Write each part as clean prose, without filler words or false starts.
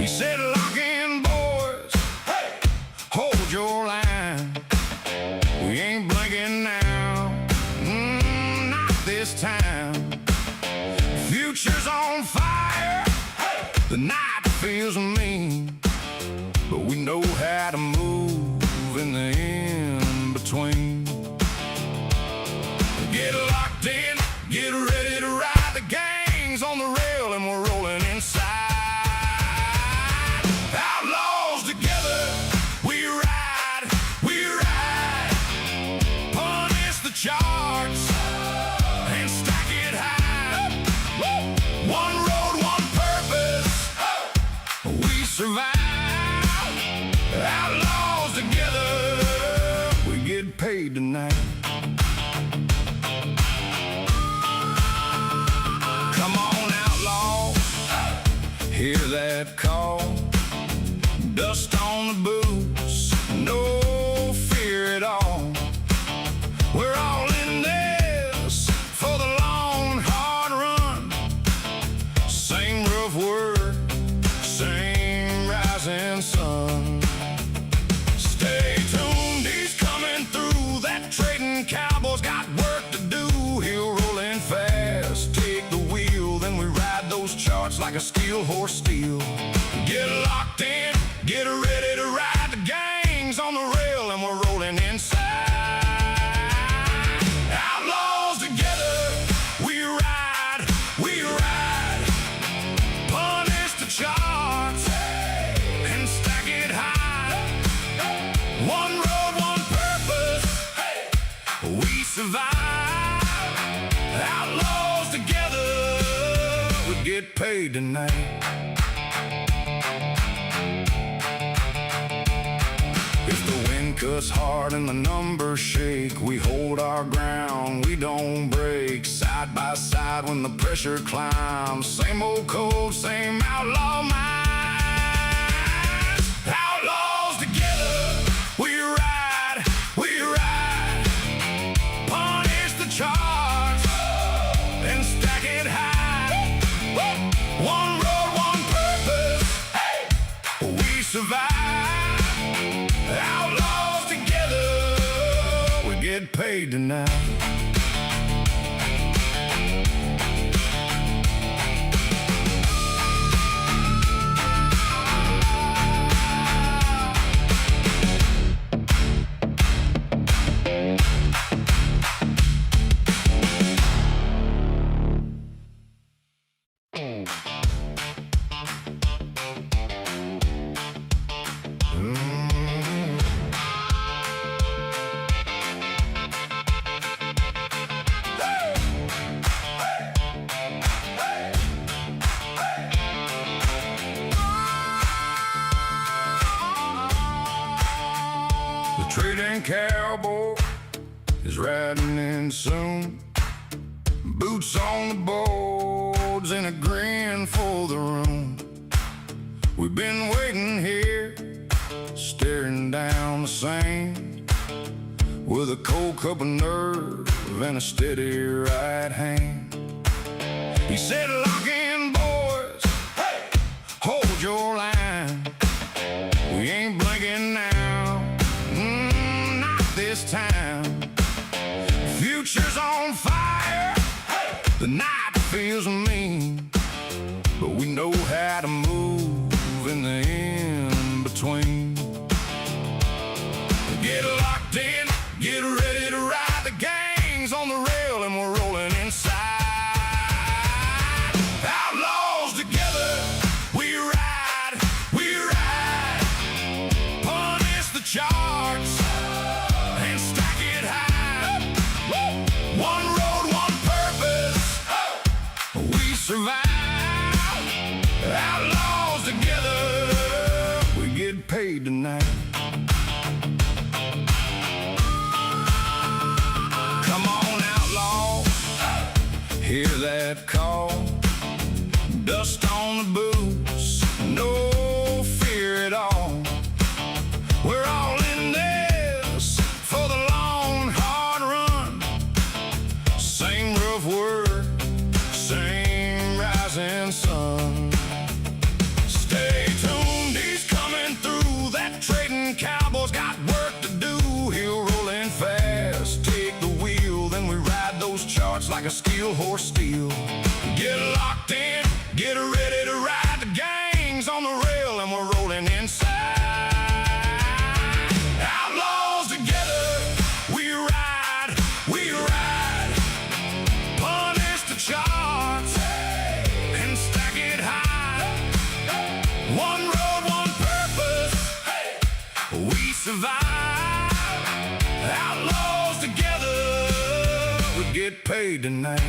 He said, lock in, boys, hey, hold your line. We ain't blinking now, not this time. Future's on fire, hey, the night feels mean, but we know how to move in the in-between. Get locked in, get ready to ride. The gang's on the rail and we're rolling inside. Outlaws together, we ride, we ride. Punish the charts and stack it high. One road, one purpose, we survive. Outlaws together, we get paid tonight. Hear that call, dust on the boots, no fear at all. We're all in this for the long, hard run. Same rough work, same rising sun. Stay tuned, he's coming through. That trading cowboy's got work to do. He'll roll in fast, take the wheel, then we ride those charts like a steel horse steel. Get locked in, get ready to ride. The gang's on the rail and we're rolling inside. Outlaws together, we ride, we ride. Punish the charts and stack it high. One road, one purpose, we survive. Outlaws together, we get paid tonight. If the wind cuts hard and the numbers shake, we hold our ground, we don't break. Side by side when the pressure climbs, same old code, same outlaw minds. Outlaws together, we ride, we ride. Punish the charts and stack it high. One road, one purpose, we survive. Outlaws together, we get paid tonight. The trading cowboy is riding in soon. Boots on the boards and a grin for the room. We've been waiting here, staring down the sand, with a cold cup of nerve and a steady right hand. He said, lock in, boys, hey, hold your line. We ain't blinking now, not this time. Future's on fire, hey, the night feels mean, but we know how to move in the in-between. Get locked in, get ready to ride. The gang's on the rail and we're rolling inside. Outlaws together, we ride, we ride. Punish the charts and stack it high. One road, one purpose, we survive. Outlaws together, we get paid tonight. Come on, outlaws, hear that call, dust on the boots, no fear at all. We're all in this for the long, hard run. Same rough work, same rising sun. Stay tuned. real horse steel. Get locked in, get ready to ride. The gang's on the rail and we're rolling inside. Outlaws together, we ride, we ride. Punish the charts and stack it high. One road, one purpose, we survive. Outlaws together, we get paid tonight.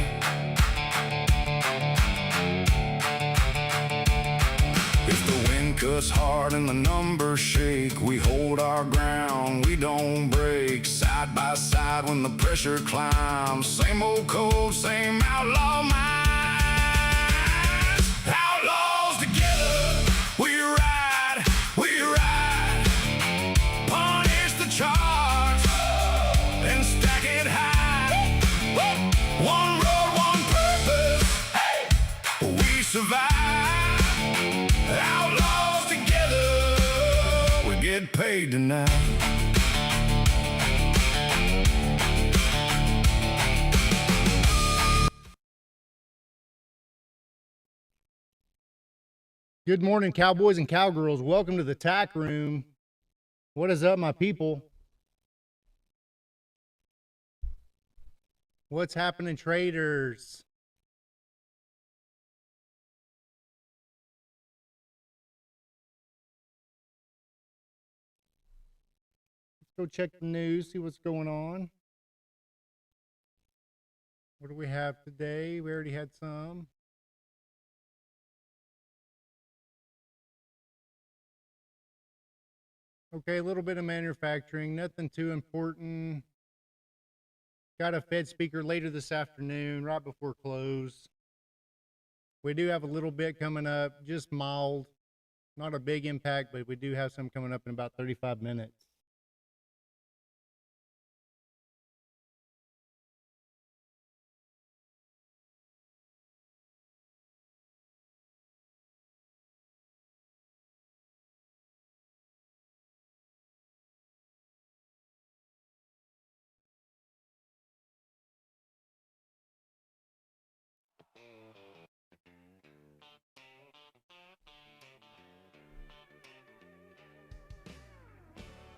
If the wind cuts hard and the numbers shake, we hold our ground, we don't break. Side by side when the pressure climbs, same old code, same outlaw minds. Outlaws together, we ride, we ride. Punish the charge and stack it high. One road, one purpose, we survive. Outlaws together, we get paid tonight. Good morning, cowboys and cowgirls. Welcome to the tack room. What is up, my people? What's happening, traders? Let's go check the news, see what's going on. What do we have today? We already had some. Okay, a little bit of manufacturing, nothing too important. Got a Fed speaker later this afternoon, right before close. We do have a little bit coming up, just mild, not a big impact, but we do have some coming up in about 35 minutes.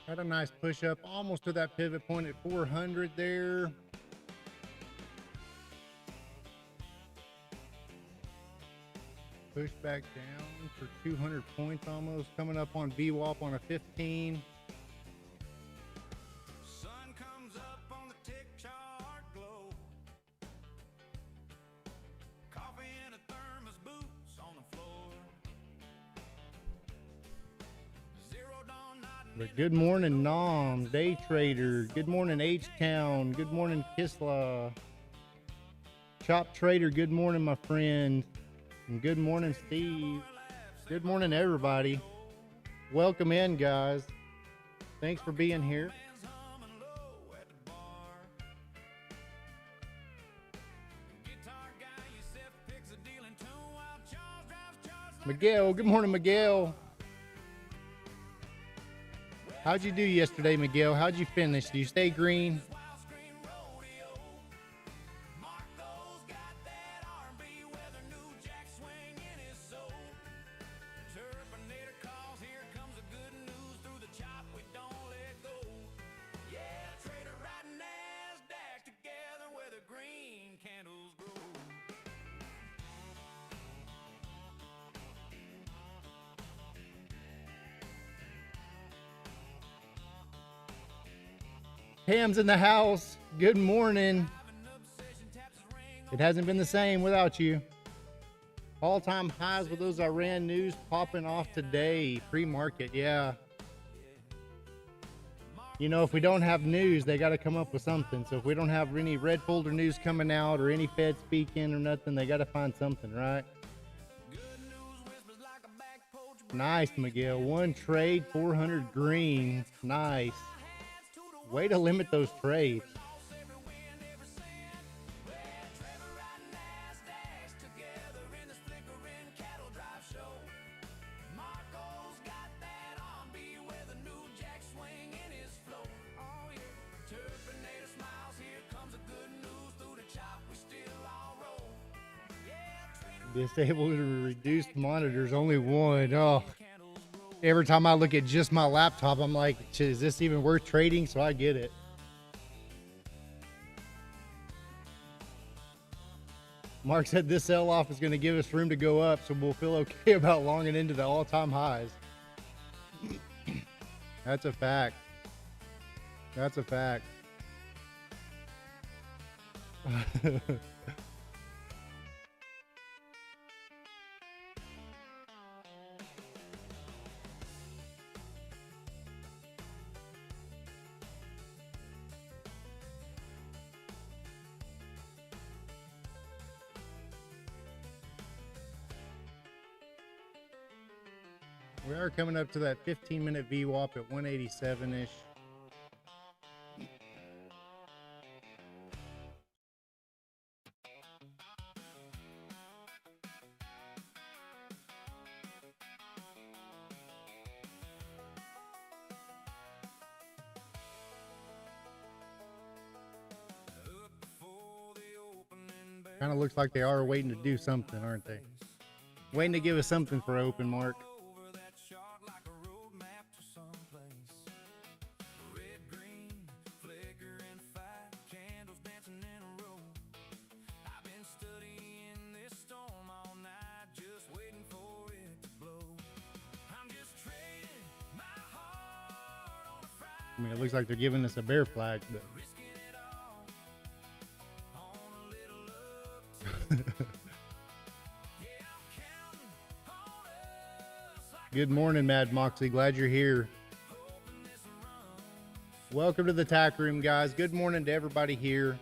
Had a nice push up almost to that pivot point at 400 there. Push back down for 200 points almost, coming up on VWAP on a 15. Sun comes up on the tick chart glow. Coffee in a thermos, boots on the floor. Zero dawn, not But good morning, Nom, Day Trader. Good morning, H-Town. Good morning, Kisla. Chop Trader, good morning, my friend. And good morning, Steve. Good morning, everybody. Welcome in, guys. Thanks for being here. Miguel, good morning, Miguel. How'd you do yesterday, Miguel? How'd you finish? Did you stay green? Pam's in the house. Good morning. It hasn't been the same without you. All-time highs with those Iran news popping off today. Pre-market, yeah. You know, if we don't have news, they got to come up with something. So if we don't have any red folder news coming out or any Fed speaking or nothing, they got to find something, right? Nice, Miguel. One trade, 400 green. Nice. Way to limit those trades. Disable to reduced monitors, only one. Oh, every time I look at just my laptop, I'm like, is this even worth trading? So I get it. Mark said this sell-off is going to give us room to go up, so we'll feel okay about longing into the all-time highs. That's a fact. That's a fact. We are coming up to that 15-minute VWAP at 187-ish. Kind of looks like they are waiting to do something, aren't they? Waiting to give us something for open, Mark. I mean, it looks like they're giving us a bear flag, but good morning, Mad Moxley. Glad you're here. Welcome to the tack room, guys. Good morning to everybody here.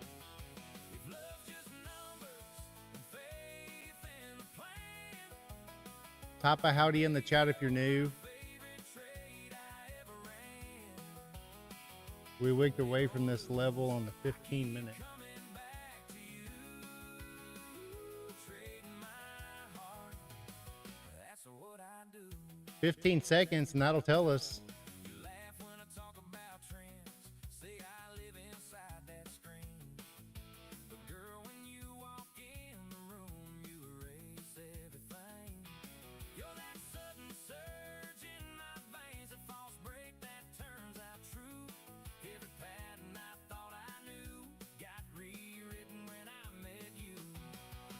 Type a howdy in the chat if you're new. We wicked away from this level on the 15-minute. 15 seconds, and that'll tell us.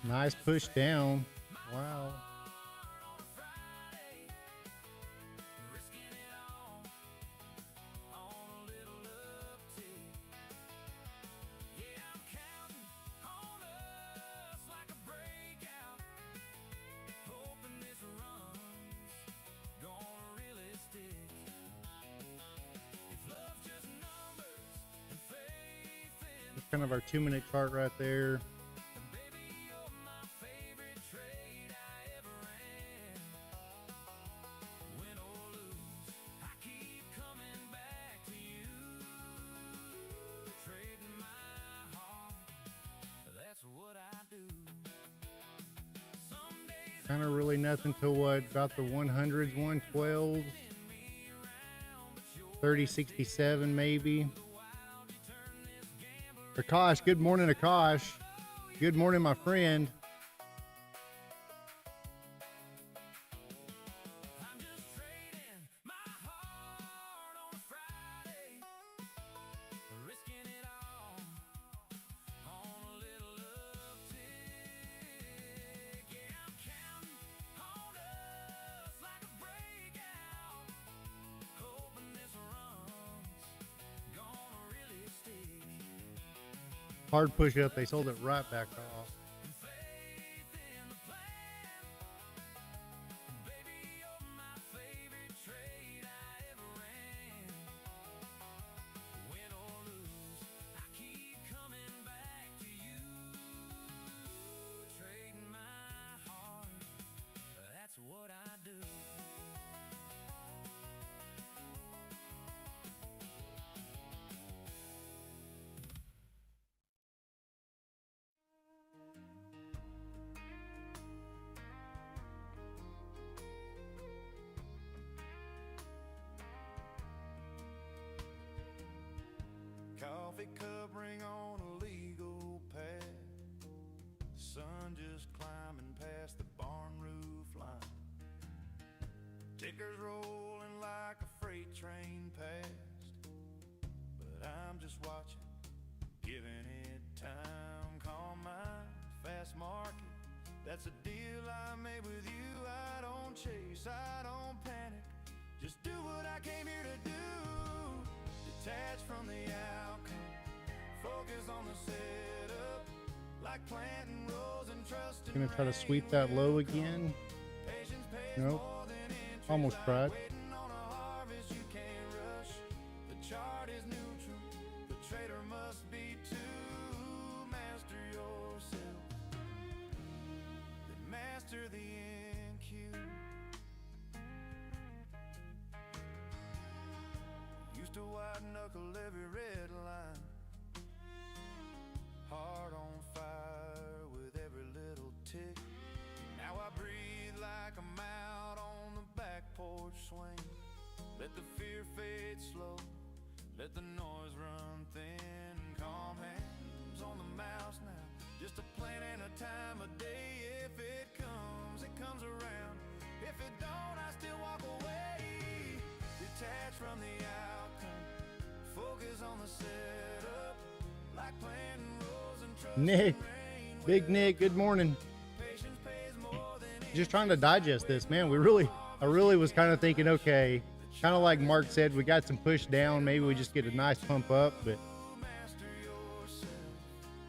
Nice push down. Wow. That's kind of our 2-minute chart right there. Kind of really nothing till what, about the 100s, 112s, 3067 maybe. Akash, good morning, Akash. Good morning, my friend. Hard push up, they sold it right back off. Coffee cup ring on a legal pad. Sun just climbing past the train past, but I'm just watching, giving it time. Calm mind, fast market, that's a deal I made with you. I don't chase, I don't panic, just do what I came here to do. Detach from the outcome, focus on the setup, like planting rows and trusting. Gonna try to sweep that low again. Nope. Almost tried. Waiting on a harvest you can't rush. The chart is neutral, the trader must be too. Master yourself, then master the NQ. Used to white knuckle every red line, heart on fire with every little tick. Now I breathe like I'm out on the back porch swing. Let the fear fade slow, let the noise run thin. Calm hands on the mouse now, just a plan and a time of day. If it comes around. If it don't, I still walk away. Detach from the outcome, focus on the setup, like planting rows and trust. Nick, Big Nick, good morning. Just trying to digest this, man. I really was kind of thinking, okay, kind of like Mark said, we got some push down. Maybe we just get a nice pump up, but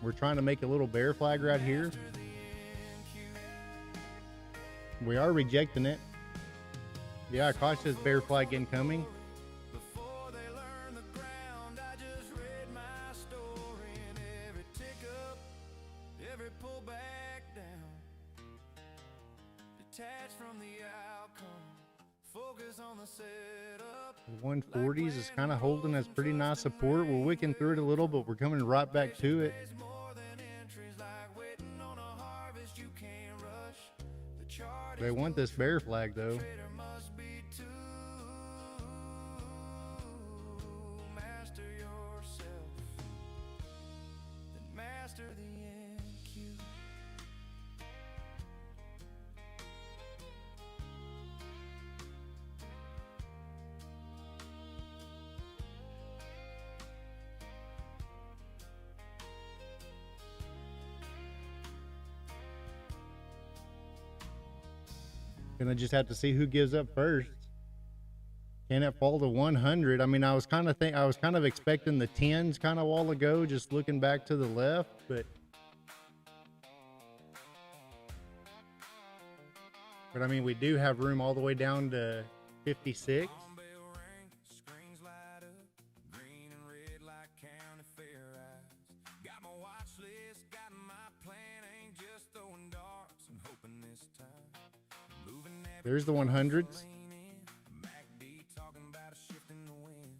we're trying to make a little bear flag right here. We are rejecting it. Yeah, cautious bear flag incoming. Before they learn the ground, I just read my story, and every tick up, every pull back down. Detach from the outcome, focus on the setup. The 140s is kind of holding as pretty nice support. We're wicking through it a little, but we're coming right back to it. More than entries, like waiting on a harvest you can't rush. The chart They want this bear flag though. trader must be too. Master yourself, then master the NQ. Gonna just have to see who gives up first. Can it fall to 100? I mean, I was kind of expecting the 10s kind of a while ago, just looking back to the left, but I mean, we do have room all the way down to 56. Bell ring, screens light up, green and red like county fair eyes. Got my watch list, got my plan, ain't just throwing darts and hoping this time. Moving every There's the 100s. lane in, MACD talking about a shift in the wind.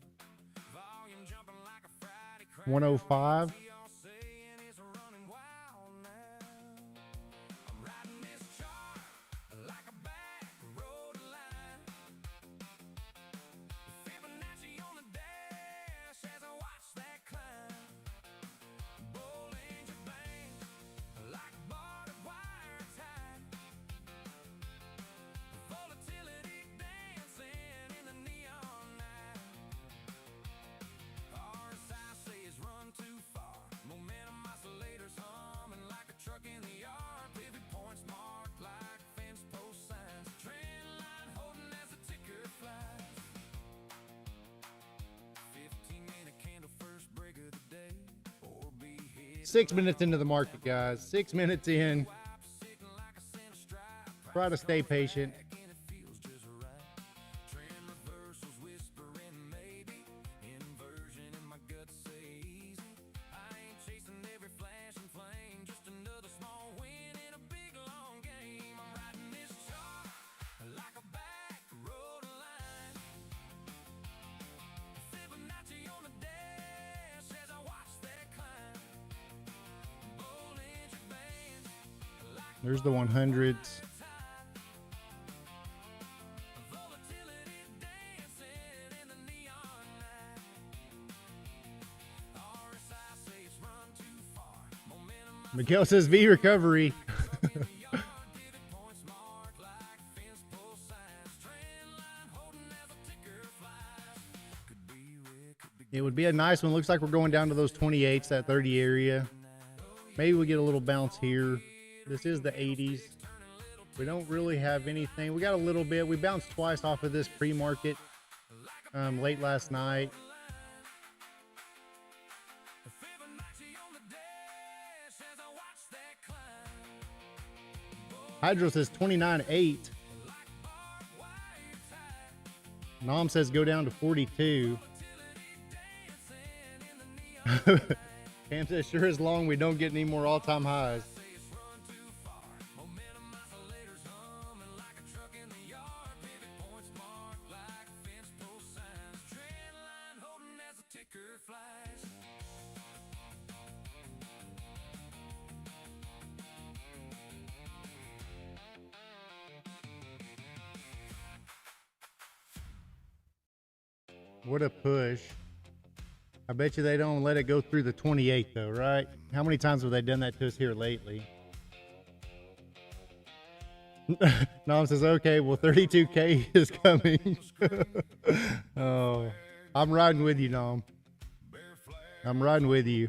Volume jumping like a Friday crack. 105. See y'all saying it's running wild now. I'm riding this chart like a back road line. Fibonacci on the dash as I watch that climb. Bollinger Bands like barbed wire tied. Volatility dancing in the neon night. RSI says run too far. Momentum oscillators humming like a truck in the yard. Pivot points marked like fence post signs. Trend line holding as the ticker flies. 15-minute candle, first break of the day. Or be hit 6 minutes into the market, guys. 6 minutes in. sitting like a center stripe. Try to stay patient. And it feels just right. Trend reversals whispering maybe. Inversion in my gut say easy. I ain't chasing every flashing flame. Just another small win in a big long game. I'm riding this chart like a back road line. Fibonacci on the dash as I watch that climb. Bollinger Bands like There's the 100s. volatility dancing in the neon night. RSI says run too far. Momentum Miguel says V recovery. yard, pivot points marked like fence post signs. Trend line holding as a ticker flies. It would be a nice one. Looks like we're going down to those 28s, that 30 area. Maybe we get a little bounce here. This is the 80s. We don't really have anything. We got a little bit. We bounced twice off of this pre-market late last night. Hydro says 29.8. Nom says go down to 42. Cam says sure as long we don't get any more all-time highs. What a push. I bet you they don't let it go through the 28 though, right? How many times have they done that to us here lately? Nom says, okay, well, 32K is coming. Oh, I'm riding with you, Nom. I'm riding with you.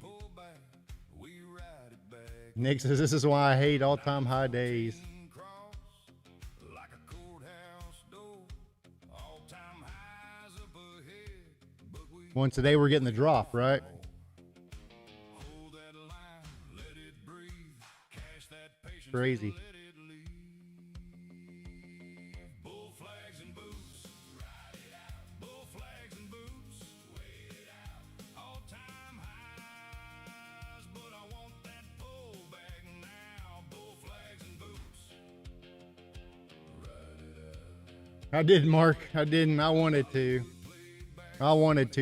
Nick says, this is why I hate all-time high days. Once today we're getting the drop, right? Crazy. I didn't, Mark. I didn't. I wanted to.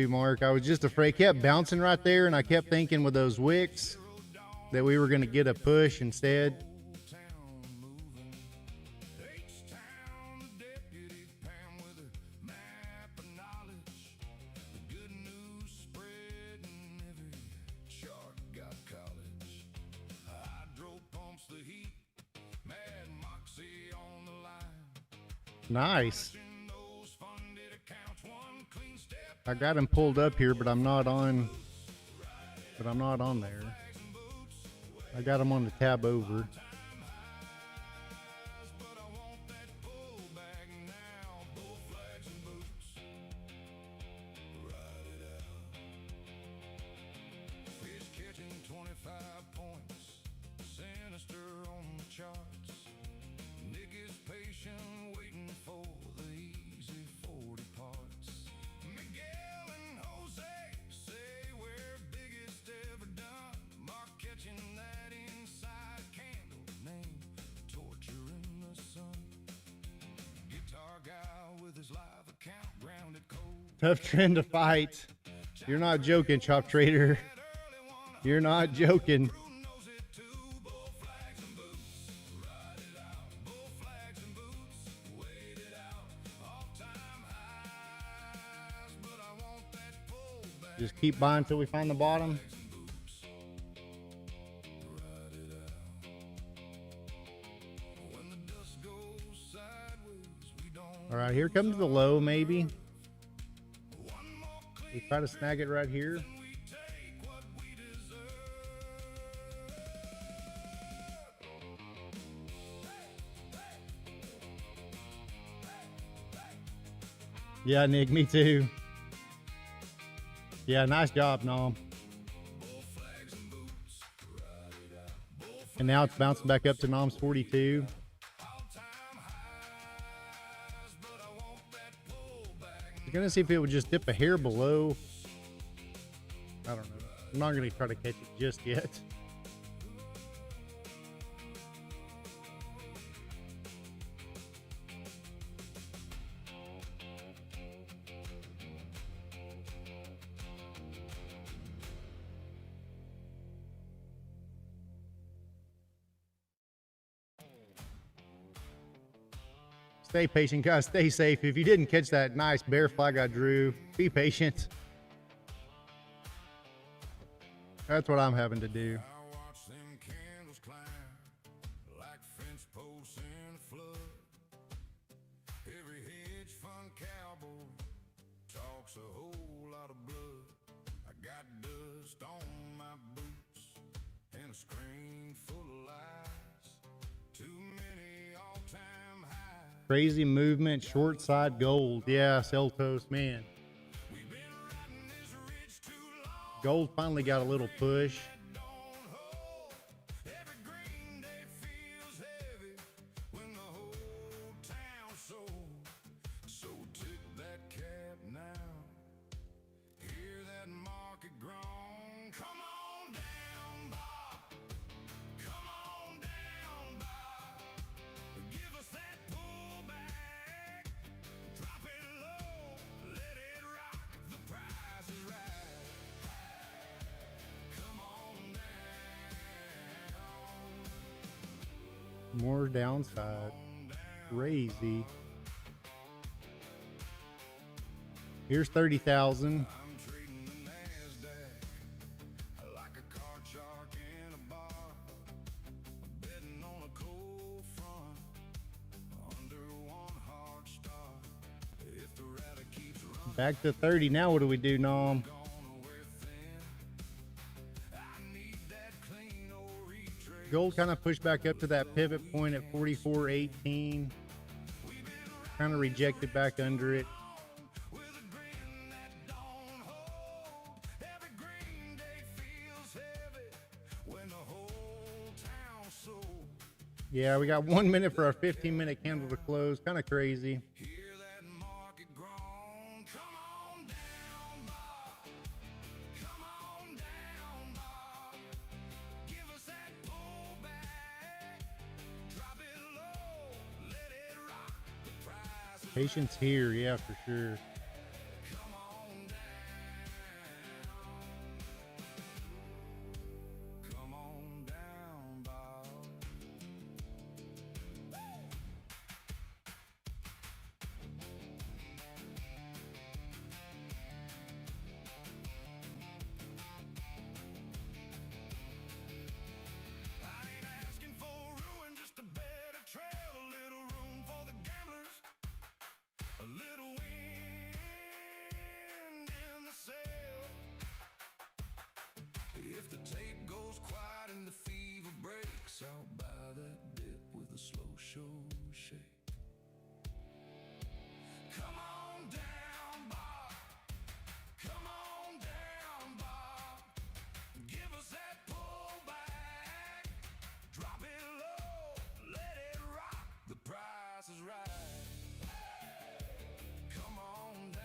Mark. I was just afraid. It kept bouncing right there, and I kept thinking with those wicks that we were going to get a push instead. Nice. I got him pulled up here, but I'm not on there. I got him on the tab over. Tough trend to fight. You're not joking, Chop Trader. You're not joking. Just keep buying until we find the bottom. All right, here comes the low, maybe. We try to snag it right here. Yeah, Nick, me too. Yeah, nice job, Nom. And now it's bouncing back up to Nom's 42. I'm gonna see if it would just dip a hair below. I don't know. I'm not gonna try to catch it just yet. Stay patient, guys. Stay safe. If you didn't catch that nice bear flag I drew, be patient. That's what I'm having to do. got dust on my boots and a screen full of lies. Too many all-time highs. Crazy movement, short side gold. Yeah, Celtos, man. We've been riding this ridge too long. Gold finally got a little push. Don't hold. Every green day feels heavy when the whole town's sold. So tip that cap now. Hear that market groan. Come on down, Bob. Come on down, Bob. Give us that pullback. Drop it low. Let it rock. The price is right. Come on down. More downside. Crazy. Here's 30,000. I'm trading the NASDAQ like a card shark in a bar. Betting on a cold front under one hard star. If the rally keeps running, Back to 30. Now what do we do, Nom? gonna wear thin. I need that clean old retrace. Gold kind of pushed back up to that pivot point at 44.18. Kind of rejected back under it. With a grin that don't hold. Every green day feels heavy when the whole town's sold. Yeah, we got 1 minute for our 15-minute candle to close. Kind of crazy. Hear that market groan. Come on down, Bob. Come on down, Bob. Give us that pullback. Drop it low. Let it rock. The price is Patience here, yeah, for sure. come on down. Come on down, Bob. I ain't asking for ruin, just a better trail, a little room for the gamblers, a little wind in the sail. If the tape goes quiet and the fever breaks, I'll buy that dip with a slow show shake. Come on down, Bob. Come on down, Bob. Give us that pullback. Drop it low. Let it rock. The price is right. Come on down.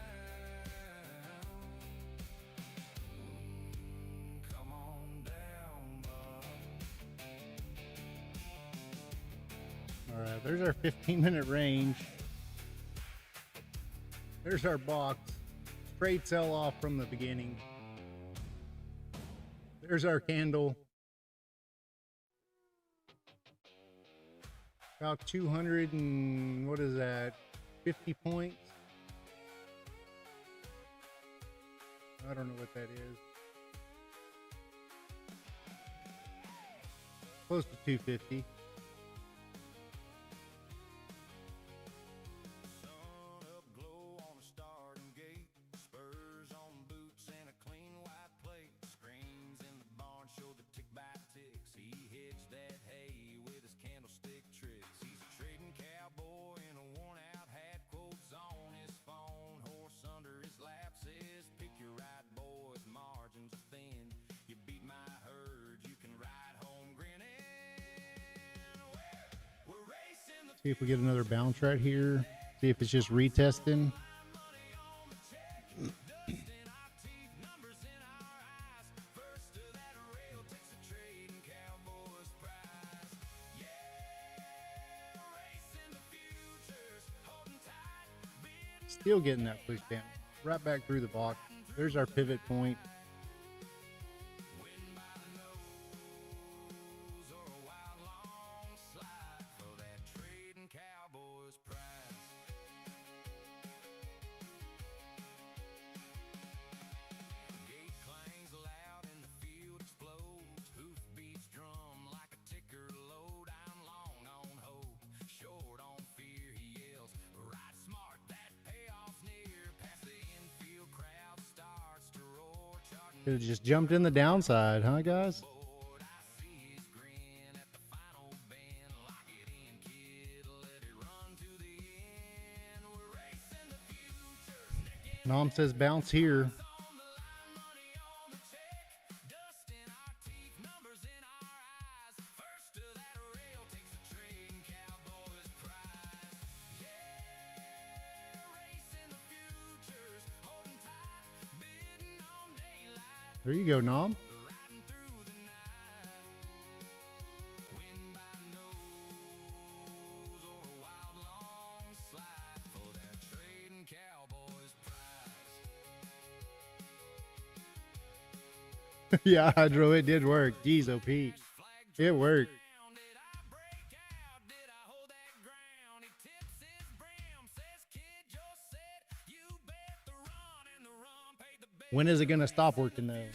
Come on down, Bob. All right, there's our 15-minute range. There's our box. Straight sell off from the beginning. There's our candle. About 200 and what is that? 50 points? I don't know what that is. Close to 250. Sun up glow on a starting gate. Spurs on boots and a clean white plate. Screens in the barn show the tick by ticks. He hits that hay with his candlestick tricks. He's a trading cowboy in a worn out hat. Quotes on his phone. Horse under his lap says, pick your right, boys. Margins are thin. You beat my herd. You can ride home grinning. We're racing the See if we get another bounce right here. See if it's just retesting. Still getting that push down. Right back through the box. There's our pivot point. Crowd starts to roar. Could have just jumped in the downside, huh, guys? Nom says bounce here. There you go, Nom. Yeah, Hydro, it did work. Jeez, OP. It worked. When is it going to stop working, though?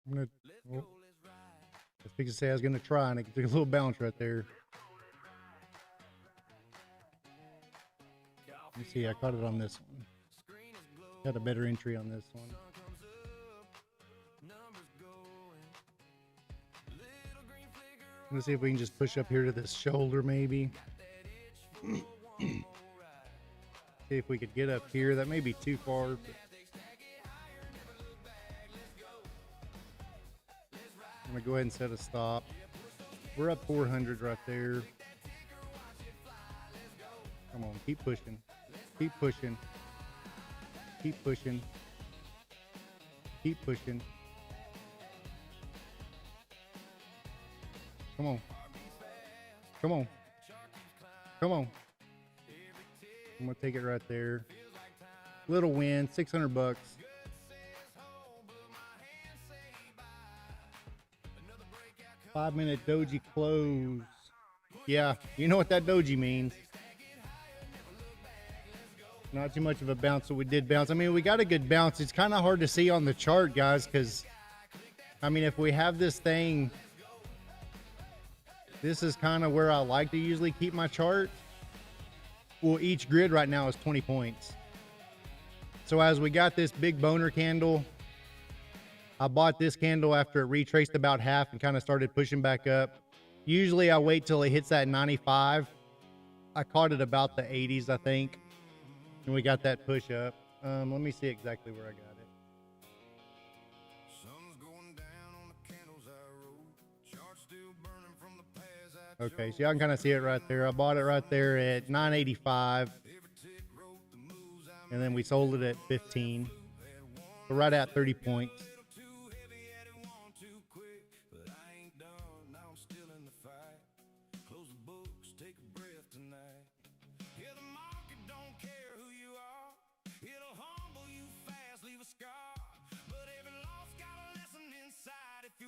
I'm gonna, well, I was fixing to say I was gonna try, and it took a little bounce right there. Let me see, I caught it on this one. Got a better entry on this one. Let's see if we can just push up here to this shoulder, maybe. See if we could get up here. That may be too far, but I'm gonna go ahead and set a stop. We're up 400 right there. Come on, keep pushing. Keep pushing. Keep pushing. Keep pushing. Come on. Come on. Come on. I'm gonna take it right there. Little win, 600 bucks. Five-minute doji close. Yeah, you know what that doji means. Not too much of a bounce, so we did bounce. I mean, we got a good bounce. It's kind of hard to see on the chart, guys, because, I mean, if we have this thing, this is kind of where I like to usually keep my chart. Well, each grid right now is 20 points. So as we got this big boner candle, I bought this candle after it retraced about half and kind of started pushing back up. Usually I wait till it hits that 95. I caught it about the 80s, I think. And we got that push up. Let me see exactly where I got it. Okay, so y'all can kind of see it right there. I bought it right there at 985. And then we sold it at 15. So right at 30 points.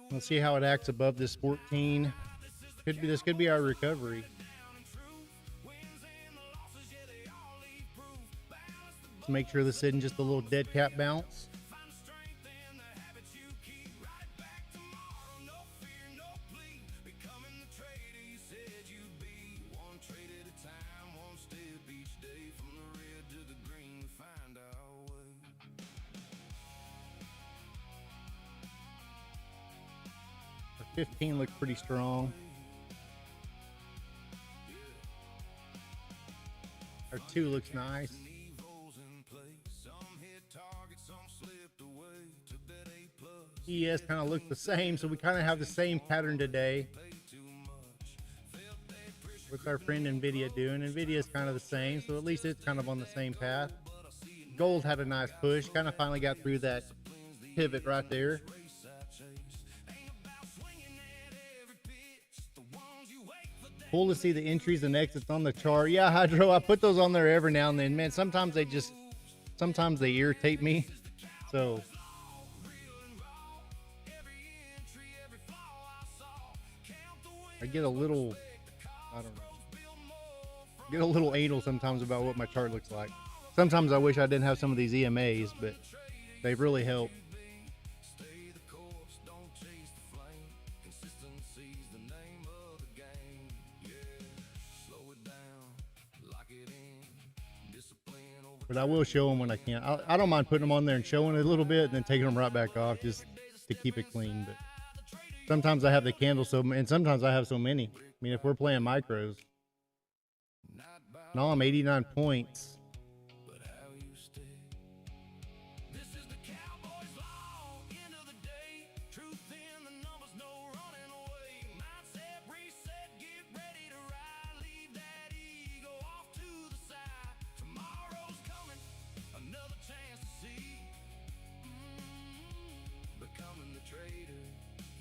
Let's see how it acts above this 14. This could be our recovery. Let's make sure this isn't just a little dead cat bounce. Our 15 looked pretty strong. Our 2 looks nice. ES kind of looked the same, so we kind of have the same pattern today. What's our friend NVIDIA doing? NVIDIA is kind of the same, so at least it's kind of on the same path. Gold had a nice push, kind of finally got through that pivot right there. Cool to see the entries and exits on the chart. Yeah, Hydro, I put those on there every now and then. Man, sometimes they irritate me. So I get a little, I don't know, get a little anal sometimes about what my chart looks like. Sometimes I wish I didn't have some of these EMAs, but they've really helped. Stay the course, don't chase the flame. Consistency's the name of the game. Yeah, slow it down, lock it in. Discipline over. But I will show them when I can. I don't mind putting them on there and showing it a little bit and then taking them right back off just to keep it clean. But sometimes I have the candle and sometimes I have so many. I mean, if we're playing micros, no, I'm 89 points. But how you stay. This is the Cowboy's law. End of the day. Truth in the numbers, no running away. Mindset reset, get ready to ride. Leave that ego off to the side. Tomorrow's coming, another chance to see. Becoming the trader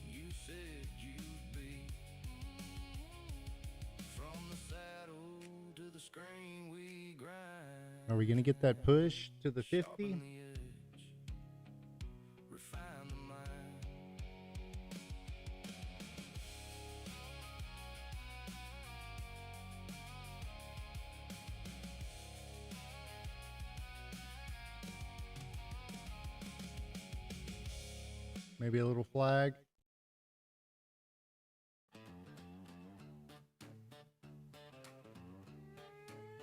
you said you'd be. From the saddle to the screen we grind. Are we going to get that push to the 50? Sharpen the edge, refine the mind. Maybe a little flag.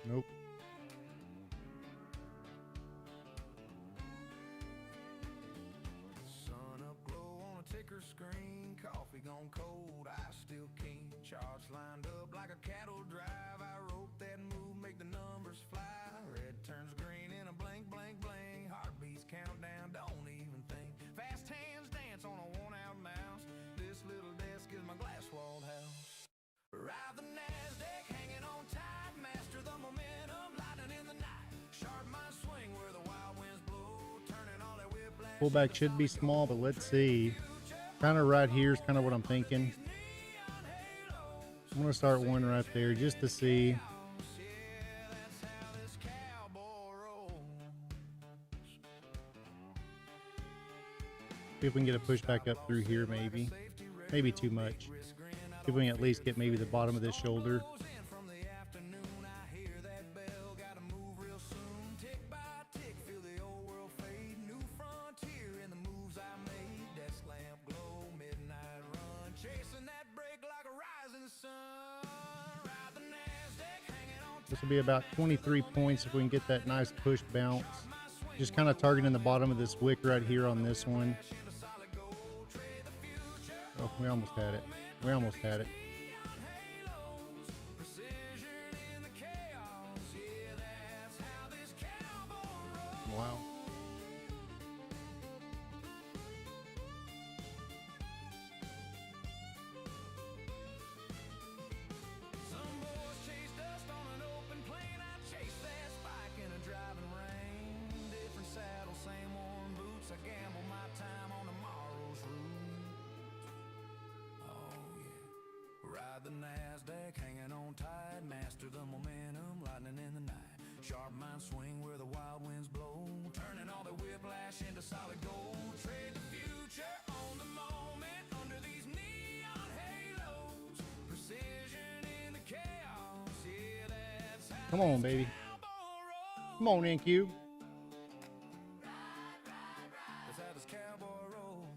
Nope. Sun up glow on a ticker screen. Coffee gone cold, I still keen. Charts lined up like a cattle drive. I wrote that move, make the numbers fly. Red turns green in a blink, blink, blink. Heartbeats countdown, don't even think. Fast hands dance on a worn out mouse. This little desk is my glass walled house. Ride the NASDAQ, hanging on tight. Master the momentum, lightning in the night. Sharp mind swing where the wild winds blow. Turning all that whiplash. Pullback should be small, but let's see. Kind of right here is kind of what I'm thinking. I'm going to start one right there just to see. See if we can get a push back up through here, maybe. Maybe too much. See if we can at least get maybe the bottom of this shoulder. This will be about 23 points if we can get that nice push bounce. Just kind of targeting the bottom of this wick right here on this one. Oh, we almost had it. We almost had it. Wow. The NASDAQ hanging on tight, master the momentum, lightning in the night. Sharp mind swing where the wild winds blow, turning all the whiplash into solid gold. Trade the future on the moment under these neon halos. Precision in the chaos, yeah, that's how. Come on, baby. Come on, NQ. That's how this cowboy roll.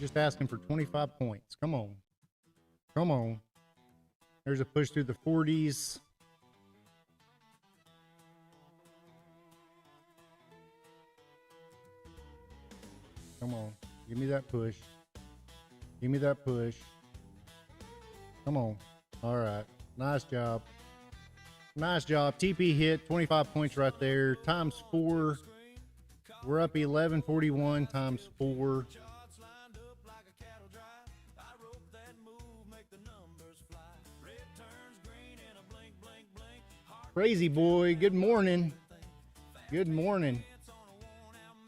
Just asking for 25 points. Come on. Come on. There's a push through the 40s. Come on. Give me that push. Give me that push. Come on. All right. Nice job. Nice job. TP hit. 25 points right there. Times 4. We're up 1141 times 4. Crazy boy, good morning. Good morning.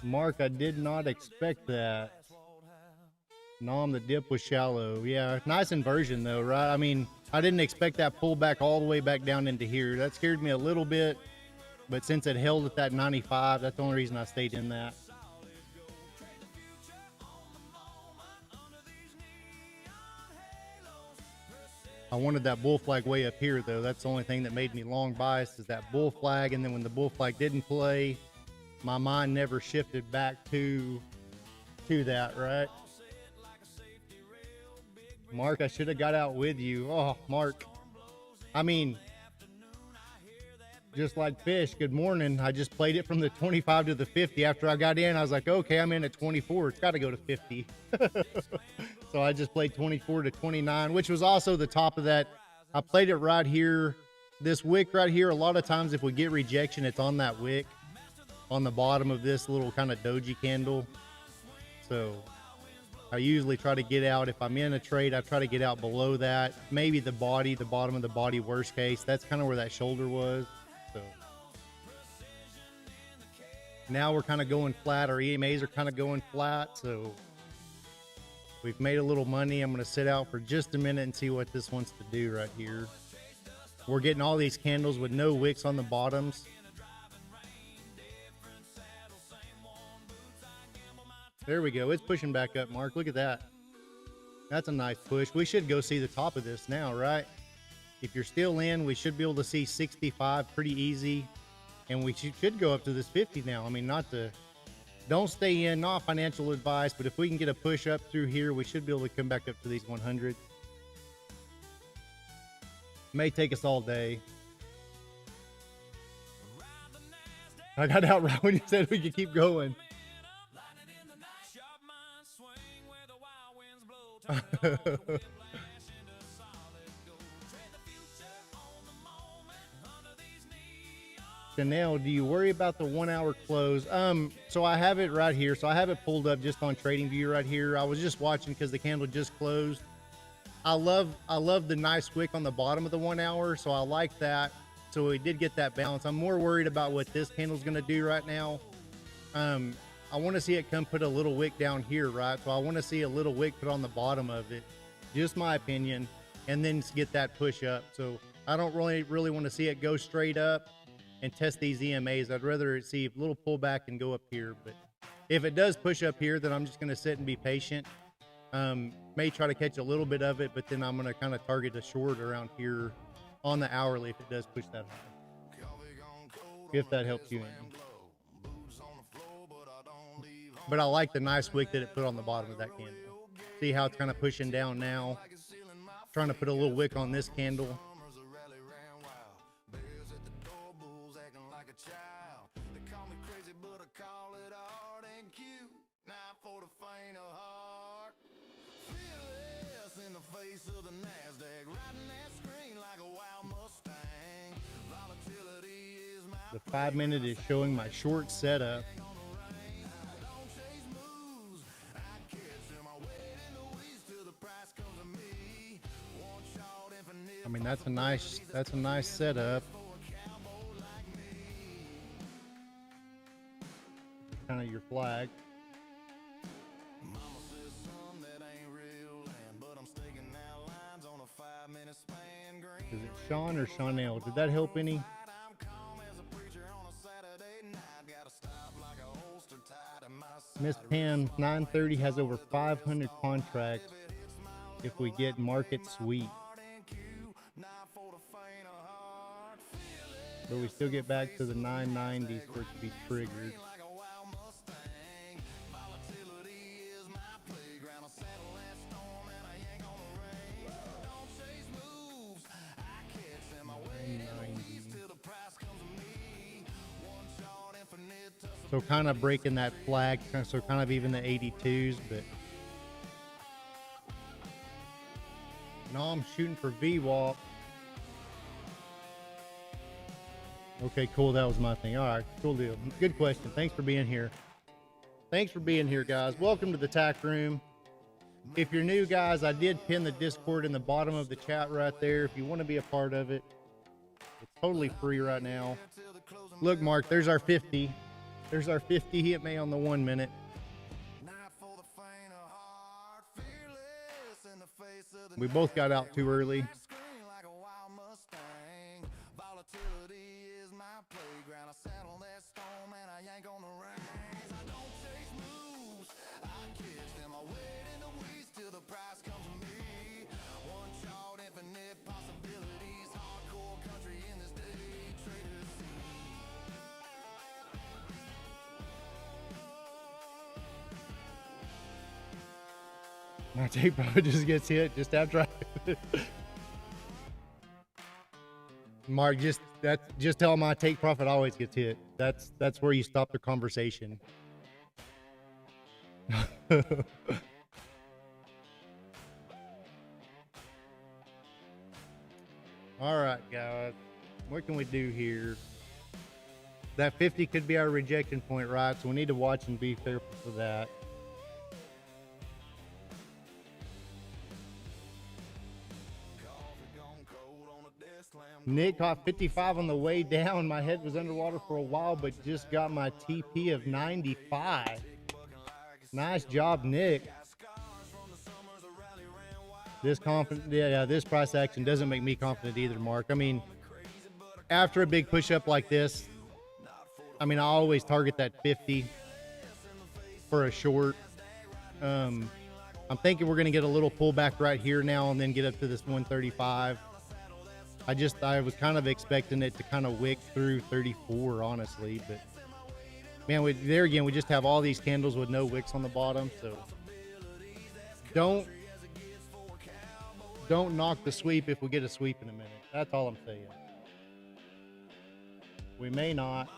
Mark, I did not expect that. Nom, the dip was shallow. Yeah, nice inversion though, right? I mean, I didn't expect that pull back all the way back down into here. That scared me a little bit, but since it held at that 95, that's the only reason I stayed in that. I wanted that bull flag way up here though. That's the only thing that made me long biased, is that bull flag. And then when the bull flag didn't play, my mind never shifted back to that, right? Mark, I should have got out with you. Oh, Mark. I mean, just like fish, good morning. I just played it from the 25 to the 50. After I got in, I was like, okay, I'm in at 24. It's got to go to 50. So I just played 24 to 29, which was also the top of that. I played it right here. This wick right here, a lot of times if we get rejection, it's on that wick on the bottom of this little kind of doji candle. So I usually try to get out. If I'm in a trade, I try to get out below that. Maybe the bottom of the body, worst case. That's kind of where that shoulder was. So now we're kind of going flat. Our EMAs are kind of going flat. So we've made a little money. I'm going to sit out for just a minute and see what this wants to do right here. We're getting all these candles with no wicks on the bottoms. There we go. It's pushing back up, Mark. Look at that. That's a nice push. We should go see the top of this now, right? If you're still in, we should be able to see 65 pretty easy. And we should go up to this 50 now. I mean, don't stay in, not financial advice, but if we can get a push up through here, we should be able to come back up to these 100. May take us all day. I got out right when you said we could keep going. Chanel, do you worry about the 1 hour close? So I have it right here. So I have it pulled up just on TradingView right here. I was just watching because the candle just closed. I love the nice wick on the bottom of the 1 hour. So I like that. So we did get that balance. I'm more worried about what this candle's going to do right now. I want to see it come put a little wick down here, right? So I want to see a little wick put on the bottom of it, just my opinion, and then get that push up. So I don't really want to see it go straight up and test these EMAs. I'd rather see a little pullback and go up here. But if it does push up here, then I'm just going to sit and be patient. May try to catch a little bit of it, but then I'm going to kind of target a short around here on the hourly if it does push that high. If that helps you any. But I like the nice wick that it put on the bottom of that candle. See how it's kind of pushing down now. Trying to put a little wick on this candle. The 5 minute is showing my short setup. I mean, that's a nice setup. Kind of your flag. Is it Sean or Chanel? Did that help any? Miss Pam 930 has over 500 contracts if we get market sweep. But we still get back to the 990s for it to be triggered. So kind of breaking that flag, so kind of even the 82s, but no, I'm shooting for VWAP. Okay, cool. That was my thing. All right, cool deal. Good question. Thanks for being here. Thanks for being here, guys. Welcome to the tack room. If you're new, guys, I did pin the Discord in the bottom of the chat right there. If you want to be a part of it, it's totally free right now. Look, Mark, there's our 50. There's our 50 hit me on the 1 minute. We both got out too early. My tape probably just gets hit just after I Mark, just tell him my take profit always gets hit. That's where you stop the conversation. All right, guys, what can we do here? That 50 could be our rejection point, right? So we need to watch and be careful for that. Nick caught 55 on the way down. My head was underwater for a while, but just got my TP of 95. Nice job, Nick. This this price action doesn't make me confident either, Mark. I mean, after a big push up like this, I mean, I always target that 50 for a short. I'm thinking we're going to get a little pullback right here now and then get up to this 135. I was kind of expecting it to kind of wick through 34, honestly, but man, there again, we just have all these candles with no wicks on the bottom, so don't knock the sweep if we get a sweep in a minute. That's all I'm saying. We may not.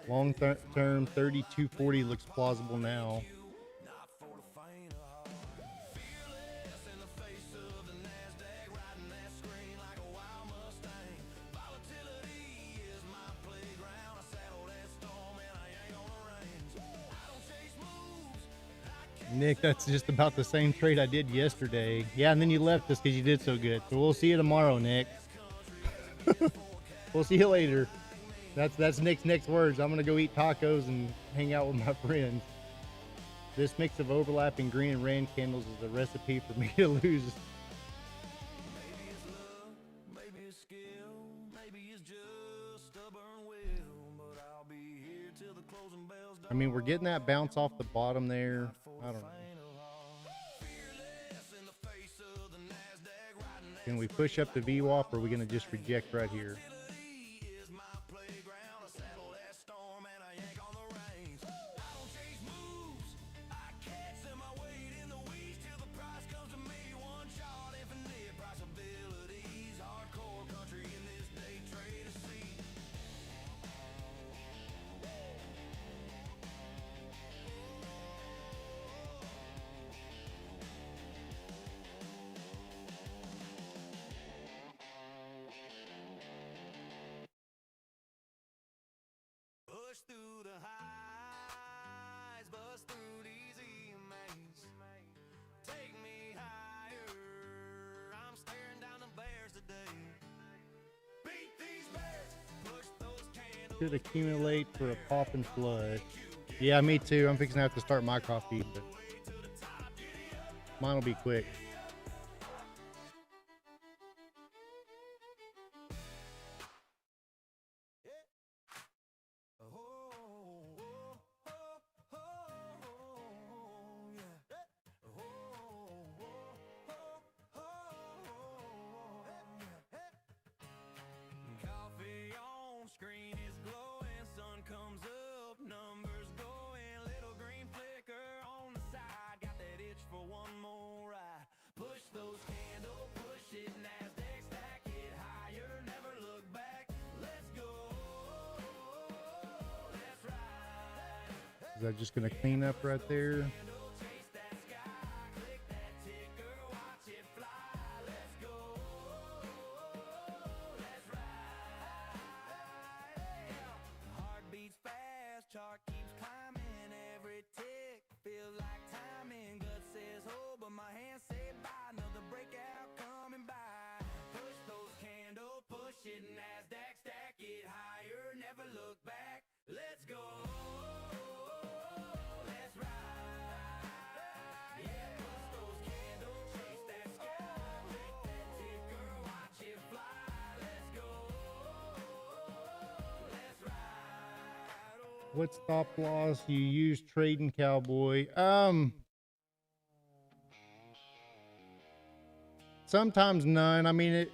Long term 3240 looks plausible now. Nick, that's just about the same trade I did yesterday. Yeah, and then you left us because you did so good. So we'll see you tomorrow, Nick. We'll see you later. That's Nick's next words. I'm gonna go eat tacos and hang out with my friends. This mix of overlapping green and red candles is a recipe for me to lose. I mean, we're getting that bounce off the bottom there. I don't know. Can we push up the VWAP, or are we gonna just reject right here? Through the highs, bust through these emails. Take me higher. I'm staring down the bears today. Beat these bears. Push those candles. Could accumulate for a pop and flush. Yeah, me too. I'm fixing to have to start my coffee, but mine will be quick. that just gonna clean up right there? Heartbeats fast, chart keeps climbing every tick. Feel like timing, gut says hold, but my hands say bye. Another breakout coming by. Push those candles, push it, NASDAQ, stack it higher, never look back. Let's go, let's ride. Yeah, push those candles, chase that sky, click that ticker, watch it fly. Let's go, let's ride. What stop loss you use trading Cowboy? Sometimes none. I mean it.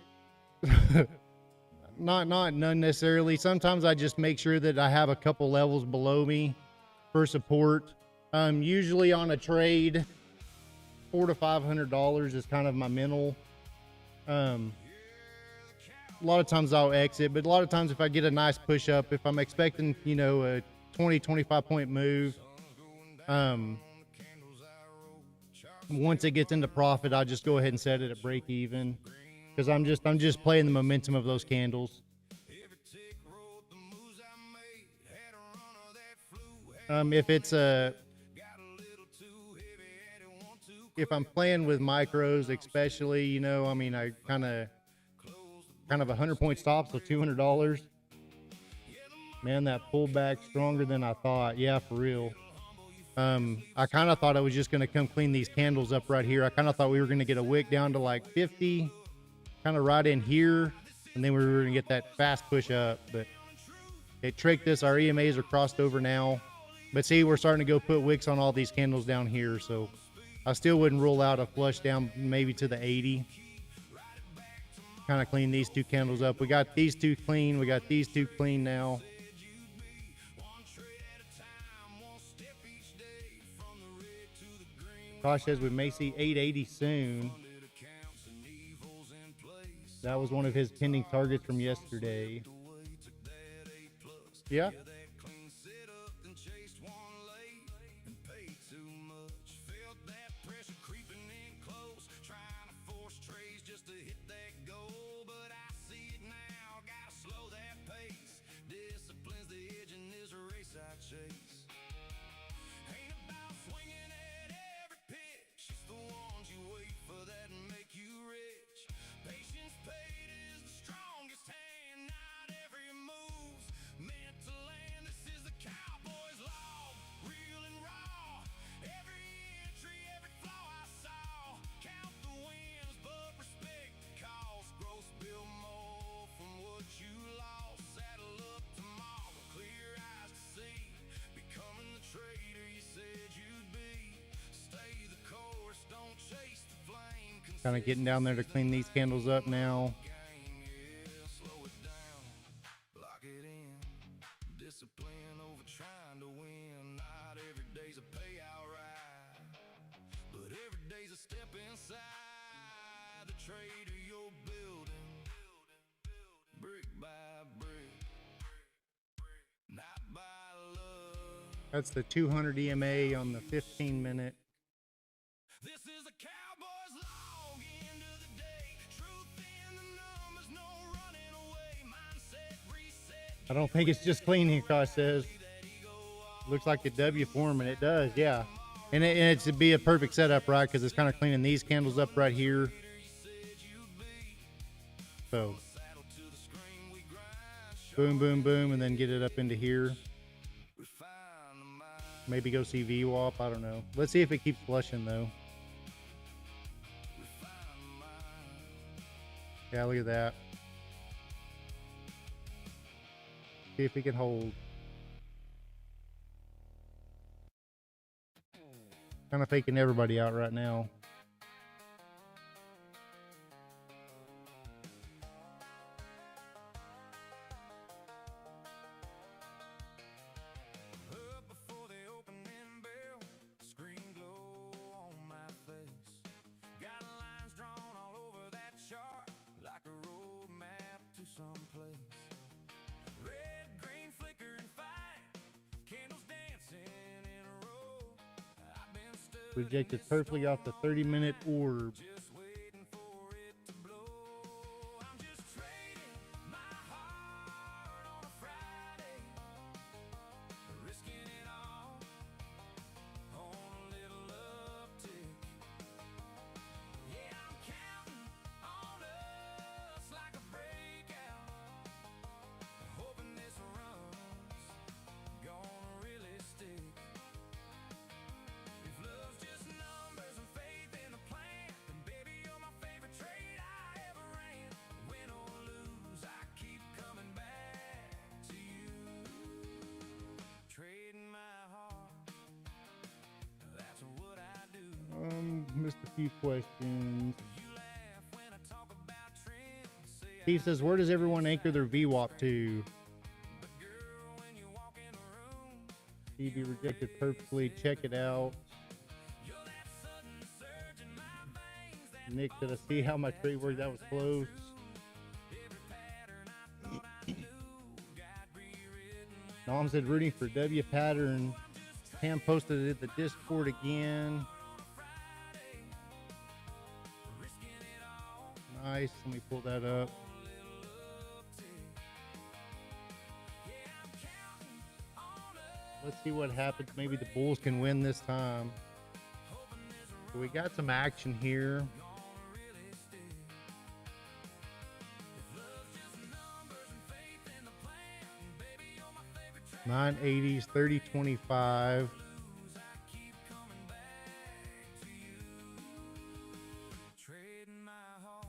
not none necessarily. Sometimes I just make sure that I have a couple levels below me for support. Usually on a trade, $400 to $500 is kind of my mental. A lot of times I'll exit, but a lot of times if I get a nice push up, if I'm expecting, you know, a 20-25 point move, once it gets into profit, I just go ahead and set it at break even, because I'm just playing the momentum of those candles. If it's if I'm playing with micros, especially, you know, I mean, I kind of 100-point stop, so $200. Man, that pullback stronger than I thought. Yeah, for real. I kind of thought I was just going to come clean these candles up right here. I kind of thought we were going to get a wick down to like 50, kind of right in here, and then we were going to get that fast push up, but it tricked us. Our EMAs are crossed over now, but see, we're starting to go put wicks on all these candles down here, so I still wouldn't rule out a flush down maybe to the 80. Kind of clean these two candles up. We got these two clean. We got these two clean now. Kosh says we may see 880 soon. That was one of his pending targets from yesterday. Yeah. Kind of getting down there to clean these candles up now. That's the 200 EMA on the 15-minute. This is a cowboy's log, end of the day. Truth in the numbers, no running away. Mindset reset. I don't think it's just cleaning, Kosh says. Looks like the W form, and it does, yeah. And it's to be a perfect setup, right? Because it's kind of cleaning these candles up right here. So, boom, boom, boom, and then get it up into here. Maybe go see VWAP, I don't know. Let's see if it keeps flushing, though. Yeah, look at that. See if we can hold. Kind of faking everybody out right now. Up before the opening bell, screen glow on my face. Got lines drawn all over that chart, like a road map to some place. Red, green, flicker and fight, candles dancing in Rejected perfectly off the 30-minute orb. Just waiting for it to blow. I'm just trading my heart on a Friday, risking it all on a little uptick. Yeah, I'm counting on us like a breakout, hoping this run's gonna really stick. If love's just numbers and faith in the plan, then baby, you're my favorite trade I ever ran. Win or lose, I keep coming back to you. Trading my heart, that's what I do. Missed a few questions. You laugh when I talk about trends. Say Steve says, where does everyone anchor their VWAP to? but girl, when you walk in the room, Stevie rejected perfectly. Check it out. you're that sudden surge in my veins, that Nick said, I see how my trade worked. That was close. every pattern I thought I knew got rewritten when Nom said, rooting for W pattern. Pam posted it at the Discord again. Nice. Let me pull that up. Let's see what happens. Maybe the Bulls can win this time. So we got some action here. 980s, 30-25. trading my heart,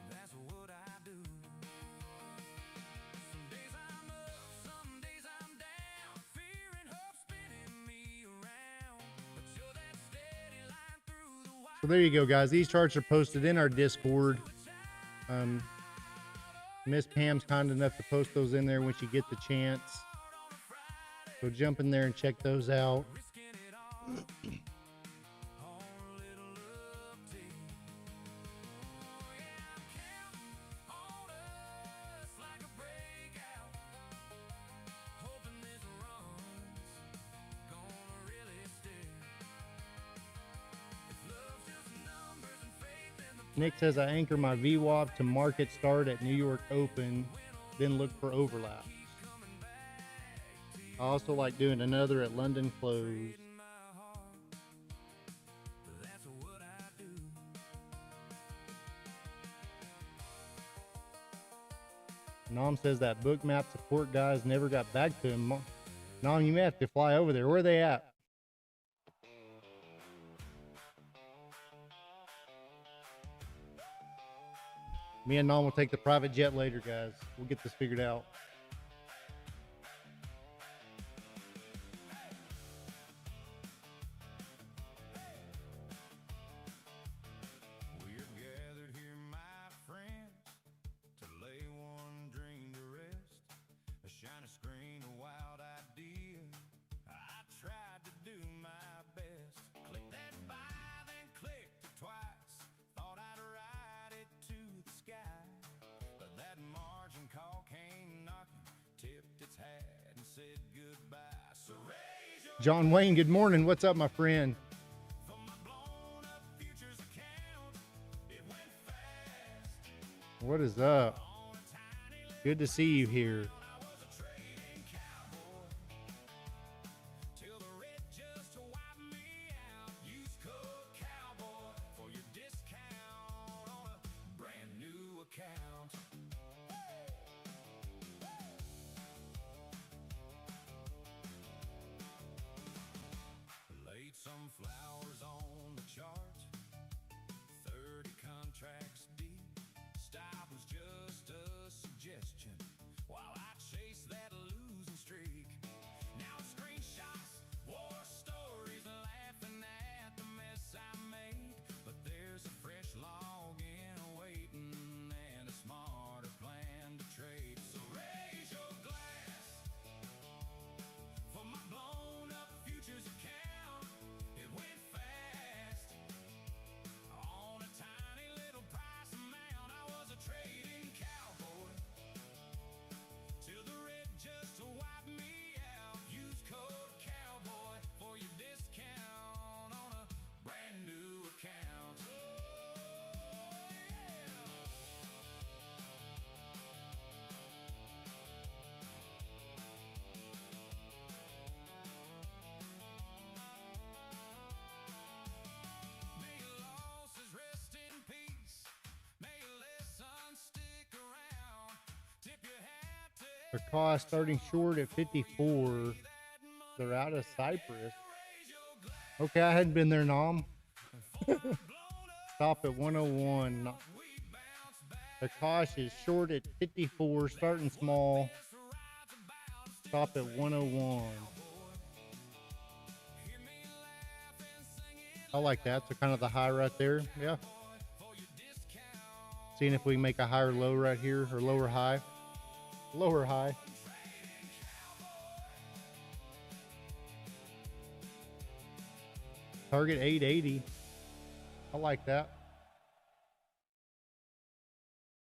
that's what I do. Some days I'm up, some days I'm down, fear and hope spinning me around, but you're that steady line through the wire. So there you go, guys. These charts are posted in our Discord. Miss Pam's kind enough to post those in there when she gets the chance. So jump in there and check those out. Nick says, I anchor my VWAP to market start at New York Open, then look for overlaps. I also like doing another at London close. Nom says that book map support guys never got back to him. Nom, you may have to fly over there. Where are they at? Me and Nom will take the private jet later, guys. We'll get this figured out. We're gathered here, my friends, to lay one dream to rest. A shiny screen, a wild idea. I tried to do my best. Click that buy, then clicked it twice. Thought I'd ride it to the sky, but that margin call came knocking, tipped its hat and said goodbye. So raise your John Wayne, good morning. What's up, my friend? for my blown up futures account. It went fast. What is up? Good to see you here. I was a trading cowboy till the red just wiped me out. Use code Cowboy for your discount on a brand new account. Laid some flowers on the chart, 30 contracts deep. Stop was just a suggestion while I Their cost starting short at 54. They're out of Cyprus. Okay, I hadn't been there, Nom. Stop at 101. The cost is short at 54, starting small. Stop at 101. I like that. So kind of the high right there. Yeah. Seeing if we can make a higher low right here, or lower high. Lower high. Target 880. I like that.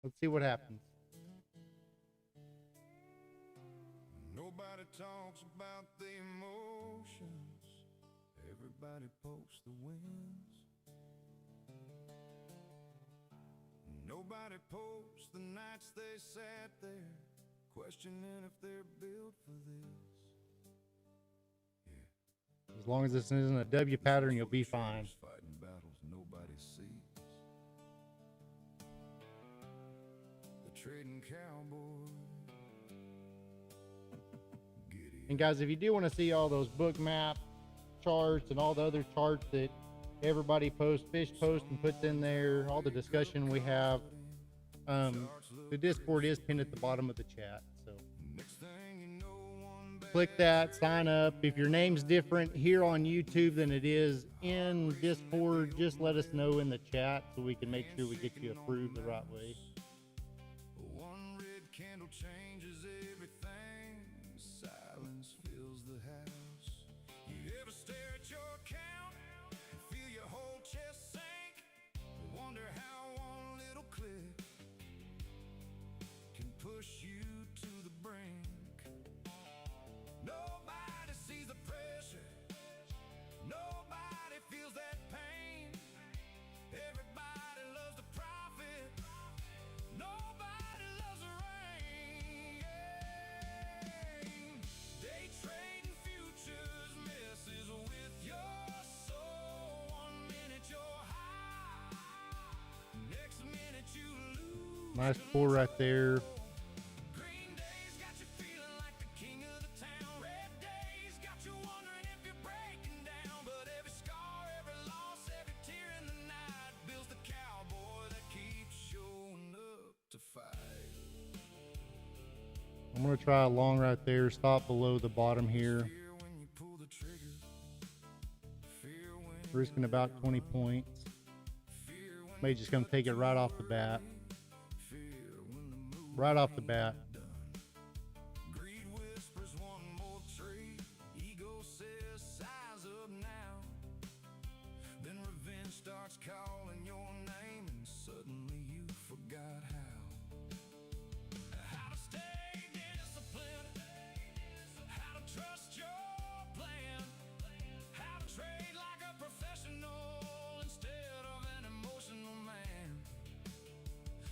Let's see what happens. Nobody talks about the emotions. Everybody posts the wins. Nobody posts the nights they sat there, questioning if they're built for this. As long as this isn't a W pattern, you'll be fine. Fighting battles nobody sees. The trading cowboy. And guys, if you do want to see all those book map charts and all the other charts that everybody posts, Fish posts and puts in there, all the discussion we have, the Discord is pinned at the bottom of the chat. So click that, sign up. If your name's different here on YouTube than it is in Discord, just let us know in the chat so we can make sure we get you approved the right way. One red candle changes everything. Silence fills the house. You ever stare at your account and feel your whole chest sink? Wonder how one little click can push you to the brink. Nobody sees the pressure. Nobody feels that pain. Everybody loves the profit. Nobody loves the rain. Day trading futures messes with your soul. 1 minute you're high, next minute you lose. Nice pull right there. Green days got you feeling like the king of the town. Red days got you wondering if you're breaking down. But every scar, every loss, every tear in the night builds the cowboy that keeps showing up to fight. I'm going to try a long right there. Stop below the bottom here. Fear when you pull the trigger. Fear when Risking about 20 points. fear when May just going to take it right off the bat. fear when the move Right off the bat. done. Greed whispers one more trade. Ego says size up now. Then revenge starts calling your name, and suddenly you forgot how. How to stay disciplined. How to trust your plan. How to trade like a professional instead of an emotional man.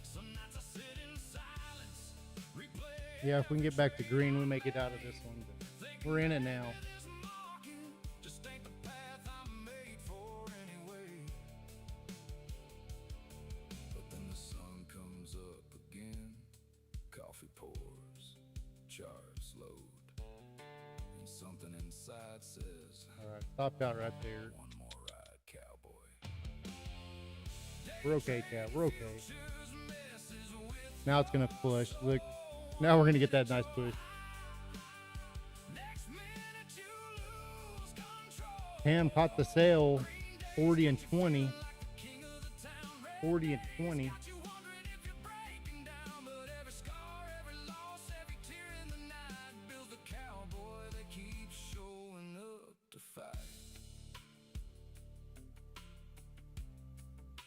Some nights I sit in silence, replay. Yeah, if we can get back to green, we make it out of this one. But we're in it now. This market just ain't the path I'm made for anyway. But then the sun comes up again, coffee pours, charts load, and something inside says, All right, stopped out right there. one more ride, cowboy. We're okay, Cat. We're okay. Now it's going to push. Look, now we're going to get that nice push. Next minute you lose control. Pam caught the sale, 40 and 20. King of the town, 40 and 20. got you wondering if you're breaking down. But every scar, every loss, every tear in the night builds the cowboy that keeps showing up to fight.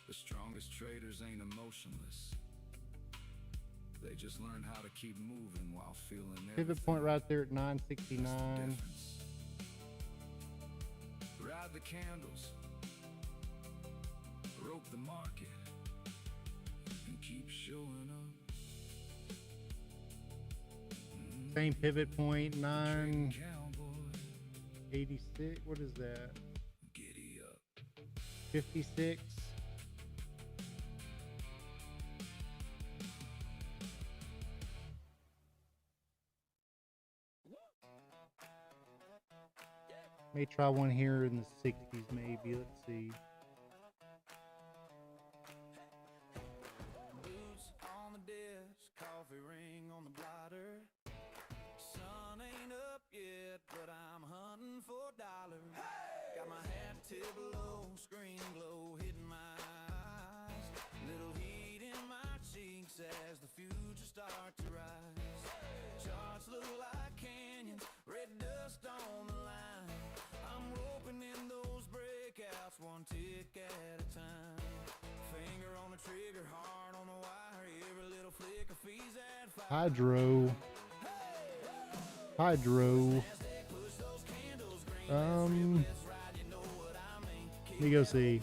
The strongest traders ain't emotionless. They just learn how to keep moving while feeling Pivot point everything. right there at That's the 969. difference. Ride the candles, rope the market, and keep showing up. Same pivot point, Trading 986. cowboy, What is that? giddy up. 56. May try one here in the 60s, maybe. Let's see. Boots on the desk, coffee ring on the blotter. Sun ain't up yet, but I'm hunting for dollars. Got my hat tip low, screen glow hitting my eyes. Little heat in my cheeks as the future starts to rise. Charts look like canyons, red dust on the line. I'm roping in those breakouts, one tick at a time. Finger on the trigger, heart on the wire. Every little flick of fees at fire. Hydro. Hydro. Let me go see.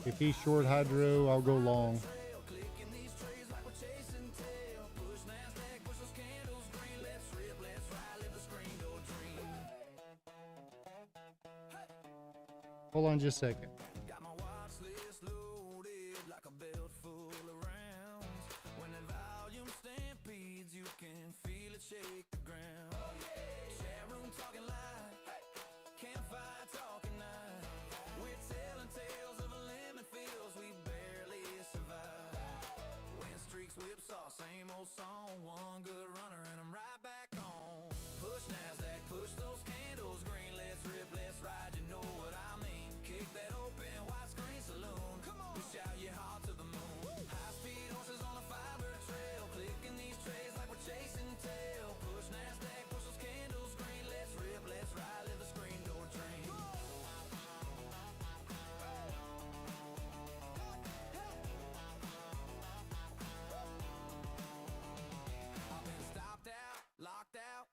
If he's short hydro, I'll go long. Hold on just a second. Got my watch list loaded like a belt full of rounds. When that volume stampedes, you can feel it shake the ground. Chat room talking live, campfire talking night. We're telling tales of a lemon fields we barely survive. Wind streaks whipsaw, same old song. One good runner and I'm right back on. Push NASDAQ, push those candles green. Let's rip, let's ride, you know what I mean. Kick that open, widescreen saloon. Come on, we shout your heart to the moon. High speed horses on a fiber trail, clicking these trays like we're chasing tail. Push NASDAQ, push those candles green. Let's rip, let's ride, let the screen door train. I've been stopped out, locked out,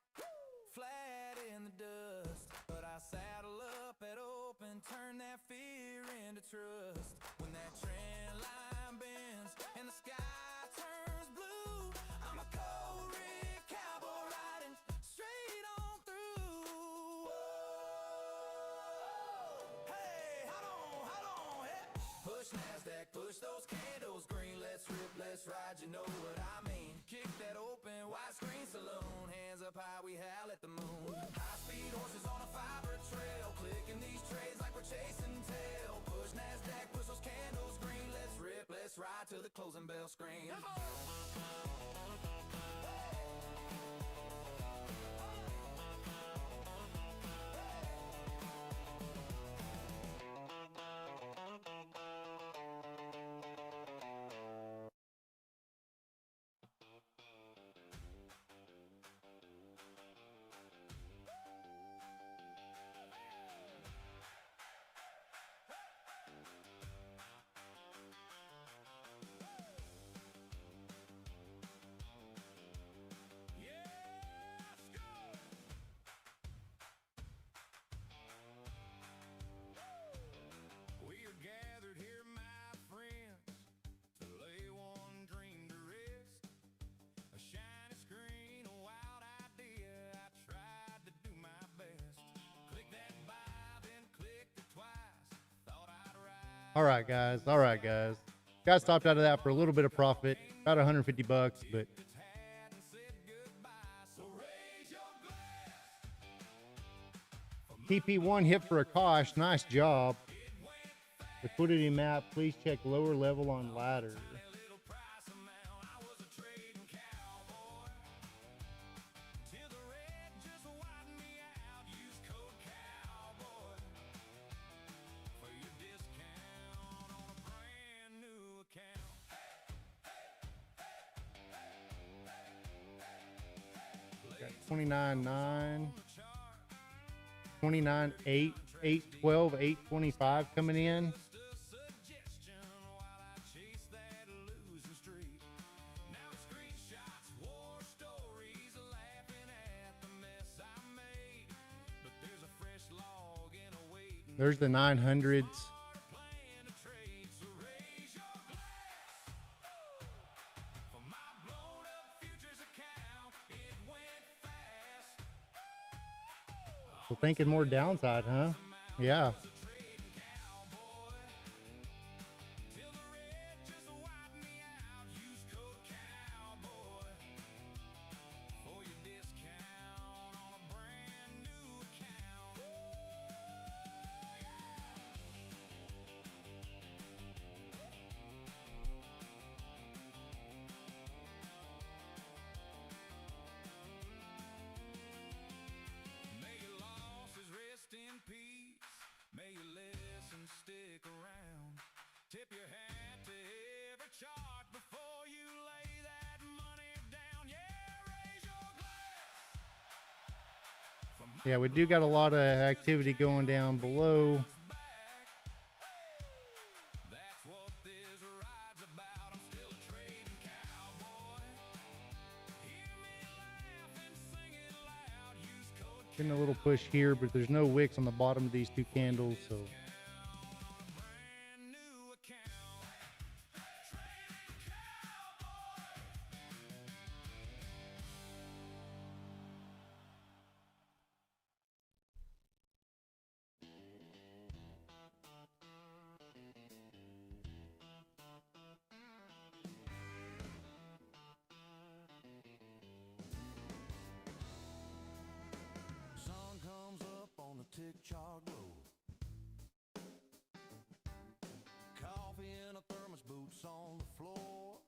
flat in the dust. But I saddle up at open, turn that fear into trust. When that trend line bends and the sky turns blue, I'm a cold rig cowboy riding straight on through. Whoa. Hey, hold on, hey. Push NASDAQ, push those candles green. Let's rip, let's ride, you know what I mean. Kick that open, widescreen saloon. Hands up high, we howl at the moon. High speed horses on a fiber trail, clicking these trays like we're chasing tail. Push NASDAQ, push those candles green. Let's rip, let's ride till the closing bell scream. We are gathered here, my friends, to lay one dream to rest. A shiny screen, a wild idea. I tried to do my best. Click that buy, then clicked it twice. Thought I'd ride. All right, guys. All right, guys. Got stopped out of that for a little bit of profit, about 150 bucks, but its hat and said goodbye. So raise your glass. TP1 hit for a kosh. Nice job. Liquidity map. Please check lower level on ladder. Little price amount. I was a trading cowboy. Till the red just widened me out. Use code cowboy for your discount on a brand new account. Got 29.9, 29.8, 8.12, 8.25 coming in. Suggestion while I chase that losing streak. Now screenshots, war stories, laughing at the mess I made. But there's a fresh log in a waiting. There's the 900s. Playing a trade, so raise your glass for my blown up futures account. It went fast. So thinking more downside, huh? Yeah. Trading cowboy till the red just widened me out. Use code cowboy for your discount on a brand Yeah, we do got a lot of activity going down below. That's what this ride's about. I'm still trading cowboy. Hear me laugh and sing it loud. Use code Getting a little push here, but there's no wicks on the bottom of these two candles, so brand new account. Trading cowboy. Sun comes up on the tick-tock road. Coffee in a thermos, boots on the floor.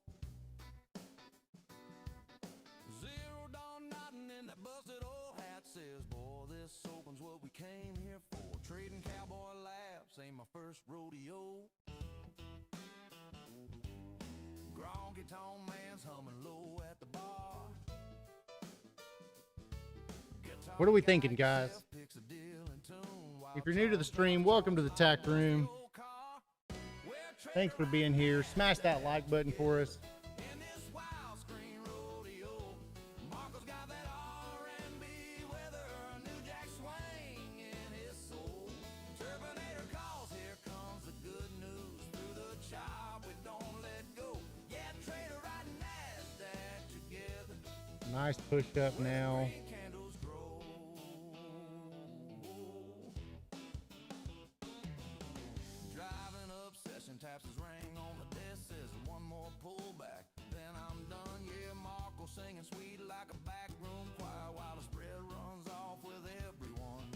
Zero dawn nodding in that busted old hat says, boy, this open's what we came here for. Trading cowboy laughs ain't my first rodeo. Gronky tone man's humming low at the bar. what are we thinking, guys? If you're new to the stream, welcome to the Tack Room. Thanks for being here. Smash that like button for us. Nice push up now. Driving up, session taps his ring on the desk, says one more pullback, then I'm done. Yeah, Marco singing sweet like a backroom choir while the spread runs off with everyone.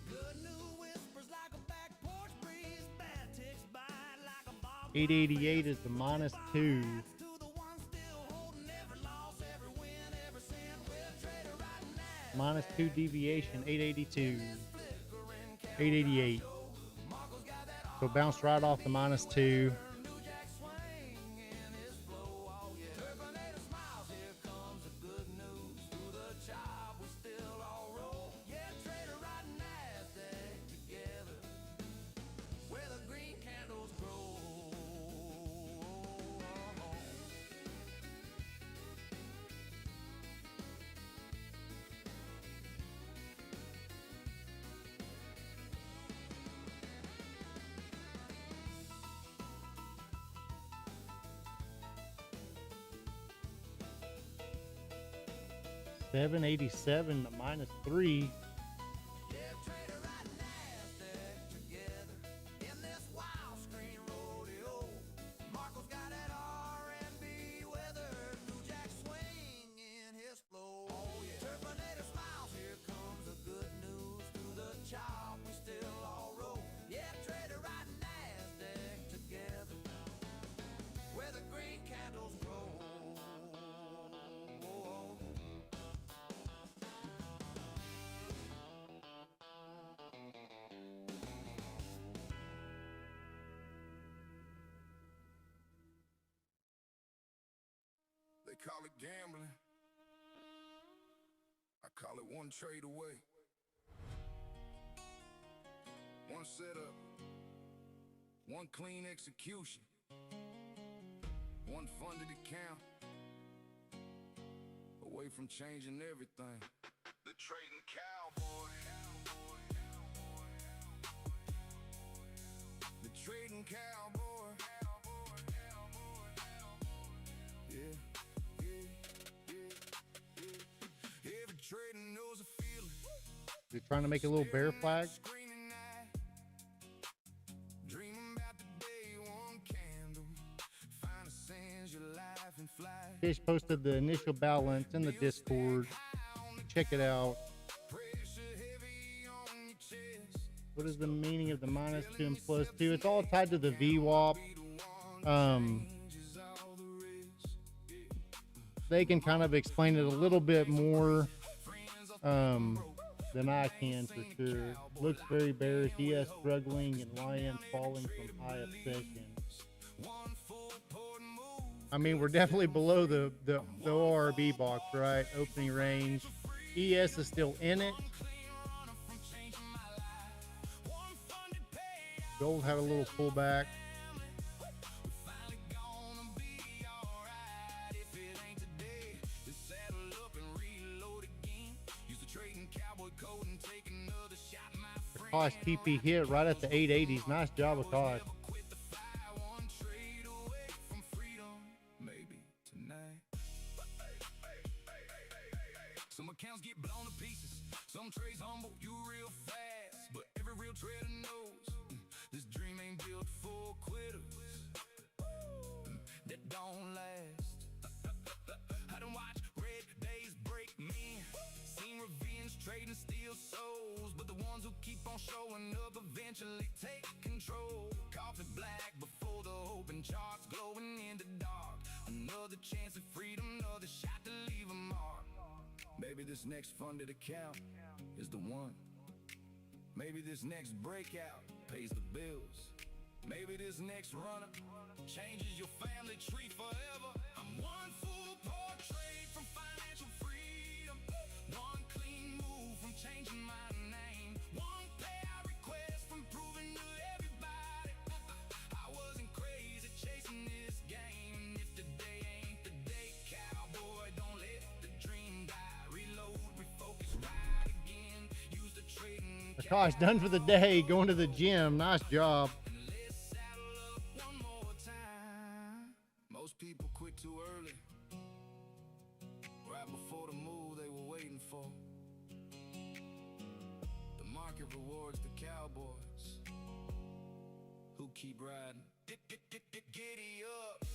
Good new whispers like a back porch breeze, bad ticks bite like a bob. 888 is the -2. To the one still holding every loss, every win, every sin. We'll trade it right now. -2 deviation, 882. 888. So bounced right off the -2. New Jack swing in his flow, oh yeah. Terminator smiles, here comes the good news. Through the chop, we still all roll. Yeah, trader riding NASDAQ together, where the green candles grow. $787 to -3. Yeah, trader riding NASDAQ together in this wild screen rodeo. Marco's got that R&B weather, New Jack swing in his flow. Oh yeah, Terminator smiles, here comes the good news. Through the chop, we still all roll. Yeah, trader riding NASDAQ together, where the green candles grow. They call it gambling. I call it one trade away. One setup. One clean execution. One funded account. Away from changing everything. The trading cowboy. The trading cowboy. Yeah. Every trading knows a feeling. They're trying to make a little bear flag. Screening night. Dreaming about the day one candle. Find a sands your life and fly. Fish posted the initial balance in the Discord. Check it out. Pressure heavy on your chest. What is the meaning of the -2 and +2? It's all tied to the VWAP. Changes all the rest. They can kind of explain it a little bit more than I can for sure. Looks very bearish. ES struggling and YN falling from high obsession. I mean, we're definitely below the ORB box, right? Opening range. ES is still in it. Gold had a little pullback. Finally gonna be alright. If it ain't today, just saddle up and reload again. Use the trading cowboy code and take another shot, my friend. Cost TP hit right at the 880s. Nice job of Cost. Quit the fire, one trade away from freedom. Maybe tonight. Some accounts get blown to pieces. Some trades humble you real fast. But every real trader knows this dream ain't built for quitters that don't last. I done watched red days break men. Seen revenge trading steal souls. But the ones who keep on showing up eventually take control. Coffee black before the open charts, glowing in the dark. Another chance at freedom, another shot to leave a mark. Maybe this next funded account is the one. Maybe this next breakout pays the bills. Maybe this next runner changes your family tree forever. I'm one full portrait from financial freedom. One clean move from changing my name. One payout request from proving to everybody I wasn't crazy chasing this game. If today ain't the day, cowboy, don't let the dream die. Reload, refocus, ride again. Use the trading. Gosh, done for the day. Going to the gym. Nice job. Let's saddle up one more time. Most people quit too early, right before the move they were waiting for. The market rewards the cowboys who keep riding. Giddy up.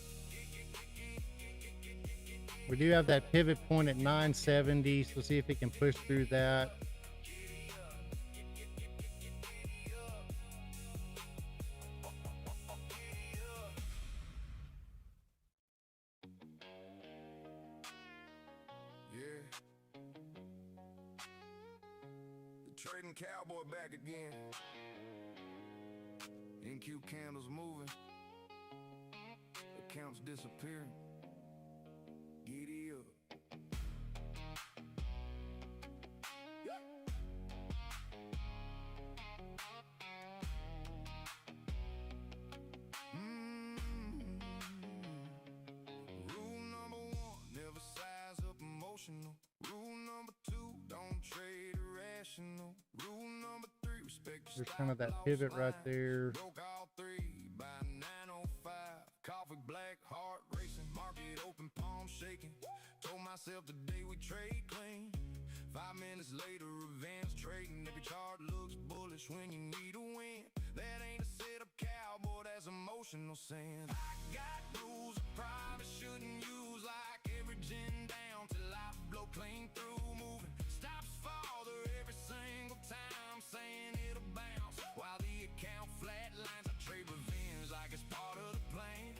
We do have that pivot point at 970, so see if it can push through that. Yeah. The trading cowboy back again. NQ candles moving. Accounts disappearing. Giddy up. Rule number one, never size up emotional. Rule number two, don't trade irrational. Rule number three, respect your There's kind of that pivot right there. Broke all three by 9:05. Coffee black, heart racing, market open, palm shaking. Told myself today we trade clean. 5 minutes later, revenge trading. Every chart looks bullish when you need a win. That ain't a setup cowboy, that's emotional sin. I got rules I probably shouldn't use, like averaging down till I blow clean through. Moving stops farther every single time, saying it'll bounce while the account flatlines. I trade revenge like it's part of the plan.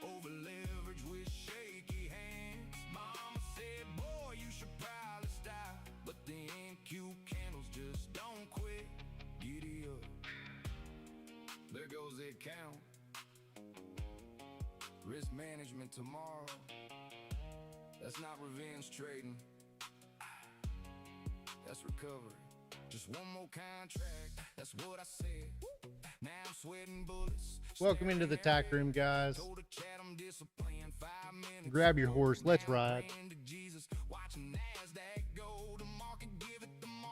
Over leverage with shaky hands. Mama said, boy, you should probably stop. But the NQ candles just don't quit. Giddy up. There goes the account. Risk management tomorrow. That's not revenge trading. That's recovery. Just one more contract. That's what I said. Now I'm sweating bullets. Welcome into the tack room, guys. Told the chat I'm disciplined. 5 minutes. Grab your horse. Let's ride.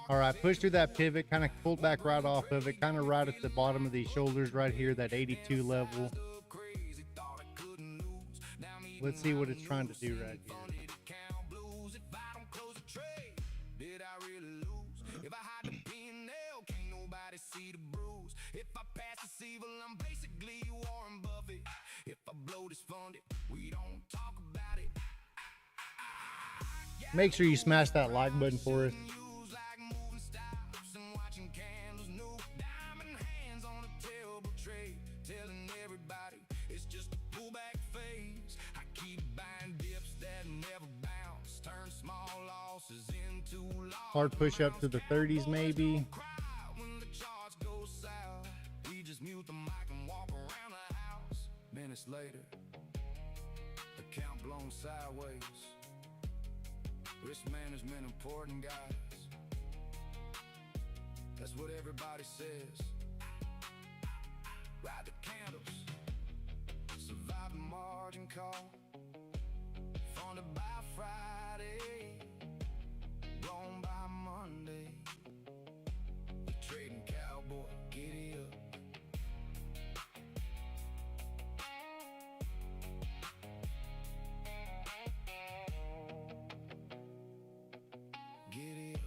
All right, push through that pivot, kind of pulled back right off of it, kind of right at the bottom of these shoulders right here, that 82 level. Let's see what it's trying to do right here. Did I really lose? If I hide the P&L, can't nobody see the bruise. If I pass this evil, I'm basically Warren Buffett. If I blow this funded, we don't talk about it. Make sure you smash that like button for us. Hard push up to the 30s maybe. Minutes later, account blown sideways. Risk management important, guys. That's what everybody says. call. Funded by Friday, gone by Monday. The trading cowboy, giddy up. Giddy up.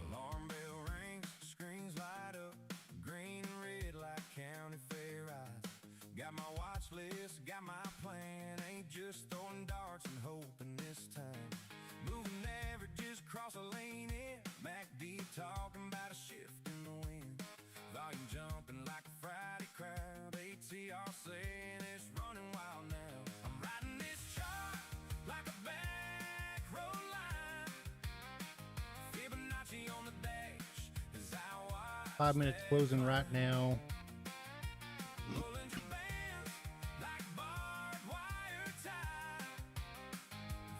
Alarm bell rings, screens light up, green and red like county fair eyes. Got my watch list, got my plan, ain't just throwing darts and hoping this time. Moving averages, cross a lane in, MACD talking about a shift in the wind. Volume jumping like a Friday crowd, ATR saying it's running wild now. I'm riding this chart like a back road line. Fibonacci on the dash as I watch 5 minutes closing right now. rolling your bands like barbed wire tie.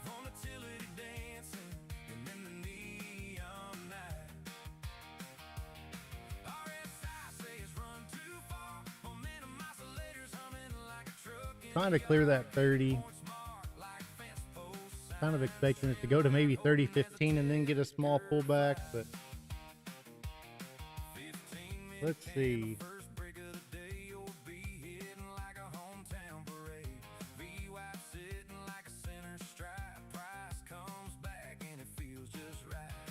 Volatility dancing and in the neon night. RSI says run too far. Momentum oscillators humming like a truck in Trying to clear that 30. points marked like fence posts. Kind of expecting it to go to maybe 30.15 and then get a small pullback, but 15 let's see. first break of the day, you'll be hitting like a hometown parade. VWAP sitting like a center stripe. Price comes back and it feels just right.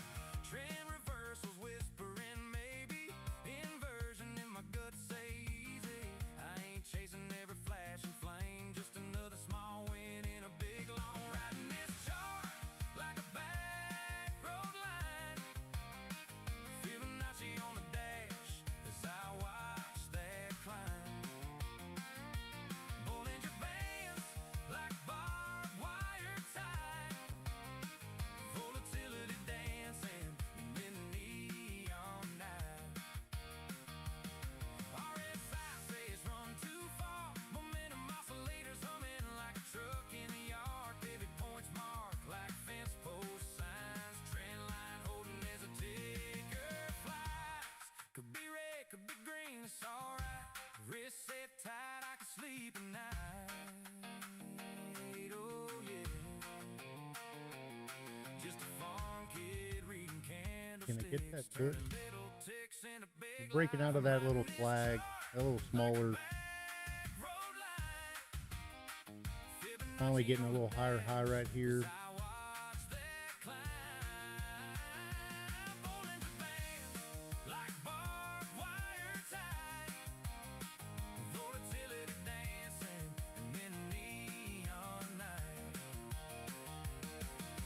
Trend reversals whispering maybe. Inversion in my gut say easy. I ain't chasing every flash and flame. Just another small win in a big long riding this chart like a back road line. Fibonacci on the dash as I watch that climb. Bollinger Bands like barbed wire tie. Volatility dancing in the neon night. RSI says run too far. Momentum oscillators humming like a truck in the yard. Pivot points marked like fence post signs. Trend line holding as a ticker flies. Could be red, could be green, it's alright. Wrist set tight, I can sleep at night. Oh yeah. Just a fun kid reading Gonna get that candlesticks. bit. Little ticks in a big Breaking out of that little flag, a little smaller. back road line. Finally getting a little higher high right here. I watch that climb. Bollinger Bands like barbed wire tie. Volatility dancing and in neon night.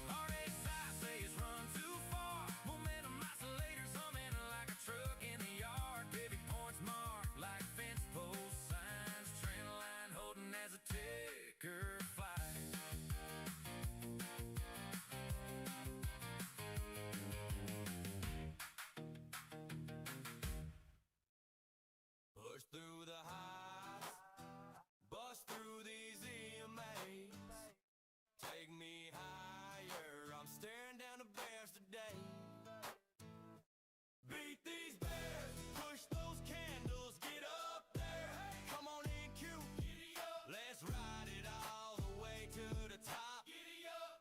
RSI says run too far. Momentum oscillators humming like a truck in the yard. Pivot points marked like fence post signs. Trend line holding as a ticker flies. Push through the highs, bust through these EMAs. Take me higher, I'm staring down the bears today. Beat these bears, push those candles, get up there. Come on in, Q, giddy up. Let's ride it all the way to the top. Giddy up.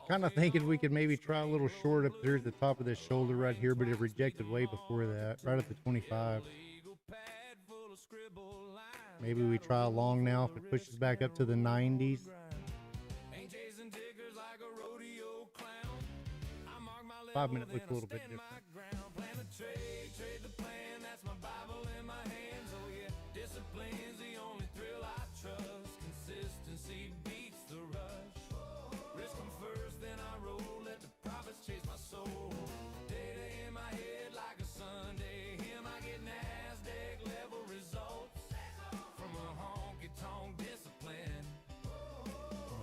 Kind of thinking we could maybe try a little short up there at the top of this shoulder right here, but it rejected way before that, right at the 25. Legal pad full of scribble lines. Maybe we try a long now if it pushes back up to the 90s. Ain't chasing tickers like a rodeo clown. I mark my 5 minute level, looks a then I little bit stand my different. ground. Plan the trade the plan. That's my Bible in my hands. Oh yeah, discipline's the only thrill I trust. Consistency beats the rush. Risk 'em first, then I roll. Let the profits chase my soul. Data in my head like a Sunday. Him I get now.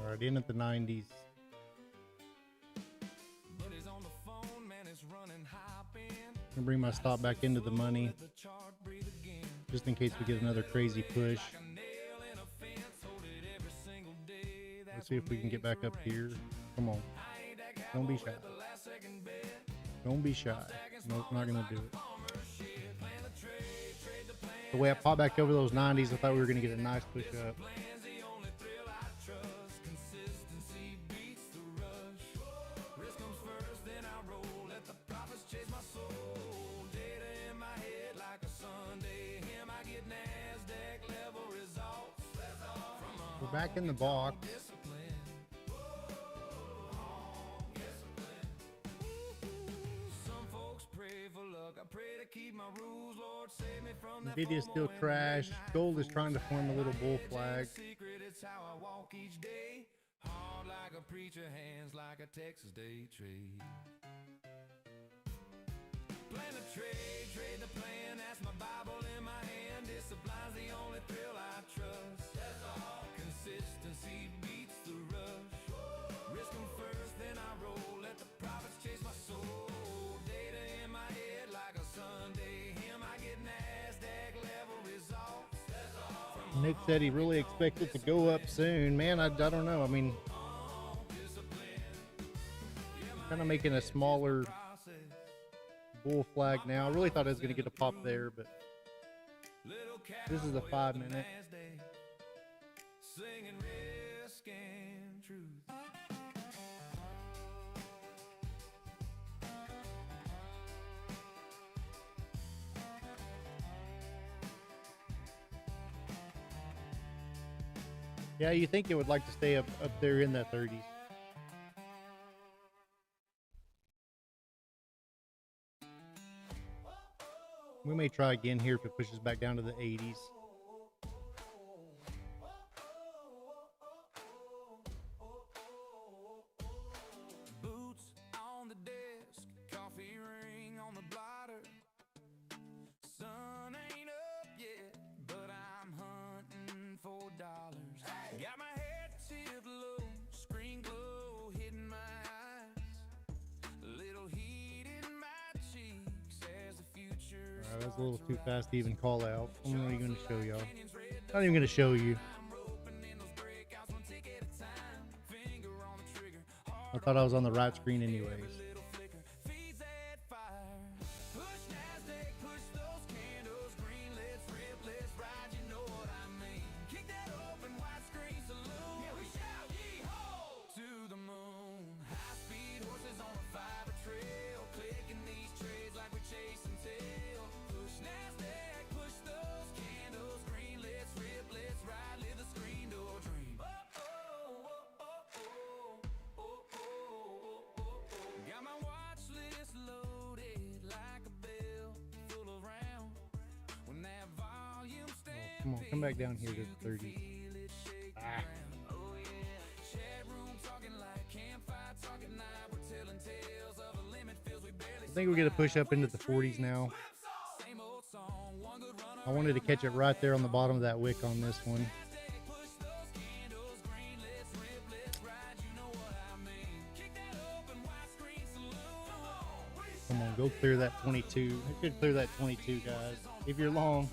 All right, in at the 90s. Buddy's on the phone, man, it's running hop in. I'm gonna bring my stop back into the money, The chart breathe again. just in case we get another crazy push. Like a nail in a fence, hold it every single day. Let's That's see if we can get back up here. Come on. I ain't that Don't be cowboy shy. at the last second bet. Don't be shy. Nope, not gonna do it. Bomber shit, plan the trade the plan. The way I popped back over those 90s, I thought we were gonna get a nice push up. Plan's the only thrill I trust. Consistency beats the rush. Risk comes first, then I roll. Let the profits chase my soul. Data in my head like a Sunday hymn. I get NASDAQ level results. From We're back in the box. discipline. Some folks pray for luck. I pray to keep my rules. Lord, save me from that Nvidia still FOMO and crashed. Gold is trying to form a little bull flag. secret, it's how I walk each day. Hard like a preacher, hands like a Texas day trade. Plan the trade the plan. That's my Bible in my hand. Discipline's the only thrill I trust. That's all. Consistency beats the rush. Risk 'em first, then I roll. Let the profits chase my soul. Data in my head like a Sunday hymn. I get NASDAQ level results. That's all. Nick said he really expects it to go up soon. Man, I don't know. I mean, kind of making a smaller bull flag now. I really thought I was going to get a pop there, but this is a 5 minute. Singing risk and truth. Yeah, you think it would like to stay up there in the 30s. We may try again here if it pushes back down to the 80s. Boots on the desk, coffee ring on the blotter. Sun ain't up yet, but I'm hunting for dollars. Got my head tipped low, screen glow hitting my eyes. Little heat in my cheeks as the future. All right, that was a little too fast to even call out. I'm not even going to show y'all. Not even going to show you. I thought I was on the right screen anyways. Come on, come back down here to the 30s. Ah. I think we're going to push up into the 40s now. I wanted to catch it right there on the bottom of that wick on this one. Come on, go clear that 22. You should clear that 22, guys. If you're long.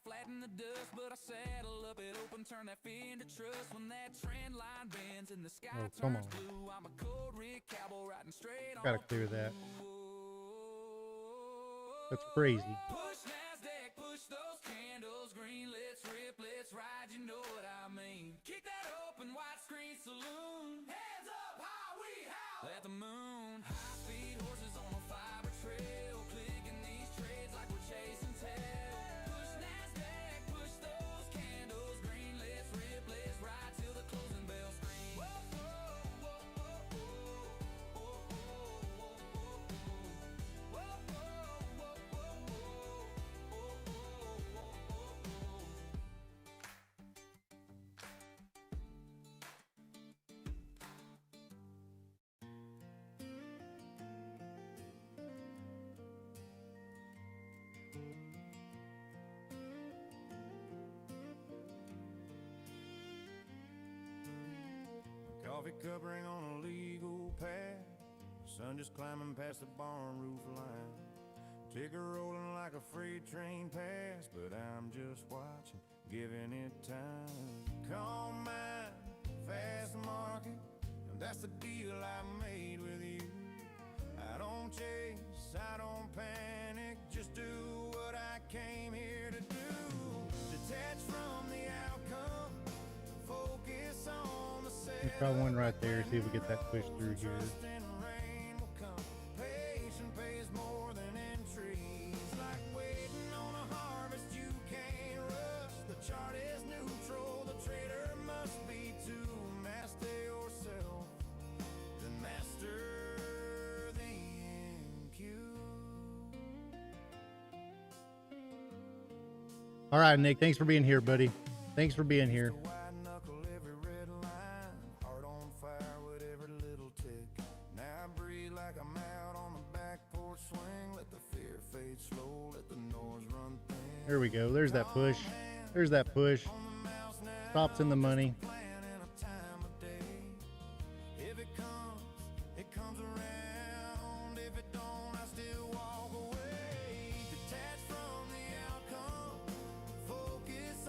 Flatten the dust, but I saddle up it open, turn that fender trust when that trend line bends and the sky come turns on. blue. I'm a cold rig cowboy riding straight on. Gotta clear that. That's crazy. Push NASDAQ, push those candles green, let's rip, let's ride, you know what I mean. Kick that open widescreen saloon. Hands up, high, we howl at the moon. High speed horses on a fiber trail, clicking these trades like we're chasing tail. Push NASDAQ, push those candles green, let's rip, let's ride till the closing bell scream. Whoa, whoa, whoa, whoa, whoa, whoa, whoa, whoa, whoa, whoa, whoa, whoa, whoa, whoa. Coffee cup ring on a legal pad. Sun just climbing past the barn roof line. Ticker rolling like a freight train past, but I'm just watching, giving it time. Calm mind, fast market, and that's the deal I made with you. I don't chase, I don't panic, just do what I came here to do. Detach from the outcome, focus on the set. Let's try one right there, see if we get that push through here. All right, Nick, thanks for being here, buddy. Thanks for being here. There we go. There's that push. There's that push. Stops in the money.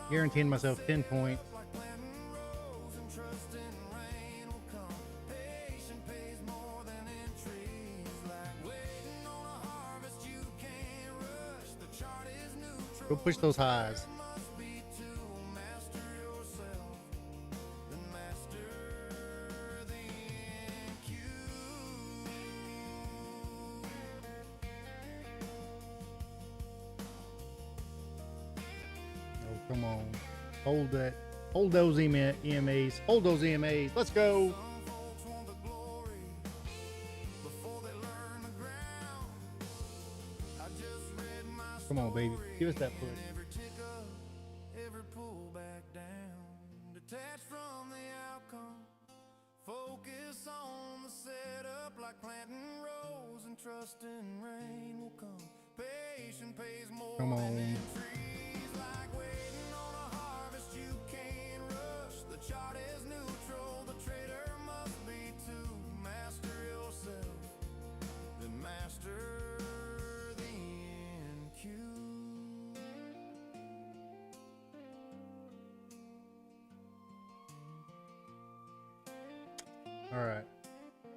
Guaranteeing myself 10 points. Go push those highs. Come on. Hold that. Hold those EMAs. Hold those EMAs. Let's go. Come on, baby. Give us that push. Detach from the outcome. Focus on the setup, like planting rows and trusting rain will come. Patient pays more Come than on. trees, like waiting on a harvest you can't rush. The chart is neutral, the trader must be to master yourself, then master the NQ. All right.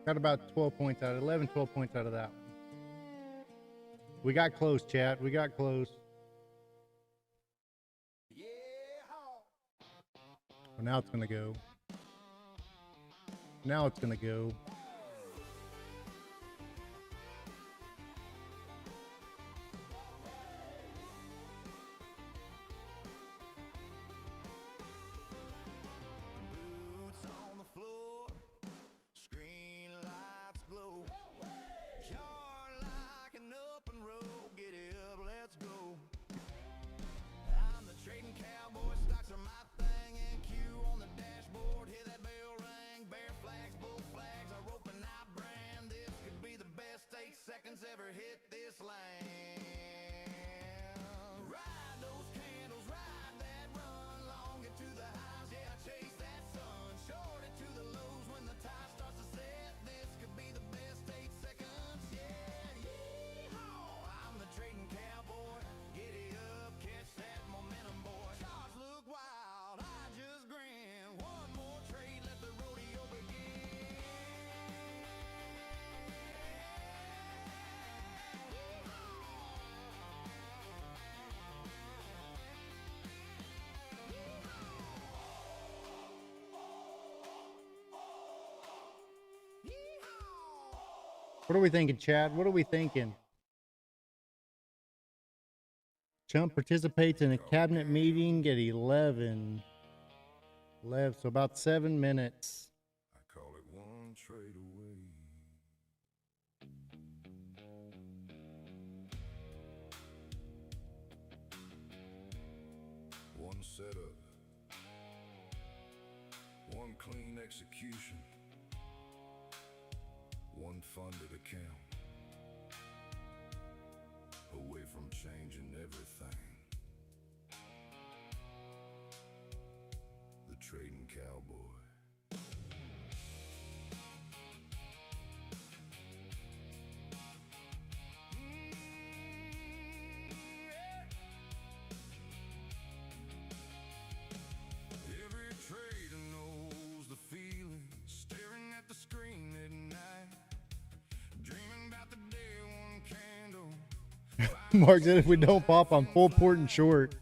Got about 12 points out, 11, 12 points out of that one. We got close, chat. We got close. Well, now it's going to go. Now it's going to go. Boots on the floor, screen lights glow. Jar like an open road, get it up, let's go. I'm the trading cowboy, stocks are my thing. NQ on the dashboard, hear that bell ring. Bear flags, bull flags, a rope and I brand. This could be the best 8 seconds ever hit this land. Ride those candles, ride that run, long it to the highs, yeah, chase that sun. Short it to the lows when the tide starts to set. This could be the best 8 seconds, yeah, yeehaw. I'm the trading cowboy, giddy up, catch that momentum, boy. Charts look wild, I just grin. One more trade, let the rodeo begin. What are we thinking, Chad? What are we thinking? Chump participates in a cabinet meeting at 11. 11, so about 7 minutes. I call it one trade away. One setup, one clean execution, one funded account, away from changing everything. The trading cowboy. Mark said if we don't pop, I'm full port and short.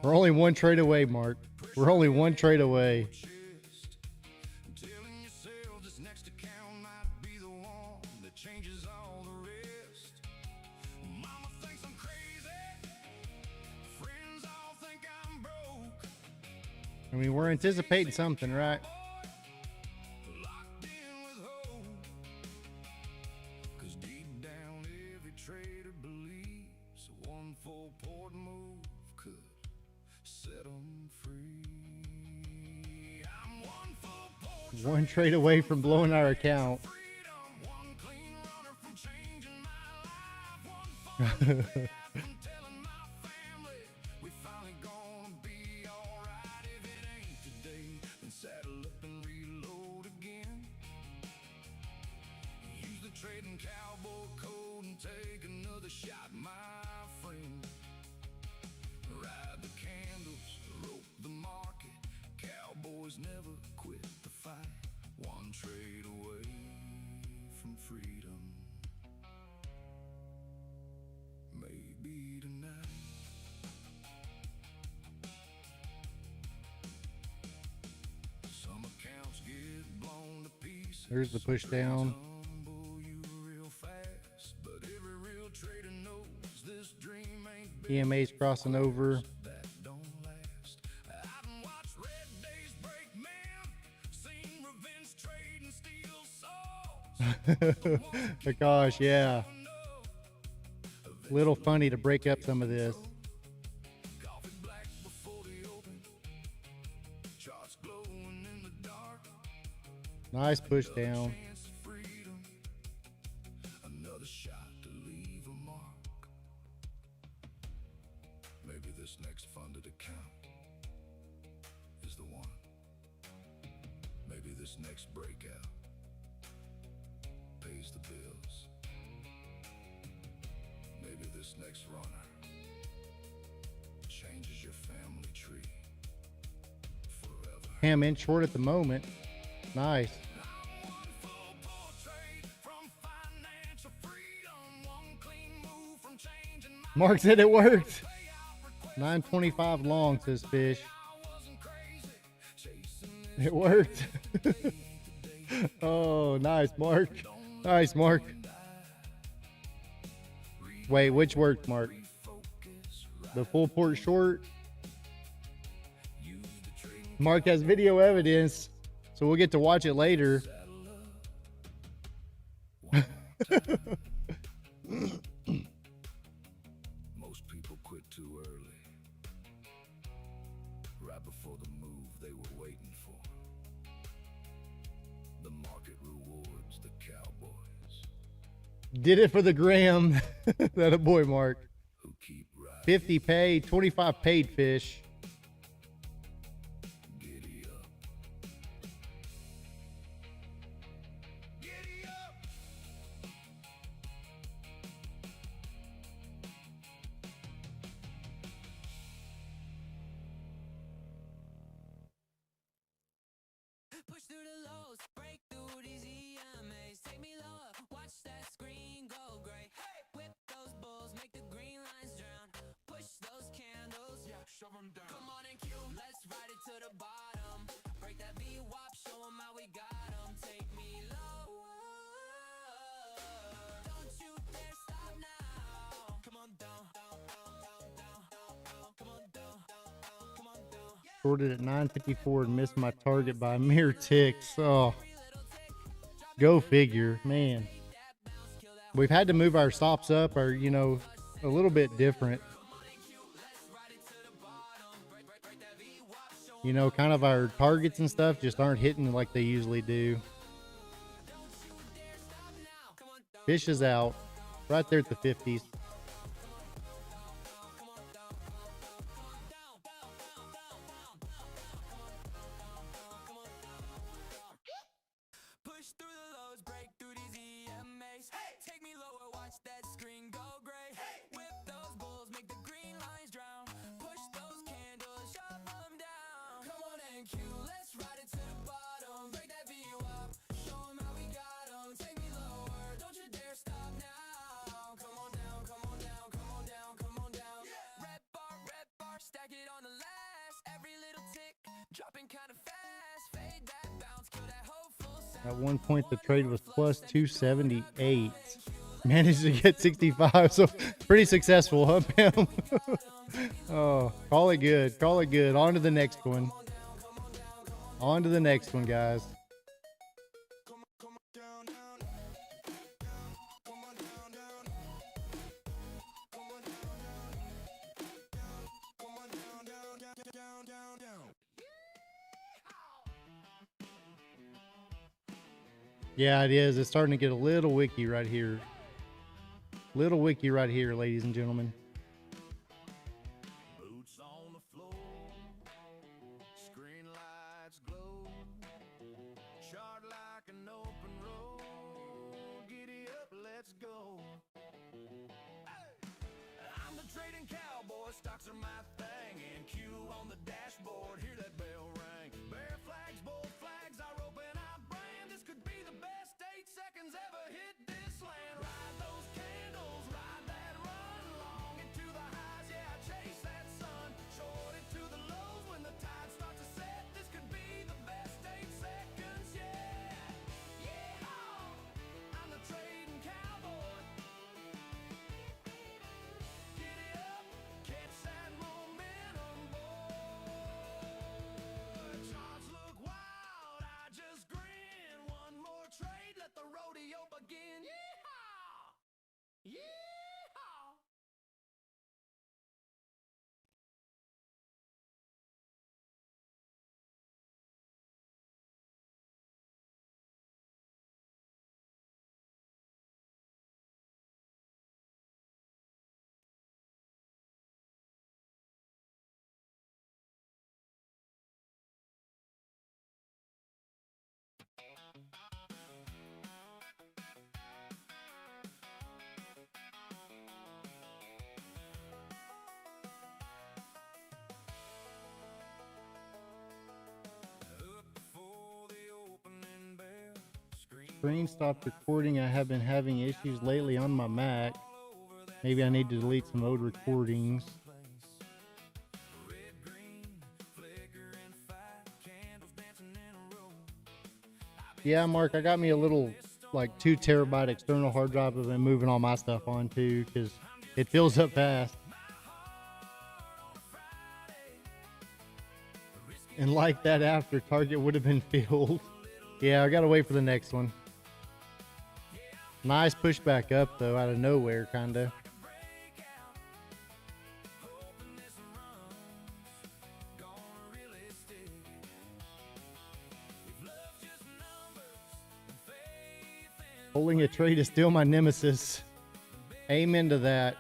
We're only one trade away, Mark. We're only one trade away. Telling yourself this next account might be the one that changes all the rest. Mama thinks I'm crazy. Friends all think I'm broke. I mean, we're anticipating something, right? Locked in with hope. 'Cause deep down every trader believes one full port move could set them free. I'm one full port One trade away from blowing our account. freedom, one clean runner from changing my life, one full from telling my family we finally gonna be alright. If it ain't today, then saddle up and reload again. Use the trading cowboy code and take another shot, my friend. Ride the candles, rope the market. Cowboys never quit the fight. One trade away from freedom. Maybe tonight. Some accounts get blown to pieces. There's the push down. Tumble you real fast, but every real trader knows this dream ain't built EMA's crossing over. that don't last. I done watched red days break men, seen revenge trade and steal souls. Gosh, yeah. Little funny to break up some of this. Coffee black before the open, charts glowing in the dark. Nice push down. Chance of freedom, another shot to leave a mark. Maybe this next funded account is the one. Maybe this next breakout pays the bills. Maybe this next runner changes your family tree forever. Ham in short at the moment. Nice. I'm one full portrait from financial freedom, one clean move from changing my Mark said it worked. payout request. 925 long, says Fish. I wasn't crazy, chasing this It worked. Oh, nice, Mark. Nice, Mark. Wait, which worked, Mark? focus. The full port short? Use the trading Mark has video evidence, so we'll get to watch it later. Most people quit too early, right before the move they were waiting for. The market rewards the cowboys Did it for the gram. That a boy, Mark. who keep riding. 50 paid, 25 paid, Fish. Giddy up. Giddy up. Push through the lows, break through these EMAs. Take me lower, watch that screen go gray. Whip those bulls, make the green lines drown. Push those candles, yeah, shove them down. Come on and cue, let's ride it to the bottom. Break that VWAP, show them how we got them. Take me lower, don't you dare stop now. Come on down, down, down, down, down, down. Come on down, down, down, come on down. Shorted at 954 and missed my target by a mere tick. Oh, go figure, man. We've had to move our stops up, or a little bit different. Kind of our targets and stuff just aren't hitting like they usually do. Fish is out, right there at the 50s. Push through the lows, break through these EMAs. Take me lower, watch that screen go gray. Whip those bulls, make the green lines drown. Push those candles, shove them down. Come on and cue, let's ride it to the bottom. Break that VWAP, show them how we got them. Take me lower, don't you dare stop now. At one point, the trade was plus 278. Managed to get 65, so pretty successful, huh, Pam? Oh, call it good. Call it good. On to the next one. On to the next one, guys. Yeah, it is. It's starting to get a little wicky right here. Little wicky right here, ladies and gentlemen. Boots on the floor, screen lights glow, chart like an open road. Giddy up, let's go. I'm the trading cowboy, stocks are my thing, and Q on the dashboard. Hear that bell ring. Bear flags, bold flags, I rope and I brand. This could be the best 8 seconds ever hit this land. Ride those candles, ride that run, long into the highs, yeah, chase that sun. Short into the lows when the tide starts to set. This could be the best 8 seconds, yeah. Yeah, I'm the trading cowboy. Giddy up, catch that momentum, boy. Charts look wild, I just grin. One more trade, let the rodeo begin. Yeehaw! Yeehaw! Up before the opening bell, Screen stopped recording. I have been having issues lately on my Mac. Maybe I need to delete some old recordings. red, green, flickering fire, candles dancing in a row. Yeah, Mark, I got me a little like 2 terabyte external hard drive I've been moving all my stuff onto because it fills up fast. And like that after Target would have been filled. Yeah, I gotta wait for the next one. Nice pushback up though, out of nowhere, kinda. Holding a trade is still my nemesis. Amen to that.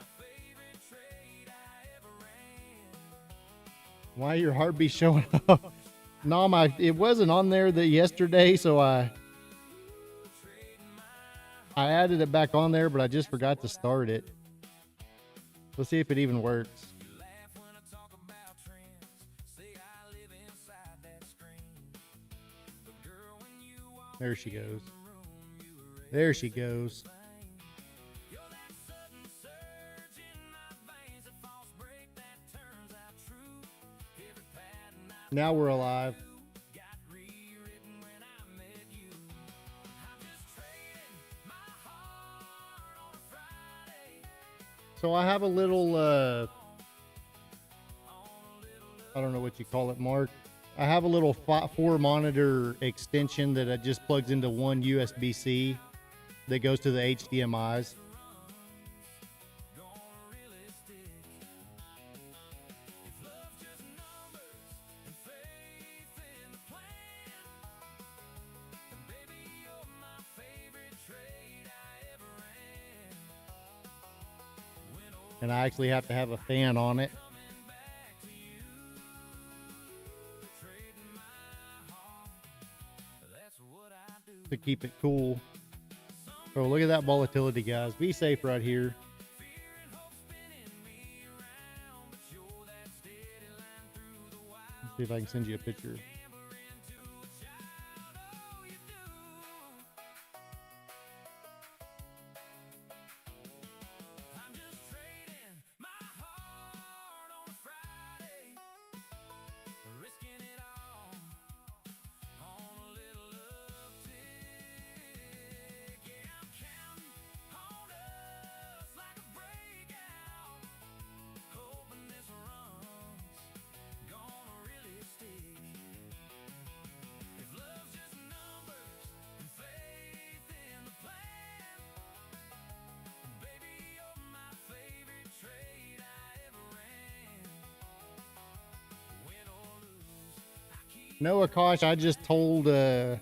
Why your heartbeat showing up? No, it wasn't on there yesterday, so I added it back on there, but I just forgot to start it. Let's see if it even works. There she goes. There she goes. Now we're alive. So I have a little, I don't know what you call it, Mark. I have a little 4 monitor extension that just plugs into one USB-C that goes to the HDMIs. And I actually have to have a fan on it to keep it cool. Oh, look at that volatility, guys. Be safe right here. Let's see if I can send you a picture. No, Akash, I just told I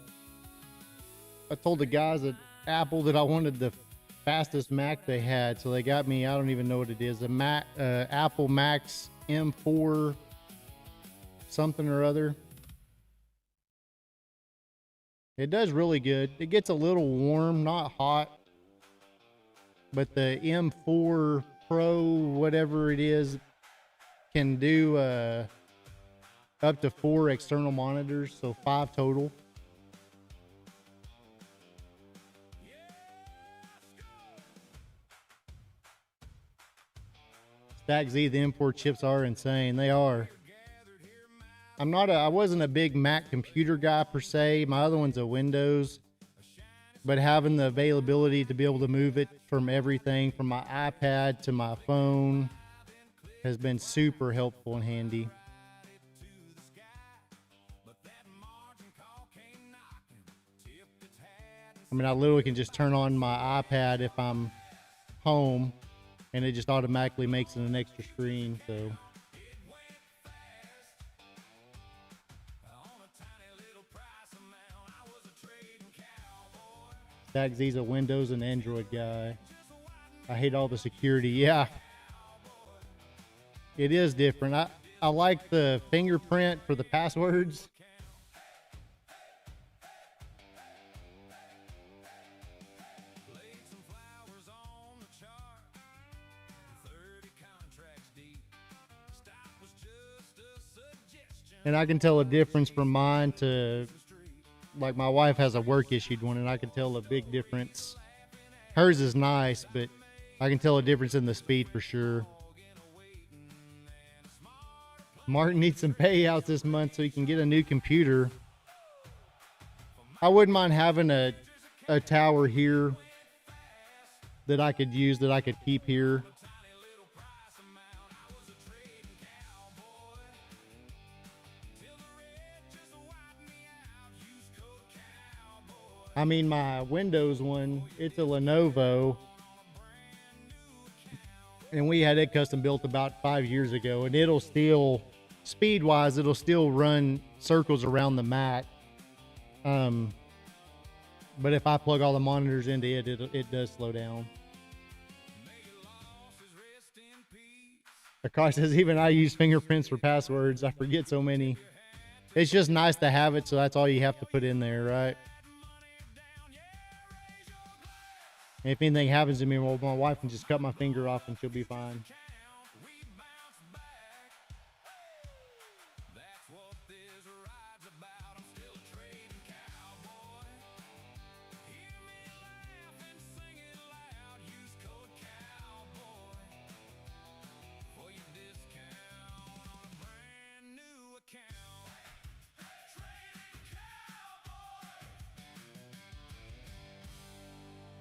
told the guys at Apple that I wanted the fastest Mac they had, so they got me, I don't even know what it is, a Mac Apple Max M4 something or other. It does really good. It gets a little warm, not hot. But the M4 Pro, whatever it is, can do up to 4 external monitors, so 5 total. Stack Z, the import chips are insane. They are. I wasn't a big Mac computer guy per se. My other one's a Windows. But having the availability to be able to move it from everything from my iPad to my phone has been super helpful and handy. I mean, I literally can just turn on my iPad if I'm home and it just automatically makes it an extra screen, so. Stack Z's a Windows and Android guy. I hate all the security. Yeah, it is different. I like the fingerprint for the passwords. And I can tell a difference from mine to, like, my wife has a work issued one, and I can tell a big difference. Hers is nice, but I can tell a difference in the speed for sure. Martin needs some payouts this month so he can get a new computer. I wouldn't mind having a tower here that I could use, that I could keep here. I mean, my Windows one, it's a Lenovo, and we had it custom built about 5 years ago, and it'll still, speed-wise, it'll still run circles around the Mac. But if I plug all the monitors into it, it does slow down. Akash says, even I use fingerprints for passwords. I forget so many. It's just nice to have it, so that's all you have to put in there, right? If anything happens to me, well, my wife can just cut my finger off and she'll be fine.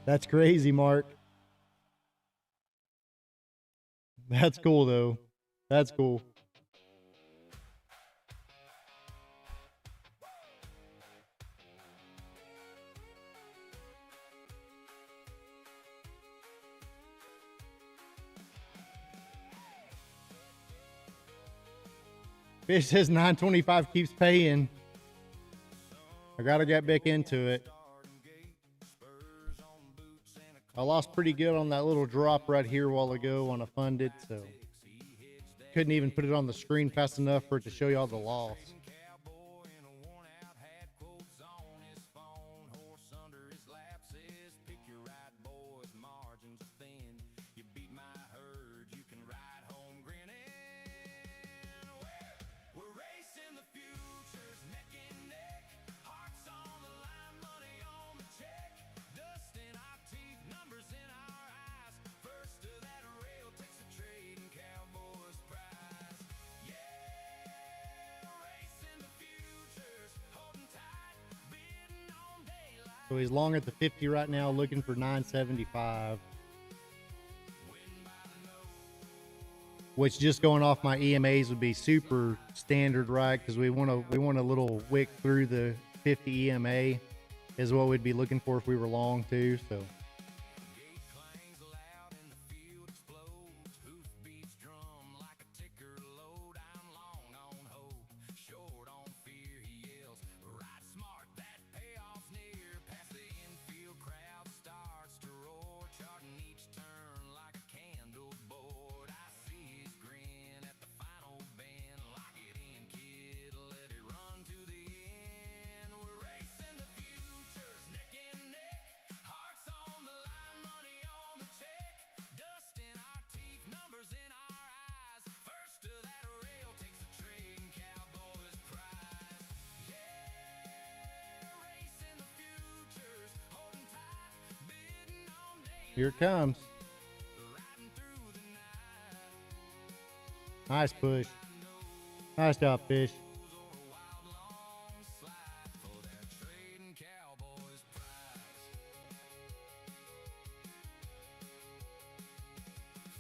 That's crazy, Mark. That's cool, though. That's cool. Fish says 925 keeps paying. I gotta get back into it. I lost pretty good on that little drop right here a while ago on a funded, so couldn't even put it on the screen fast enough for it to show y'all the loss. So he's long at the 50 right now, looking for 975. Which, just going off my EMAs, would be super standard, right? Because we want a little wick through the 50 EMA is what we'd be looking for if we were long too. So. Here it comes. Nice push. Nice job, fish. Trading Cowboys prize.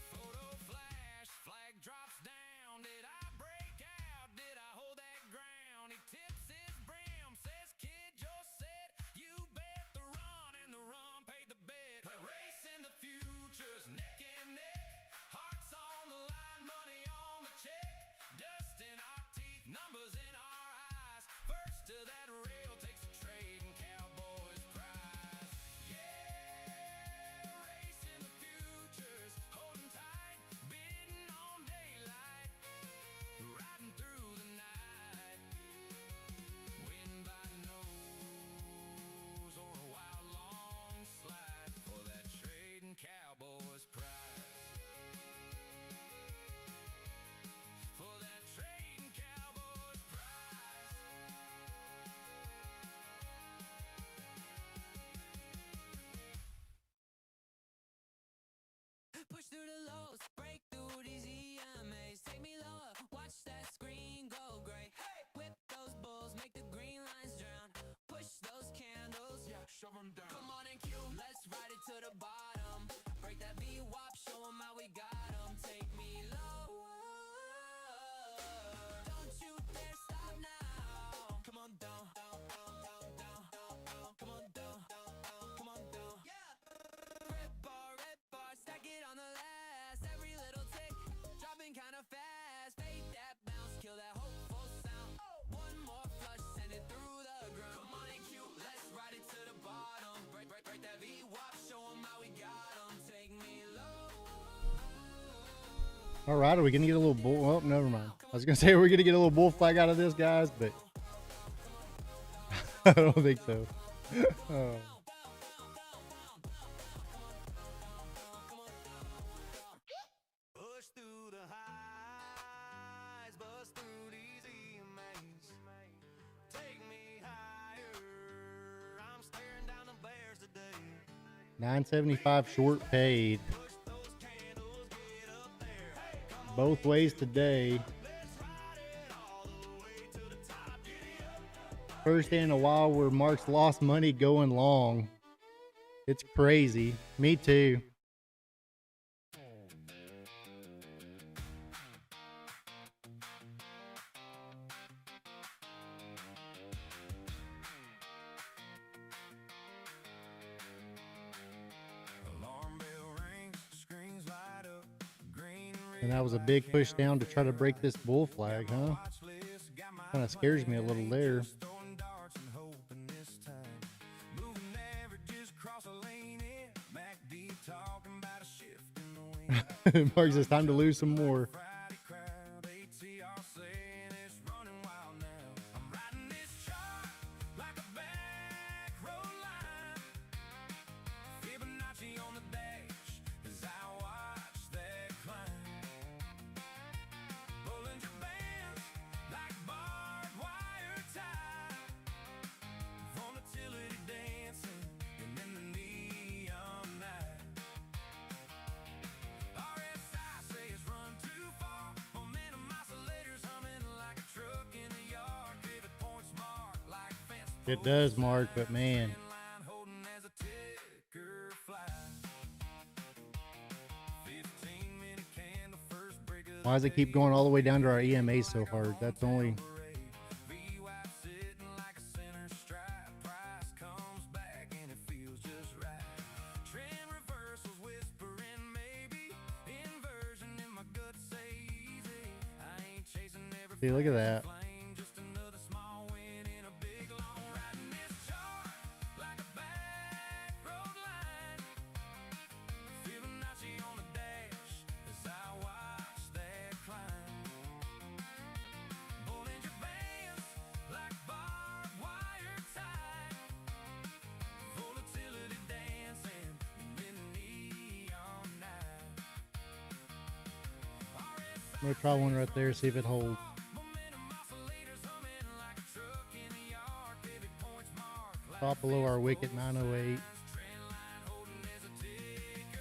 Photo flash, flag drops down. Did I break out? Did I hold that ground? He tips his brim, says, "Kid, you're set. You bet the run, and the run paid the bet. Racing the futures, neck and neck. Hearts on the line, money on the check. Dust in our teeth, numbers in our eyes. First to that rail takes a trading Cowboys prize. Yeah, racing the futures, holding tight, bidding on daylight, riding through the night. Win by nose or a wild long slide for that trading Cowboys prize. For that trading Cowboys prize. Push through the lows, break through these EMAs. Take me lower, watch that screen go gray. Whip those bulls, make the green lines drown. Push those candles, yeah, shove them down. Come on and cue, let's ride it to the bottom. Break that V-wop, show them how we got them. Take me lower, don't you dare stop now. Come on down, down, down, down, down, down. Come on down, come on down. Yeah. Red bar, stack it on the last. Every little tick, dropping kinda fast. Fade that bounce, kill that hopeful sound. One more flush, send it through the ground. Come on and cue, let's ride it to the bottom. Break that V-wop, show them how we got them. Take me low. All right, are we gonna get a little bull? Oh, never mind. I was gonna say we're gonna get a little bull flag out of this, guys, but I don't think so. Oh. Push through the highs, bust through these EMAs. Take me higher. I'm staring down the bears today. 975 short paid. Push those candles, get up there. Both ways today. All the way to the top. Giddy up. First day in a while where Mark's lost money going long. It's crazy. Me too. Alarm bell rings, screens light up, green and red And that was a big push down to try to break this bull flag, huh? watch list, got my Kind of scares me a little there. just throwing darts and hoping this time. Moving averages, cross a lane in, MACD talking about a shift in the wind. Mark says it's time to lose some more. Friday crowd, ATR saying it's running wild now. I'm riding this chart like a back road line. Fibonacci on the dash as I watch that climb. Bollinger Bands like barbed wire tie. Volatility dancing and then the neon night. RSI says run too far. Momentum oscillators humming like a truck in a yard. Pivot points marked like fence It does, Mark, but man. line holding as a ticker flies. 15-minute candle first break of Why does it keep going all the way down to our EMA so hard? That's only VWAP sitting like a center stripe. Price comes back and it feels just right. Trend reversals whispering maybe. Inversion in my gut say easy. I ain't chasing every see. Look at that. flame, just another small win in a big long riding this chart like a back road line. Fibonacci on the dash as I watch that climb. Bollinger Bands like barbed wire tie. Volatility dancing in the neon night. I'm gonna try one right there, see if it holds. Momentum oscillators humming like a truck in a yard. Pivot points marked like Top below our wick at 908. trend line holding as a ticker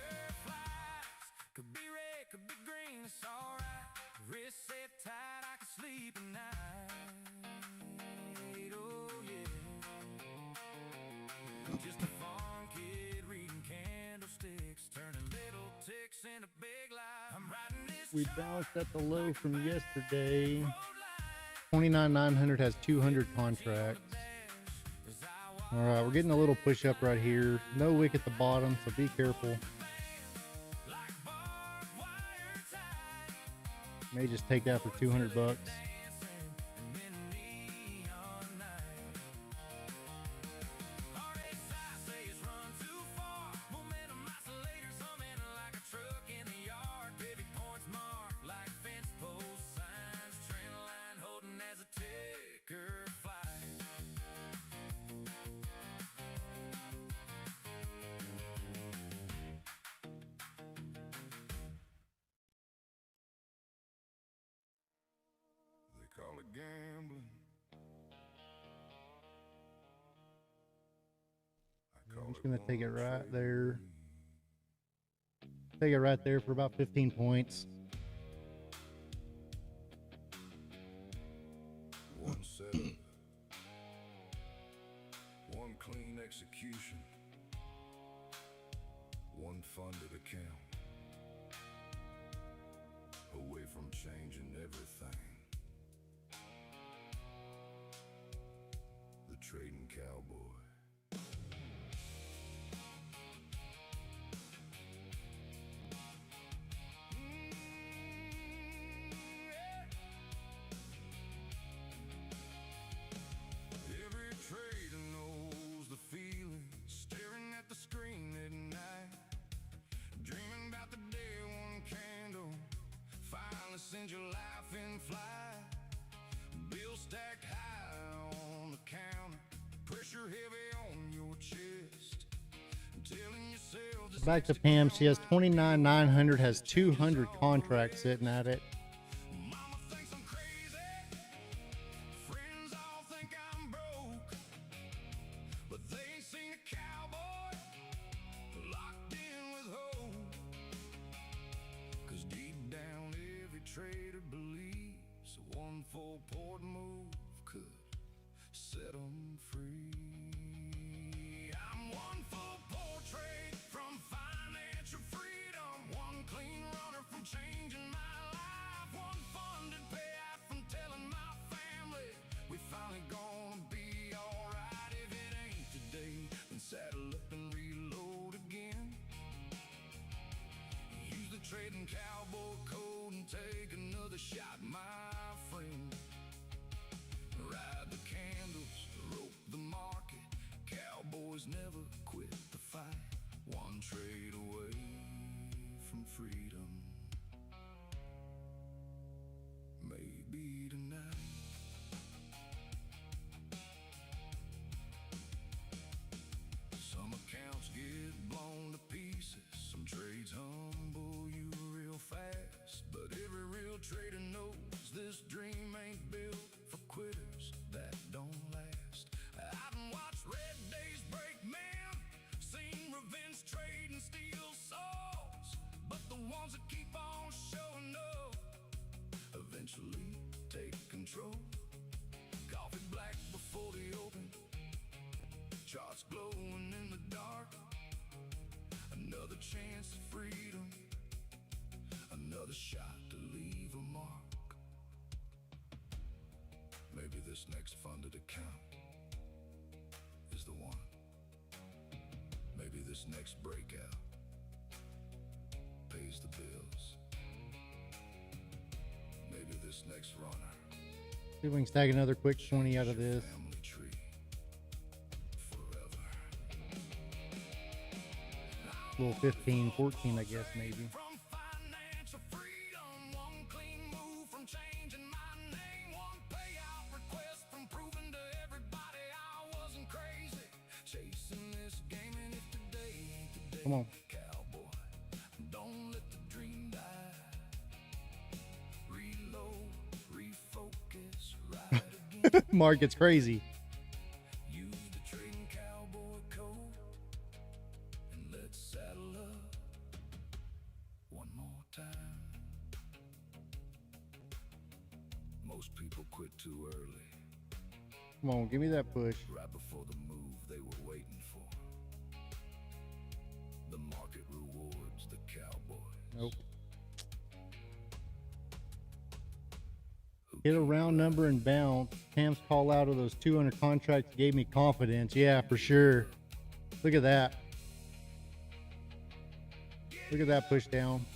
We bounced at the low from yesterday. 29,900 has 200 contracts. All right, we're getting a little push up right here. No wick at the bottom, so be careful. May just take that for 200 bucks. Call it gambling. I'm just gonna take it right there. Take it right there for about 15 points. One setup, one clean execution, one funded account, away from changing everything. The trading cowboy. Every trader knows the feeling, staring at the screen at night, dreaming about the day one candle finally sends your life in flight. Bill stacked high on the counter, pressure heavy on your chest, telling yourself this Back to Pam. She has 29,900 has 200 contracts sitting at it. mama thinks I'm crazy, friends all think I'm broke, but they ain't seen a cowboy locked in with hope. 'Cause deep down every trader believes one full port move could set 'em free. I'm one full portrait from financial freedom, one clean runner from changing my life, one funded payout from telling my family we finally gonna be alright. If it ain't today, then saddle up and reload again. Use the trading cowboy code and take another shot, my friend. Ride the candles, rope the market. Cowboys never quit the fight. One trade away from freedom. Maybe tonight. Some accounts get blown to pieces, some trades humble you real fast, but every real trader knows this dream ain't built for quitters that don't last. I done watched red days break men, seen revenge trade and steal souls, but the ones that keep on showing up eventually take control. Coffee black before the open, charts glowing in the dark. Another chance at freedom, another shot to leave a mark. Maybe this next funded account is the one. Maybe this next breakout pays the bills. Maybe this next runner See if we can stack another quick 20 out of this. family tree forever. Little 15, 14, I guess, maybe. From financial freedom, one clean move from changing my name, one payout request from proving to everybody I wasn't crazy, chasing this game. And if today ain't the day, Come on. cowboy, don't let the dream die. Reload, refocus, right again. Market's crazy. Use the trading cowboy code and let's saddle up one more time. Most people quit too early, Come on, give me that push. right before the move they were waiting for. The market rewards the cowboy. Nope. Hit a round number and bounce. Tam's call out of those 200 contracts gave me confidence. Yeah, for sure. Look at that. Look at that push down.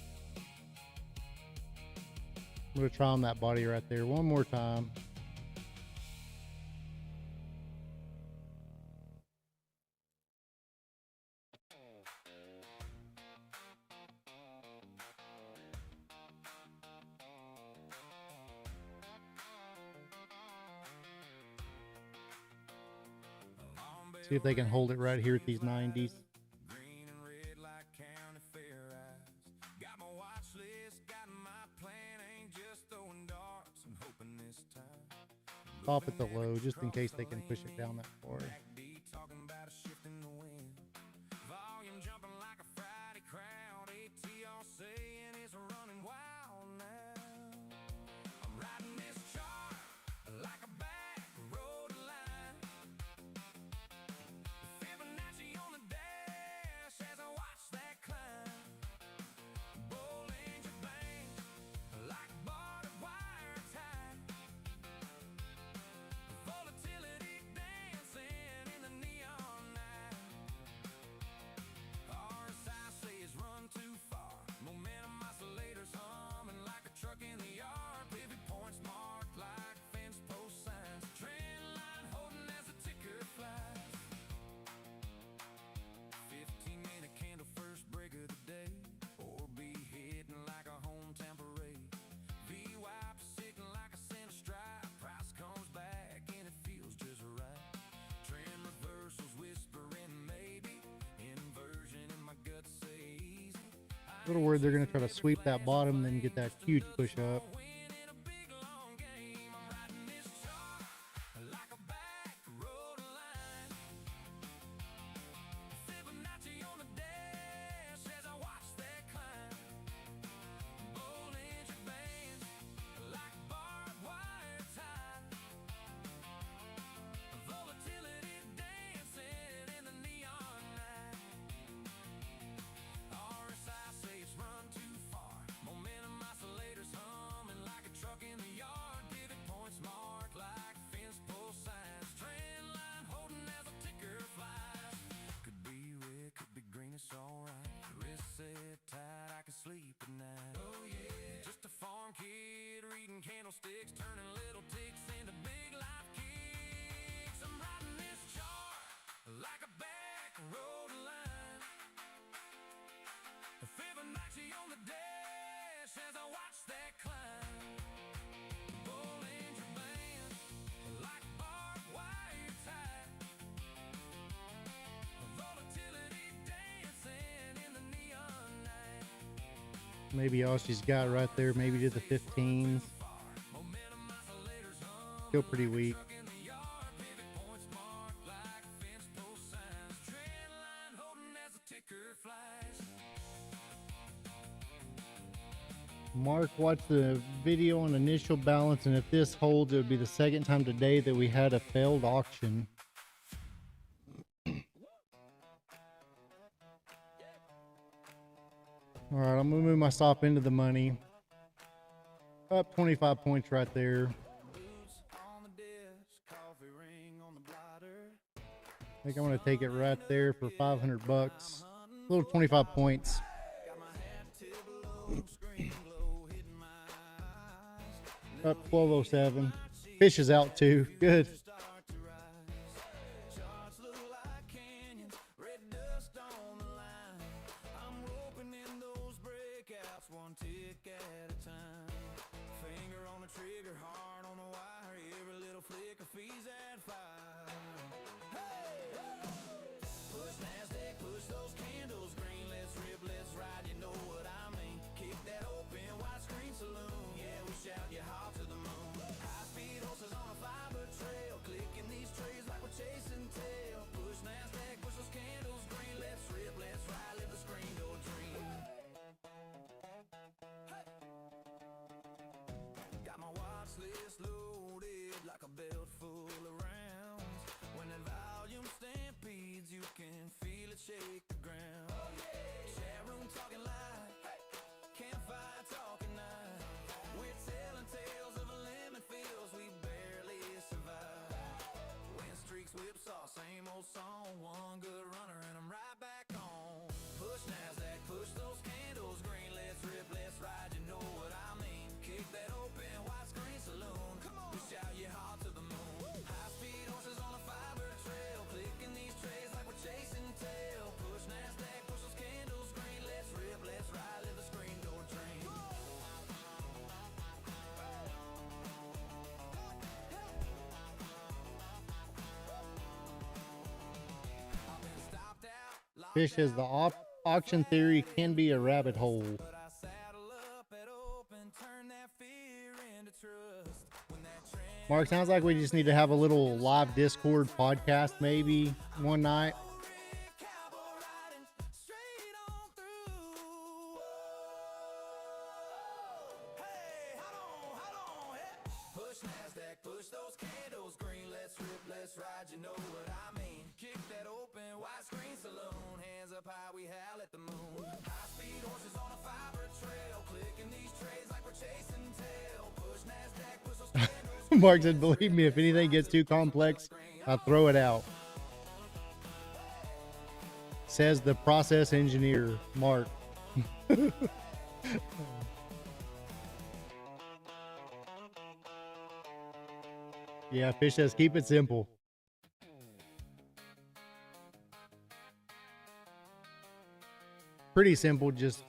I'm going to try on that body right there one more time. See if they can hold it right here at these 90s. Green and red like county fair eyes. Got my watch list, got my plan. Ain't just throwing darts and hoping this time. Stop at the low just in case they can push it down that far. Backbeat talking about a shift in the wind. Volume jumping like a Friday crowd. AT all saying it's running wild now. I'm riding this chart like a back road line. Fibonacci on the dash as I watch that climb. Bollinger Bang like barbed wire tie. Volatility dancing in the neon night. RSI says run too far. Momentum oscillators humming like a truck in the yard. Pivot points marked like fence post signs. Trend line holding as the ticker flies. 15-minute candle first break of the day. Or be hitting like a hometown parade. VWAP sitting like a center stripe. Price comes back and it feels just right. Trend reversals whispering maybe. Inversion in my gut say easy. A little worried they're going to try to sweep that bottom, then get that huge push up. Win in a big long game. I'm riding this chart like a back road line. Fibonacci on the dash as I watch that climb. Bollinger Bands like barbed wire tie. Volatility dancing in the neon night. RSI says run too far. Momentum oscillators humming like a truck in the yard. Pivot points marked like fence post signs. Trend line holding as a ticker flies. Could be red, could be green, it's alright. Wrist set tight, I can sleep at night. Oh yeah, just a farm kid reading candlesticks, turning little ticks into big life kicks. I'm riding this chart like a back road line. Fibonacci on the dash as I watch that climb. Bollinger Band like barbed wire tie. Volatility dancing in the neon night. Maybe all she's got right there, maybe to the 15s. Momentum oscillators hum Still pretty weak. in the yard. Pivot points marked like fence post signs. Trend line holding as the ticker flies. Mark watched the video on initial balance, and if this holds, it would be the second time today that we had a failed auction. All right, I'm gonna move my stop into the money. Up 25 points right there. Boots on the desk, coffee ring on the blotter. I think I'm gonna take it right there for 500 bucks. A little 25 points. Got my hat tipped below, screen glow hitting my eyes. Up 1207. Fish is out too. Good. Start to rise. Charts look like canyons, red dust on the line. I'm roping in those breakouts, one tick at a time. Finger on the trigger, heart on the wire. Every little flicker feeds that fire. Hey, push Nasdaq, push those candles green. Let's rip, let's ride. You know what I mean? Kick that open, widescreen saloon. Yeah, we shout you hot to the moon. High speed horses on a fiber trail. Fish says the auction theory can be a rabbit hole. But I saddle up at open, turn that fear into trust. When that trend Mark, sounds like we just need to have a little live Discord podcast maybe one night. cowboy riding straight on through. Hey, hold on, hey. Push NASDAQ, push those candles green. Let's rip, let's ride, you know what I mean. Kick that open, widescreen saloon. Hands up high, we howl at the moon. High speed horses on a fiber trail, clicking these trays like we're chasing tail. Push NASDAQ, push those candles. Mark said, believe me, if anything gets too complex, I throw it out. Says the process engineer, Mark. Yeah, Fish says, keep it simple. Pretty simple, just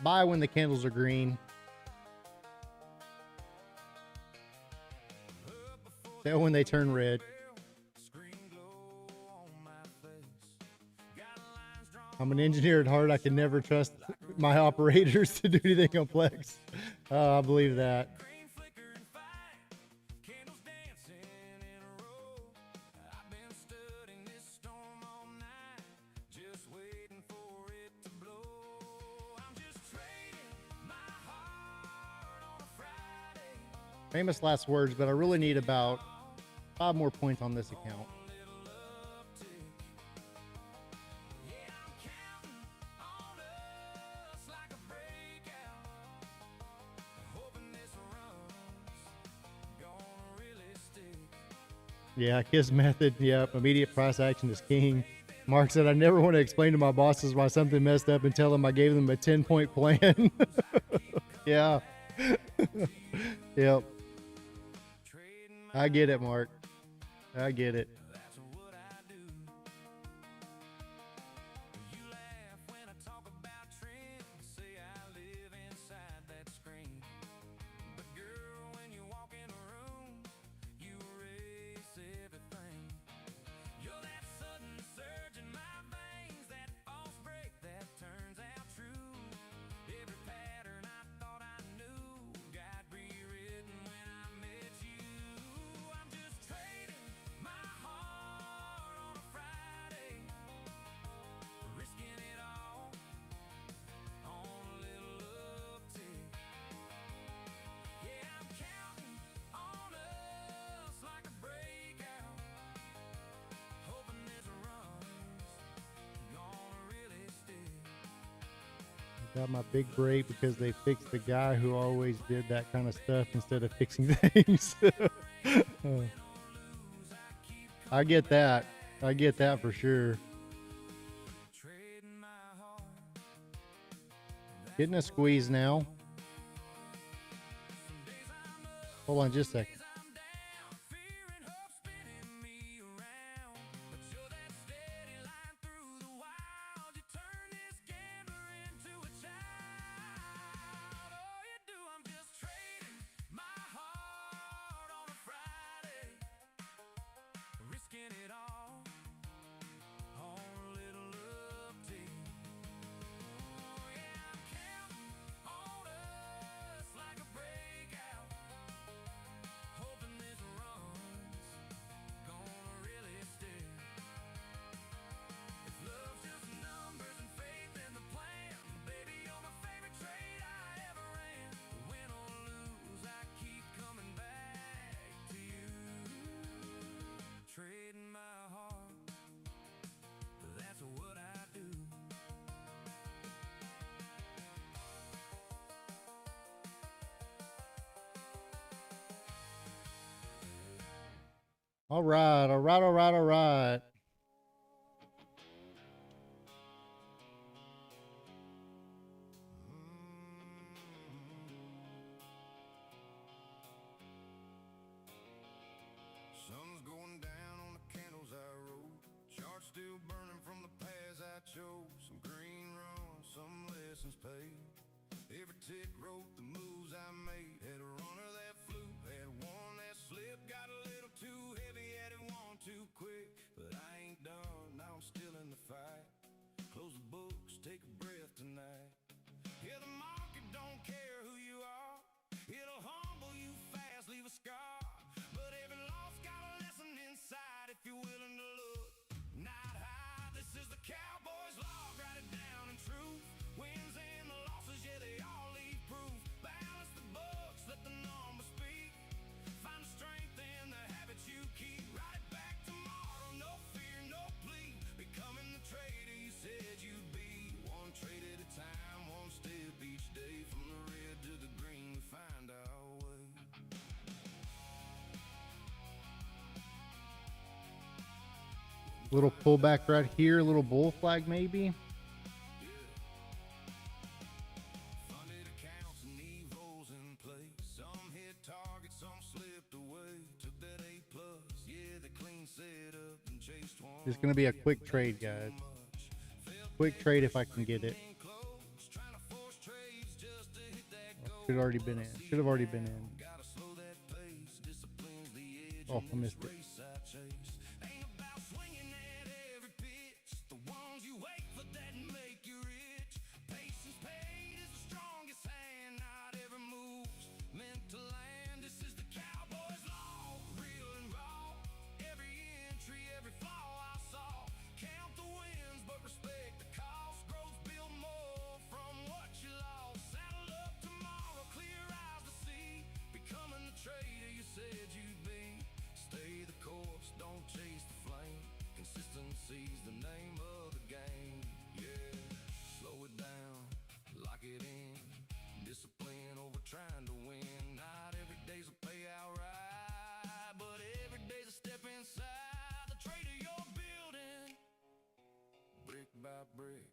buy when the candles are green. Sell when they turn red. I'm an engineer at heart. I can never trust my operators to do anything complex. I believe that. Famous last words, but I really need about 5 more points on this account. Yeah, KISS method. Yep, immediate price action is king. Mark said, I never want to explain to my bosses why something messed up and tell them I gave them a 10-point plan. Yeah. Yep. I get it, Mark. I get it. Got my big break because they fixed the guy who always did that kind of stuff instead of fixing things. I get that. I get that for sure. Getting a squeeze now. Hold on just a second. All right, all right, all right, all right. Sun's going down on the candles I wrote. Charts still burning from the paths I chose. Some green runs, some lessons paid. Every tick wrote the moves I made. Had a runner that flew, had one that slipped. Got a little too heavy, had it one too quick. But I ain't done, now I'm still in the fight. if you're willing to look. Not high, this is the Cowboy's log. Write it down in truth. Wins and the losses, yeah, they all leave proof. Balance the books, let the numbers speak. Find the strength in the habits you keep. Write it back tomorrow, no fear, no plea. Becoming the trader you said you'd be. One trade at a time, one step each day. From the red to the green, we find our way. Little pullback right here, little bull flag maybe. Funded accounts and evos in place. Some hit targets, some slipped away. Took that A plus, yeah, the clean setup and chased one. It's gonna be a quick trade, guys. Quick trade if I can get it. Should already been in. Should have already been in. Oh, I missed it. Consistency's the name of the game. Yeah, slow it down, lock it in. Discipline over trying to win. Not every day's a payout right, but every day's a step inside the trader you're building. Brick by brick,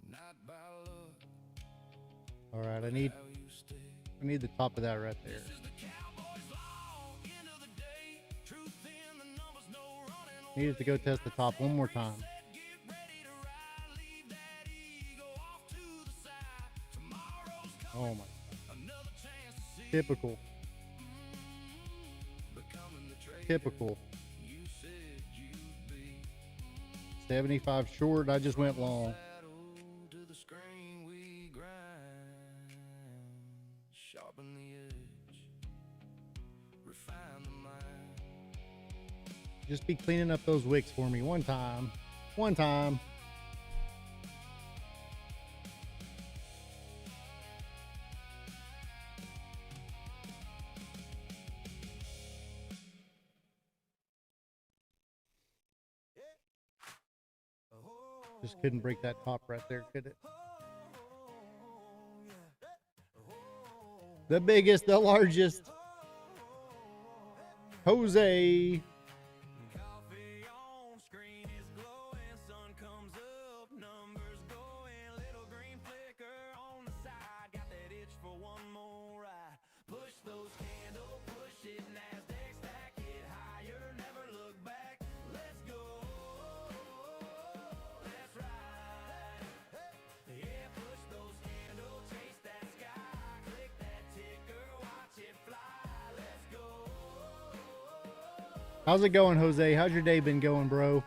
not by luck. All right, I need the top of that right there. Needed to go test the top one more time. Oh my. Typical. Typical. 75 short. I just went long. Sharpen the edge, refine the mind. Just be cleaning up those wicks for me one time. One time. Just couldn't break that top right there, could it? The biggest, the largest. Jose. How's it going, Jose? How's your day been going, bro?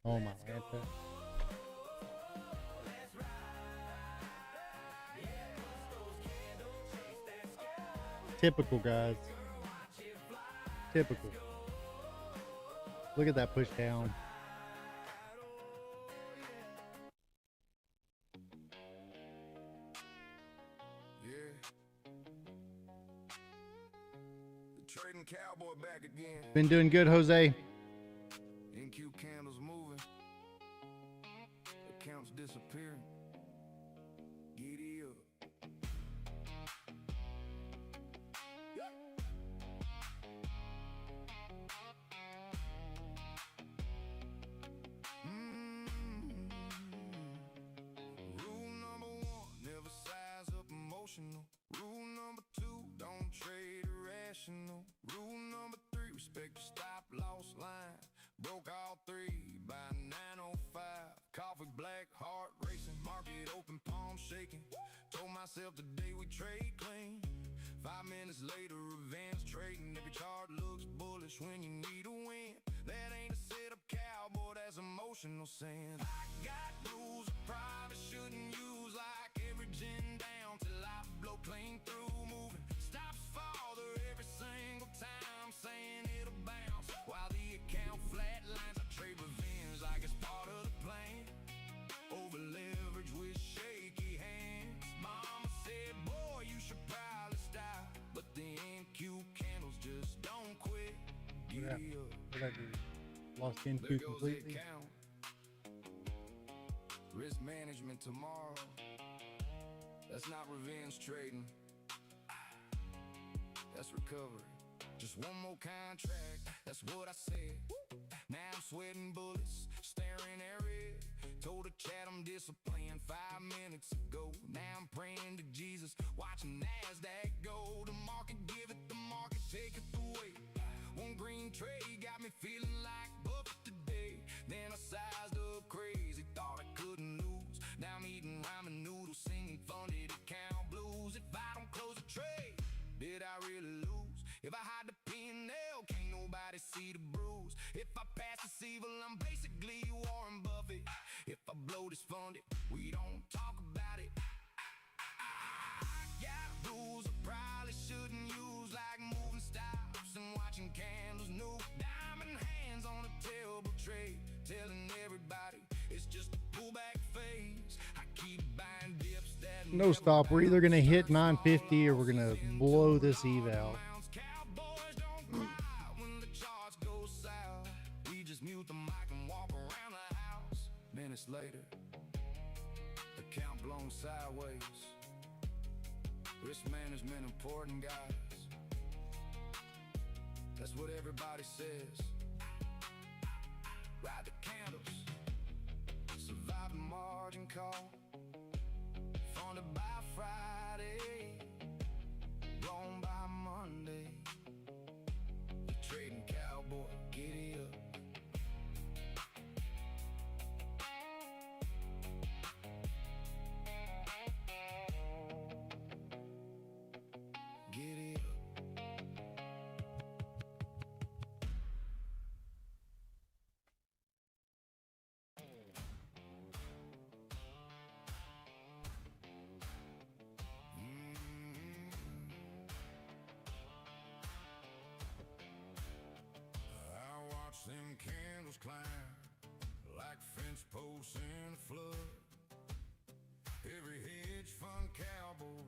Oh my God. Typical, guys. Typical. Look at that push down. Yeah. The trading Cowboy back again. Been doing good, Jose. NQ candles moving. Accounts disappearing. Giddy up. Rule number 1, never size up emotional. Rule number 2, don't trade irrational. Rule number 3, respect your stop loss line. Broke all 3 by 9:05. Coffee black, heart racing, market open, palm shaking. Told myself today we trade clean. 5 minutes later, revenge trading. Every chart looks bullish when you need a win. That ain't a setup, cowboy, that's emotional sin. I got rules I probably shouldn't use, like averaging down till I blow clean through. Moving stops farther every single time, saying it'll bounce while the account flatlines. I trade revenge like it's part of the plan. Over leverage with shaky hands. Mama said, boy, you should probably stop, but the NQ candles just don't quit. Yeah. Giddy up. What I do? Lost There NQ goes the completely. account. Risk management tomorrow. That's not revenge trading. That's recovery. Just one more contract, that's what I said. Now I'm sweating bullets, staring at red. Told the chat I'm disciplined 5 minutes ago. Now I'm praying to Jesus, watching NASDAQ go. The market give it, the market take it away. One green trade got me feeling like Buffett today. Then I sized up crazy, thought I couldn't lose. Now I'm eating ramen noodles, singing funded account blues. If I don't close a trade, did I really lose? If I hide the P&L, can't nobody see the bruise. If I pass this evil, I'm basically Warren Buffett. If I blow this funded, we don't talk about it. I got rules I probably shouldn't use, like moving stops and watching candles. No diamond hands on a terrible trade, telling everybody it's just a pullback phase. I keep buying dips that No stop. We're either gonna hit 950 or we're gonna blow this eval. Cowboys don't cry when the charts go south. We just mute the mic and walk around the house. Minutes later, account blown sideways. Risk management important, guys. That's what everybody says. Ride the candles, survive the margin call. Funded by Friday, blown by Monday. The trading cowboy, giddy up. Giddy up. I watch them candles climb like fence posts in a flood. Every hedge fund cowboy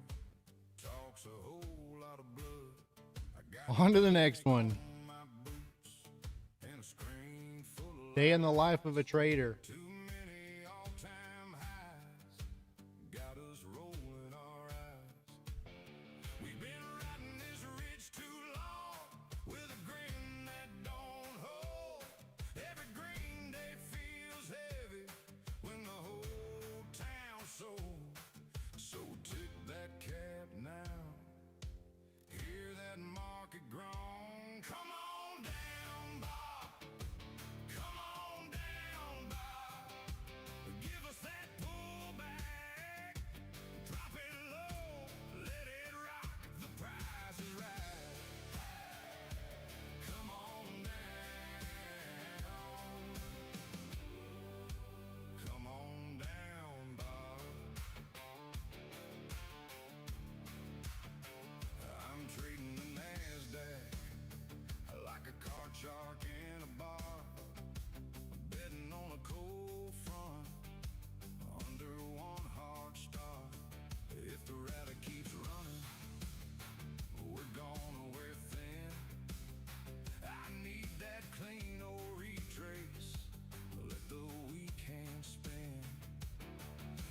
talks a whole lot of blood. I got On to the next one. my boots and a screen full of Day in the life of a trader. too many all-time highs. Got us rolling our eyes. We've been riding this ridge too long with a grin that don't hold. Every green day feels heavy when the whole town's sold. So tip that cap now. Hear that market groan. Come on down, Bob. Come on down, Bob. Give us that pullback. Drop it low. Let it rock. The price is right. Come on down. Come on down, Bob. I'm trading the NASDAQ like a card shark in a bar. Betting on a cold front under one hard start. If the rally keeps running, we're gonna wear thin. I need that clean old retrace. Let the weekend spin.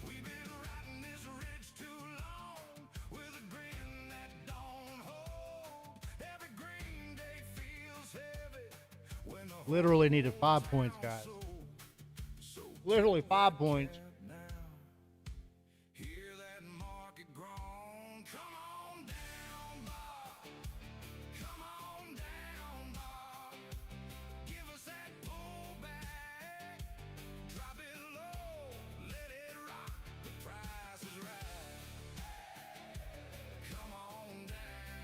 We've been riding this ridge too long with a grin that don't hold. Every green day feels heavy when the Literally needed 5 points, guys. Literally 5 points. now. Hear that market groan. Come on down, Bob. Come on down, Bob. Give us that pullback. Drop it low. Let it rock. The price is right. Come on down.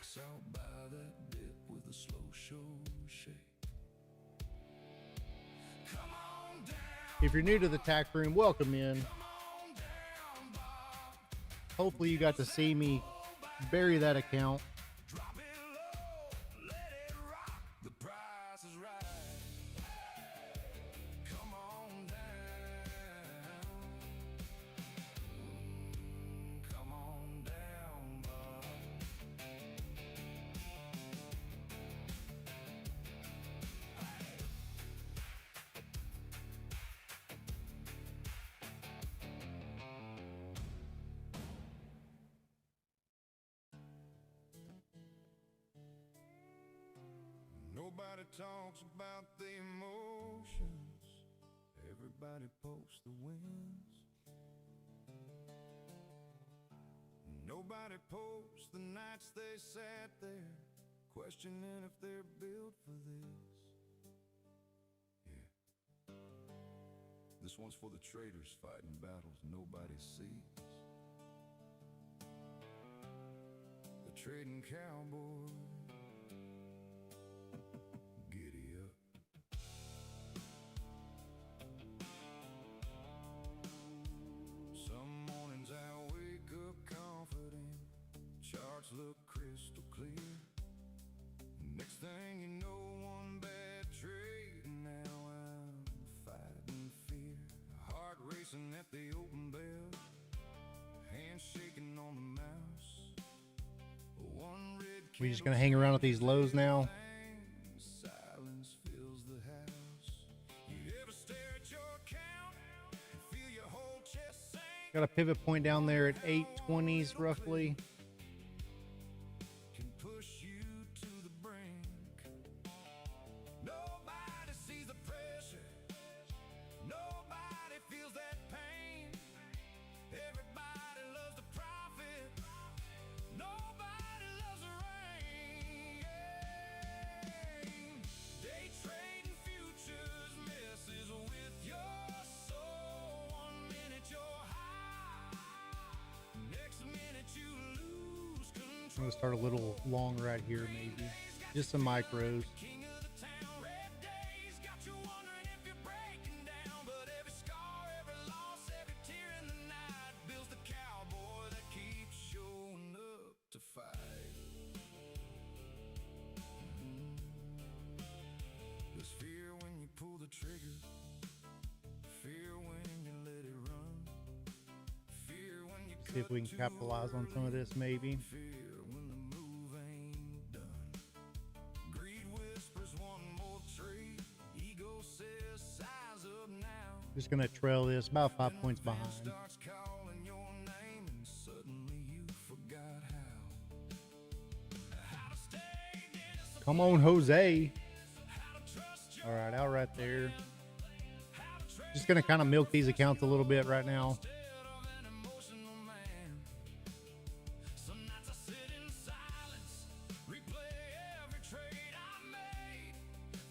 Wicks out by that dip with a slow show shake. Come on down. If you're new to the tack room, welcome in. Come on down, Bob. Hopefully you got to see me bury that account. Drop it low, let it rock. The price is right. Come on down. Come on down, Bob. Nobody talks about the emotions. Everybody posts the wins. Nobody posts the nights they sat there, questioning if they're built for this. Yeah. This one's for the traitors fighting battles nobody sees. The trading cowboy. Giddy up. Some mornings I wake up confident, charts look crystal clear. Next thing you know, one bad trade, and now I'm fighting fear. Heart racing at the open bell, hands shaking on the mouse. One red We just gonna hang around at these lows now. silence fills the house. You ever stare at your account and feel your whole chest sink? Got a pivot point down there at 820s roughly. Can push you to the brink. Nobody sees the pressure. Nobody feels that pain. Everybody loves the profit. Nobody loves the rain. Day trading futures messes with your soul. 1 minute you're high, next minute you lose control. I'm gonna start a little long right here, maybe. Just some micros. King of the town, red days got you wondering if you're breaking down. But every scar, every loss, every tear in the night builds the cowboy that keeps showing up to fight. There's fear when you pull the trigger, fear when you let it run, fear when you See if we can capitalize on some of this, maybe. fear when the move ain't done. Greed whispers one more trade. Ego says size up now. Just gonna trail this about 5 points behind. Starts calling your name and suddenly you forgot how to stay disciplined, Come on, Jose. how to trust your All right, out right there. how to trust Just gonna kind of milk these accounts a little bit right now. instead of an emotional man. Some nights I sit in silence, replay every trade I made,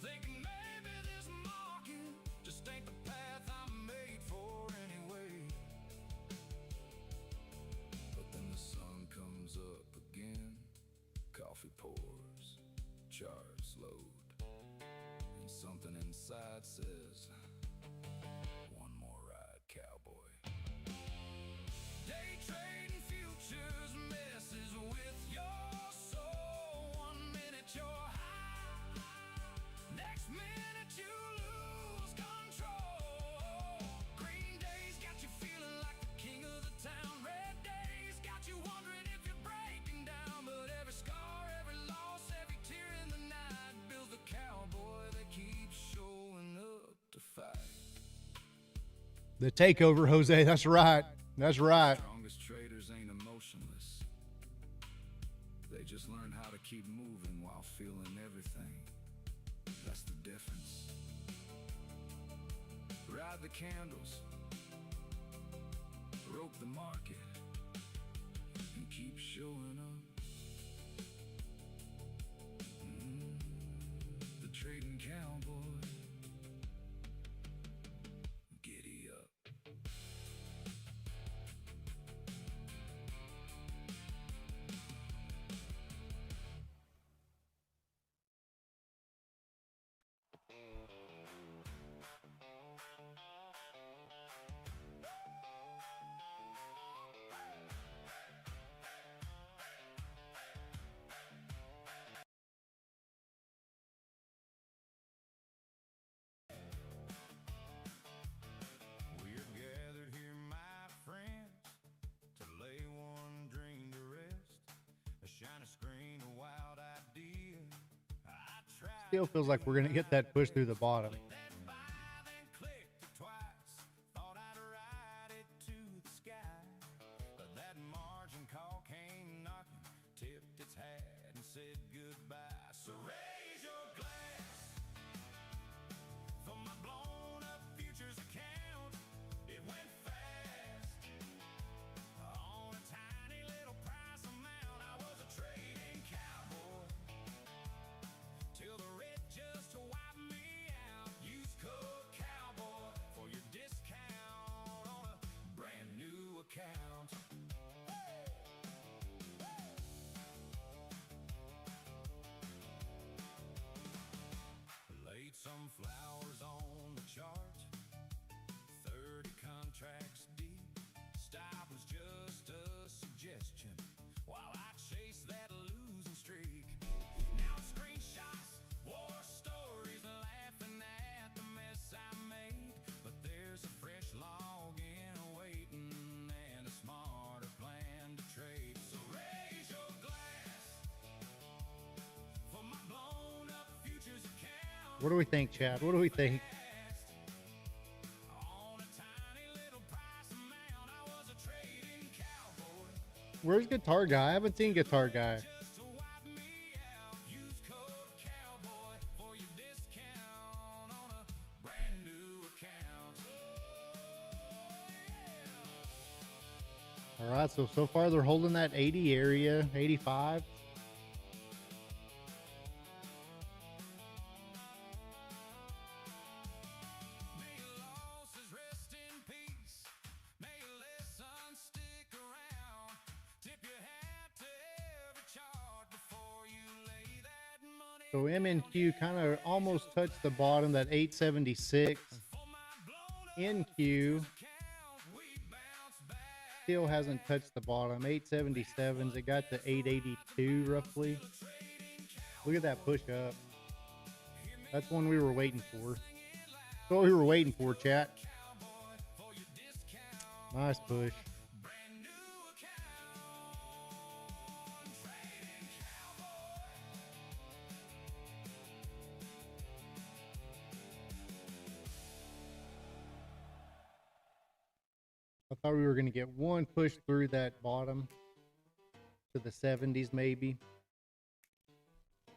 thinking maybe this market just ain't the path I'm made for anyway. But then the sun comes up again, coffee pours, charts load, and something inside says, one more ride, cowboy. Day trading futures messes with your soul. 1 minute you're high, next minute you lose control. Green days got you feeling like the king of the town. Red days got you wondering if you're breaking down. But every scar, every loss, every tear in the night builds the cowboy that keeps showing up to fight. The takeover, Jose. That's right. That's right. Strongest traders ain't emotionless. They just learn how to keep moving while feeling everything. That's the difference. Ride the candles, rope the market, and keep showing up. The trading cowboy. Giddy up. Still feels like we're gonna get that push through the bottom. Clicked it twice. Thought I'd ride it to the sky, but that margin call came knocking, tipped its hat and said goodbye. So raise your glass for my blown up futures account. It went fast on a tiny little price amount. I was a trading cowboy till the red just wiped me out. Use code Cowboy for your discount on a brand new account. Laid some flowers on the chart, 30 contracts deep. Stop was just a suggestion while I chase that losing streak. Now screenshots, war stories, laughing at the mess I made. But there's a fresh login waiting and a smarter plan to trade. So raise your glass for my blown up futures account. What do we think, Chad? What do we think? On a tiny little price amount, I was a trading cowboy. Where's Guitar Guy? I haven't seen Guitar Guy. Just to wipe me out, use code Cowboy for your discount on a brand new account. All right, so far they're holding that 80 area, 85. May your losses rest in peace. May your lessons stick around. Tip your hat to every chart before you lay that money. So MNQ kind of almost touched the bottom, that 876. For my blown up NQ account, we bounce back. still hasn't touched the bottom. 877s. It got to 882 roughly. Look at that push up. That's one we were waiting for. That's what we were waiting for, chat. Nice push. Brand new account. Trading cowboy. I thought we were going to get one push through that bottom to the 70s maybe.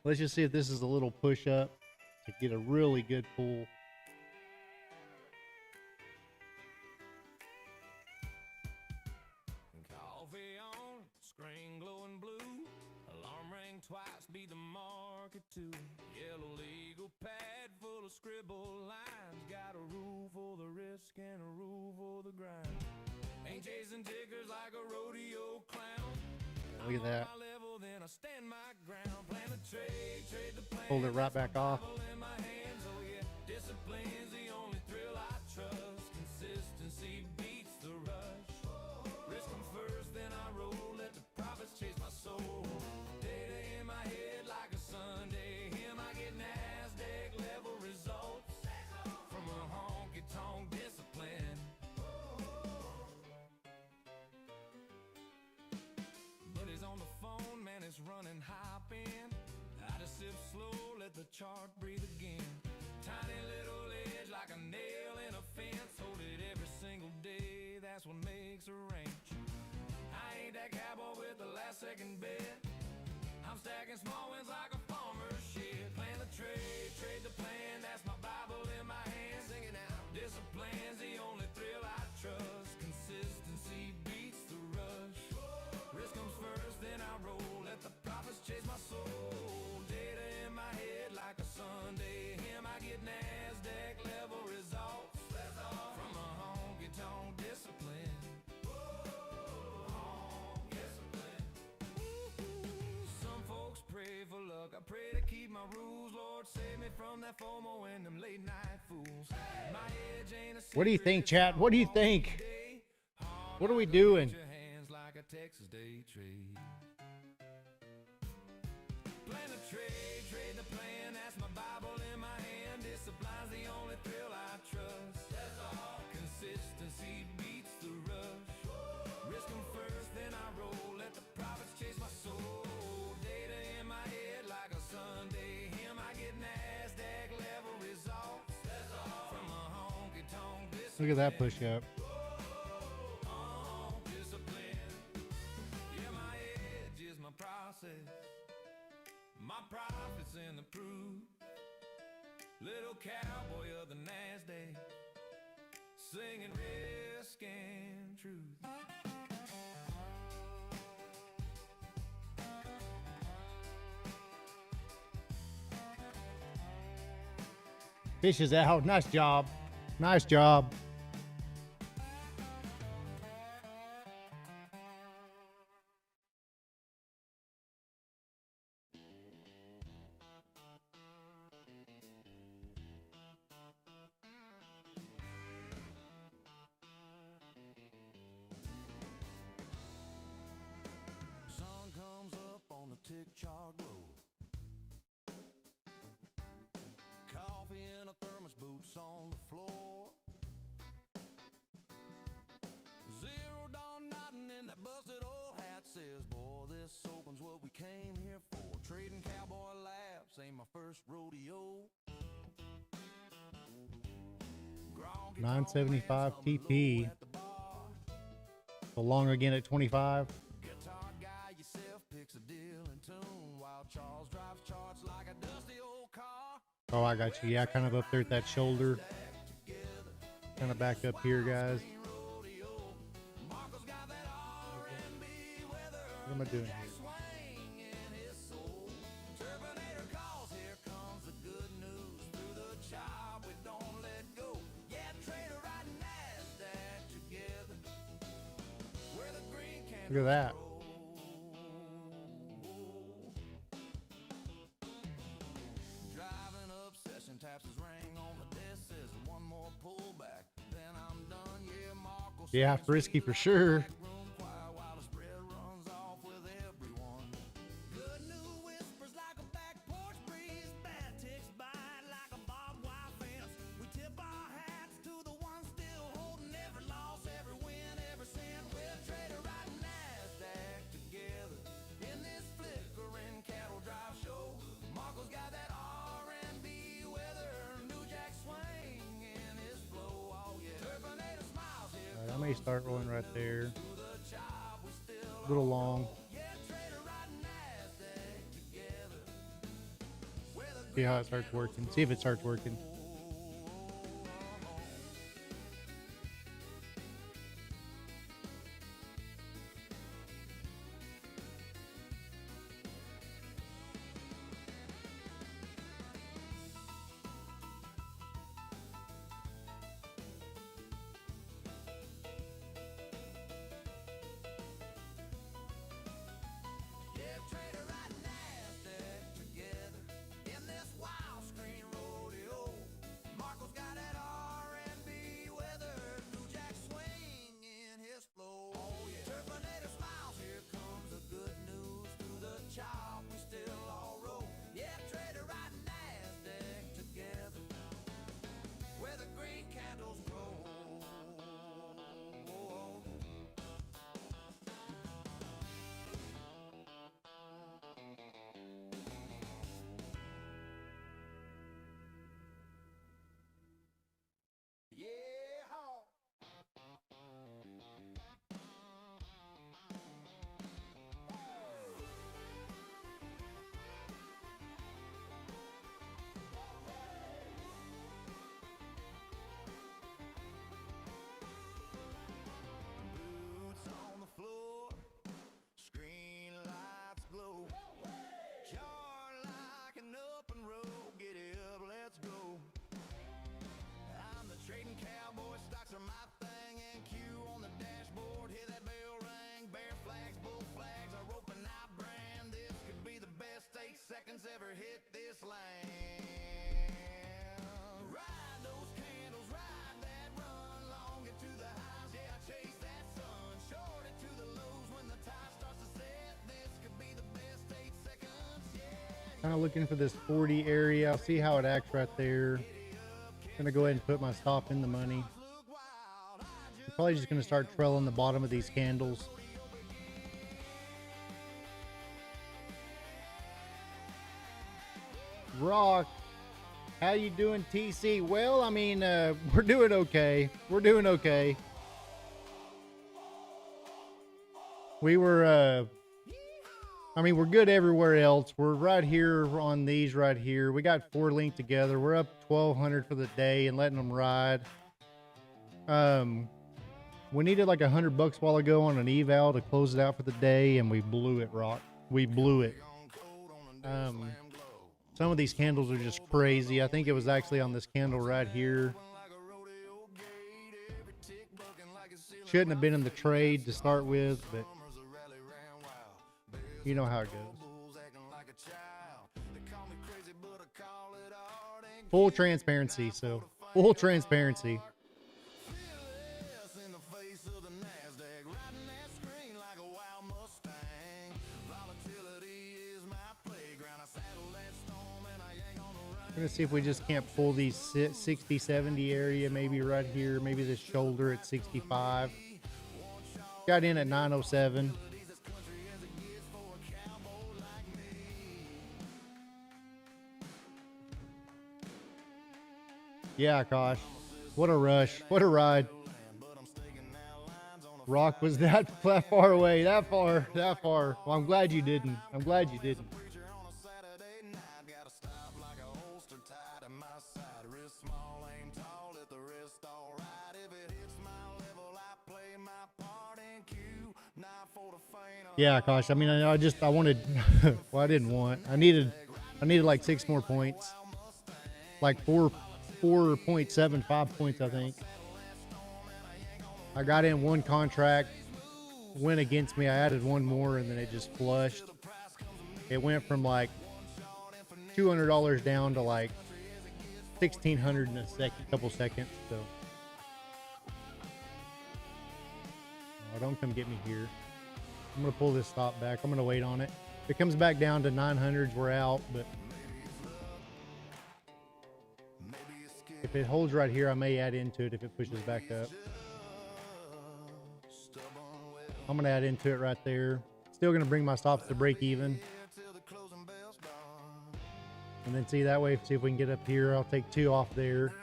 Let's just see if this is a little push up to get a really good pull. Coffee on, screen glowing blue. Alarm rang twice, beat the market too. Yellow legal pad full of scribble lines. Got a rule for the risk and a rule for the grind. Ain't chasing tickers like a rodeo clown. Look at that. My level, then I stand my ground. Plan the trade, trade the plan. Hold it right back off. Bible in my hands, oh yeah. Discipline's the only thrill I trust. Consistency beats the rush. Risk 'em first, then I roll. Let the profits chase my soul. Data in my head like a Sunday. Him I get NASDAQ level results from a honky tonk discipline. Buddy's on the phone, man, it's running hopping. I just sip slow, let the chart breathe again. Tiny little edge like a nail in a fence. Hold it every single day, that's what makes a ranch. I ain't that cowboy with the last second bet. I'm stacking small wins like a farmer's shed. Plan the trade, trade the plan. That's my Bible in my hand. Singing out. Discipline's the only thrill I trust. Consistency beats the rush. Risk comes first, then I roll. Let the profits chase my soul. Data in my head like a Sunday. Him I get NASDAQ level results from a honky tonk discipline. Some folks pray for luck. I pray to keep my rules. Lord, save me from that FOMO and them late night fools. My edge ain't a What do you think, chat? What do you think? day. What are we doing? Put your hands like a Texas day trade. Plan the trade, trade the plan. That's my Bible in my hand. Discipline's the only thrill I trust. That's all. Consistency beats the rush. Risk 'em first, then I roll. Let the profits chase my soul. Data in my head like a Sunday. Him I get mad. Look at that push up. Discipline. Yeah, my edge is my process. My profits in the proof. Little cowboy of the NASDAQ, singing risk and truth. Fish is out. Nice job. Nice job. Sun comes up on the tick-tock road. Coffee in a thermos, boots on the floor. Zero dawn nodding in that busted old hat says, boy, this open's what we came here for. Trading cowboy laps ain't my first rodeo. 975 TP. So long again at 25. Guitar guy yourself picks a deal in tune while Charles drives charts like a dusty old car. Oh, I got you. Yeah, kind of up there at that shoulder. Kind of back up here, guys. Marco's got that R&B weather. What am I doing here? Swing in his soul. Turbinator calls, here comes the good news. Through the chop, we don't let go. Yeah, trader riding NASDAQ together. Where the green can Look at that. driving up, session taps his ring on the desk, says one more pullback, then I'm done. Yeah, Marco Yeah, frisky for sure. room quiet while the spread runs off with everyone. Good news whispers like a back porch breeze, bad ticks bite like a barbed wire fence. We tip our hats to the ones still holding every loss, every win, every cent. We're trader riding NASDAQ together in this flickering cattle drive show. Marco's got that R&B weather, New Jack swing in his flow. Oh yeah, Turbinator smiles here. All right, I may start rolling right there. A little long. See how it starts working. See if it starts working. Boots on the floor, screen lights glow. Chart like an up and roll, get it up, let's go. I'm the trading cowboy, stocks are my thing. And Q on the dashboard, hear that bell ring. Bear flags, bull flags, a rope and I brand. This could be the best 8 seconds ever hit this land. Ride those candles, ride that run, long it to the highs, yeah, chase that sun. Short it to the lows when the tide starts to set. This could be the best 8 seconds, yeah. Kind of looking for this 40 area. I'll see how it acts right there. Gonna go ahead and put my stop in the money. I'm probably just gonna start trailing the bottom of these candles. Rock. How you doing, TC? Well, I mean, we're doing okay. We're doing okay. We were, I mean, we're good everywhere else. We're right here on these right here. We got 4 linked together. We're up 1,200 for the day and letting them ride. We needed like $100 a while ago on an eval to close it out for the day, and we blew it, Rock. We blew it. Some of these candles are just crazy. I think it was actually on this candle right here. Shouldn't have been in the trade to start with, but you know how it goes. Full transparency, so full transparency. We're gonna see if we just can't pull these 60, 70 area, maybe right here, maybe this shoulder at 65. Got in at 907. Yeah, gosh. What a rush. What a ride. Rock was that far away, that far. Well, I'm glad you didn't. I'm glad you didn't. Yeah, gosh. I mean, I wanted, well, I didn't want, I needed like 6 more points, like 4.75 points, I think. I got in 1 contract, went against me. I added 1 more, and then it just flushed. It went from like $200 down to like $1,600 in a couple seconds. So, oh, don't come get me here. I'm gonna pull this stop back. I'm gonna wait on it. If it comes back down to 900s, we're out. But if it holds right here, I may add into it if it pushes back up. I'm gonna add into it right there. Still gonna bring my stops to break even. And then see that way, see if we can get up here. I'll take 2 off there.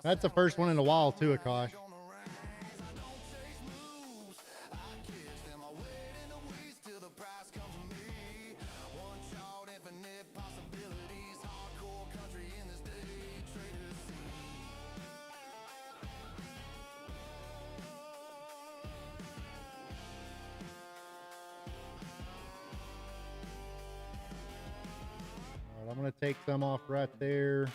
That's the first one in a while too, Akash. I'm going to take some off right there.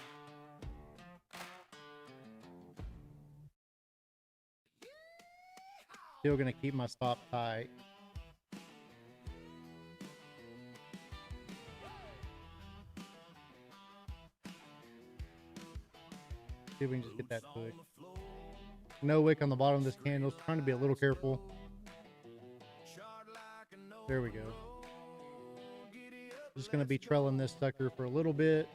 Still going to keep my stop tight. See if we can just get that push. No wick on the bottom of this candle. Trying to be a little careful. There we go. Just going to be trailing this sucker for a little bit.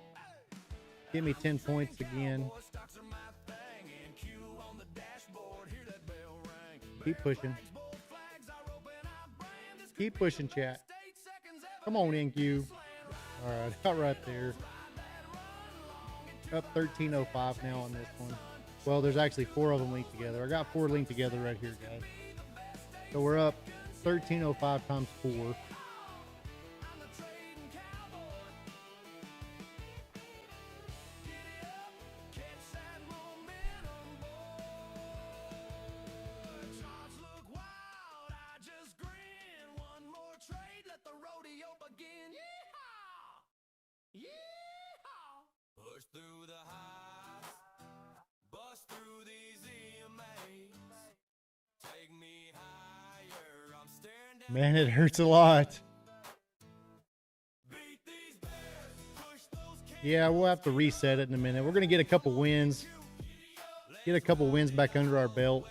Give me 10 points again. Keep pushing. Keep pushing, chat. Come on, NQ. All right, got right there. Up 1305 now on this one. Well, there's actually 4 of them linked together. I got 4 linked together right here, guys. So we're up 1305 times 4. Man, it hurts a lot. Yeah, we'll have to reset it in a minute. We're going to get a couple wins. Get a couple wins back under our belt.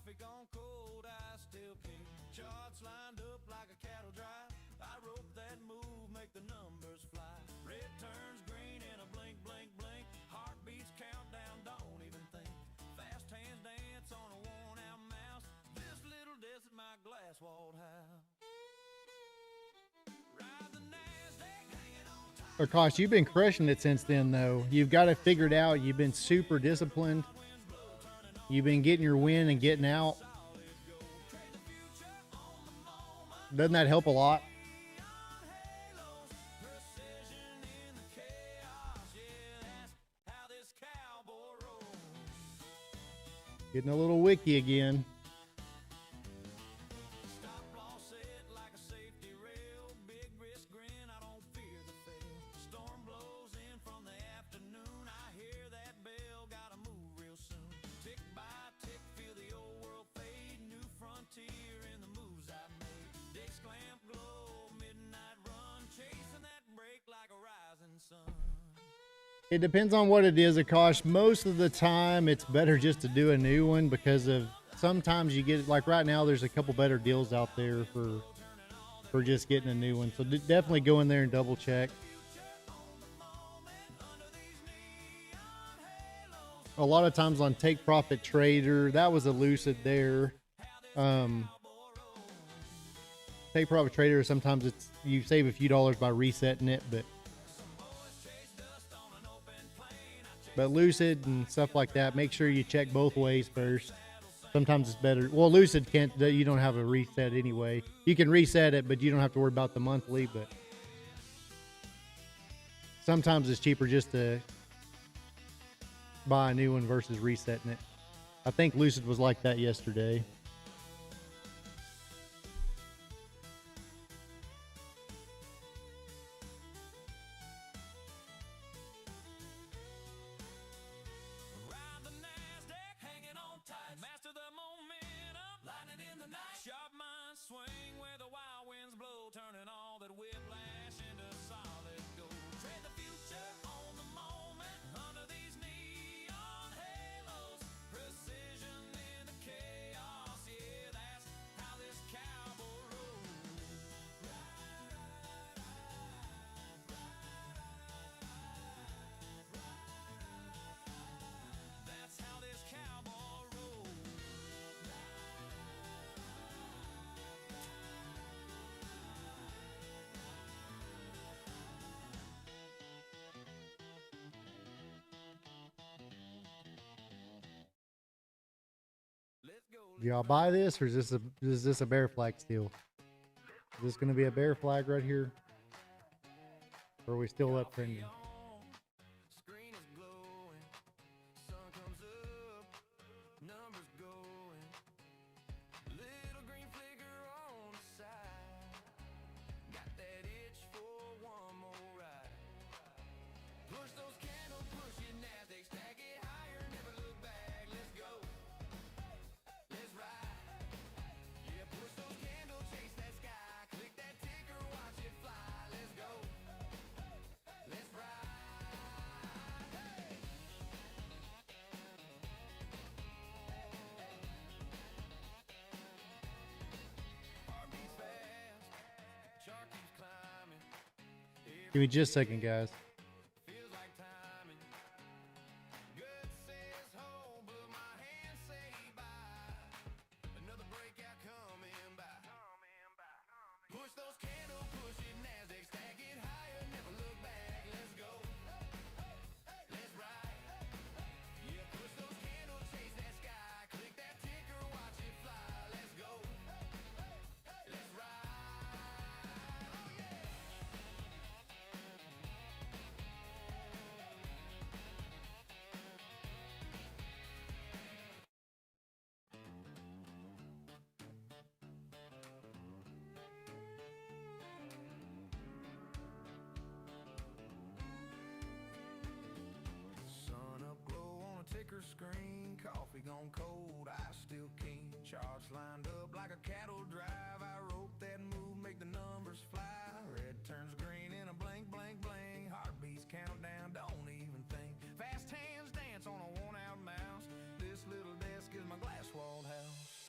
Coffee gone cold, I still king. Charts lined up like a cattle drive. I wrote that move, make the numbers fly. Red turns green in a blink, blink, blink. Heartbeats countdown, don't even think. Fast hands dance on a worn out mouse. This little desk at my glass walled house. Ride the NASDAQ, hanging on tight. Akash, you've been crushing it since then, though. You've got it figured out. You've been super disciplined. You've been getting your win and getting out. Doesn't that help a lot? Precision in the chaos, yeah, that's how this cowboy rolls. Getting a little wicky again. Stop loss set like a safety rail. Big risk grin, I don't fear the fail. Storm blows in from the afternoon. I hear that bell, gotta move real soon. Tick by tick, feel the old world fade. New frontier in the moves I made. Dicks clamp glow, midnight run. Chasing that break like a rising sun. It depends on what it is, Akash. Most of the time, it's better just to do a new one because of sometimes you get, like right now, there's a couple better deals out there for just getting a new one. So definitely go in there and double check. A lot of times on Take Profit Trader, that was a Lucid there. Take Profit Trader, sometimes it's you save a few dollars by resetting it, but Lucid and stuff like that, make sure you check both ways first. Sometimes it's better. Well, Lucid can't, you don't have a reset anyway. You can reset it, but you don't have to worry about the monthly, but sometimes it's cheaper just to buy a new one versus resetting it. I think Lucid was like that yesterday. Ride the NASDAQ, hanging on tight. Master the momentum, lightning in the night. Sharp mind swing where the wild winds blow, turning all that whiplash into solid gold. Trade the future on the moment under these neon halos. Precision in the chaos, yeah, that's how this cowboy rolls. That's how this cowboy rolls. Let's go. Do y'all buy this, or is this a bear flag still? Is this going to be a bear flag right here? Or are we still up trending? Screen is glowing, sun comes up, numbers going, little green flicker on the side, got that itch for one more ride. Push those candles, push your NASDAQ, stack it higher, never look back. Let's go, let's ride. Yeah, push those candles, chase that sky, click that ticker, watch it fly. Let's go, let's ride. Hey. Heartbeats fast, chart keeps climbing. Give me just a second, guys. Feels like timing. Gut says hold, but my hands say bye. Another breakout coming by. Push those candles, push it NASDAQ, stack it higher, never look back. Let's go, let's ride. Yeah, push those candles, chase that sky, click that ticker, watch it fly. Let's go, let's ride. Oh yeah. Sun up glow on a ticker screen, coffee gone cold, ice still keen. Charts lined up like a cattle drive. I wrote that move, make the numbers fly. Red turns green in a blink, blink, blink. Heartbeats countdown, don't even think. Fast hands dance on a worn out mouse. This little desk is my glass walled house.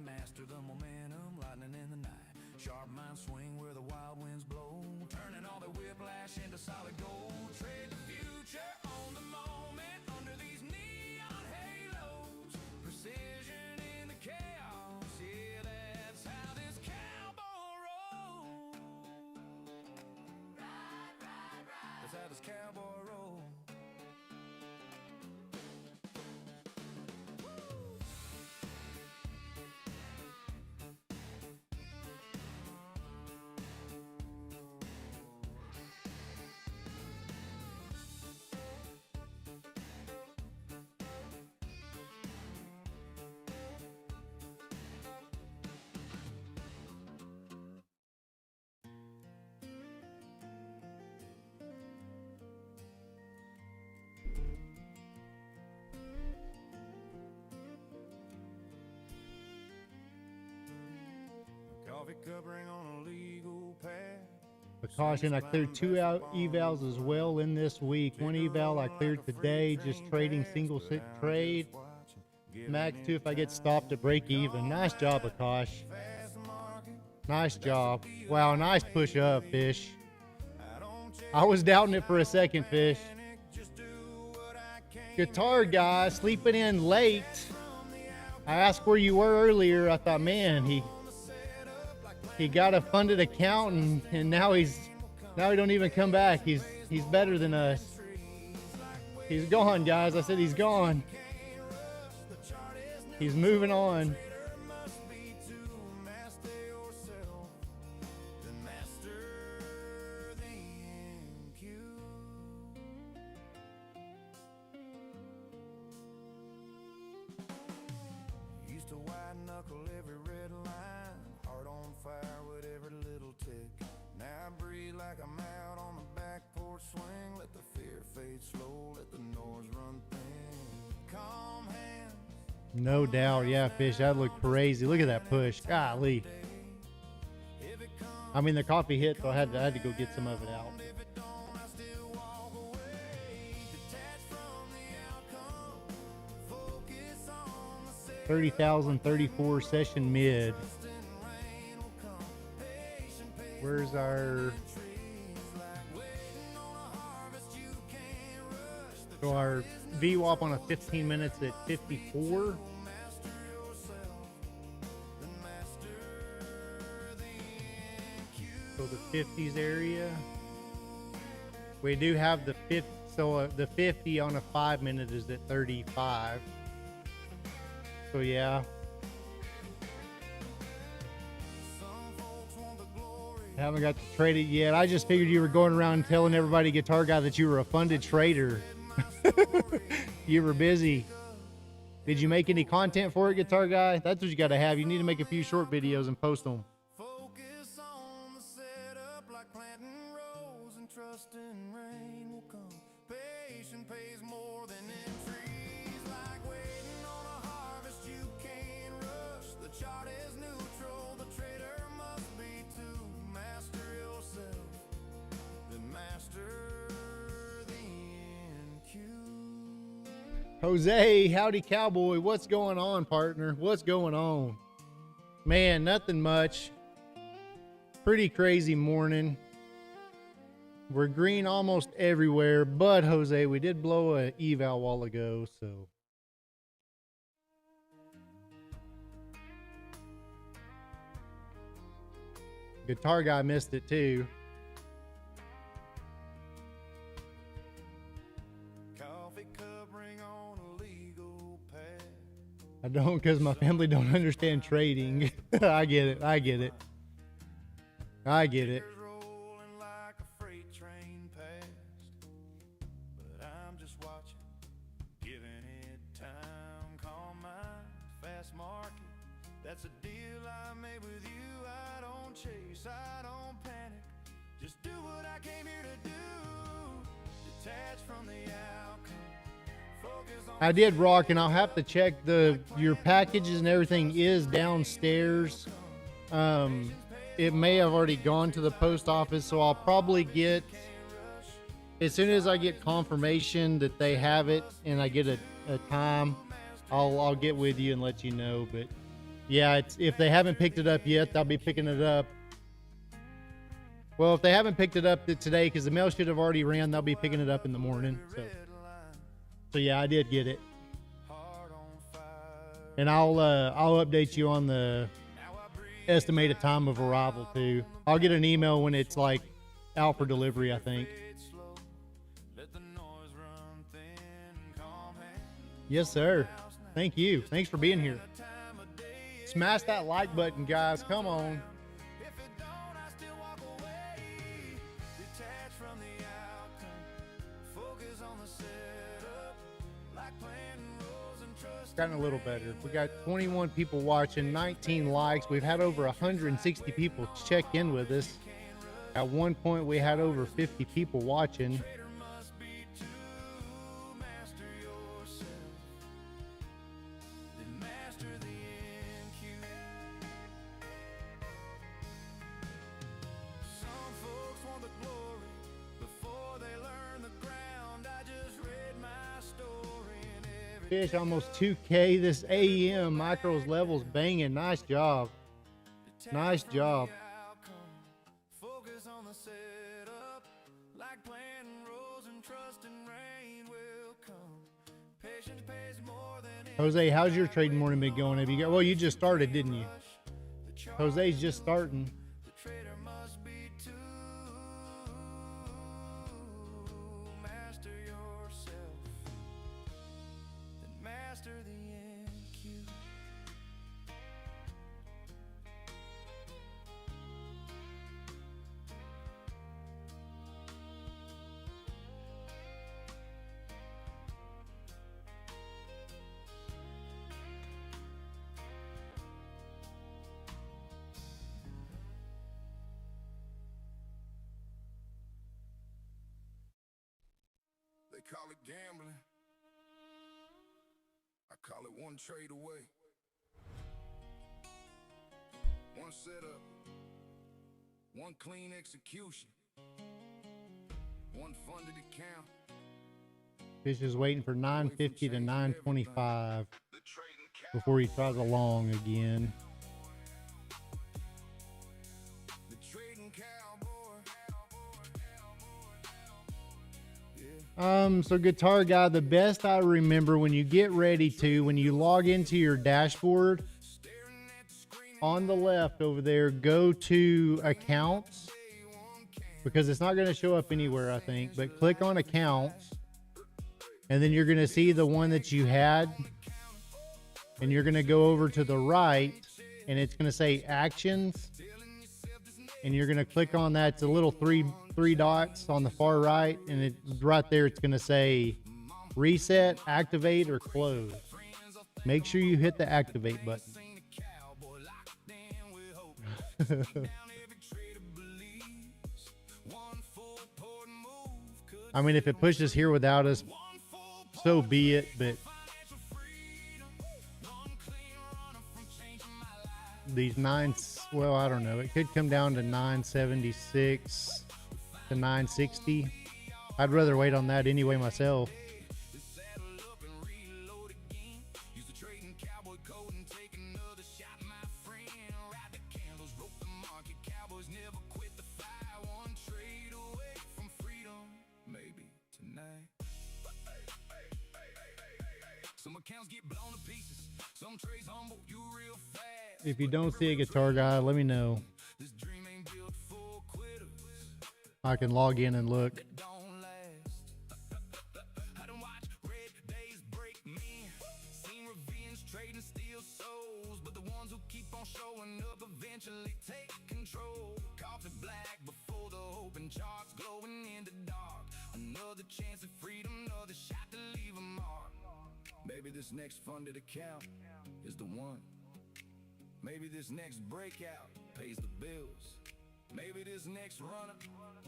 master the momentum, lightning in the night. Sharp mind swing where the wild winds blow, turning all the whiplash into solid gold. Trade the future on the moment under these neon halos. Precision in the chaos, yeah, that's how this cowboy rolls. That's how this cowboy rolls. Coffee covering on a legal path. A caution, I cleared 2 evals as well in this week. 1 eval I cleared today, just trading single sit trade. Max 2 if I get stopped at break even. Nice job, Akash. Nice job. Wow, nice push up, Fish. I was doubting it for a second, Fish. Guitar guy sleeping in late. I asked where you were earlier. I thought, man, he got a funded account and now he don't even come back. He's better than us. He's gone, guys. I said he's gone. He's moving on. Used to white knuckle every red line, heart on fire with every little tick. Now I breathe like I'm out on the back porch swing. Let the fear fade slow, let the noise run thin. Calm hands. No doubt. Yeah, Fish, that looked crazy. Look at that push. Golly. I mean, the coffee hit, so I had to go get some of it out. 30,034 session mid. Where's our... So our VWAP on a 15 minutes at 54. So the 50s area. We do have the 50, so the 50 on a 5 minute is at 35. So yeah. Haven't got to trade it yet. I just figured you were going around telling everybody, Guitar Guy, that you were a funded trader. You were busy. Did you make any content for it, Guitar Guy? That's what you got to have. You need to make a few short videos and post them. Focus on the setup like planting rows and trusting rain will come. Patience pays more than in trees, like waiting on a harvest you can't rush. The chart is neutral, the trader must be to master yourself, then master the NQ. Jose, howdy Cowboy. What's going on, partner? What's going on? Man, nothing much. Pretty crazy morning. We're green almost everywhere, but Jose, we did blow a eval a while ago, so. Guitar Guy missed it too. Coffee covering on a legal path. I don't, because my family don't understand trading. I get it. I get it. I get it. Rolling like a freight train past, but I'm just watching, giving it time. Calm mind, fast market. That's a deal I made with you. I don't chase, I don't panic. Just do what I came here to do. Detach from the outcome. Focus on. I did rock, and I'll have to check your packages and everything is downstairs. It may have already gone to the post office, so I'll probably get, as soon as I get confirmation that they have it and I get a time, I'll get with you and let you know. But Yeah, it's, if they haven't picked it up yet, they'll be picking it up. Well, if they haven't picked it up today, because the mail should have already ran, they'll be picking it up in the morning. So yeah, I did get it. And I'll update you on the estimated time of arrival too. I'll get an email when it's like out for delivery, I think. Yes, sir. Thank you. Thanks for being here. Smash that like button, guys. Come on. Gotten a little better. We got 21 people watching, 19 likes. We've had over 160 people check in with us. At one point, we had over 50 people watching. Fish almost 2K this AM. Micros levels banging. Nice job. Nice job. Jose, how's your trading morning been going? Have you got, well, you just started, didn't you? Jose's just starting. They call it gambling. I call it one trade away. One setup. One clean execution. One funded account. Fish is waiting for 950 to 925 before he tries a long again. The trading cowboy. So Guitar Guy, the best I remember, when you get ready to, when you log into your dashboard, on the left over there, go to accounts, because it's not going to show up anywhere, I think, but click on accounts, and then you're going to see the one that you had, and you're going to go over to the right, and it's going to say actions, and you're going to click on that. It's a little three dots on the far right, and it right there, it's going to say reset, activate, or close. Make sure you hit the activate button. I mean, if it pushes here without us, so be it, but these well, I don't know. It could come down to 976 to 960. I'd rather wait on that anyway myself. If you don't see a Guitar Guy, let me know. I can log in and look. Maybe this next funded account is the one. Maybe this next breakout pays the bills. Maybe this next runner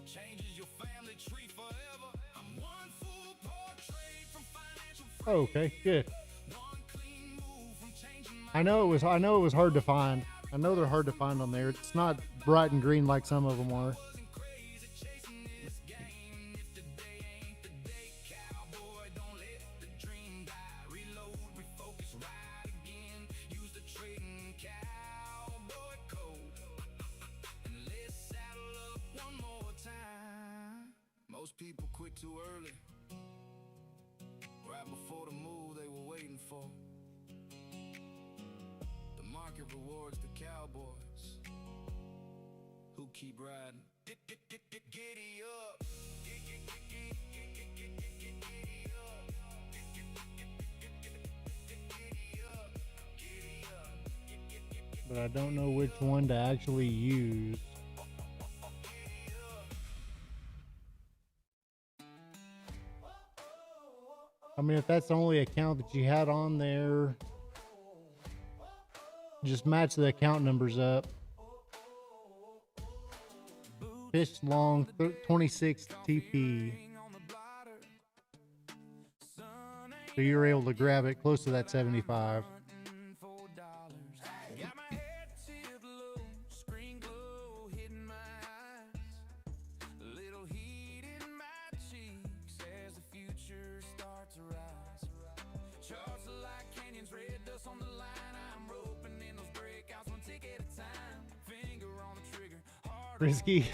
changes your family tree forever. I'm one full portrait from financial freedom. Okay, good. I know it was hard to find. I know they're hard to find on there. It's not bright and green like some of them are. too early. Right before the move they were waiting for. The market rewards the cowboys who keep riding. Giddy up. But I don't know which one to actually use. I mean, if that's the only account that you had on there, just match the account numbers up. Fish long 26 TP. So you're able to grab it close to that 75. Risky.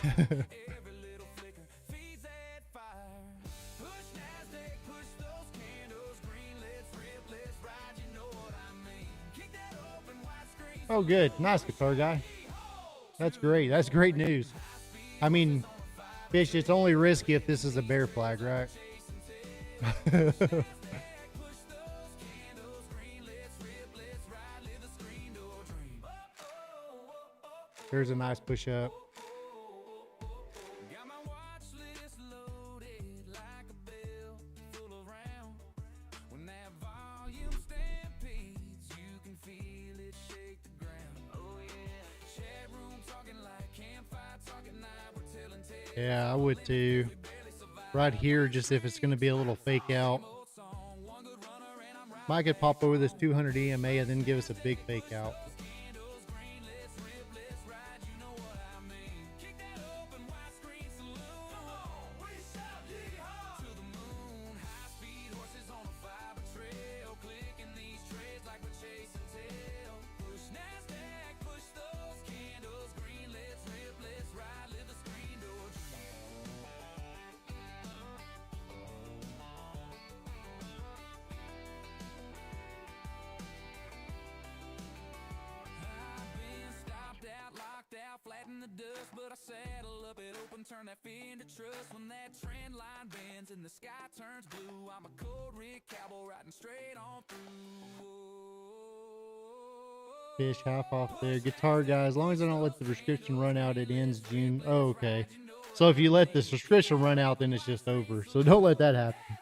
Oh, good. Nice, guitar guy. That's great. That's great news. I mean, Fish, it's only risky if this is a bear flag, right? There's a nice push up. Yeah, I would too. Right here, just if it's going to be a little fake out. Might could pop over this 200 EMA and then give us a big fake out. Flatten the dust, but I saddle up it open, turn that fin to trust. When that trend line bends and the sky turns blue, I'm a cold rig cowboy riding straight on through. Fish half off there. Guitar guy, as long as I don't let the restriction run out, it ends June. Oh, okay. So if you let the restriction run out, then it's just over. So don't let that happen.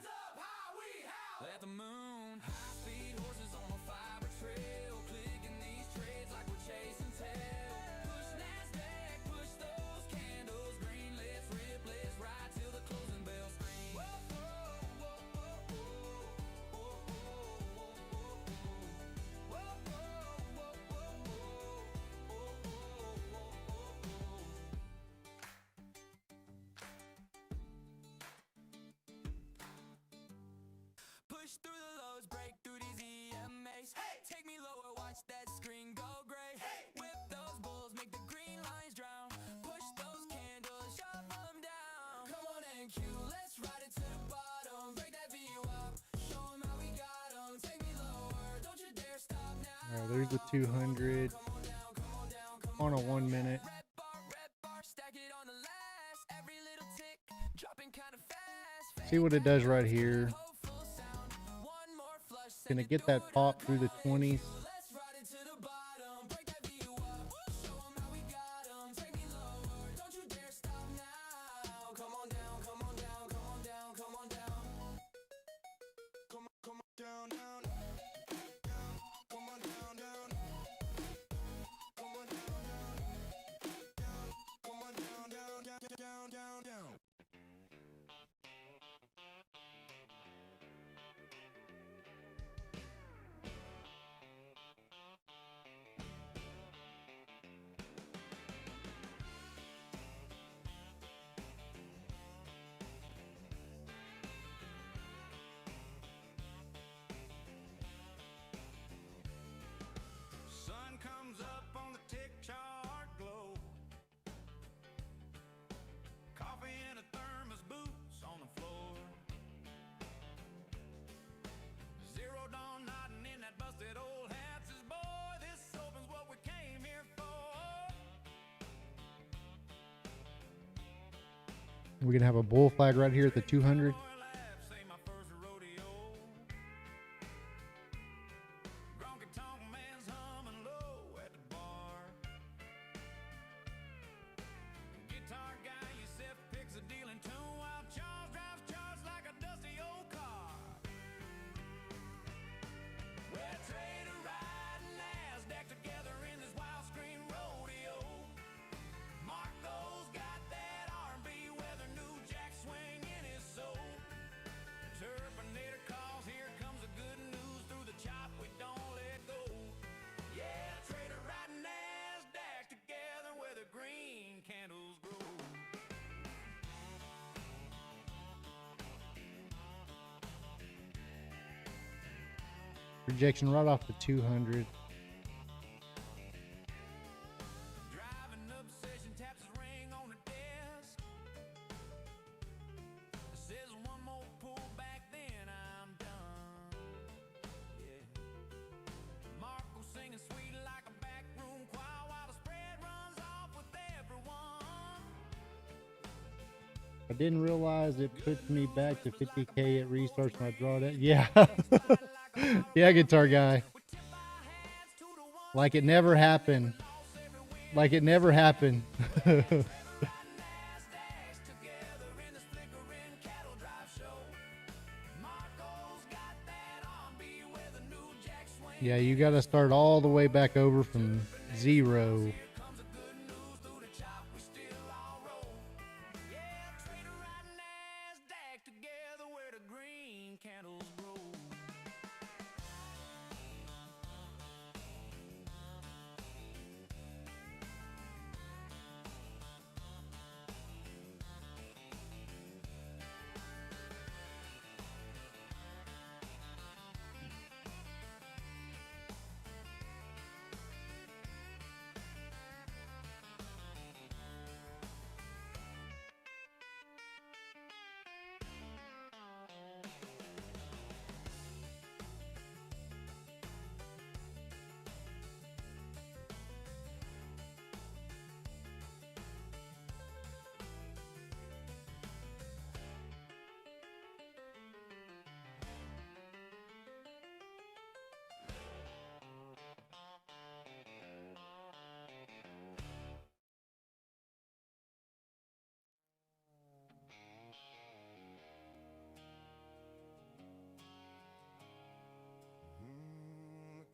Through the lows, break through these EMAs. Hey, take me lower, watch that screen go gray. Hey, whip those bulls, make the green lines drown. Push those candles, shove them down. Come on and Q, let's ride it to the bottom. Break that view up, show them how we got them. Take me lower, don't you dare stop now. All right, there's the 200 on a 1 minute. Red bar, stack it on the last. Every little tick, dropping kind of fast. See what it does right here. Gonna get that pop through the 20s. We're gonna have a bull flag right here at the 200. Projection right off the 200. I didn't realize it puts me back to 50K. It restarts my drawdown. Yeah. Yeah, guitar guy. Like it never happened. Like it never happened. Yeah, you got to start all the way back over from 0.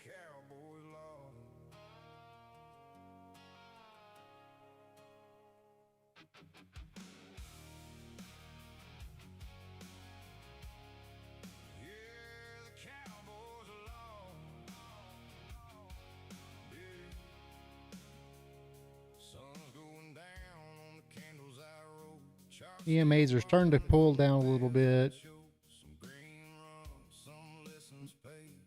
Cowboy law. Yeah, the cowboy's law. Yeah. Sun's going down on the candles I roll. EMAs are starting to pull down a little bit. Some green runs, some lessons paid.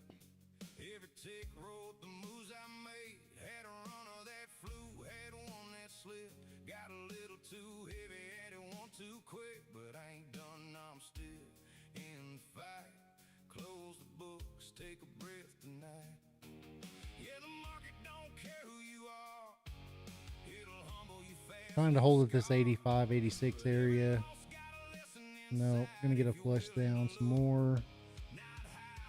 Every tick wrote the moves I made. Had a run of that flu, had one that slipped. Got a little too heavy, had it one too quick. But I ain't done, I'm still in the fight. Close the books, take a breath tonight. Yeah, the market don't care who you are. It'll humble you fast. Trying to hold at this 85, 86 area. No, gonna get a flush down some more.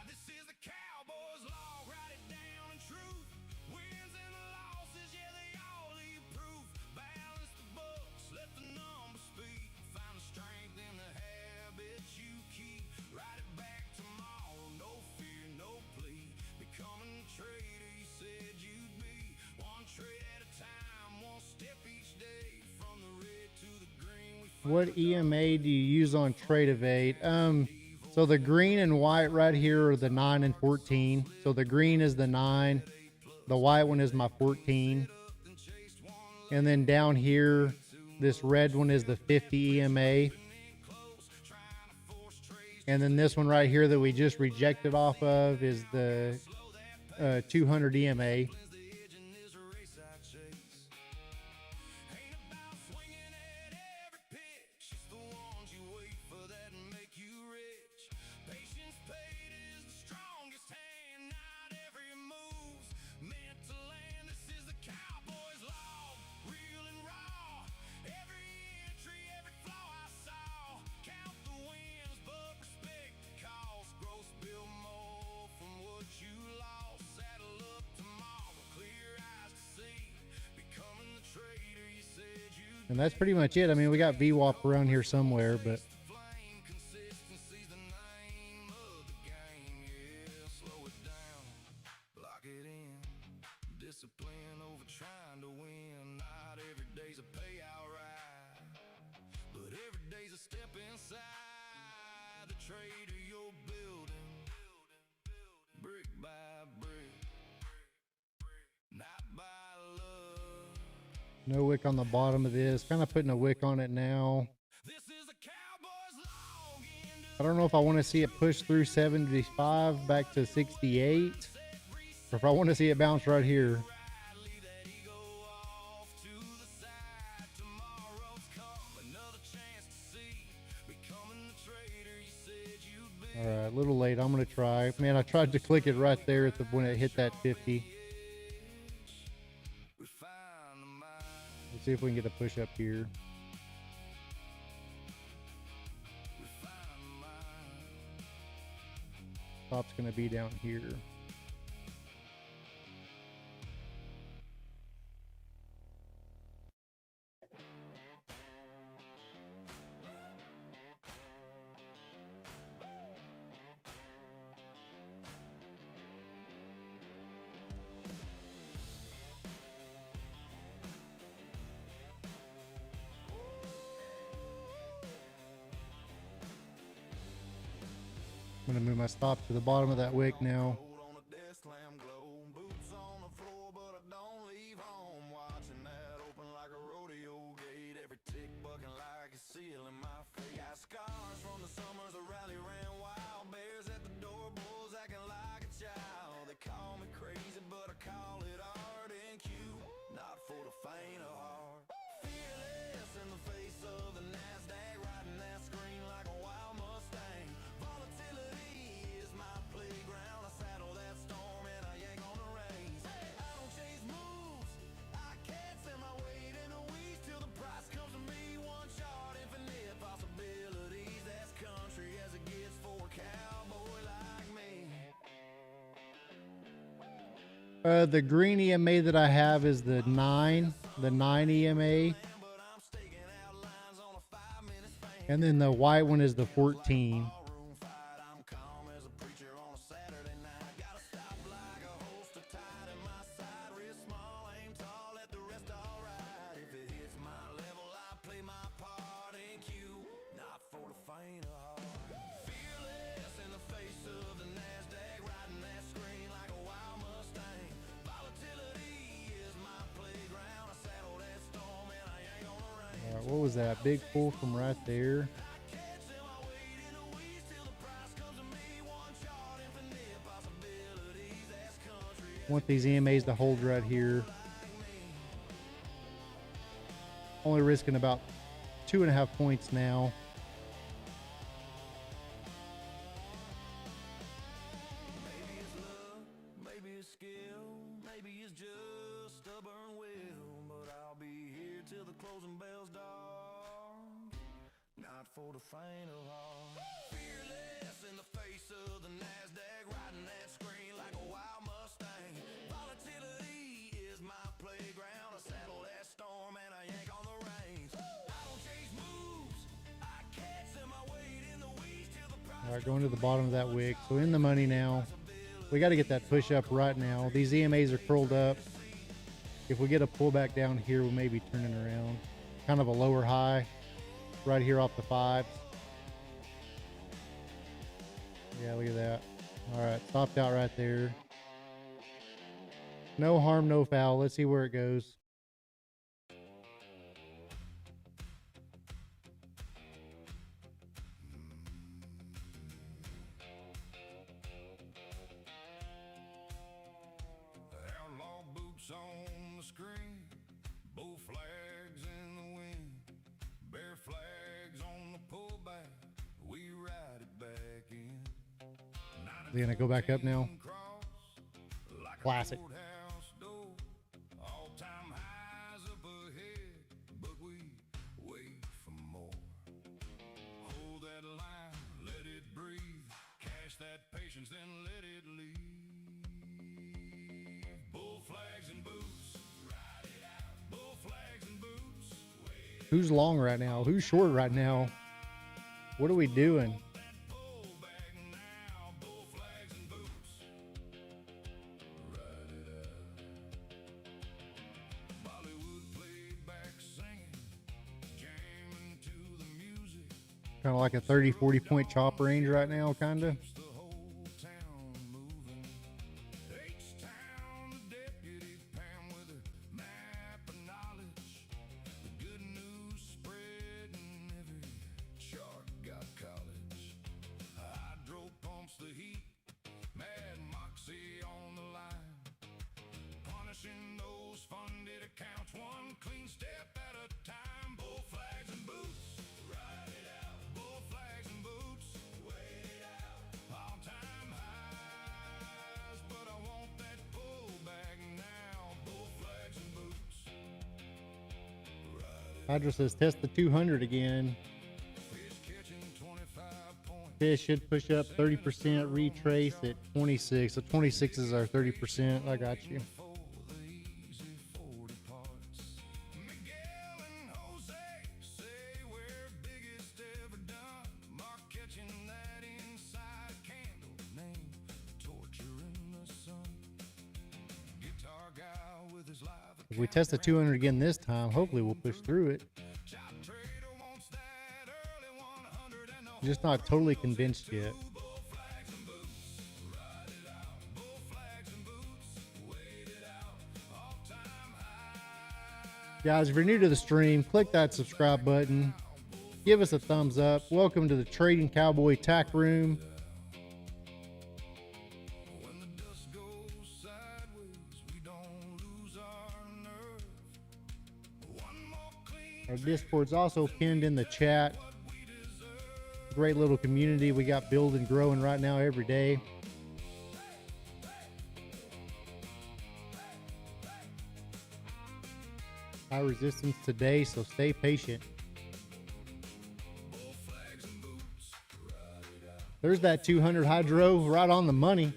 This is the cowboy's law, write it down in truth. Wins and losses, yeah, they all leave proof. Balance the books, let the numbers speak. Find the strength in the habits you keep. Write it back tomorrow, no fear, no plea. Becoming the trader you said you'd be. One trade at a time, one step each day. From the red to the green, we What EMA do you use on Trade Evade? So the green and white right here are the 9 and 14. So the green is the 9, the white one is my 14. And then down here, this red one is the 50 EMA. And then this one right here that we just rejected off of is the 200 EMA. And that's pretty much it. I mean, we got VWAP around here somewhere, but Flame, consistency's the name of the game. Yeah, slow it down, lock it in. Discipline over trying to win. Not every day's a payout ride, but every day's a step inside the trader you're building, brick by brick, not by love. no wick on the bottom of this. Kind of putting a wick on it now. This is a Cowboy's log into I don't know if I want to see it push through 75 back to 68, or if I want to see it bounce right here. Riley that he go off to the side. Tomorrow's come, another chance to see. Becoming the trader you said you'd be. All right, a little late. I'm going to try. Man, I tried to click it right there at the when it hit that 50. We find the mind. Let's see if we can get a push up here. We find the mind. Top's going to be down here. I'm going to move my stop to the bottom of that wick now. Hold on a desk lamp glow. Boots on the floor, but I don't leave home. Watching that open like a rodeo gate. Every tick bucking like a seal in my face. Got scars from the summers the rally ran wild. Bears at the door, bulls acting like a child. They call me crazy, but I call it art and cute. Not for the faint of heart. Fearless in the face of the NASDAQ, riding that screen like a wild Mustang. Volatility is my playground. I saddle that storm and I yank on the reins. I don't chase moves, I can't set my weight in the weeds till the price comes to me. One shot, infinite possibilities. That's country as it gets for a cowboy like me. The green EMA that I have is the 9 EMA. But I'm staking out lines on a 5-minute span. And then the white one is the 14. Ballroom fight, I'm calm as a preacher on a Saturday night. Gotta stop like a holster tied in my side. Wrist small, aim tall, let the rest all ride. If it hits my level, I play my part in cue. Not for the faint of heart. Fearless in the face of the NASDAQ, riding that screen like a wild Mustang. Volatility is my playground. I saddle that storm and I yank on the reins. All right, what was that? Big pull from right there. Catching my weight in the weeds till the price comes to me. One shot, infinite possibilities. That's country as Want these EMAs to hold right here. Only risking about 2.5 points now. maybe it's love, maybe it's skill, maybe it's just stubborn will. But I'll be here till the closing bells dark. Not for the faint of heart. Fearless in the face of the NASDAQ, riding that screen like a wild Mustang. Volatility is my playground. I saddle that storm and I yank on the reins. I don't chase moves, I can't set my weight in the weeds till the price. All right, going to the bottom of that wick. So in the money now. We got to get that push up right now. These EMAs are curled up. If we get a pullback down here, we may be turning around. Kind of a lower high right here off the 5s. Yeah, look at that. All right, stopped out right there. No harm, no foul. Let's see where it goes. Outlaw boots on the screen, bull flags in the wind, bear flags on the pullback. We ride it back in. They're gonna go back up now. Like a Classic. courthouse door, all-time highs up ahead, but we wait for more. Hold that line, let it breathe, cash that patience, then let it leave. Bull flags and boots, ride it out. Bull flags and boots, wait Who's long right now? Who's short right now? What are we doing? Kind of like a 30-40 point chop range right now, kind of. Hydra says test the 200 again. Fish should push up 30%, retrace at 26. So 26 is our 30%. I got you. If we test the 200 again this time, hopefully we'll push through it. Just not totally convinced yet. Guys, if you're new to the stream, click that subscribe button. Give us a thumbs up. Welcome to the Trading Cowboy Tack Room. Our Discord's also pinned in the chat. Great little community we got building, growing right now every day. High resistance today, so stay patient. There's that 200 hydro right on the money.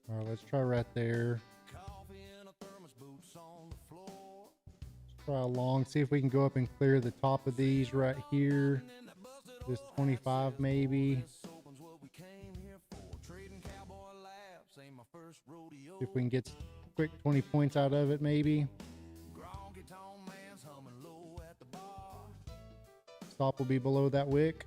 All right, let's try right there. Let's try along, see if we can go up and clear the top of these right here. This 25 maybe. See if we can get quick 20 points out of it maybe. Stop will be below that wick.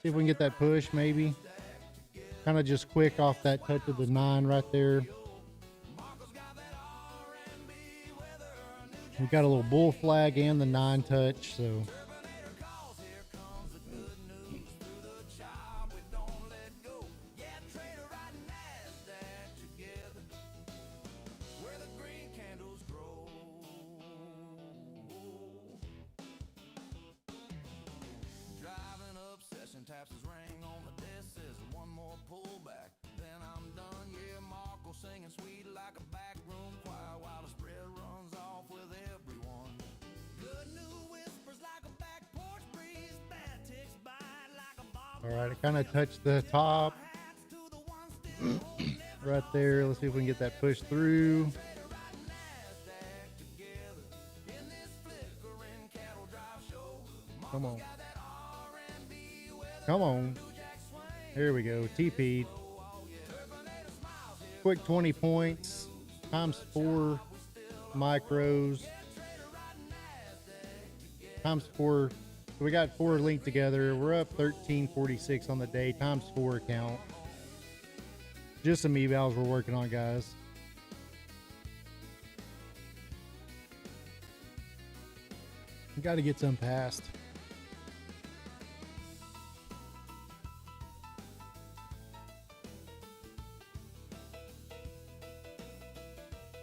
See if we can get that push maybe. Kind of just quick off that touch of the 9 right there. We got a little bull flag and the 9 touch, so. All right, I kind of touched the top right there. Let's see if we can get that pushed through. Come on. Come on. There we go. TP'd. Quick 20 points times 4 micros times 4. So we got 4 linked together. We're up 1346 on the day times 4 count. Just some evals we're working on, guys. We got to get some passed.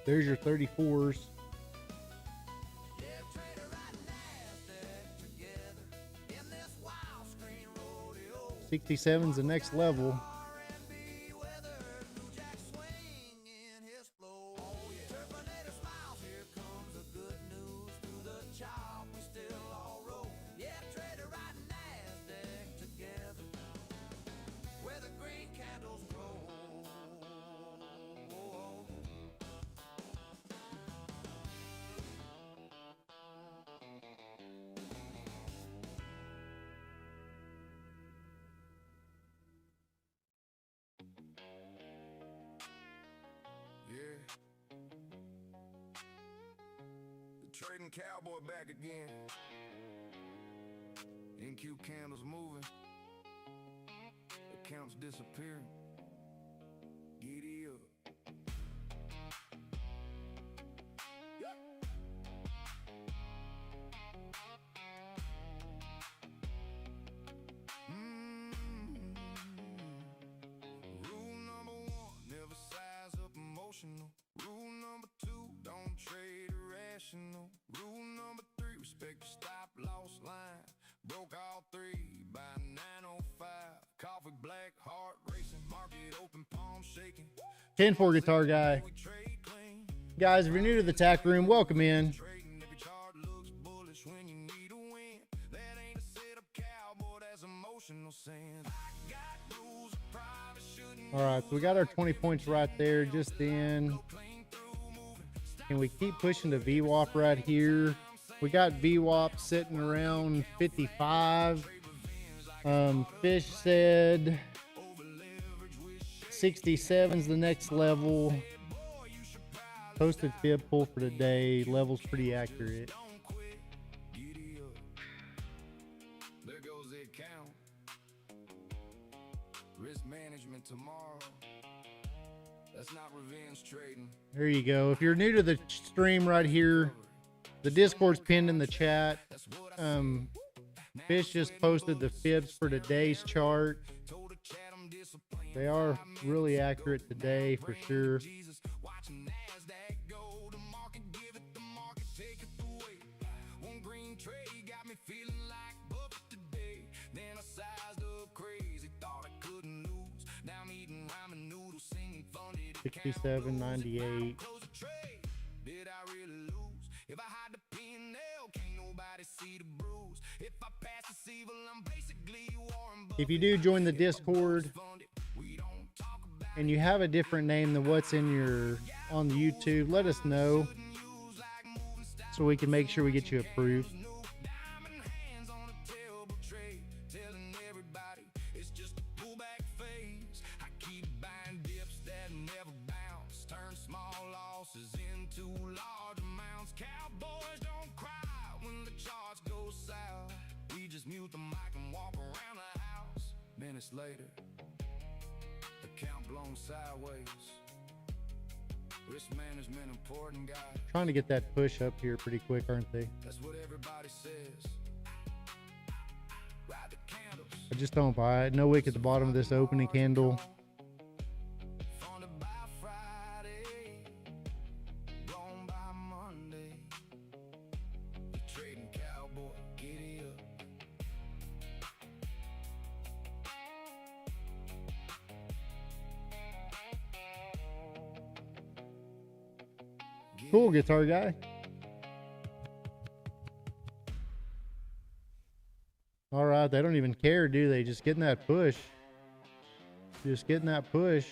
There's your 34s. 67's the next level. Trading Cowboy back again. NQ candles moving. Accounts disappearing. Giddy up. Rule number 1, never size up emotional. Rule number 2, don't trade irrational. Rule number 3, respect your stop loss line. Broke all 3 by 9:05. Coffee black, heart racing, market open, palm shaking. 10-4 guitar guy. Guys, if you're new to the tack room, welcome in. All right, so we got our 20 points right there just in. Can we keep pushing the VWAP right here? We got VWAP sitting around 55. Fish said 67's the next level. Posted fib pull for today. Level's pretty accurate. There goes the account. Risk management tomorrow. That's not revenge trading. There you go. If you're new to the stream right here, the Discord's pinned in the chat. Fish just posted the fibs for today's chart. They are really accurate today for sure. $67.98. Did I really lose? If I had the P&L, can't nobody see the bruise. If I pass this evil, I'm basically Warren Buffett. If you do join the Discord and you have a different name than what's in your on the YouTube, let us know so we can make sure we get you approved. Later, account blown sideways. Risk management important, guy. Trying to get that push up here pretty quick, aren't they? That's what everybody says. Ride the candles. I just don't buy it. No wick at the bottom of this opening candle. Funded by Friday, blown by Monday. You're trading Cowboy, giddy up. Cool, guitar guy. All right. They don't even care, do they? Just getting that push. Just getting that push.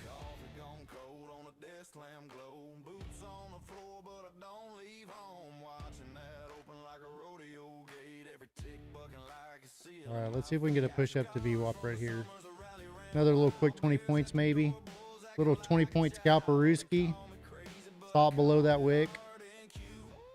Coffee gone cold on a desk lamp glow. Boots on the floor, but I don't leave home. Watching that open like a rodeo gate. Every tick bucking like a seal. All right, let's see if we can get a push up to VWAP right here. Another little quick 20 points maybe. Little 20 point scalperooski. Stop below that wick.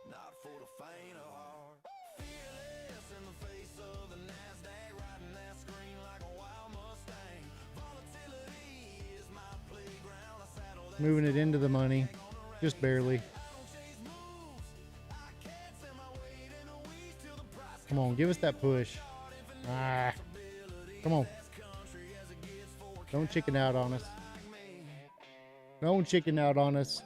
Not for the faint of heart. Fearless in the face of the NASDAQ, riding that screen like a wild Mustang. Volatility is my playground. I saddle that Moving it into the money. Just barely. chase moves. I can't send my weight in the weeds till the price Come on, give us that push. Ah. Come on. country as it gets for Don't chicken out on us. me. Don't chicken out on us.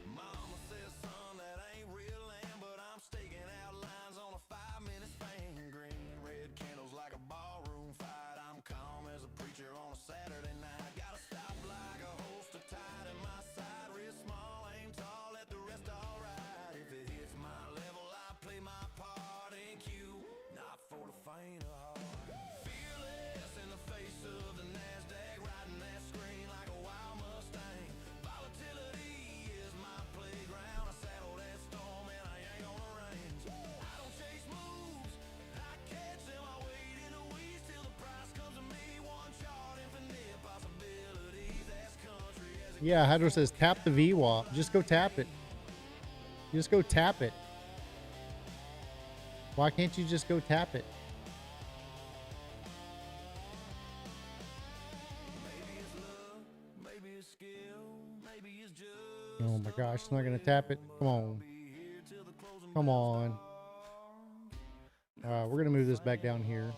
Mama says, son, that ain't real land, but I'm staking out lines on a 5-minute span. Green, red candles like a ballroom fight. I'm calm as a preacher on a Saturday night. Gotta stop like a holster tied in my side. Wrist small, aim tall, let the rest all right. If it hits my level, I play my part in Q. Not for the faint of heart. Fearless in the face of the NASDAQ, riding that screen like a wild Mustang. Volatility is my playground. I saddle that storm and I ain't on the range. I don't chase moves, I catch them. I wait in the weeds till the price comes to me. One chart, infinite possibilities. That's country as it Yeah, Hydro says tap the VWAP. Just go tap it. Just go tap it. Why can't you just go tap it? maybe it's love, maybe it's skill, maybe it's just Oh my gosh, it's not gonna tap it. Come on. be here till the closing Come on. We're gonna move this back down here.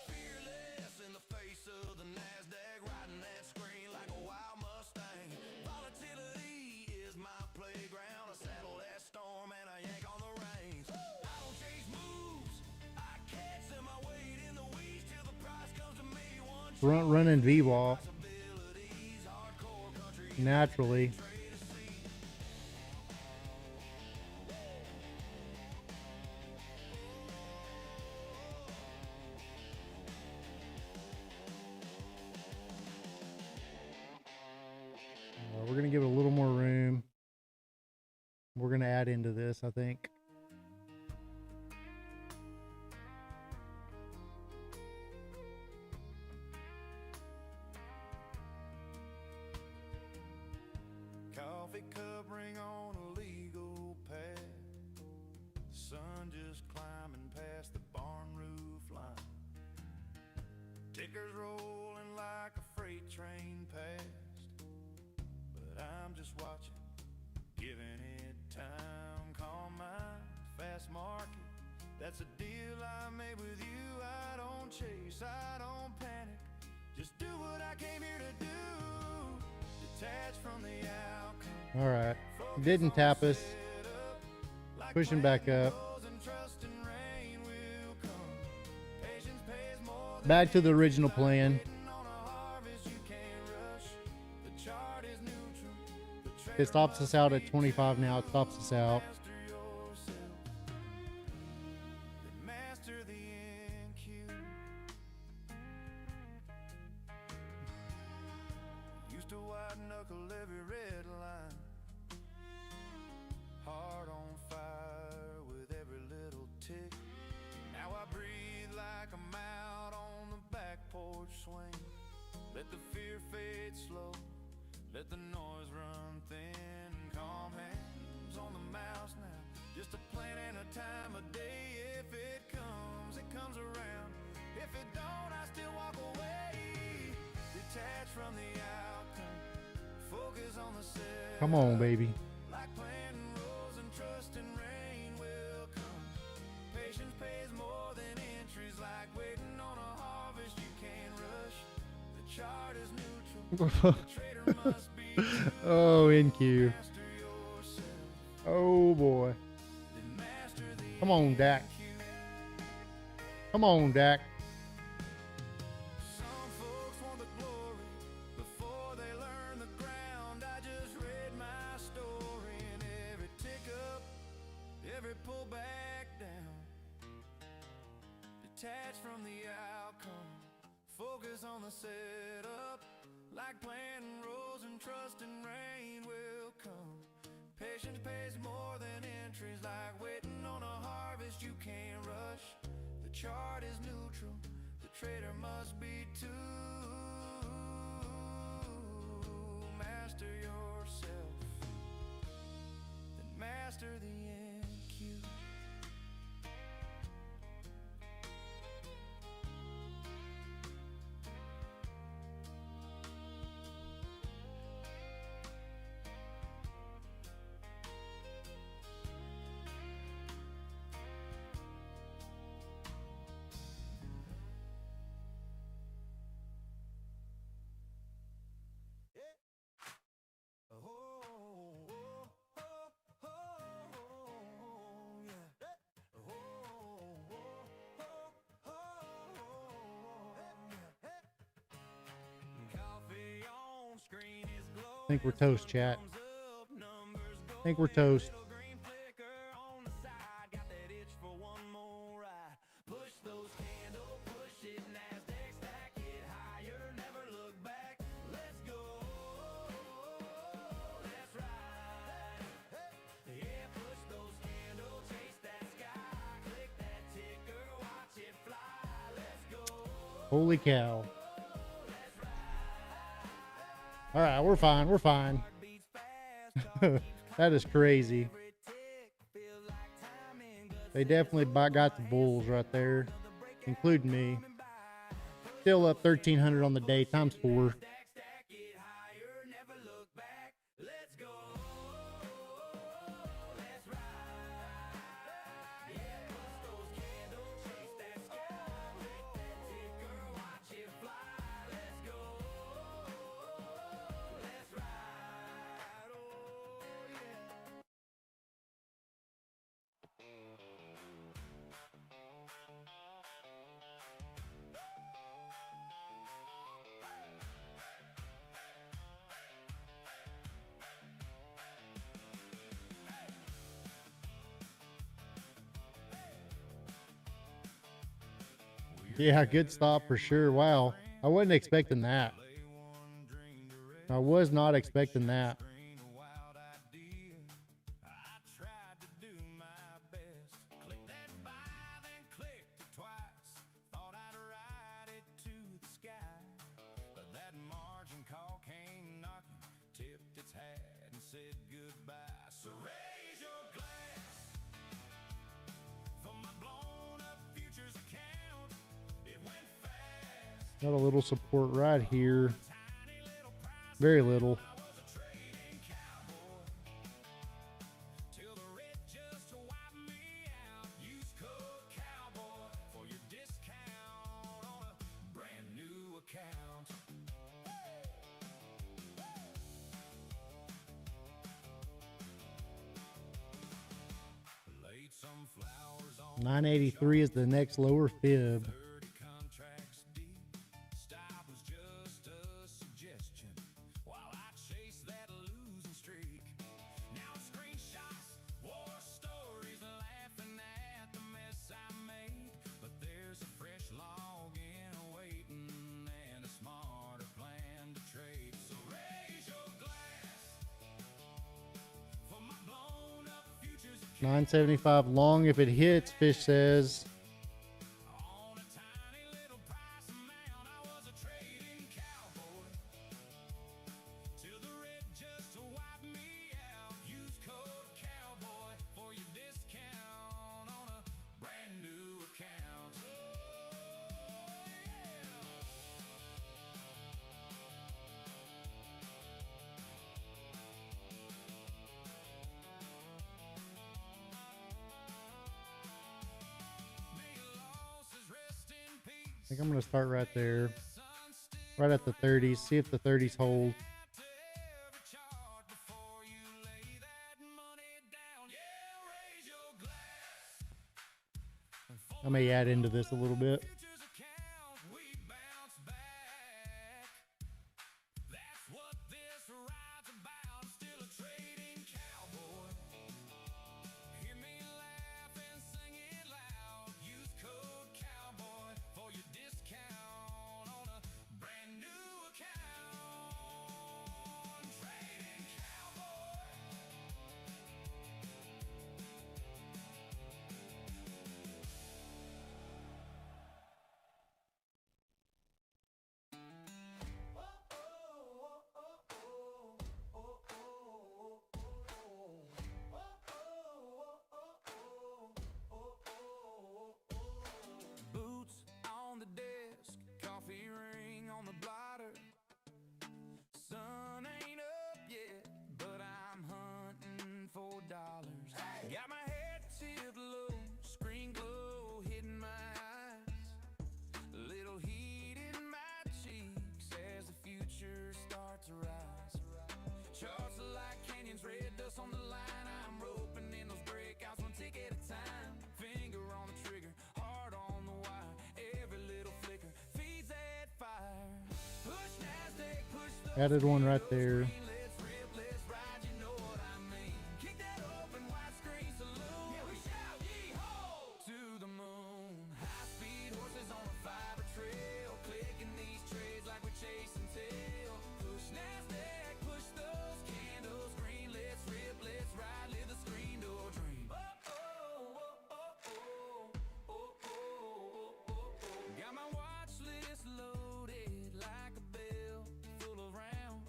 Fearless in the face of the NASDAQ, riding that screen like a wild Mustang. Volatility is my playground. I saddle that storm and I yank on the reins. I don't chase moves, I catch them. I wait in the weeds till the price comes to me. One Front running VWAP possibilities, hardcore country. naturally. We're gonna give it a little more room. We're gonna add into this, I think. Coffee cup ring on a legal pad. Sun just climbing past the barn roof line. Tickers rolling like a freight train past. But I'm just watching, giving it time. Calm mind, fast market. That's a deal I made with you. I don't chase, I don't panic. Just do what I came here to do. Detach from the outcome. All right. Didn't tap us. Pushing back up. Back to the original plan. It stops us out at 25 now. It stops us out. Used to white knuckle every red line. Heart on fire with every little tick. Now I breathe like I'm out on the back porch swing. Let the fear fade slow. Let the noise run thin. Calm hands on the mouse now. Just a plan and a time of day. If it comes around. If it don't, I still walk away. Detach from the outcome. Focus on the set. Come on, baby. Like planting rows and trusting rain will come. Patience pays more than entries. Like waiting on a harvest you can't rush. The chart is neutral. The trader must be Oh, NQ. master yourself. Oh boy. Come on, Dak. Come on, Dak. Some folks want the glory before they learn the ground. I just read my story and every tick up, every pull back down. Detach from the outcome, focus on the setup. Like planting rows and trusting rain will come. Patience pays more than entries, like waiting on a harvest you can't rush. The chart is neutral, the trader must be too. Master yourself, then master the NQ. I think we're toast, chat. I think we're toast. Holy cow. All right, we're fine. We're fine. That is crazy. They definitely got the bulls right there, including me. Still up 1,300 on the day, times 4. Yeah, good stop for sure. Wow. I wasn't expecting that. I was not expecting that. Got a little support right here. Very little. $9.83 is the next lower fib. $9.75 long if it hits, Fish says. I think I'm going to start right there, right at the 30s, see if the 30s hold. may add into this a little bit. Futures account, we bounce back. That's what this ride's about. Still a trading cowboy. Hear me laugh and sing it loud. Use code cowboy for your discount on a brand new account. Trading cowboy. Boots on the desk, coffee ring on the blotter. Sun ain't up yet, but I'm hunting for dollars. Got my head tipped low, screen glow hitting my eyes. Little heat in my cheeks as the future starts to rise. Charts are like canyons, red dust on the line. I'm roping in those breakouts one tick at a time. Finger on the trigger, heart on the wire. Every little flicker feeds that fire. Push NASDAQ, push the Added one right there. let's rip, let's ride, you know what I mean. Kick that open, widescreen saloon. Yeah, we shout yee-ho to the moon. High-speed horses on a fiber trail, clicking these trades like we're chasing tail. Push NASDAQ, push those candles green. Let's rip, let's ride, live the screen door dream. Got my watch list loaded like a bell full of round.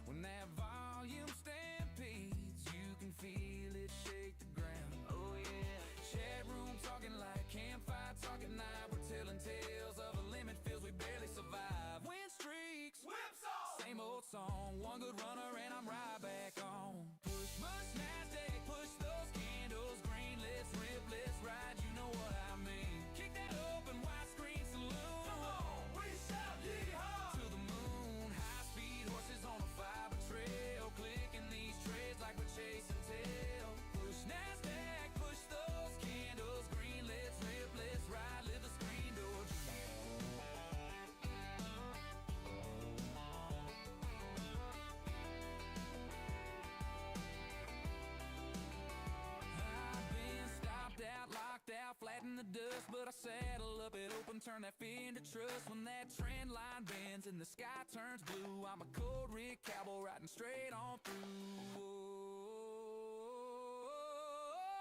When that volume stampedes, you can feel it shake the ground. Oh yeah, chat room talking like campfire talk at night. We're telling tales of a limit feels we barely survive. Win streaks, whips off. Same old song, one good runner and I'm right back on. Push NASDAQ, push those candles green. Let's rip, let's ride, you know what I mean. Kick that open, widescreen saloon. Come on, we shout yee-haw to the moon. High-speed horses on a fiber trail, clicking these trades like we're chasing tail. Push NASDAQ, push those candles green. Let's rip, let's ride, live the screen door dream. I've been stopped out, locked out, flat in the dust, but I saddle up at open, turn that fear into trust. When that trend line bends and the sky turns blue, I'm a cold rig cowboy riding straight on through.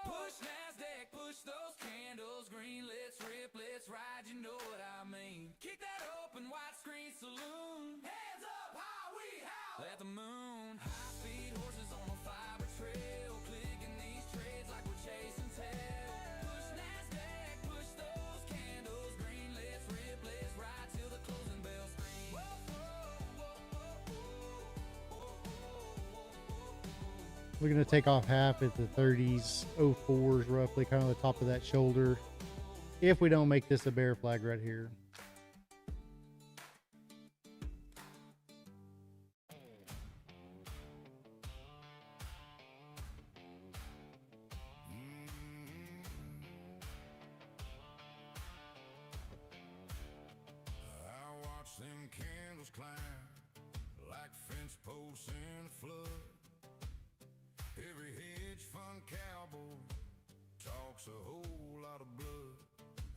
Push NASDAQ, push those candles green. Let's rip, let's ride, you know what I mean. Kick that open, widescreen saloon. Hands up high, we howl at the moon. High-speed horses on a fiber trail, clicking these trades like we're chasing tail. Push NASDAQ, push those candles green. Let's rip, let's ride till the closing bell scream. We're going to take off half at the 30s, 04s roughly, kind of the top of that shoulder. If we don't make this a bear flag right here. I watch them candles climb like fence posts in a flood. Every hedge fund cowboy talks a whole lot of blood.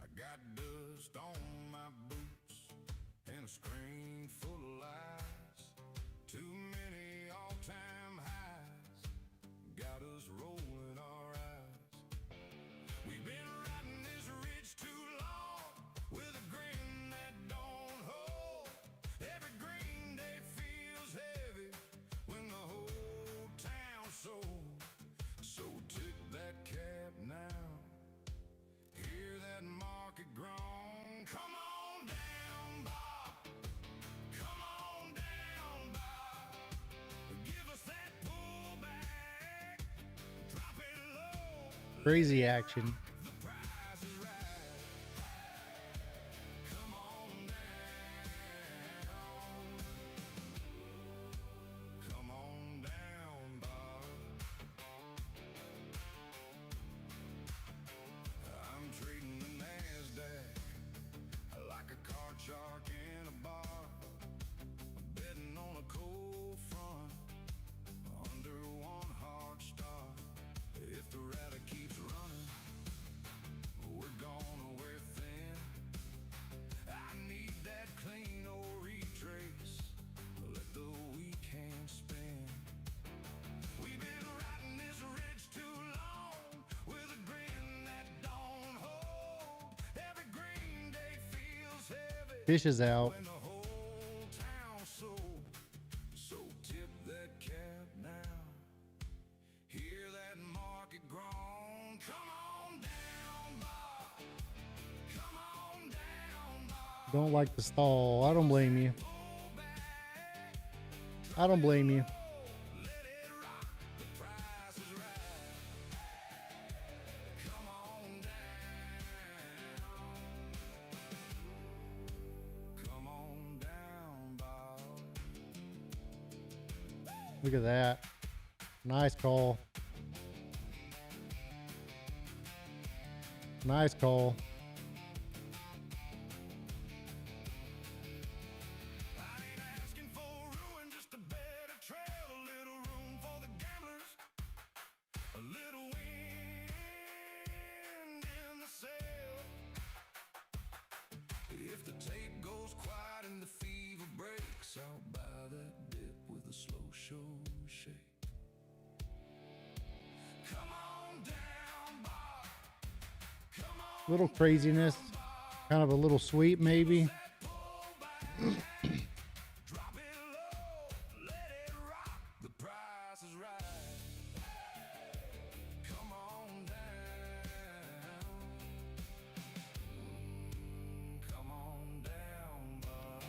I got dust on my boots and a screen full of lies. Too many all-time highs got us rolling our eyes. We've been riding this ridge too long with a grin that don't hold. Every green day feels heavy when the whole town's sold. So tip that cap now, hear that market groan. Come on down, Bob. Come on down, Bob. Give us that pullback. Drop it low. Crazy action. The price is right. Come on down. Come on down, Bob. I'm trading the Fish is out. when the whole town so tip that cap now. Hear that market groan. Come on down, Bob. Come on down, Bob. Don't like the stall. I don't blame you. I don't blame you. Let it rock. The price is right. Come on down. Come on down, Bob. Look at that. Nice call. Nice call. I ain't asking for ruin, just a better trail, a little room for the gamblers, a little wind in the sail. If the tape goes quiet and the fever breaks, I'll buy that dip with a slow show shake. Come on down, Bob. Come on. Little craziness. Kind of a little sweet, maybe. Drop it low, let it rock. The price is right. Come on down. Come on down, Bob.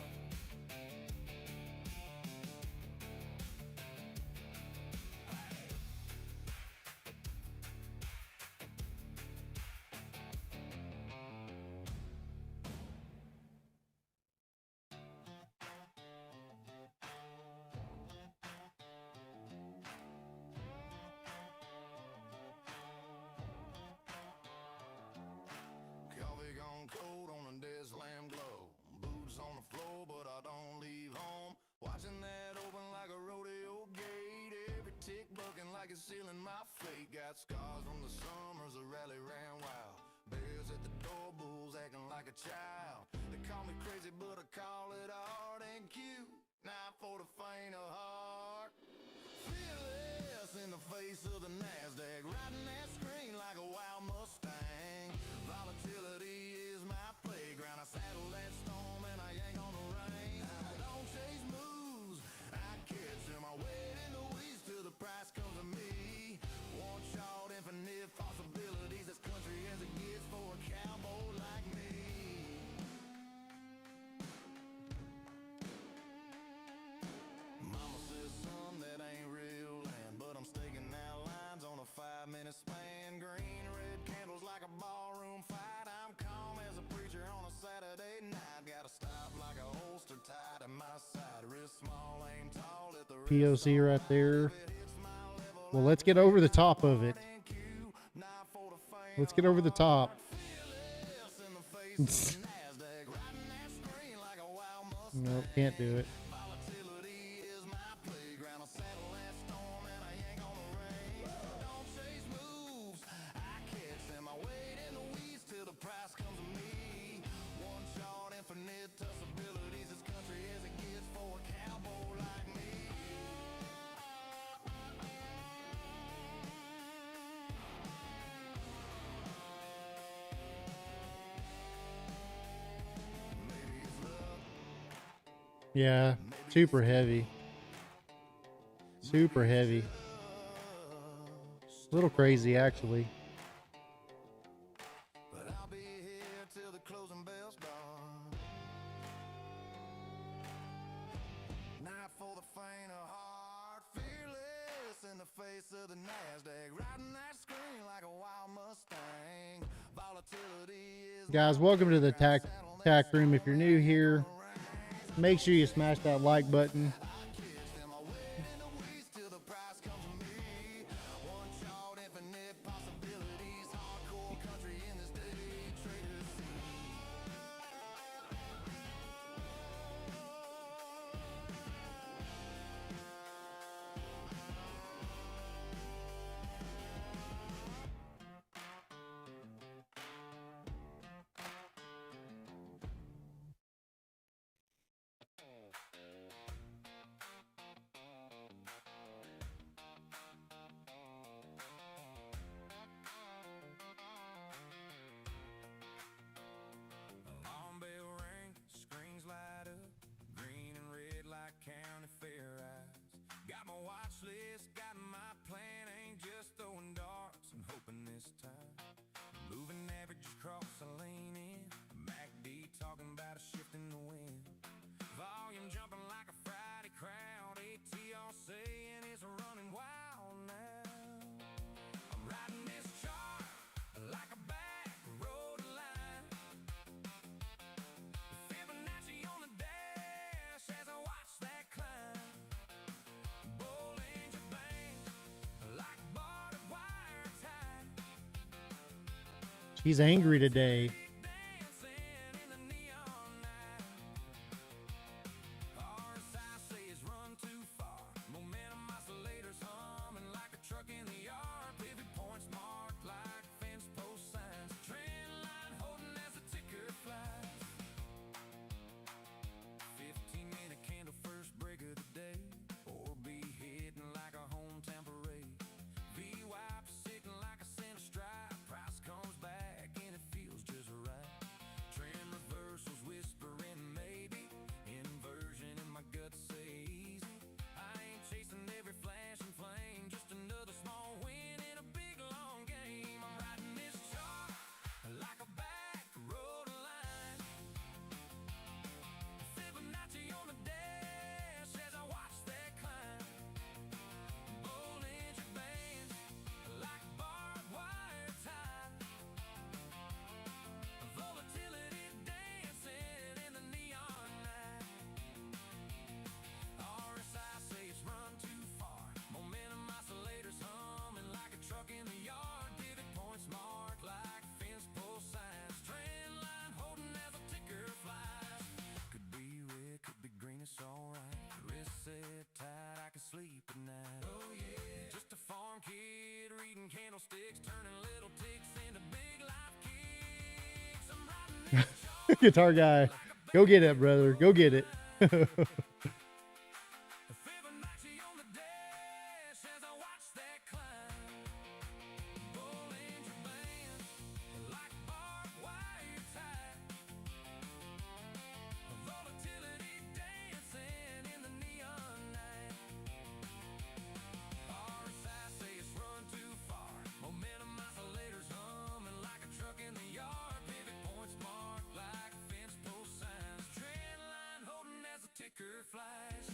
Coffee gone cold on a dead slam glow. Boots on the floor, but I don't leave home. Watching that open like a rodeo gate. Every tick bucking like it's sealing my fate. Got scars from the summers, the rally ran wild. Bears at the door, bulls acting like a child. They call me crazy, but I call it art. Ain't cute, not for the faint of heart. Fearless in the face of the NASDAQ, riding that screen like a wild Mustang. Volatility is my playground. I saddle that storm and I yank on the rein. I don't chase moves, I catch them. I wade in the weeds till the price comes to me. One shot, infinite possibilities. This country as it gets for a cowboy like me. Mama says, son, that ain't real land, but I'm staking out lines on a 5-minute span. Green, red candles like a ballroom fight. I'm calm as a preacher on a Saturday night. Gotta stop like a holster tied to my side. Wrist small, aim tall, let the wrist POC right there. Well, let's get over the top of it. Let's get over the top. Nope, can't do it. Volatility is my playground. I saddle that storm and I yank on the rein. Don't chase moves, I catch them. I wade in the weeds till the price comes to me. One shot, infinite possibilities. This country as it gets for a cowboy like me. Maybe it's love. Yeah, super heavy. Super heavy. A little crazy, actually. But I'll be here till the closing bells dawn. Not for the faint of heart. Fearless in the face of the NASDAQ. Riding that screen like a wild Mustang. Volatility is Guys, welcome to the tack room. If you're new here, make sure you smash that like button. He's angry today. Sleep at night. Oh yeah, just a farm kid reading candlesticks, turning little ticks into big life kicks. I'm riding this Guitar guy. Go get it, brother. Go get it. Fibonacci on the dash as I watch that climb. Bollinger Bands like barbed wire tie. Volatility dancing in the neon night. RSI say it's run too far. Momentum oscillators humming like a truck in the yard. Pivot points marked like fence post signs. Trend line holding as the ticker flies.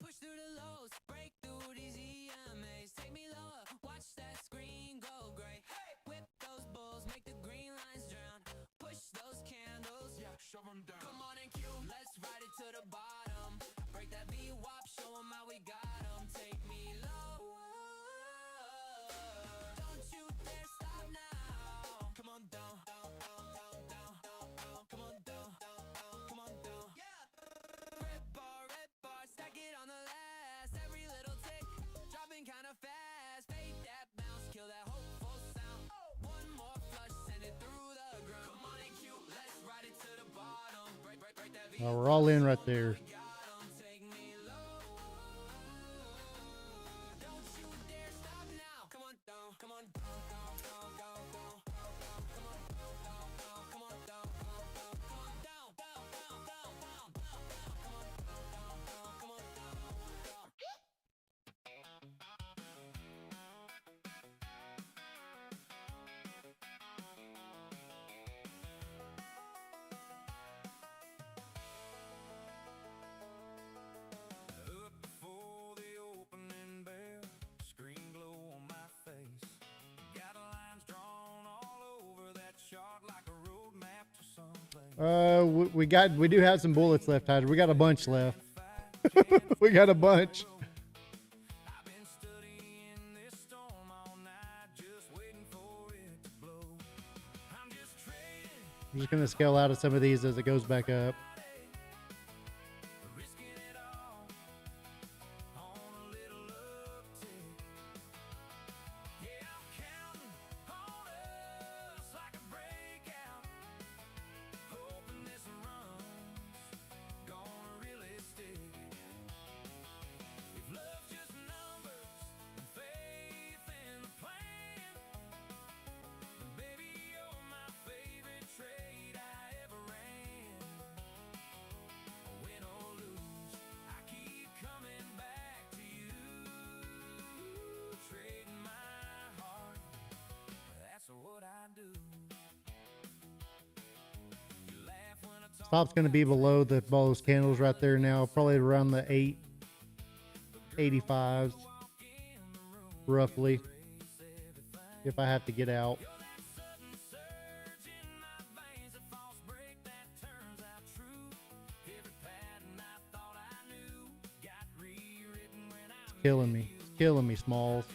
Push through the lows, break through these EMAs. Take me lower, watch that screen go gray. Whip those bulls, make the green lines drown. Push those candles, yeah, shove them down. Come on and cue, let's ride it to the bottom. Break that V-wop, show them how we got them. Take me lower, don't you dare stop now. Come on down, down, down, down, down, down, down. Come on down, down, down, come on down. Yeah. Red bar, stack it on the last. Every little tick, dropping kind of fast. Fade that bounce, kill that hopeful sound. One more flush, send it through the ground. Come on and cue, let's ride it to the bottom. Break that beat. We're all in right there. Take me low. Don't you dare stop now. Come on down, come on down, down, down, down, down. Come on down, down, down, come on down, down, down, come on down, down, down, down, down, down. Come on down, down, down, come on down, down. Up before the opening bell, screen glow on my face. Got lines drawn all over that chart like a road map to someplace. We do have some bullets left, Tyler. We got a bunch left. We got a bunch. I've been studying this storm all night, just waiting for it to blow. I'm just trading, I'm just gonna scale out of some of these as it goes back up. risking it all on a little uptick. Yeah, I'm counting on us like a breakout, hoping this run's gonna really stick. If love's just numbers and faith in the plan, then baby, you're my favorite trade I ever ran. Win or lose, I keep coming back to you, trading my heart, that's what I do. You laugh when I talk Stop's gonna be below those candles right there now, probably around the 885s, roughly. If I have to get out. sudden surge in my veins, a false break that turns out true. killing me. It's killing me, Smalls.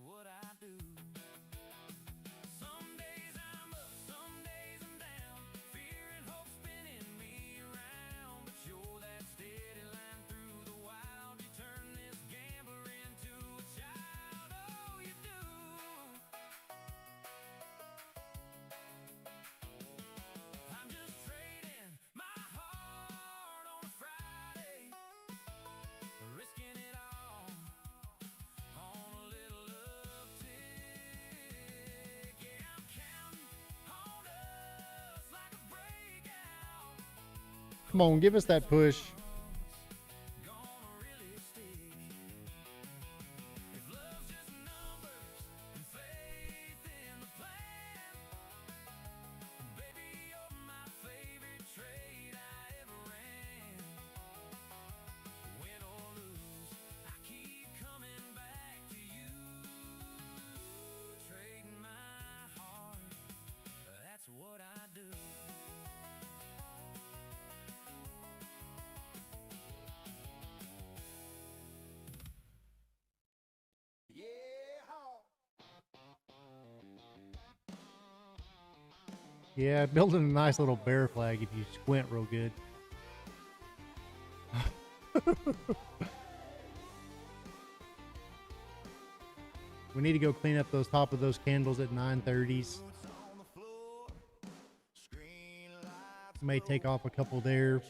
What I do. Some days I'm up, some days I'm down. Fear and hope spinning me around. But you're that steady line through the wild. You turn this gambler into a child. Oh, you do. I'm just trading my heart on a Friday, risking it all on a little uptick. Yeah, I'm counting on us like a breakout. Come on, give us that push. Gonna really stick. If love's just numbers and faith in the plan, baby, you're my favorite trade I ever ran. Win or lose, I keep coming back to you. Trading my heart, that's what I do. Yeah, building a nice little bear flag if you squint real good. We need to go clean up those top of those candles at 930s. May take off a couple there.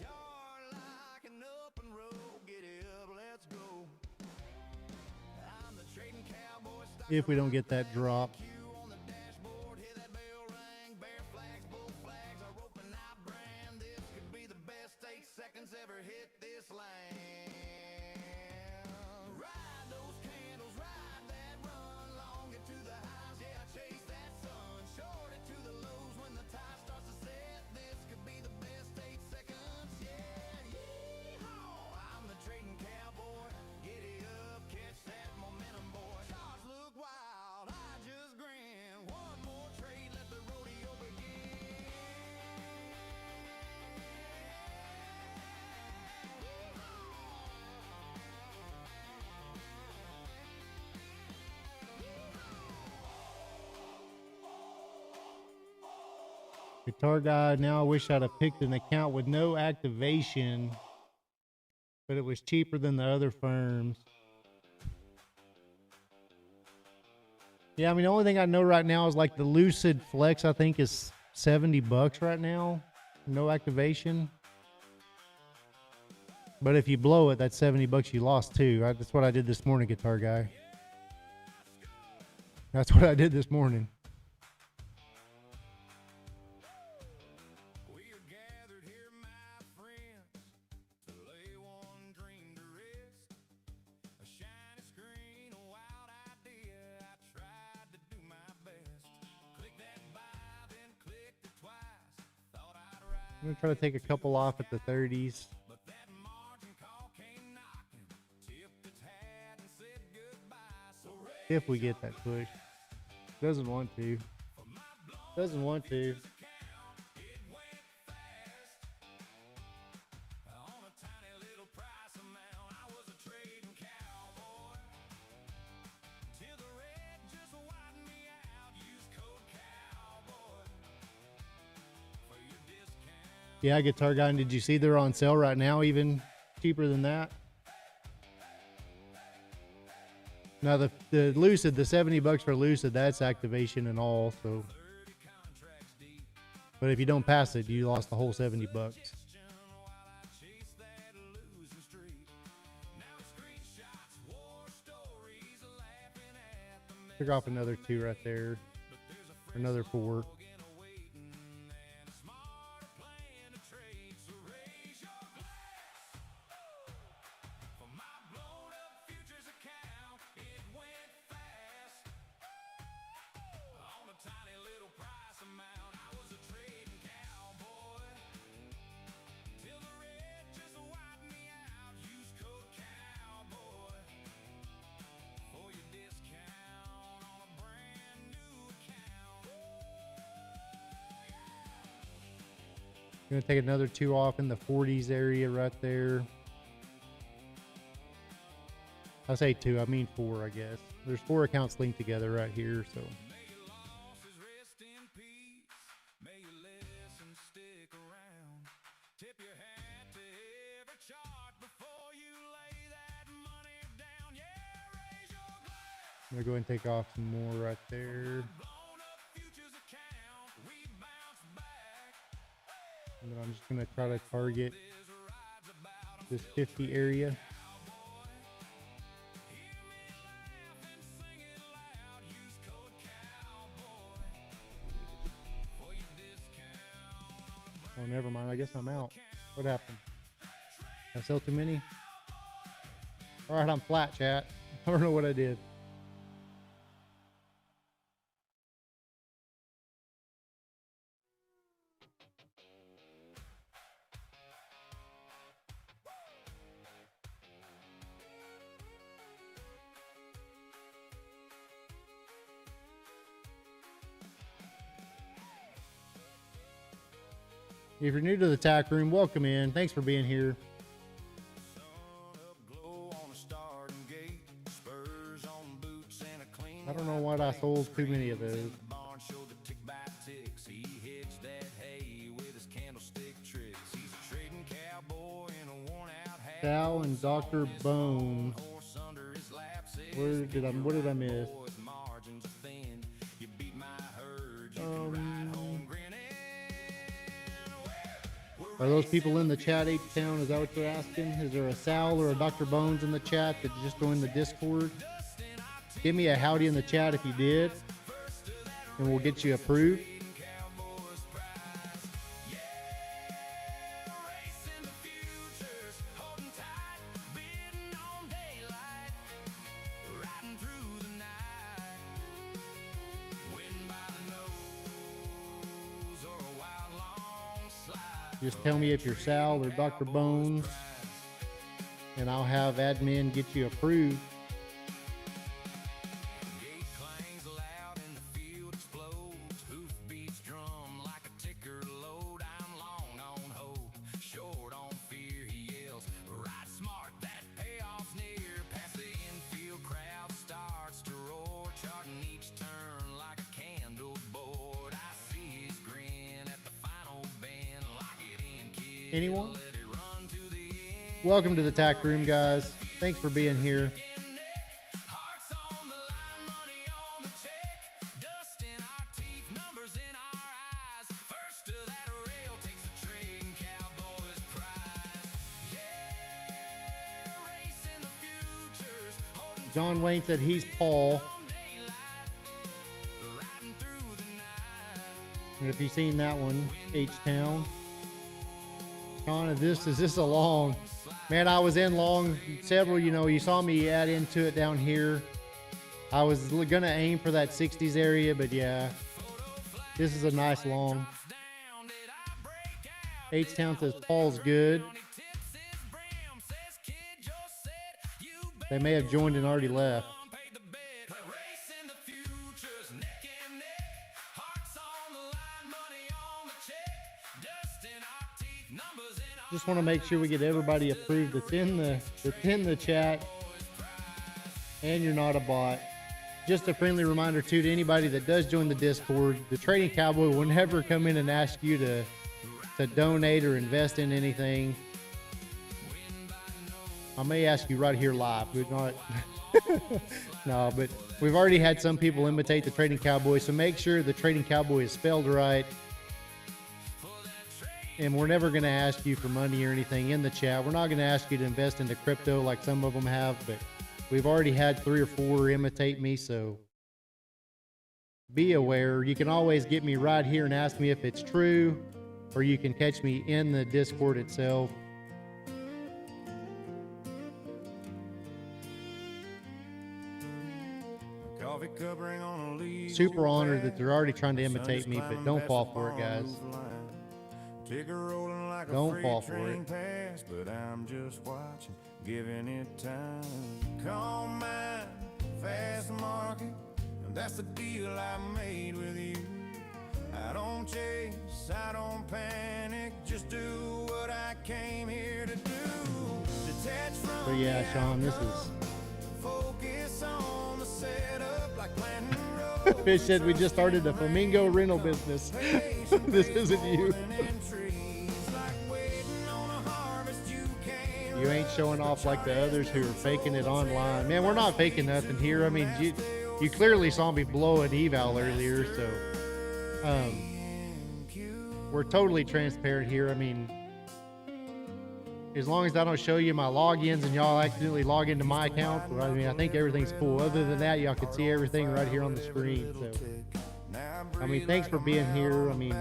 If we don't get that drop. Guitar guy, now I wish I'd have picked an account with no activation, but it was cheaper than the other firms. Yeah, I mean, the only thing I know right now is like the Lucid Flex, I think is $70 right now. No activation. But if you blow it, that's $70 you lost too. That's what I did this morning, guitar guy. That's what I did this morning. I'm going to try to take a couple off at the 30s. If we get that push. Doesn't want to. Doesn't want to. Yeah, guitar guy. And did you see they're on sale right now, even cheaper than that? Now the Lucid, the $70 for Lucid, that's activation and all. So, but if you don't pass it, you lost the whole $70. Took off another 2 right there. Another 4. Gonna take another 2 off in the 40s area right there. I say 2, I mean 4, I guess. There's 4 accounts linked together right here, so. I'm gonna go ahead and take off some more right there. And then I'm just gonna try to target this 50 area. Oh, never mind. I guess I'm out. What happened? Did I sell too many? All right, I'm flat, chat. I don't know what I did. If you're new to the tack room, welcome in. Thanks for being here. I don't know why I sold too many of those. Sal and Dr. Bone. What did I miss? Are those people in the chat, H-Town? Is that what you're asking? Is there a Sal or a Dr. Bones in the chat that just joined the Discord? Give me a howdy in the chat if you did, and we'll get you approved. Just tell me if you're Sal or Dr. Bones, and I'll have admin get you approved. Anyone? Welcome to the tack room, guys. Thanks for being here. John Wayne said he's Paul. And if you've seen that one, H-Town. Con, is this a long? Man, I was in long several, you saw me add into it down here. I was gonna aim for that 60s area, but yeah, this is a nice long. H-Town says Paul's good. They may have joined and already left. Just want to make sure we get everybody approved that's in the chat, and you're not a bot. Just a friendly reminder too to anybody that does join the Discord, the Trading Cowboy will never come in and ask you to donate or invest in anything. I may ask you right here live, but not. No, but we've already had some people imitate the Trading Cowboy, so make sure the Trading Cowboy is spelled right. And we're never going to ask you for money or anything in the chat. We're not going to ask you to invest into crypto like some of them have, but we've already had 3 or 4 imitate me, so be aware. You can always get me right here and ask me if it's true, or you can catch me in the Discord itself. Coffee cup ring on a legal Super honored that path. they're already trying to Sun imitate is me, but climbing don't past fall the for it, guys. farm's line. Ticker rolling like a Don't freight fall for train it. past, but I'm just watching, giving it time. Call mine, fast market, and that's the deal I made with you. I don't chase, I don't panic, just do what I came here to do. Detach from So yeah, the Sean, this outcome, is focus on the setup like planting roads. Fish said we just started a flamingo rental business. This isn't you. You ain't showing off like the others who are faking it online. Man, we're not faking nothing here. I mean, you clearly saw me blow an eval earlier, so we're totally transparent here. I mean, as long as I don't show you my logins and y'all accidentally log into my account, I mean, I think everything's cool. Other than that, y'all can see everything right here on the screen. So, I mean, thanks for being here. I mean,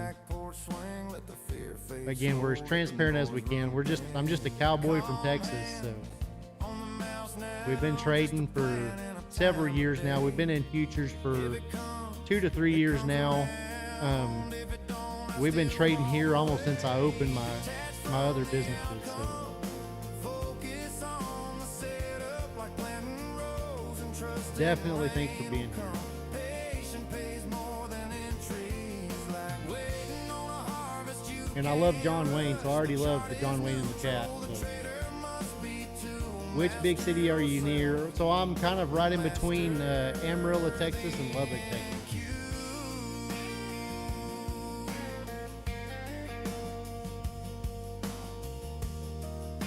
again, we're as transparent as we can. I'm just a cowboy from Texas, so we've been trading for several years now. We've been in futures for 2 to 3 years now. We've been trading here almost since I opened my other businesses. So. Definitely thanks for being here. And I love John Wayne, so I already love the John Wayne in the chat. So. Which big city are you near? So I'm kind of right in between Amarillo, Texas and Lubbock, Texas.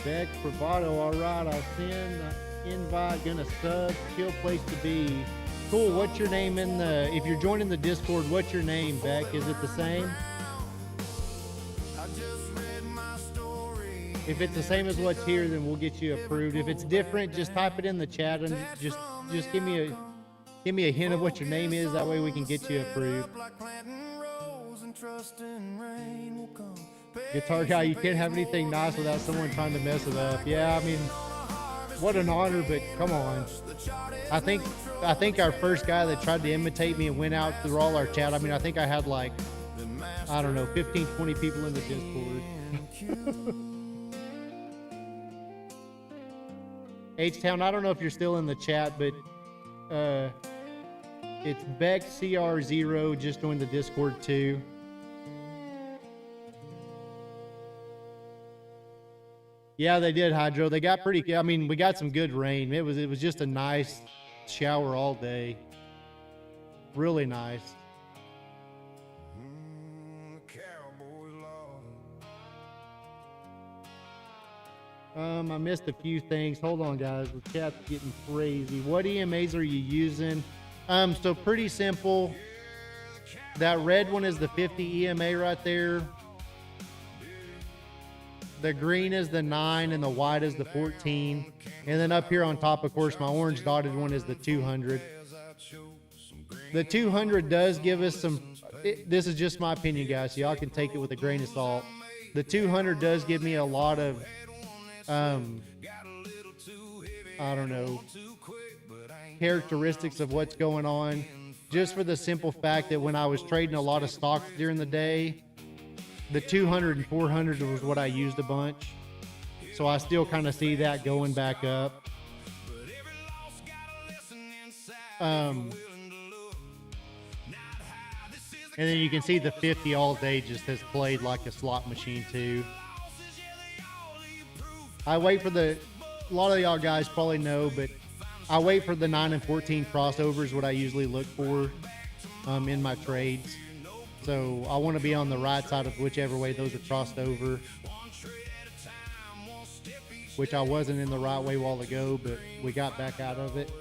Beck Bravado, all right, I'll send invite, gonna sub, chill place to be. Cool, what's your name in the, if you're joining the Discord, what's your name, Beck? Is it the same? If it's the same as what's here, then we'll get you approved. If it's different, just type it in the chat and just give me a hint of what your name is. That way we can get you approved. Guitar guy, you can't have anything nice without someone trying to mess it up. Yeah, I mean, what an honor, but come on. I think our first guy that tried to imitate me and went out through all our chat, I mean, I think I had like, I don't know, 15, 20 people in the Discord. H-Town, I don't know if you're still in the chat, but it's Beck CR0 just joined the Discord too. Yeah, they did, Hydro. They got pretty, I mean, we got some good rain. It was just a nice shower all day. Really nice. I missed a few things. Hold on, guys. The chat's getting crazy. What EMAs are you using? So pretty simple. That red one is the 50 EMA right there. The green is the 9 and the white is the 14. And then up here on top, of course, my orange dotted one is the 200. The 200 does give us some, this is just my opinion, guys, so y'all can take it with a grain of salt. The 200 does give me a lot of, I don't know, characteristics of what's going on, just for the simple fact that when I was trading a lot of stocks during the day, the 200 and 400 was what I used a bunch. So I still kind of see that going back up. And then you can see the 50 all day just has played like a slot machine too. I wait for a lot of y'all guys probably know, but I wait for the 9 and 14 crossovers, what I usually look for in my trades. So I want to be on the right side of whichever way those are crossed over, which I wasn't in the right way a while ago, but we got back out of it.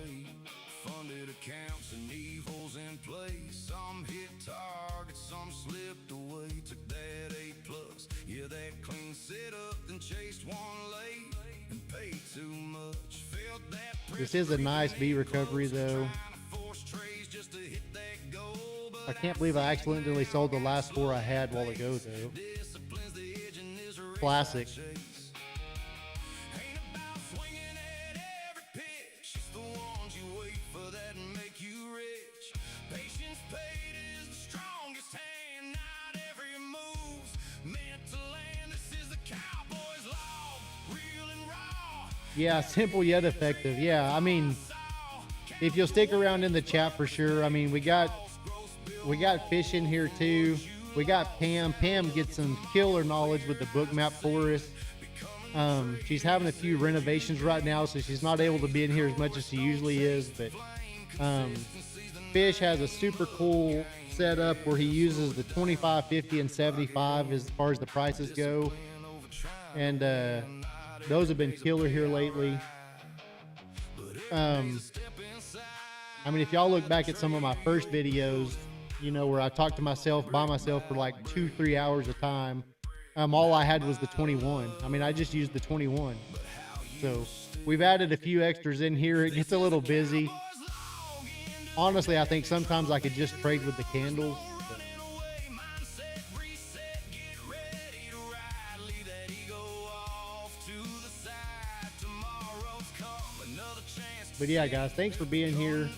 This is a nice V recovery though. I can't believe I accidentally sold the last 4 I had while ago, though. Classic. Yeah, simple yet effective. Yeah, I mean, if you'll stick around in the chat for sure. I mean, we got Fish in here too. We got Pam. Pam gets some killer knowledge with the book map for us. She's having a few renovations right now, so she's not able to be in here as much as she usually is. But Fish has a super cool setup where he uses the 25, 50, and 75 as far as the prices go. And those have been killer here lately. I mean, if y'all look back at some of my first videos, you know, where I talked to myself by myself for like 2-3 hours a time, all I had was the 21. I mean, I just used the 21. So we've added a few extras in here. It gets a little busy. Honestly, I think sometimes I could just trade with the candles. But yeah, guys, thanks for being here.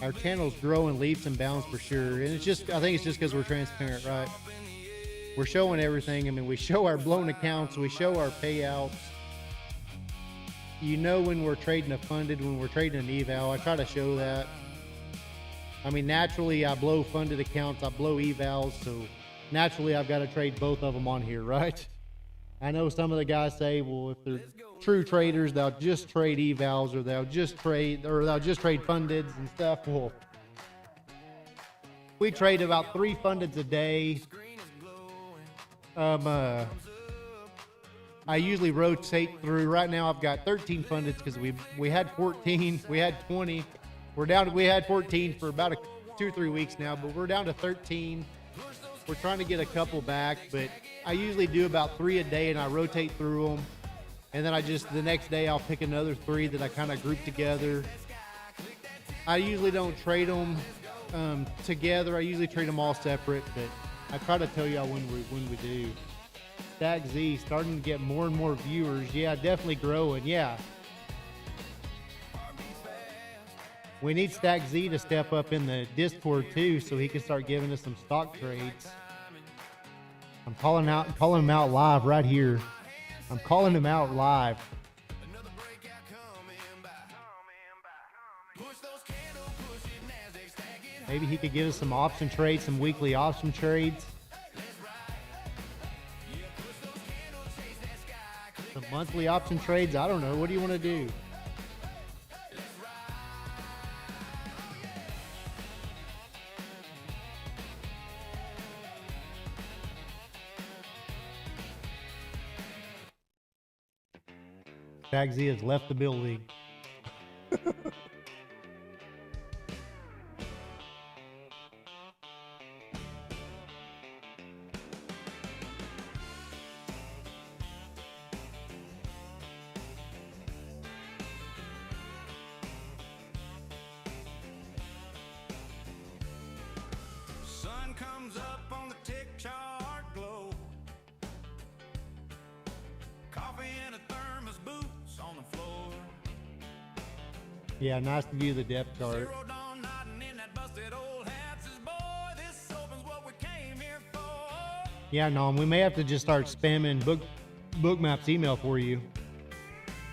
Our channel's growing leaps and bounds for sure. And it's just, I think it's just because we're transparent, right? We're showing everything. I mean, we show our blown accounts, we show our payouts. You know when we're trading a funded, when we're trading an eval, I try to show that. I mean, naturally, I blow funded accounts, I blow evals, so naturally I've got to trade both of them on here, right? I know some of the guys say, well, if they're true traders, they'll just trade evals, or they'll just trade fundeds and stuff. Well, we trade about 3 fundeds a day. I usually rotate through. Right now I've got 13 fundeds because we had 14, we had 20. We had 14 for about 2 or 3 weeks now, but we're down to 13. We're trying to get a couple back, but I usually do about 3 a day and I rotate through them. And then the next day I'll pick another 3 that I kind of group together. I usually don't trade them together. I usually trade them all separate, but I try to tell y'all when we do. Stack Z starting to get more and more viewers. Yeah, definitely growing. Yeah. We need Stack Z to step up in the Discord too, so he can start giving us some stock trades. I'm calling him out live right here. I'm calling him out live. Maybe he could give us some option trades, some weekly option trades. Some monthly option trades. I don't know. What do you want to do? Bagzy has left the building. Sun comes up on the tick chart glow. Coffee in a thermos, boots on the floor. Yeah, nice to view the depth chart. Zero dawn nodding in that busted old hat says, boy, this opens what we came here for. Yeah, Nom, we may have to just start spamming Bookmap's email for you.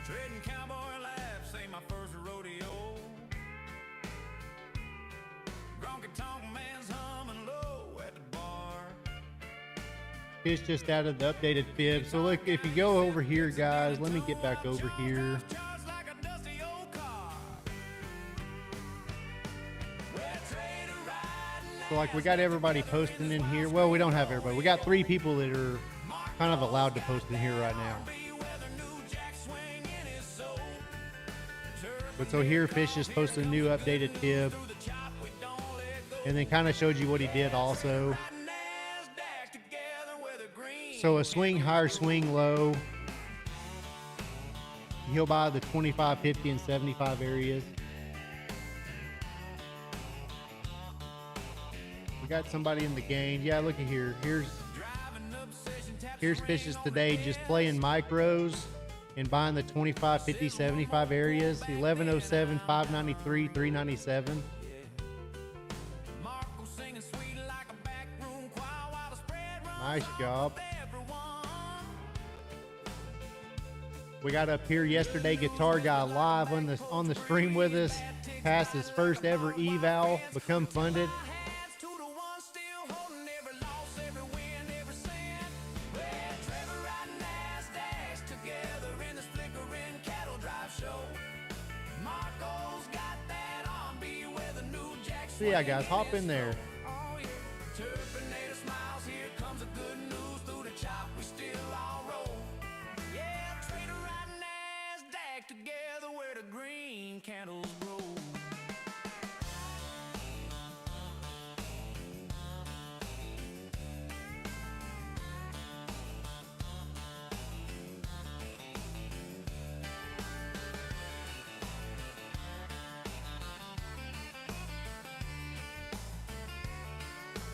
Trading cowboy laughs ain't my first rodeo. Gronky tongue man's humming low at the bar. Fish just added the updated fib. So look, if you go over here, guys, let me get back over here. Just like a dusty old car. Well, trader riding So like we got everybody posting in here. Well, we don't have everybody. We got 3 people that are kind of allowed to post in here right now. But so here, Fish just posted a new updated fib, and then kind of showed you what he did also. So a swing higher, swing low. He'll buy the 25, 50, and 75 areas. got somebody in the game. Yeah, look at here. Here's fishes today just playing micros and buying the 25, 50, 75 areas. 1107, 593, 397. Nice job. We got up here yesterday, Guitar Guy live on the stream with us. Passed his first ever eval, become funded. So yeah, guys, hop in there. Candles grow.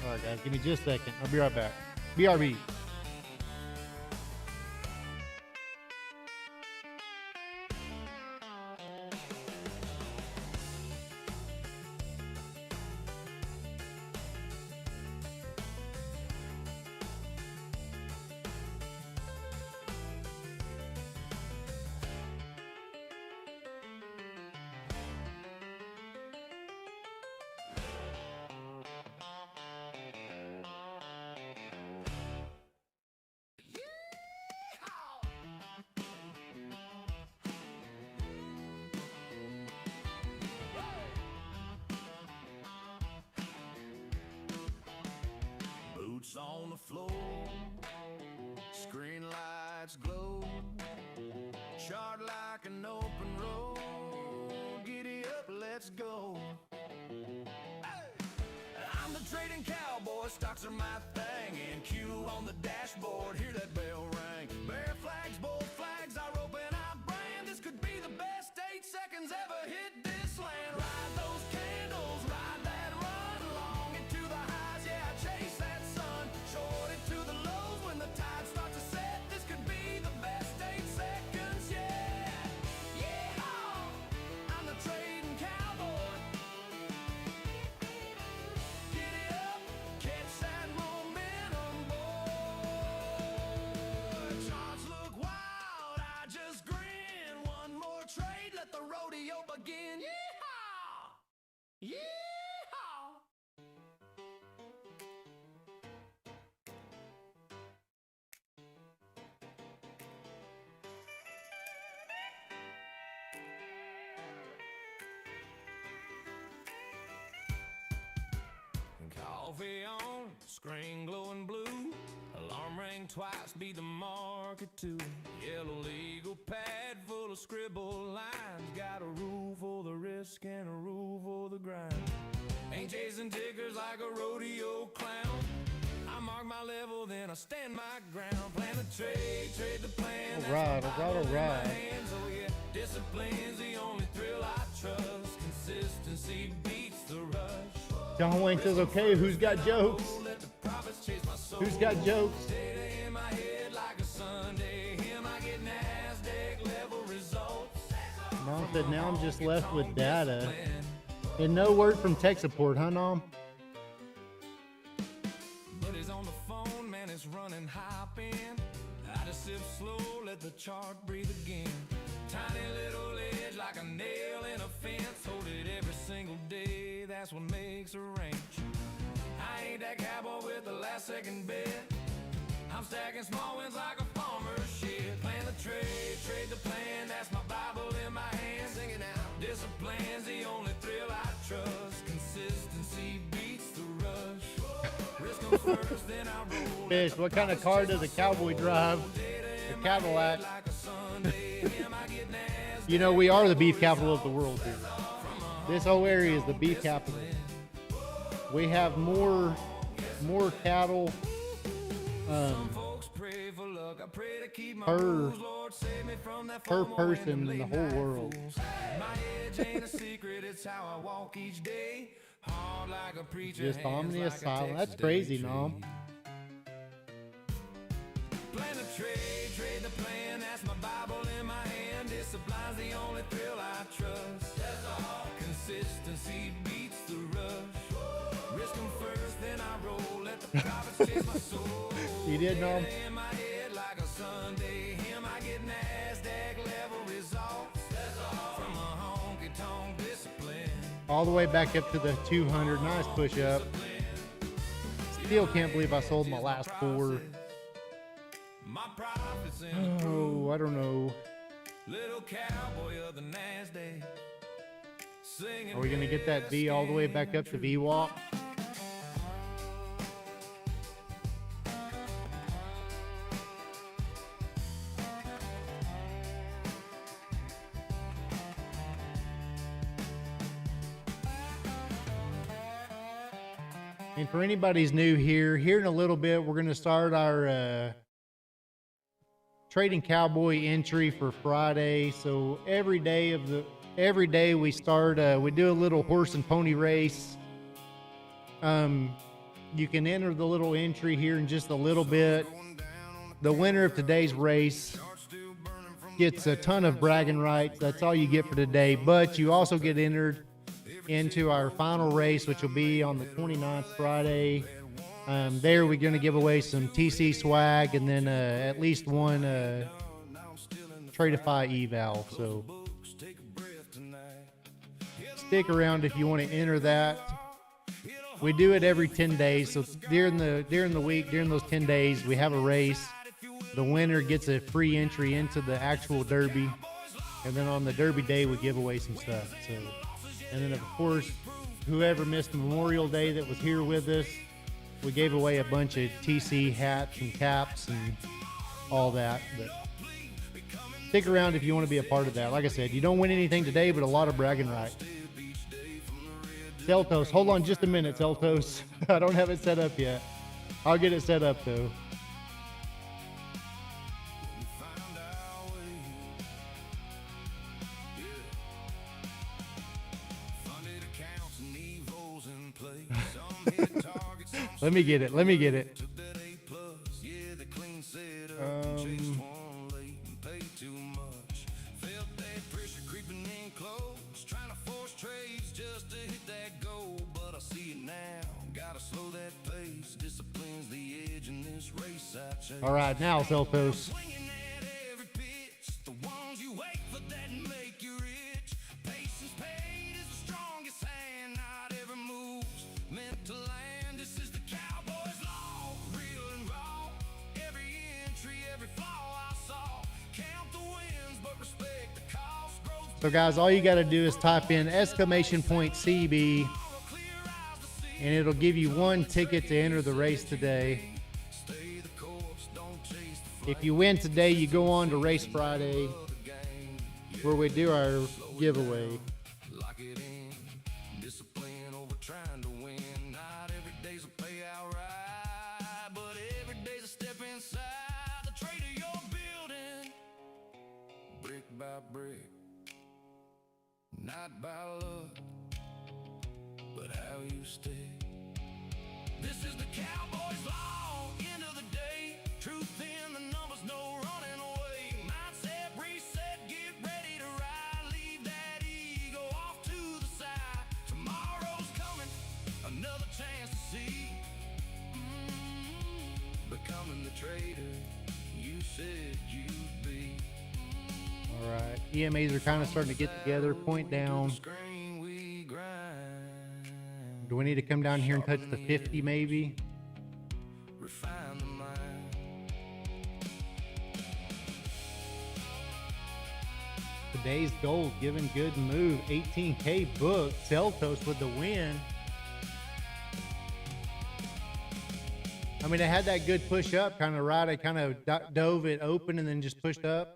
All right, guys, give me just a second. I'll be right back. BRB. Boots on the floor, screen lights glow, chart like an open road. Giddy up, let's go. Hey! I'm the trading cowboy, stocks are my thing, and Q on the dashboard, hear that bell ring. Bear flags, bold flags, I rope and I brand. This could be the best 8 seconds ever hit this land. Ride those candles, ride that run, long into the highs, yeah, chase that sun. Short it to the lows when the tide starts to set. This could be the best 8 seconds, yeah. Yeah, I'm the trading cowboy. Giddy up, catch that momentum, boy. Charts look wild, I just grin. One more trade, let the rodeo begin. Yeehaw! Yeehaw! Coffee on, screen glowing blue. Alarm rang twice, beat the market too. Yellow legal pad full of scribble lines. Got a rule for the risk and a rule for the grind. Ain't chasing tickers like a rodeo clown. I mark my level, then I stand my ground. Plan the trade, trade the plan. All right, all right. Oh yeah, discipline's the only thrill I trust. Consistency beats the rush. John Wayne says, okay, who's got jokes? Who's got jokes? Mom said, now I'm just left with data. And no word from tech support, huh, Nom? But he's on the phone, man, it's running hop in. I just sip slow, let the chart breathe again. Tiny little edge like a nail in a fence. Hold it every single day, that's what makes a range. I ain't that cowboy with the last second bet. I'm stacking small wins like a farmer's shit. Plan the trade, trade the plan. That's my Bible in my hand. Sing it out. Discipline's the only thrill I trust. Consistency beats the rush. Risk comes first, then I roll. Fish, what kind of car does a cowboy drive? A Cadillac. You know, we are the beef capital of the world here. This whole area is the beef capital. We have more cattle per person in the whole world. My edge ain't a secret, it's how I walk each day. Hard like a preacher, Just hands ominous like a silence. Texas That's crazy, day Nom. trade. Plan a trade the plan. That's my Bible in my hand. Discipline's the only thrill I trust. That's all. Consistency beats the rush. Risk 'em first, then I roll. Let the profits chase my soul. You did, Nom? In my head like a Sunday hymn, I get NASDAQ level results. That's all. From a honky tonk discipline. All the way back up to the 200. Nice push up. Still can't believe I sold my last 4. My profits in Oh, I don't know. little cowboy of the NASDAQ. Singing Are we going to get that V all the way back up to VWAP? And for anybody's new here in a little bit, we're going to start our trading cowboy entry for Friday. So every day we start, we do a little horse and pony race. You can enter the little entry here in just a little bit. The winner of today's race gets a ton of bragging rights. That's all you get for today, but you also get entered into our final race, which will be on the 29th Friday. There we're going to give away some TC swag and then at least one Tradeify eval. So stick around if you want to enter that. We do it every 10 days. So during the week, during those 10 days, we have a race. The winner gets a free entry into the actual derby, and then on the derby day we give away some stuff. So, and then of course, whoever missed Memorial Day that was here with us, we gave away a bunch of TC hats and caps and all that. But stick around if you want to be a part of that. Like I said, you don't win anything today, but a lot of bragging rights. Celtos, hold on just a minute, Celtos. I don't have it set up yet. I'll get it set up though. Let me get it. All right, now Celtos. So guys, all you got to do is type in !CB and it'll give you 1 ticket to enter the race today. If you win today, you go on to Race Friday where we do our giveaway. Not by luck, but how you stay. This is the Cowboys law, end of the day. Truth in the numbers, no running away. Mindset reset, get ready to ride. Leave that ego off to the side. Tomorrow's coming, another chance to see. Becoming the trader you said you'd be. All right, EMAs are kind of starting to get together, point down. Do we need to come down here and touch the 50 maybe? Today's gold, giving good move, 18K book, Celtos with the win. I mean, it had that good push up kind of right. I kind of dove it open and then just pushed up.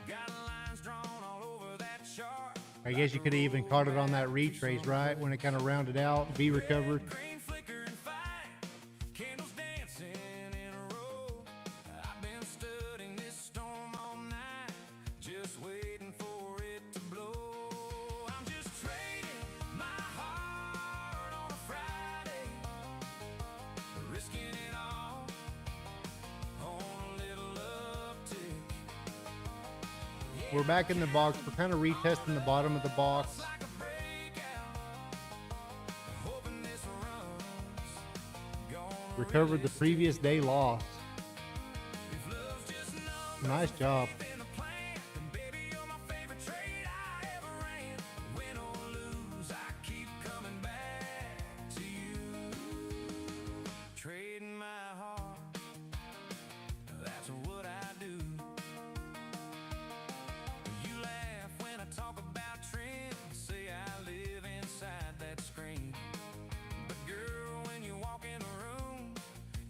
Got lines drawn all over that chart. I guess you could have even caught it on that retrace, right? When it kind of rounded out, V recovered. Green flicker and fight, candles dancing in a row. I've been studying this storm all night, just waiting for it to blow. I'm just trading my heart on a Friday, risking it all on a little uptick. We're back in the box. We're kind of retesting the bottom of the box. Like a breakout, hoping this runs. Gonna Recovered the previous day loss. if love's just Nice job. in the plan, then baby you're my favorite trade I ever ran. Win or lose, I keep coming back to you. Trading my heart, that's what I do. You laugh when I talk about trends, say I live inside that screen. But girl, when you walk in the room,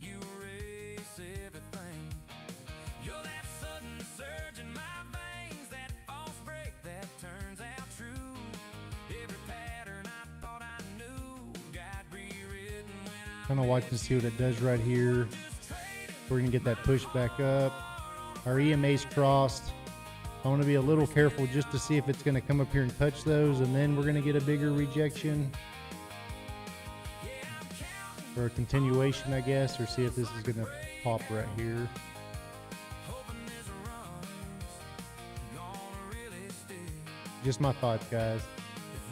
you erase everything. You're that sudden surge in my veins, that false break that turns out true. Every pattern I thought I knew got rewritten when Kind of watch and see what it does right here. We're gonna get that push back up. Our EMA's crossed. I want to be a little careful just to see if it's gonna come up here and touch those, and then we're gonna get a bigger rejection or a continuation, I guess, or see if this is gonna pop right here. hoping this runs, gonna really stick. Just my thoughts, guys.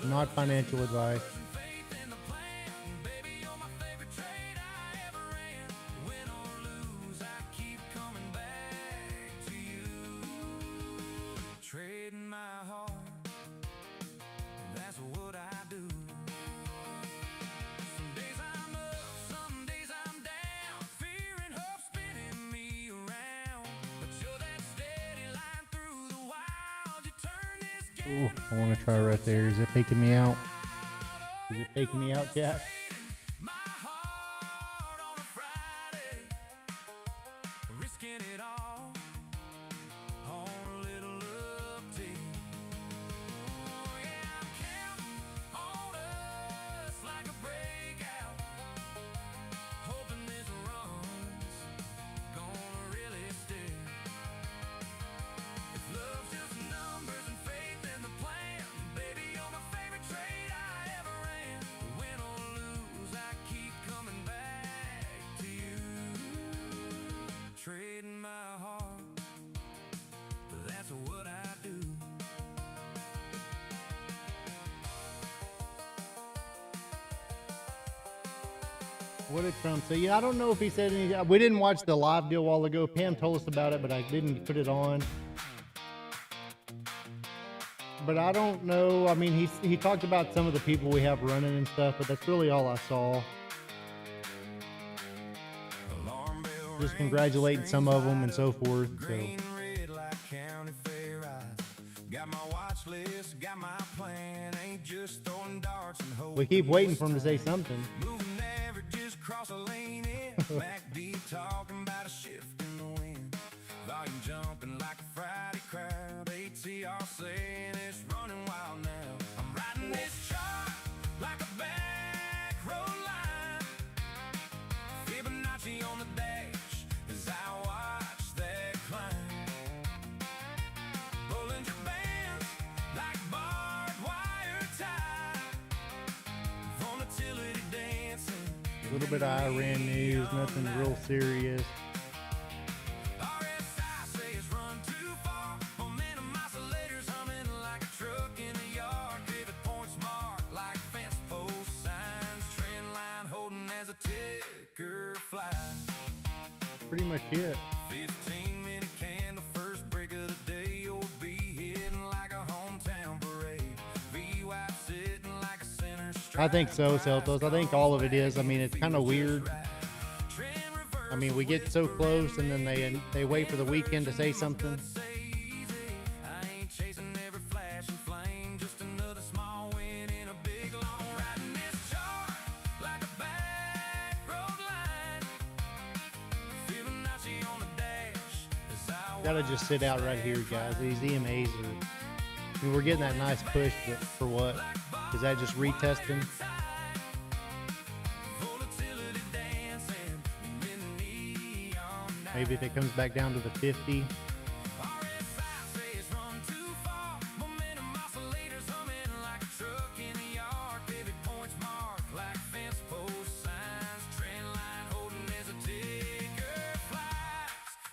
Not financial advice. Faith in the plan, baby you're my favorite trade I ever ran. Win or lose, I keep coming back to you. Trading my heart, that's what I do. Some days I'm up, some days I'm down. Fear and hope spinning me around, but you're that steady line through the wild. You turn this game. Ooh, I want to try right there. Is it faking me out? Is it faking me out, Cat? My heart on a Friday, risking it all on a little uptick. Oh yeah, I'm counting on us like a breakout, hoping this runs, gonna really stick. If love's just numbers and faith in the plan, baby you're my favorite trade I ever ran. Win or lose, I keep coming back to you. Trading my heart, that's what I do. What did Trump say? Yeah, I don't know if he said anything. We didn't watch the live deal a while ago. Pam told us about it, but I didn't put it on. But I don't know. I mean, he talked about some of the people we have running and stuff, but that's really all I saw. Alarm bell Just rings, congratulating some of them and so forth. So green, red like county fair eyes. Got my watch list, got my plan. Ain't just throwing darts and hoping. we keep waiting for him to say something. Moving averages, cross a lane in. Backbeat talking about a shift in the wind. Volume jumping like a Friday crowd. ATR saying it's running wild now. I'm riding this chart like a back road line. Fibonacci on the dash as I watch that climb. Pulling your bands like barbed wire tie. Volatility dancing. A little bit of Iran news, nothing real serious. RSI says run too far. Momentum oscillators humming like a truck in a yard. Pivot points marked like fence post signs. Trend line holding as a ticker flies. Pretty much it. 15-minute candle, first break of the day. You'll be hitting like a hometown parade. VWAP sitting like a center strike. I think so, Celtos. I think all of it is. I mean, it's kind of weird. Trend reverse. I mean, we get so close, and then they wait for the weekend to say something. Say easy. I ain't chasing every flash and flame. Just another small win in a big long riding this chart like a back road line. Fibonacci on the dash as I Gotta just sit out right here, guys. These EMAs are I mean, we're getting that nice push, but for what? Is that just retesting? Maybe if it comes back down to the 50.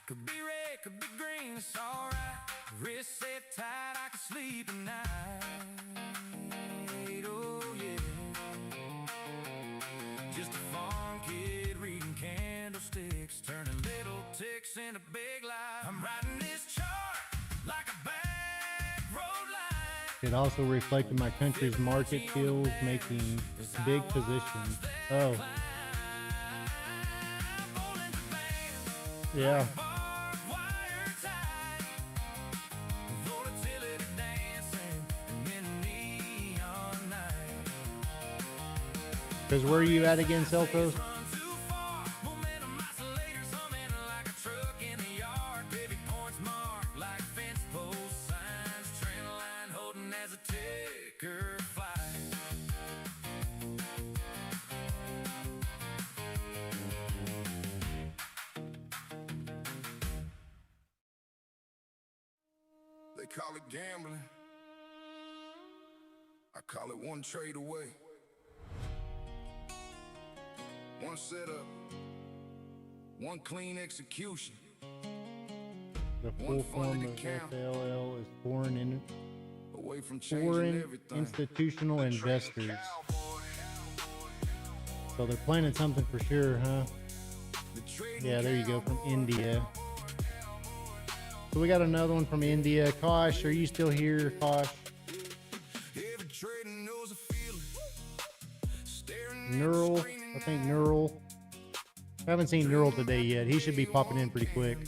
Could be red, could be green, it's alright. Wrist set tight, I can sleep at night. Oh yeah. Just a fun kid reading candlesticks, turning little ticks into big life. I'm riding this chart like a back road line. It also reflected my country's market skills, making big positions. Oh. Yeah. Because where are you at again, Celtos? They call it gambling. I call it one trade away. One setup, one clean execution. The full form of FLL is foreign Away from changing everything. institutional investors. So they're planning something for sure, huh? Yeah, there you go, from India. So we got another one from India. Kosh, are you still here, Kosh? Neural, I think Neural. I haven't seen Neural today yet. He should be popping in pretty quick.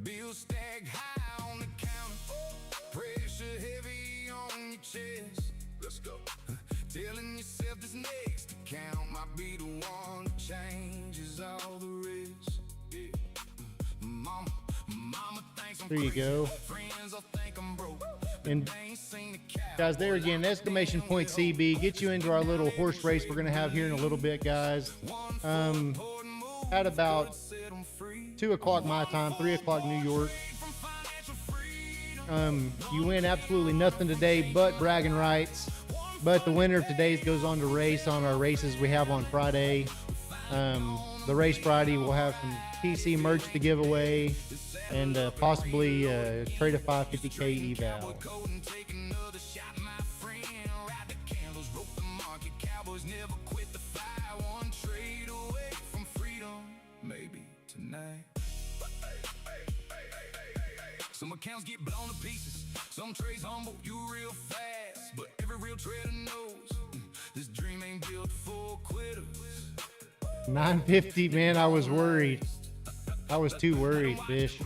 Bills stacked high on the counter, pressure heavy on your chest. Let's go. Telling yourself this next account might be the one that changes all the rest. Yeah. Mama thinks I'm There you go. friends will think I'm broke. And guys, there again, exclamation point CB. Get you into our little horse race we're going to have here in a little bit, guys. At about 2 o'clock my time, 3 o'clock New York. You win absolutely nothing today but bragging rights. But the winner of today's goes on to race on our races we have on Friday. The race Friday, we'll have some PC merch to give away and possibly trade a 550K eval. Cowboys never quit the fight, one trade away from freedom. Maybe tonight. Some accounts get blown to pieces, some trades humble you real fast, but every real trader knows this dream ain't built for quitters. 950, man, I was worried. I was too worried, Fish.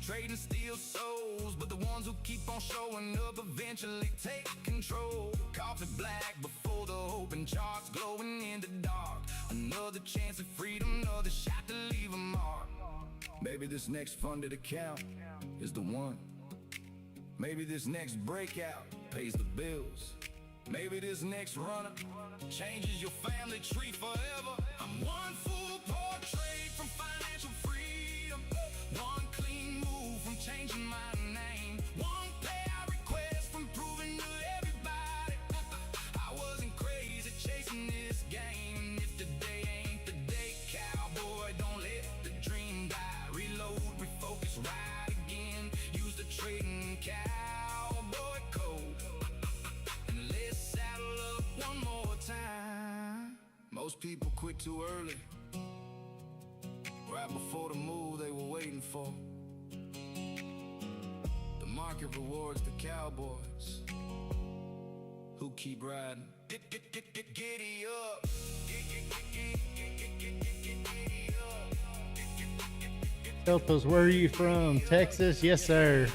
Trading steel souls, but the ones who keep on showing up eventually take control. Coffee black before the open charts, glowing in the dark. Another chance at freedom, another shot to leave a mark. Maybe this next funded account is the one. Maybe this next breakout pays the bills. Maybe this next runner changes your family tree forever. I'm one full portrait from financial freedom, one clean move from changing my name, one payout request from proving to everybody I wasn't crazy chasing this game. If today ain't the day, cowboy, don't let the dream die. Reload, refocus, ride again. Use the trading cowboy code and let's saddle up one more time. Most people quit too early, right before the move they were waiting for. The market rewards the cowboys who keep riding. Giddy up. Celtos, where are you from? Texas? Yes, sir.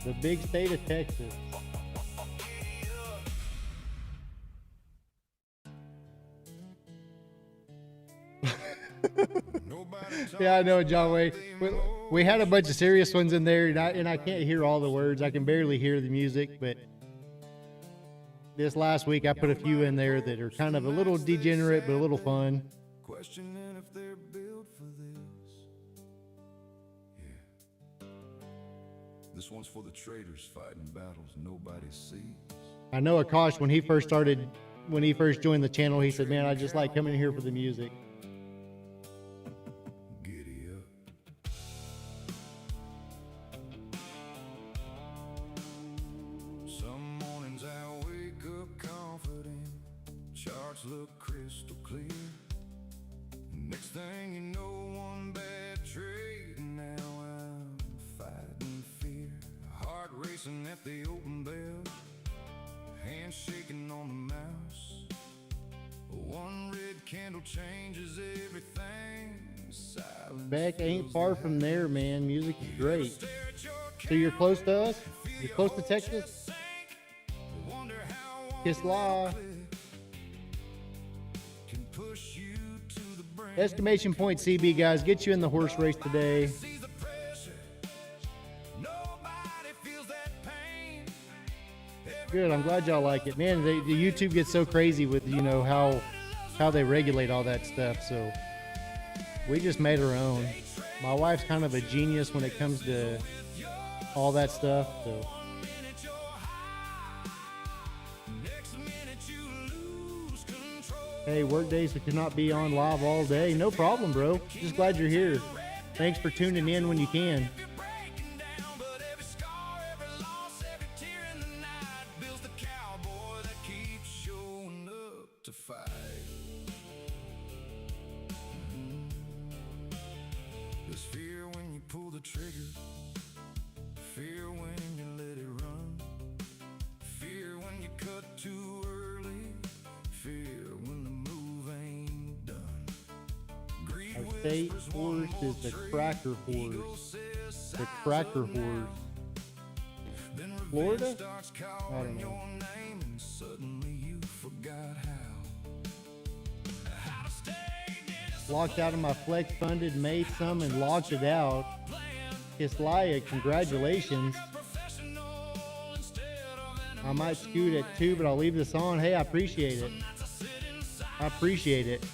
The big state of Texas. Yeah, I know, John Wayne. We had a bunch of serious ones in there, and I can't hear all the words. I can barely hear the music, but this last week I put a few in there that are kind of a little degenerate, but a little fun. Questioning if they're built for this. Yeah. This one's for the traitors fighting battles nobody sees. I know Akash, when he first joined the channel, he said, man, I just like coming here for the music. Giddy up. Some mornings I wake up confident. Charts look crystal clear. Next thing you know, one bad trade, and now I'm fighting fear. Heart racing at the open bell, hand shaking on the mouse. One red candle changes everything. Silence Beck ain't far from there, man. Music is great. So you're close to us? You're close to Texas? Kiss Law. Estimation point CB, guys. Get you in the horse race today. Good. I'm glad y'all like it, man. The YouTube gets so crazy with how they regulate all that stuff. So we just made our own. My wife's kind of a genius when it comes to all that stuff. So. Hey, work days that cannot be on live all day. No problem, bro. Just glad you're here. Thanks for tuning in when you can. There's fear when you pull the trigger, fear when you let it run, fear when you cut too early, fear when the move ain't done. Greed Our state horse is the cracker horse. The cracker horse. Florida? I don't know. And suddenly you forgot how. Locked out of my flex funded, made some and locked it out. Kislaya, congratulations. I might scoot at 2, but I'll leave this on. Hey, I appreciate it. I appreciate it.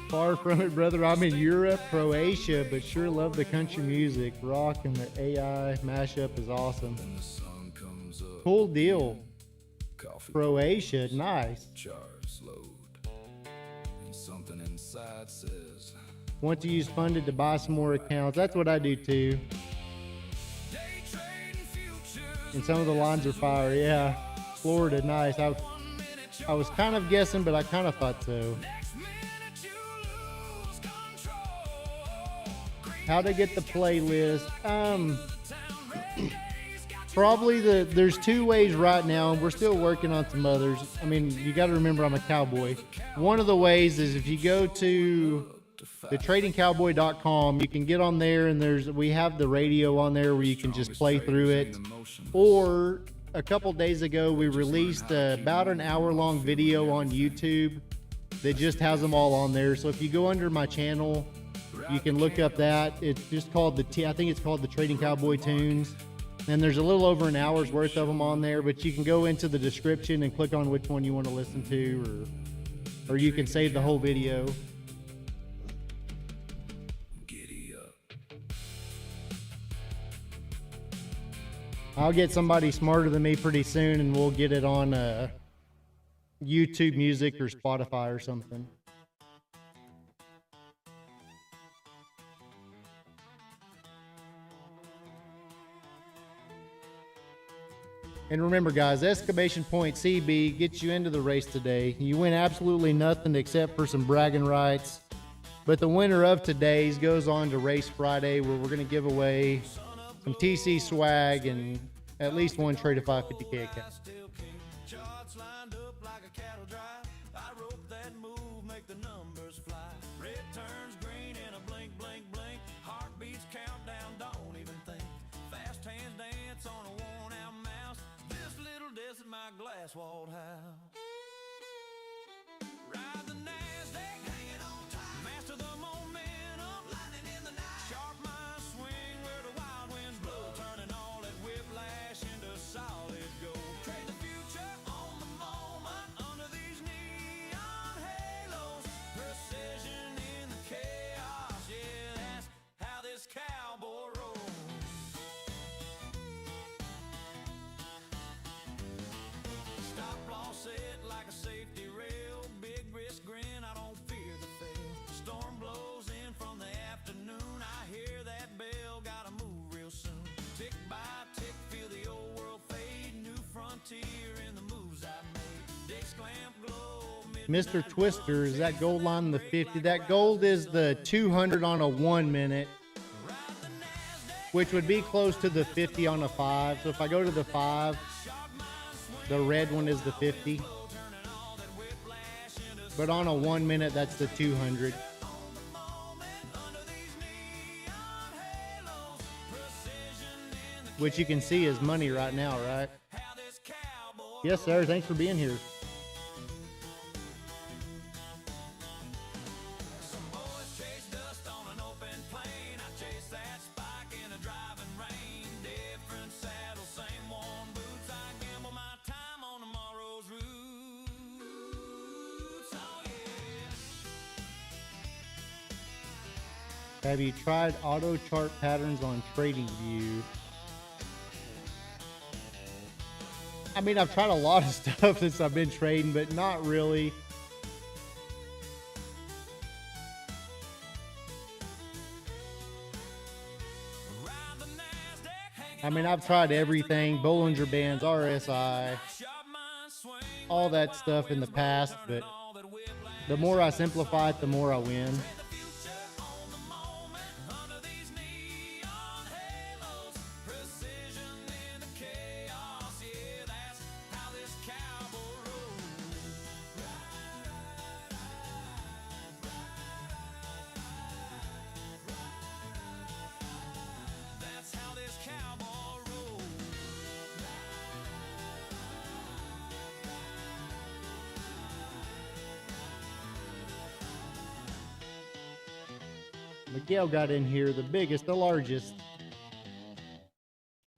Far from it, brother. I'm in Europe, Croatia, but sure love the country music. Rock and the AI mashup is awesome. Cool deal. Croatia, nice. Something inside says, want to use funded to buy some more accounts. That's what I do too. And some of the lines are fire. Yeah, Florida, nice. I was kind of guessing, but I kind of thought so. How to get the playlist? Probably there's 2 ways right now, and we're still working on some others. I mean, you got to remember I'm a cowboy. One of the ways is if you go to the tradingcowboy.com, you can get on there, and we have the radio on there where you can just play through it. Or a couple days ago, we released about an hour-long video on YouTube that just has them all on there. So if you go under my channel, you can look up that. It's just called I think it's called the Trading Cowboy Tunes. And there's a little over an hour's worth of them on there, but you can go into the description and click on which one you want to listen to, or you can save the whole video. giddy up. I'll get somebody smarter than me pretty soon, and we'll get it on YouTube Music or Spotify or something. And remember, guys, exclamation point CB gets you into the race today. You win absolutely nothing except for some bragging rights. But the winner of today's goes on to Race Friday, where we're going to give away some TC swag and at least one trade of 550K account. Charts lined up like a cattle drive. I wrote that move, make the numbers fly. Red turns green in a blink, blink, blink. Heartbeats countdown, don't even think. Fast hands dance on a worn out mouse. This little desk in my glass walled house. Mr. Twister, is that gold line the 50? That gold is the 200 on a 1 minute, which would be close to the 50 on a 5. So if I go to the 5, the red one is the 50. But on a 1 minute, that's the 200. Which you can see is money right now, right? Yes, sir. Thanks for being here. Have you tried auto chart patterns on TradingView? I mean, I've tried a lot of stuff since I've been trading, but not really. I mean, I've tried everything, Bollinger Bands, RSI, all that stuff in the past, but the more I simplify it, the more I win. Miguel got in here, the biggest, the largest.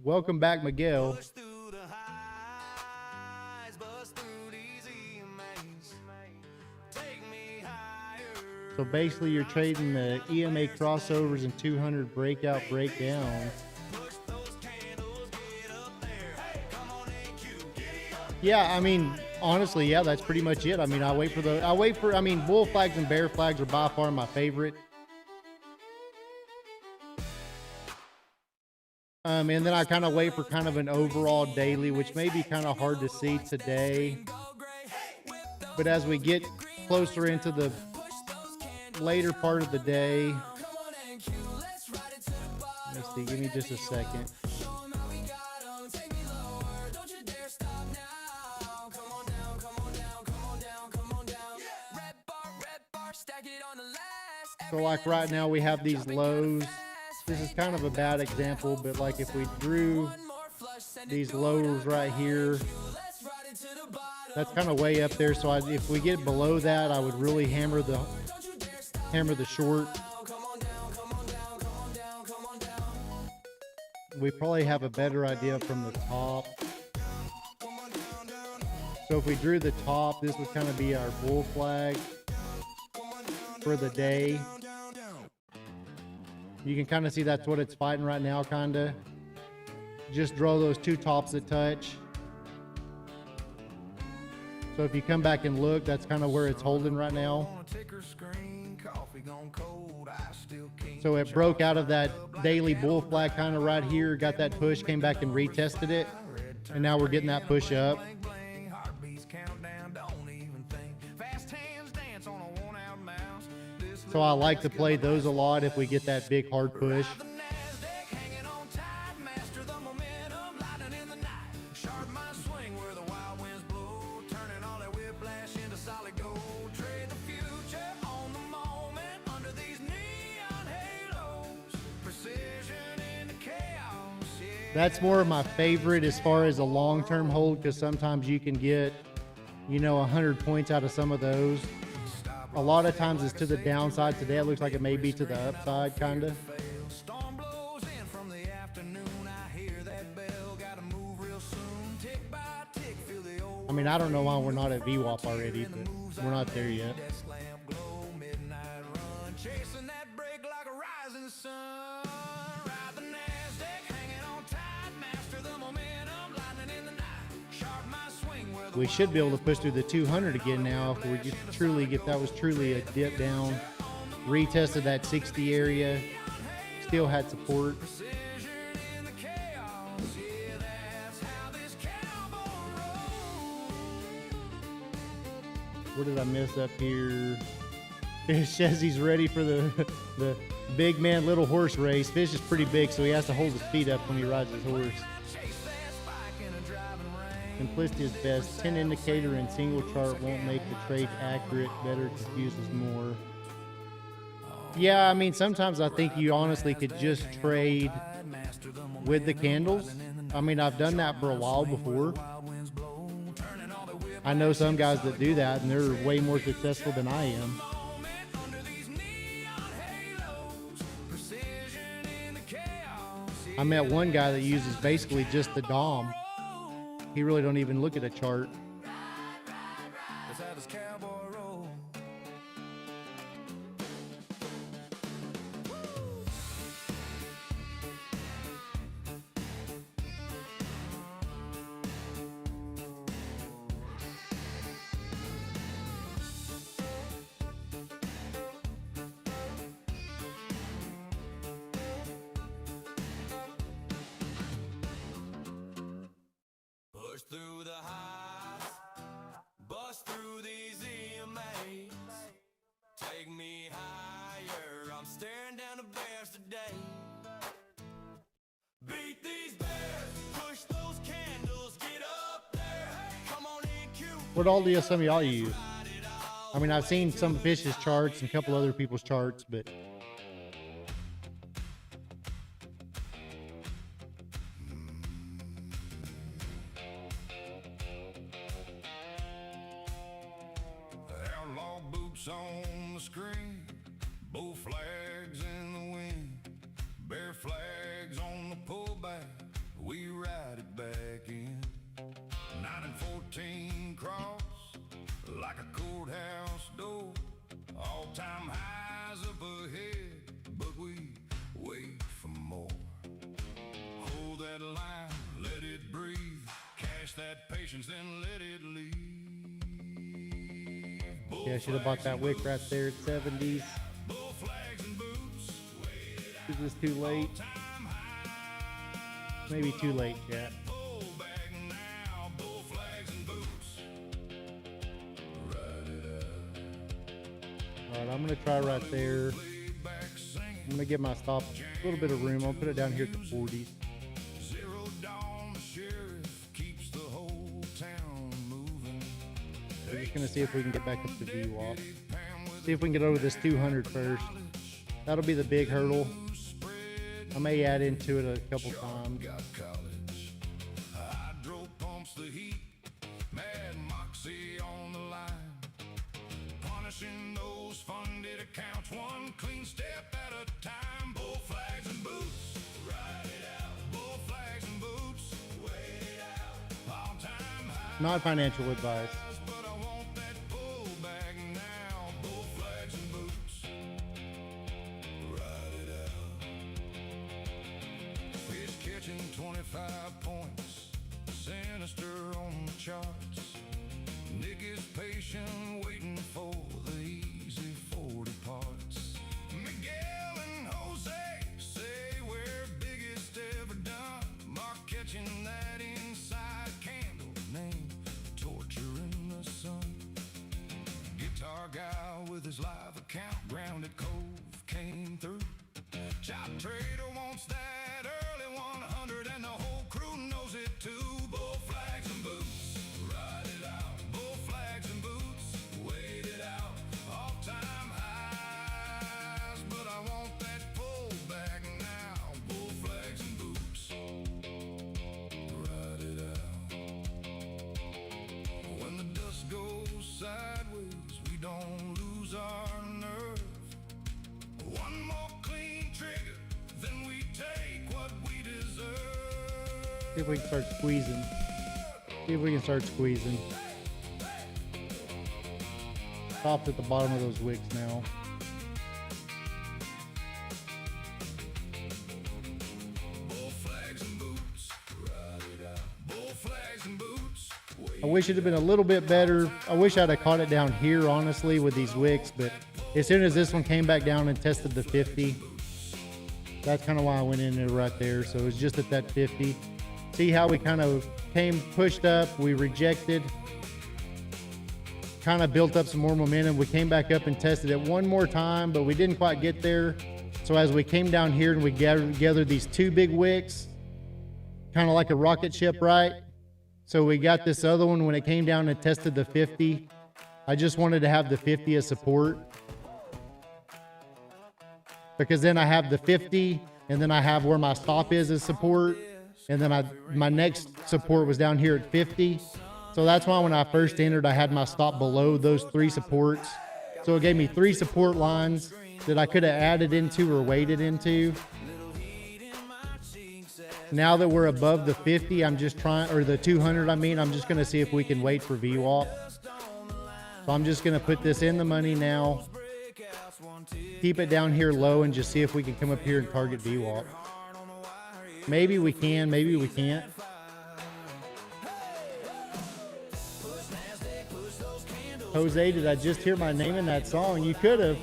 Welcome back, Miguel. So basically you're trading the EMA crossovers and 200 breakout breakdown. Yeah, I mean, honestly, yeah, that's pretty much it. I mean, I mean, bull flags and bear flags are by far my favorite. And then I kind of wait for kind of an overall daily, which may be kind of hard to see today. But as we get closer into the later part of the day, let's see, give me just a second. So like right now we have these lows. This is kind of a bad example, but like if we drew these lows right here, that's kind of way up there. So if we get below that, I would really hammer the short. We probably have a better idea from the top. So if we drew the top, this would kind of be our bull flag for the day. You can kind of see that's what it's fighting right now, kind of. Just draw those two tops that touch. So if you come back and look, that's kind of where it's holding right now. So it broke out of that daily bull flag kind of right here, got that push, came back and retested it. And now we're getting that push up. So I like to play those a lot if we get that big hard push. That's more of my favorite as far as a long-term hold, because sometimes you can get, you know, 100 points out of some of those. A lot of times it's to the downside. Today it looks like it may be to the upside, kind of. I mean, I don't know why we're not at VWAP already, but we're not there yet. We should be able to push through the 200 again now if we if that was truly a dip down. Retested that 60 area, still had support. What did I miss up here? Fish says he's ready for the big man, little horse race. Fish is pretty big, so he has to hold his feet up when he rides his horse. Simplicity is best. 10 indicator and single chart won't make the trade accurate. Better confuses more. Yeah, I mean, sometimes I think you honestly could just trade with the candles. I mean, I've done that for a while before. I know some guys that do that, and they're way more successful than I am. I met one guy that uses basically just the DOM. He really don't even look at a chart. Let's have this cowboy roll. Push through the highs, bust through these EMAs. Take me higher, I'm staring down the bears today. Beat these bears, push those candles, get up there. Come on in, Q. What all do some of y'all use? I mean, I've seen some Fish's charts and a couple other people's charts, but Outlaw boots on the screen, bull flags in the wind, bear flags on the pullback, we ride it back in. 9 and 14 cross like a courthouse door, all-time highs up ahead, but we wait for more. Hold that line, let it breathe, cash that patience, then let it leave. yeah, I should have bought that wick right there at 70s. Bull flags and boots, Is this too late? Maybe too late, chat. pull back now, bull flags and boots. Ride it out, All right, I'm gonna try right there. laid back singing, I'm gonna give my stop a little bit of room. I'll put it down here at the 40s. zero dawn, the sheriff keeps the whole town moving. We're just gonna see if we can get back up to VWAP. See if we can get over this 200 first. That'll be the big hurdle. I may add into it a couple times. Got college, hydro pumps the heat, mad moxie on the line, punishing those funded accounts, one clean step at a time. Bull flags and boots, ride it out. Bull flags and boots, wait it out. All time high, Not financial advice. but I want that pullback now. Bull flags and boots, ride it out. Fish catching 25 points, sinister on the charts. Nick is patient, waiting for the easy 40 parts. Miguel and Jose say we're biggest ever done. Mark catching that inside candle, name torture in the sun. Guitar guy with his live account, grounded cove came through. Chop trader wants that early 100, and the whole crew knows it too. Bull flags and boots, ride it out. Bull flags and boots, wait it out. All time highs, but I want that pullback now. Bull flags and boots, ride it out. When the dust goes sideways, we don't lose our nerve. One more clean trigger, then we take what we deserve. See if we can start squeezing. See if we can start squeezing. Stopped at the bottom of those wicks now. Bull flags and boots, ride it out. Bull flags and boots, wait. I wish it'd have been a little bit better. I wish I'd have caught it down here, honestly, with these wicks, but as soon as this one came back down and tested the 50, that's kind of why I went in there right there. So it was just at that 50. See how we kind of pushed up, we rejected, kind of built up some more momentum. We came back up and tested it one more time, but we didn't quite get there. So as we came down here and we gathered together these two big wicks, kind of like a rocket ship, right? So we got this other one when it came down and tested the 50. I just wanted to have the 50 as support, because then I have the 50 and then I have where my stop is as support. And then my next support was down here at 50. So that's why when I first entered, I had my stop below those three supports. So it gave me three support lines that I could have added into or weighted into. Now that we're above the 50, I'm just trying, or the 200, I'm just going to see if we can wait for VWAP. So I'm just going to put this in the money now, keep it down here low, and just see if we can come up here and target VWAP. Maybe we can, maybe we can't. Jose, did I just hear my name in that song? You could have.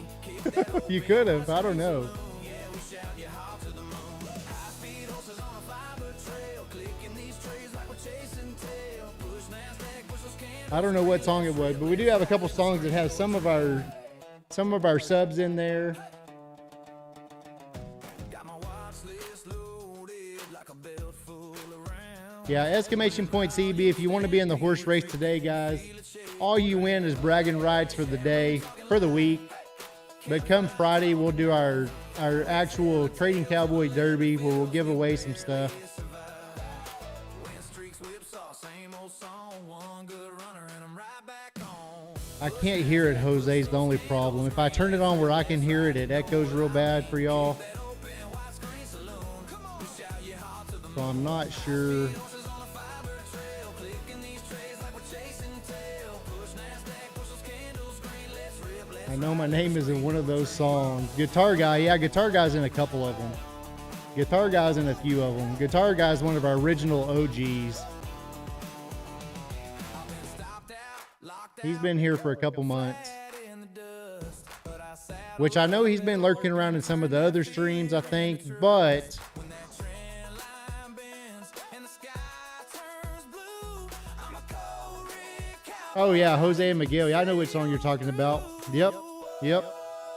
You could have. I don't know. I don't know what song it was, but we do have a couple songs that have some of our subs in there. Yeah, exclamation point CB if you want to be in the horse race today, guys. All you win is bragging rights for the day, for the week. But come Friday, we'll do our actual Trading Cowboy Derby where we'll give away some stuff. I can't hear it, Jose, is the only problem. If I turn it on where I can hear it, it echoes real bad for y'all. So I'm not sure. I know my name is in one of those songs. Guitar Guy, yeah, Guitar Guy's in a couple of them. Guitar Guy's in a few of them. Guitar Guy's one of our original OGs. He's been here for a couple months. Which I know he's been lurking around in some of the other streams, I think, but oh yeah, Jose and Miguel. Yeah, I know which song you're talking about. Yep.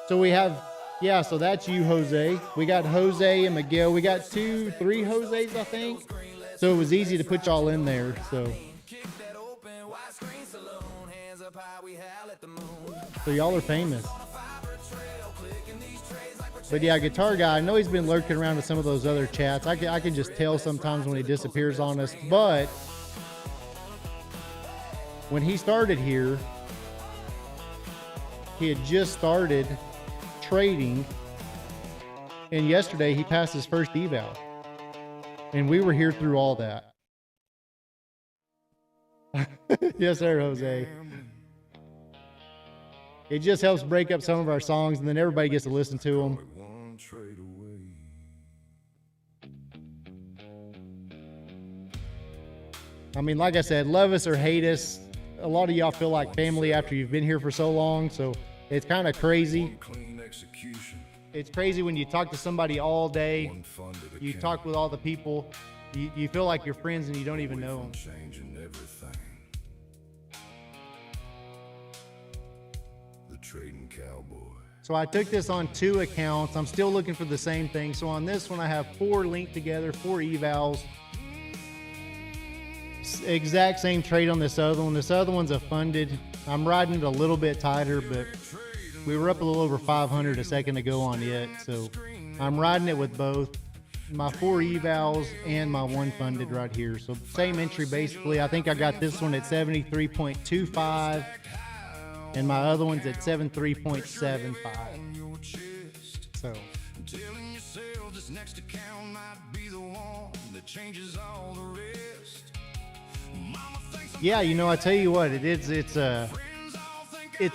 So we have, yeah, so that's you, Jose. We got Jose and Miguel. We got 3 Jose's, I think. So it was easy to put y'all in there. So y'all are famous. But yeah, Guitar Guy, I know he's been lurking around in some of those other chats. I can just tell sometimes when he disappears on us. But when he started here, he had just started trading, and yesterday he passed his first eval, and we were here through all that. Yes sir, Jose. It just helps break up some of our songs, and then everybody gets to listen to them. I mean, like I said, love us or hate us, a lot of y'all feel like family after you've been here for so long, so it's kind of crazy. It's crazy when you talk to somebody all day, you talk with all the people, you feel like you're friends and you don't even know them. Trading Cowboy. So I took this on 2 accounts. I'm still looking for the same thing. So on this one, I have 4 linked together, 4 evals. Exact same trade on this other one. This other one's a funded. I'm riding it a little bit tighter, but we were up a little over 500 a second ago on it. So I'm riding it with both my 4 evals and my 1 funded right here. So same entry basically. I think I got this one at 73.25. And my other one's at 73.75. So yeah, you know, I tell you what, it's a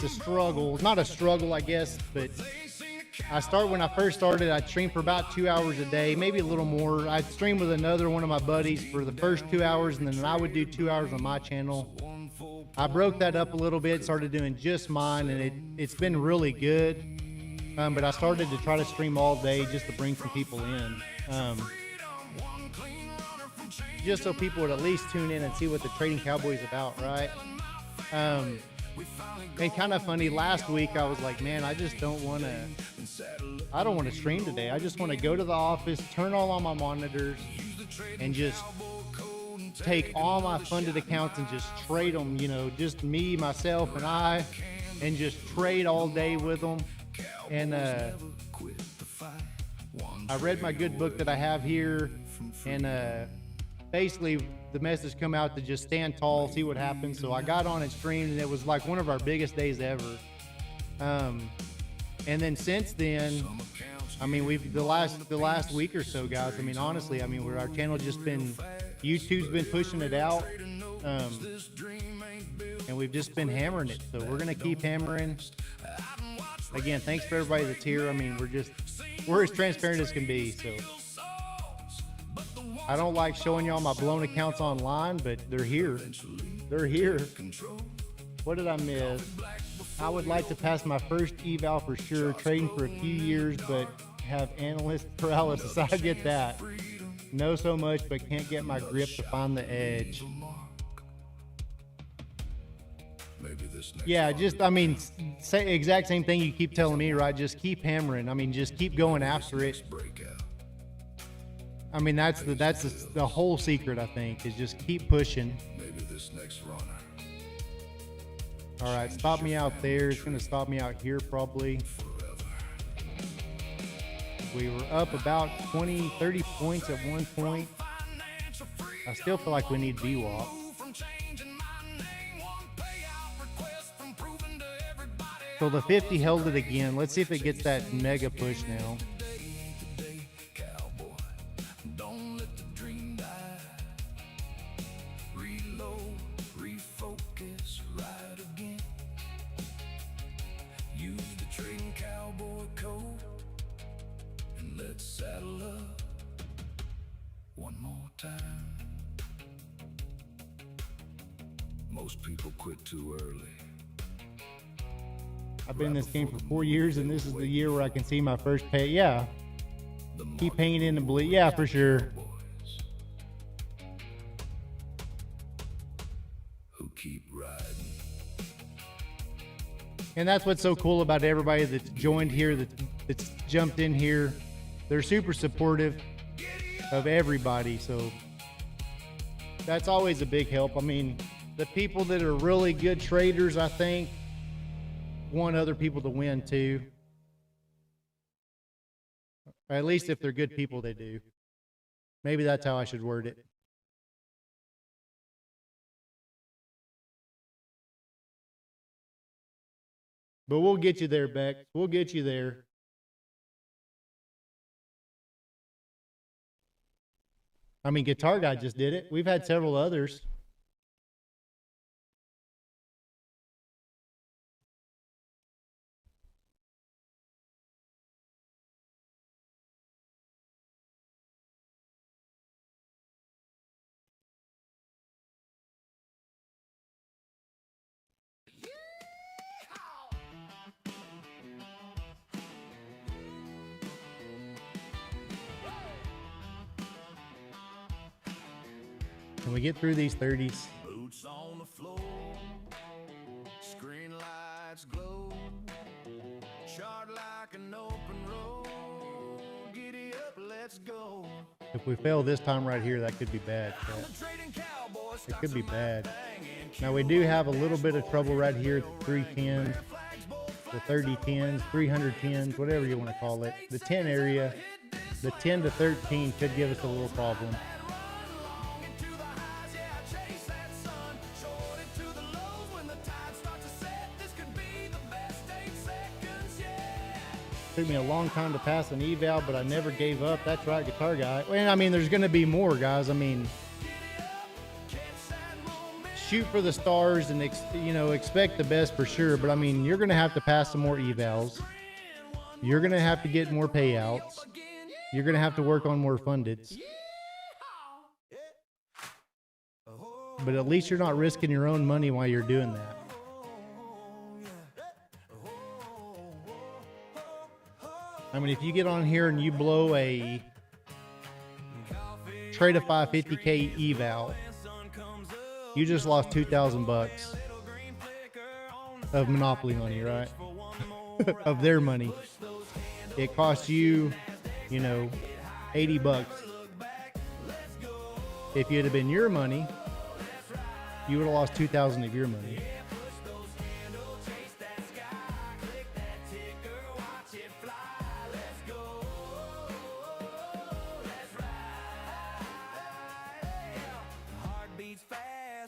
struggle. Not a struggle, I guess, but when I first started, I'd stream for about 2 hours a day, maybe a little more. I'd stream with another one of my buddies for the first 2 hours, and then I would do 2 hours on my channel. I broke that up a little bit, started doing just mine, and it's been really good. But I started to try to stream all day just to bring some people in. Just so people would at least tune in and see what the Trading Cowboy is about, right? And kind of funny, last week I was like, man, I just don't want to, I don't want to stream today. I just want to go to the office, turn all on my monitors, and just take all my funded accounts and just trade them, you know, just me, myself, and I, and just trade all day with them. And I read my good book that I have here, and basically the message come out to just stand tall, see what happens. So I got on and streamed, and it was like one of our biggest days ever. And then since then, I mean, we've the last week or so, guys. I mean, honestly, I mean, our channel just been, YouTube's been pushing it out, and we've just been hammering it. So we're gonna keep hammering. Again, thanks for everybody that's here. I mean, we're as transparent as can be. So I don't like showing y'all my blown accounts online, but they're here. They're here. What did I miss? I would like to pass my first eval for sure. Trading for a few years, but have analyst paralysis. I get that. Know so much, but can't get my grip to find the edge. Yeah, just, I mean, exact same thing you keep telling me, right? Just keep hammering. I mean, just keep going after it. I mean, that's the whole secret, I think, is just keep pushing. All right, stop me out there. It's going to stop me out here probably. We were up about 20, 30 points at one point. I still feel like we need VWAP. So the 50 held it again. Let's see if it gets that mega push now. Saddle up one more time. Most people quit too early. I've been in this game for 4 years, and this is the year where I can see my first pay. Yeah. Keep hanging in and believe. Yeah, for sure. Who keep riding. And that's what's so cool about everybody that's joined here, that's jumped in here. They're super supportive of everybody, so that's always a big help. I mean, the people that are really good traders, I think, want other people to win too. Or at least if they're good people, they do. Maybe that's how I should word it. But we'll get you there, Beck. We'll get you there. I mean, Guitar Guy just did it. We've had several others. Can we get through these 30s? Boots on the floor, screen lights glow, chart like an open road, giddy up, let's go. If we fail this time right here, that could be bad. It could be bad. Now we do have a little bit of trouble right here at the 310s, the 3010s, 310s, whatever you want to call it. The 10 area, the 10 to 13 could give us a little problem. Took me a long time to pass an eval, but I never gave up. That's right, Guitar Guy. And I mean, there's going to be more, guys. I mean, shoot for the stars and expect the best for sure. But I mean, you're going to have to pass some more evals. You're going to have to get more payouts. You're going to have to work on more fundeds. But at least you're not risking your own money while you're doing that. I mean, if you get on here and you blow a trade a 550K eval, you just lost $2,000. of Monopoly money, right? Of their money. It costs you, you know, $80. If it had been your money, you would have lost $2,000 of your money.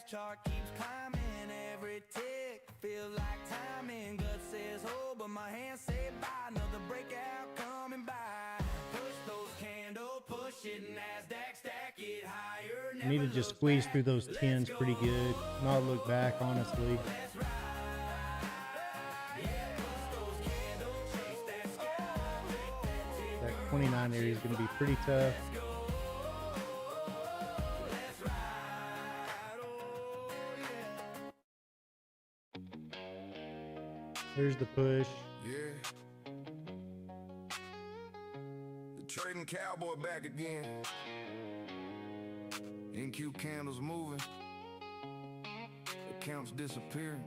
Chart keeps climbing every tick. Feel like timing. Gut says hold, but my hands say bye. Another breakout coming by. Push those candles, push it, NASDAQ, stack it higher. I need to just squeeze through those 10s pretty good. Not look back, honestly. That 29 area is going to be pretty tough. Here's the push. Yeah. The trading cowboy back again. NQ candles moving. Accounts disappearing.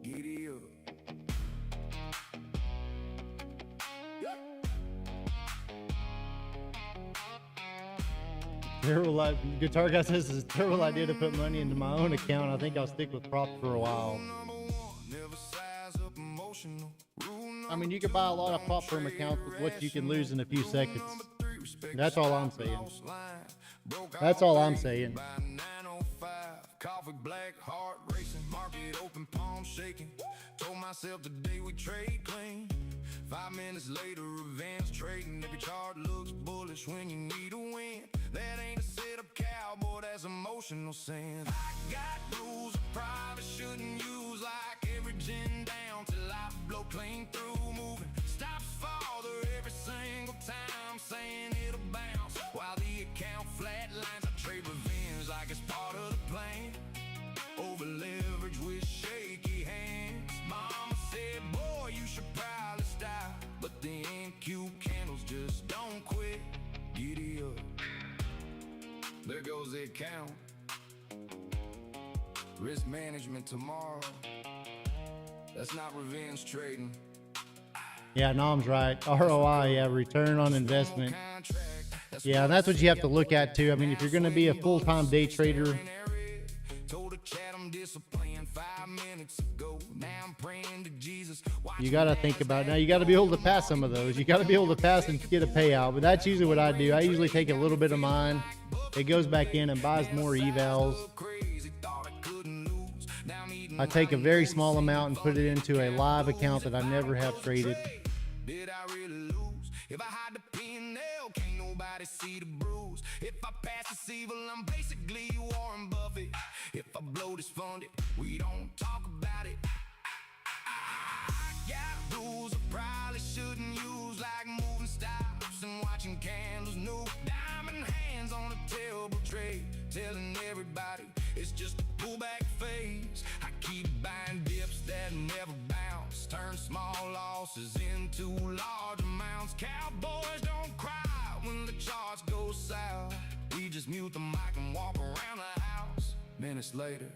Giddy up. Terrible, Guitar Guy says it's a terrible idea to put money into my own account. I think I'll stick with props for a while. I mean, you can buy a lot of prop firm accounts with what you can lose in a few seconds. That's all I'm saying. That's all I'm saying. Coffee black, heart racing, market open, palm shaking. Told myself today we trade clean. 5 minutes later, revenge trading. Every chart looks bullish when you need a win. That ain't a setup cowboy, that's emotional sense. I got rules I probably shouldn't use, like averaging down till I blow clean through. Moving stops farther every single time, saying it'll bounce. While the account flatlines, I trade revenge like it's part of the plan. Over leverage with shaky hands. Mama said, boy, you should probably stop. But the NQ candles just don't quit. Giddy up. There goes the account. Risk management tomorrow. That's not revenge trading. Yeah, Nom's right. ROI, yeah, return on investment. Yeah, that's what you have to look at too. I mean, if you're going to be a full-time day trader, you got to think about it. Now, you got to be able to pass some of those. You got to be able to pass and get a payout. But that's usually what I do. I usually take a little bit of mine. It goes back in and buys more evals. I take a very small amount and put it into a live account that I never have traded. Did I really lose? If I hide the P&L, can't nobody see the bruise. If I pass this evil, I'm basically Warren Buffett. If I blow this funded, we don't talk about it. I got rules I probably shouldn't use, like moving stops and watching candles new. Diamond hands on a terrible trade, telling everybody it's just a pullback phase. I keep buying dips that never bounce, turn small losses into large amounts. Cowboys don't cry when the charts go south. We just mute the mic and walk around the house. Minutes later,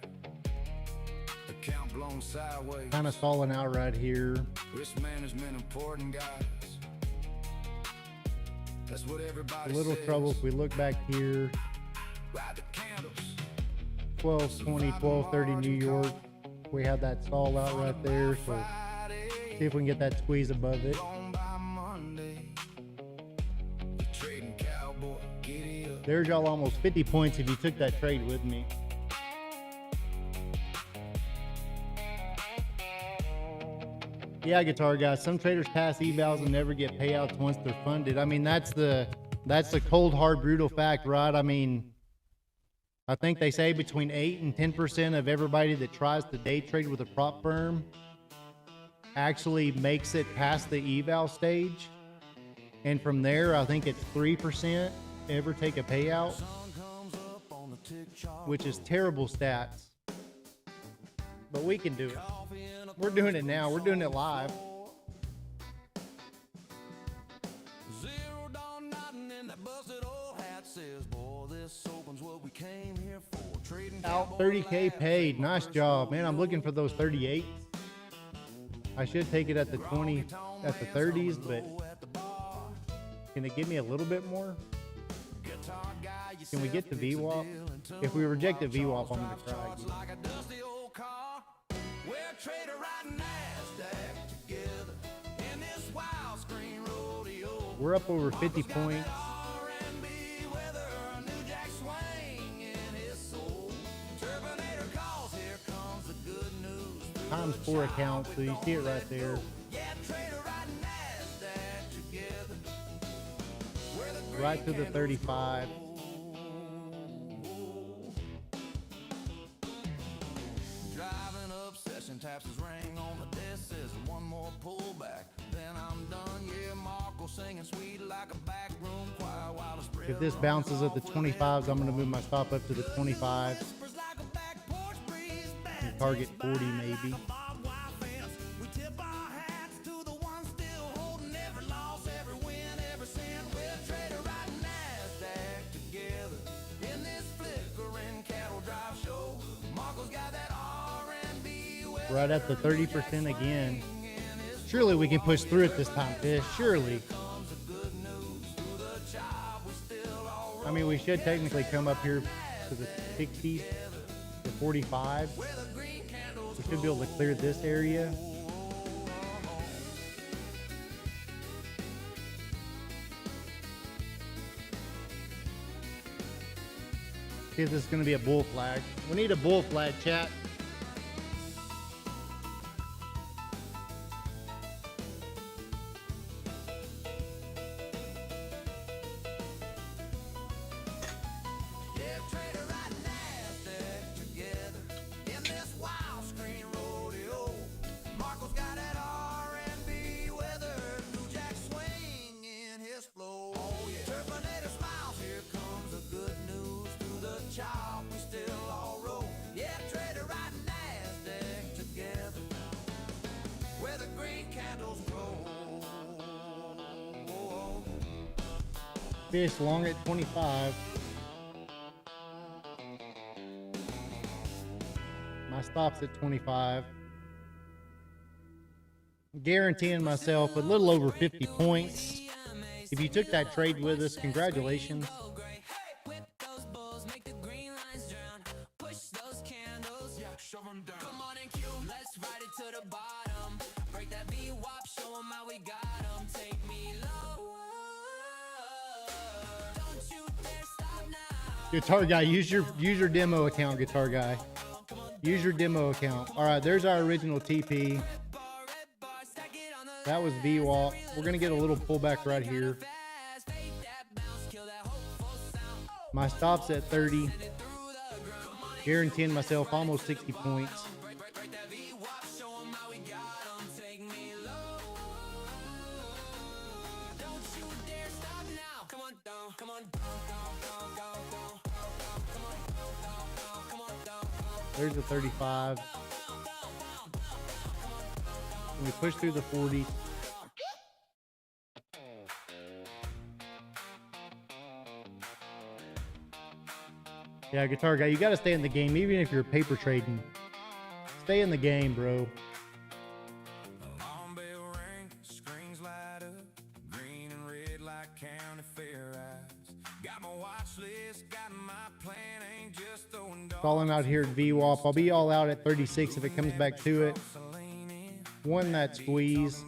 account blown sideways. Kind of falling out right here. Risk management important, guys. That's what everybody A little says. trouble if we look back here. Ride the candles. 1220, 1230 New York. We have that stall out right there, so see if we can get that squeeze above it. There's y'all almost 50 points if you took that trade with me. Yeah, Guitar Guys, some traders pass evals and never get payouts once they're funded. I mean, that's the cold, hard, brutal fact, right? I mean, I think they say between 8 and 10% of everybody that tries to day trade with a prop firm actually makes it past the eval stage. And from there, I think it's 3% ever take a payout, which is terrible stats. But we can do it. We're doing it now. We're doing it live. Zero dawn nodding in that busted old hat says, boy, this opens what we came here for. Trading Out 30K paid. Nice job, man. I'm looking for those 38s. I should take it at the 20, at the 30s, but can it give me a little bit more? Can we get the VWAP? If we reject the VWAP, I'm gonna cry. We're up over 50 points. Times 4 accounts, so you see it right there. Right to the 35. Driving up, session taps his ring on the desk, says one more pullback, then I'm done. Yeah, Marco singing sweet like a backroom choir while it's If this bounces at the 25s, I'm going to move my stop up to the 25. And target 40 maybe. Right at the 30% again. Surely we can push through it this time, Fish. Surely. I mean, we should technically come up here to the 60s, to 45. We should be able to clear this area. See if this is going to be a bull flag. We need a bull flag, chat. Fish long at 25. My stop's at 25. I'm guaranteeing myself a little over 50 points. If you took that trade with us, congratulations. Guitar guy, use your demo account, guitar guy. Use your demo account. All right, there's our original TP. That was VWAP. We're gonna get a little pullback right here. My stop's at 30. Guaranteeing myself almost 60 points. There's the 35. We push through the 40. Yeah, guitar guy, you got to stay in the game, even if you're paper trading. Stay in the game, bro. Alarm bell ring, screens light up, green and red like county fair eyes. Got my watch list, got my plan, ain't just throwing dogs. Falling out here at VWAP. I'll be all out at 36 if it comes back to it. Won that squeeze.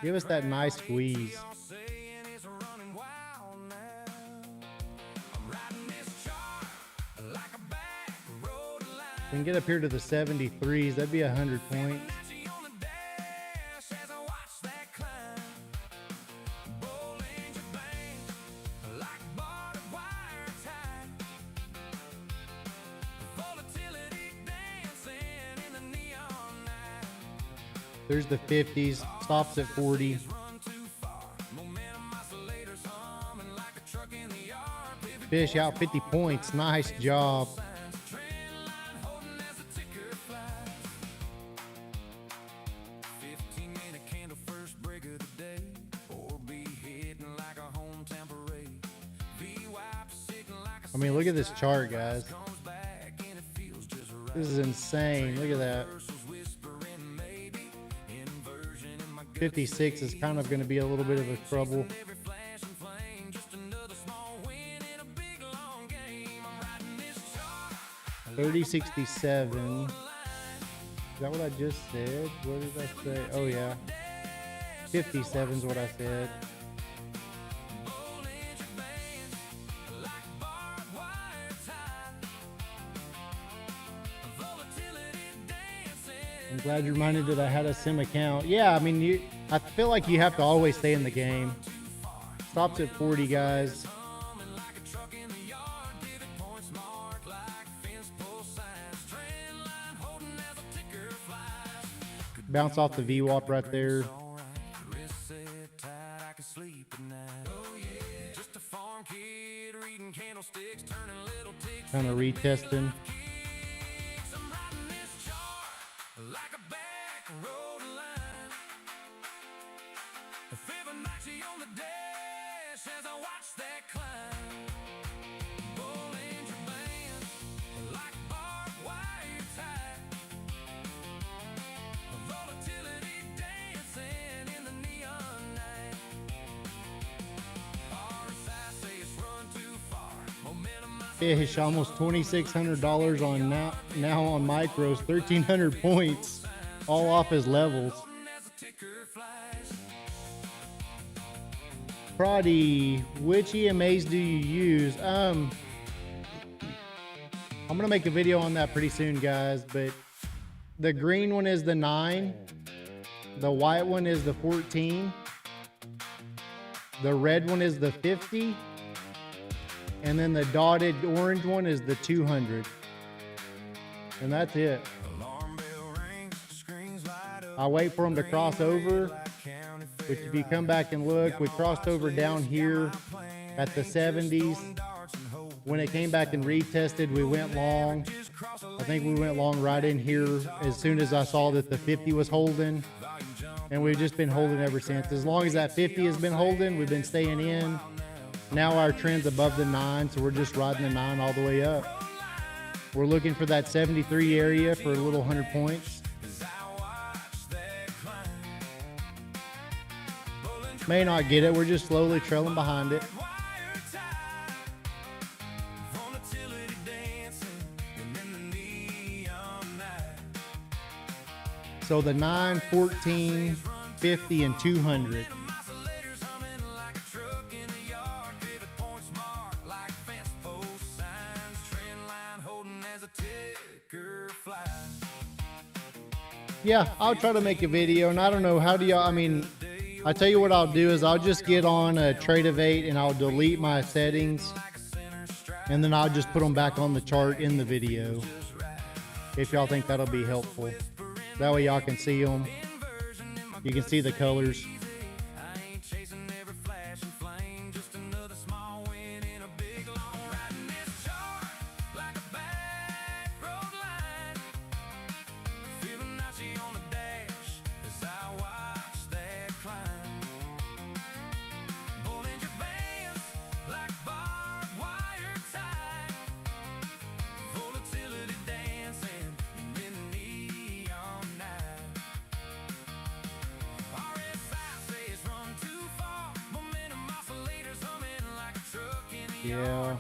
Give us that nice squeeze. We can get up here to the 73s. That'd be 100 points. There's the 50s. Stops at 40. Fish out 50 points. Nice job. Sitting like I mean, look at this chart, guys. This is insane. Look at that. 56 is kind of going to be a little bit of a trouble. 3067. Is that what I just said? What did I say? Oh yeah. 57 is what I said. I'm glad you reminded that I had a sim account. Yeah, I mean, I feel like you have to always stay in the game. Stops at 40, guys. Bounce off the VWAP right there. Kind of retesting. Fish almost $2,600 on now on micros, 1,300 points, all off his levels. Proddy, which EMAs do you use? I'm gonna make a video on that pretty soon, guys. But the green one is the 9, the white one is the 14, the red one is the 50. And then the dotted orange one is the 200. And that's it. I wait for them to cross over, which if you come back and look, we crossed over down here at the 70s. When it came back and retested, we went long. I think we went long right in here as soon as I saw that the 50 was holding. And we've just been holding ever since. As long as that 50 has been holding, we've been staying in. Now our trend's above the 9, so we're just riding the 9 all the way up. We're looking for that 73 area for a little 100 points. May not get it, we're just slowly trailing behind it. So the 9, 14, 50, and 200. Yeah, I'll try to make a video, and I don't know, how do y'all, I mean, I tell you what I'll do is I'll just get on a Trade-Evate and I'll delete my settings, and then I'll just put them back on the chart in the video, if y'all think that'll be helpful. That way y'all can see them. You can see the colors. Yeah.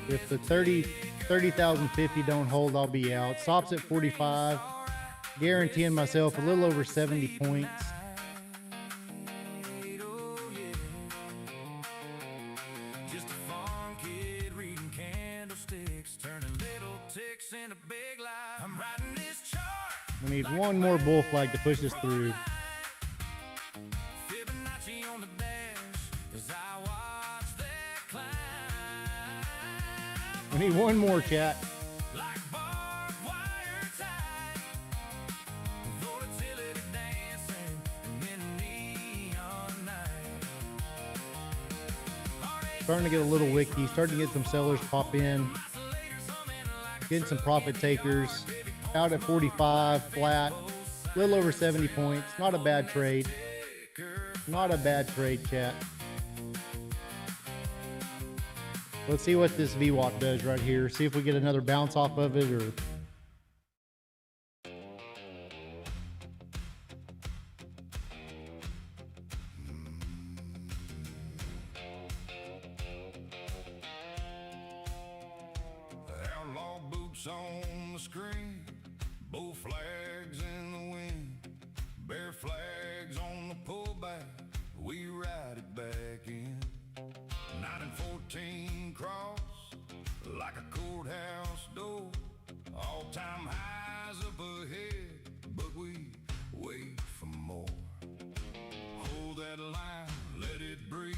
If the 30,050 don't hold, I'll be out. Stops at 45. Guaranteeing myself a little over 70 points. We need one more bull flag to push us through. We need one more, chat. Starting to get a little wicky, starting to get some sellers pop in. Getting some profit takers. Out at 45, flat. A little over 70 points. Not a bad trade. Not a bad trade, chat. Let's see what this VWAP does right here. See if we get another bounce off of it or. Outlaw boots on the screen, bull flags in the wind, bear flags on the pullback, we ride it back in. 9 and 14 cross like a courthouse door, all-time highs up ahead, but we wait for more. Hold that line, let it breathe,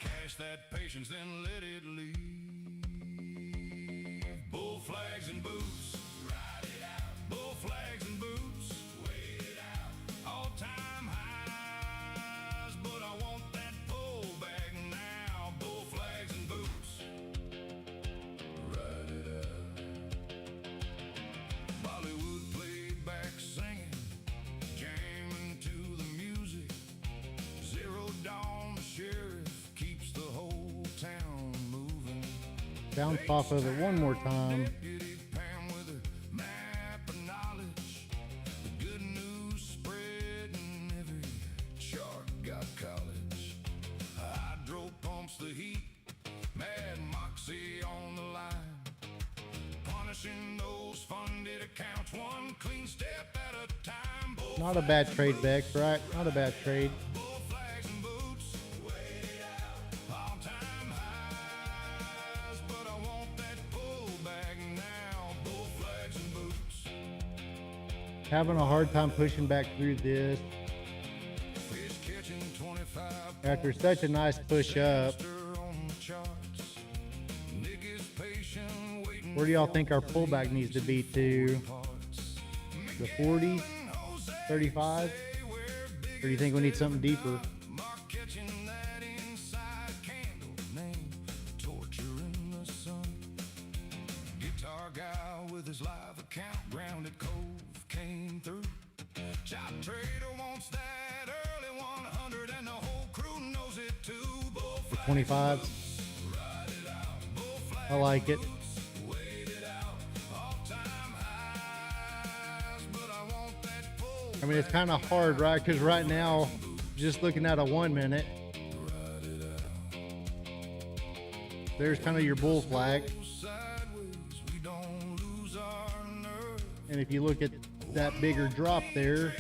cash that patience, then let it leave. Bull flags and boots, ride it out. Bull flags and boots, wait it out. All-time highs, but I want that pullback now. Bull flags and boots, ride it out. Bollywood played back singing, jamming to the music. Zero dawn, the sheriff keeps the whole town moving. Bounce off of it one more time. Deputy Pam with her map of knowledge. The good news spreading, every chart got college. Hydro pumps the heat, Mad Moxie on the line. Punishing those funded accounts, one clean step at a time. Bull Not a bad trade, Bex, right? Not a bad trade. bull flags and boots, wait it out. All-time highs, but I want that pullback now. Bull flags and boots, Having a hard time pushing back through this fish catching 25 after such a nice push up. on the charts. Nick is patient, waiting Where do y'all think our pullback needs to be to? parts. The 40s? 35? Or do you think we need something deeper? Mark catching that inside candle name, torture in the sun. Guitar guy with his live account, grounded cove came through. Chop trader wants that early 100 and the whole crew knows it too. Bull The flag, 25s? ride it out. Bull flag, I like it. wait it out. All-time highs, but I want that pull. I mean, it's kind of hard, right? Because right now, just looking at a 1 minute, there's kind of your bull flag. Sideways, we don't lose our nerve. And if you look at that bigger drop there,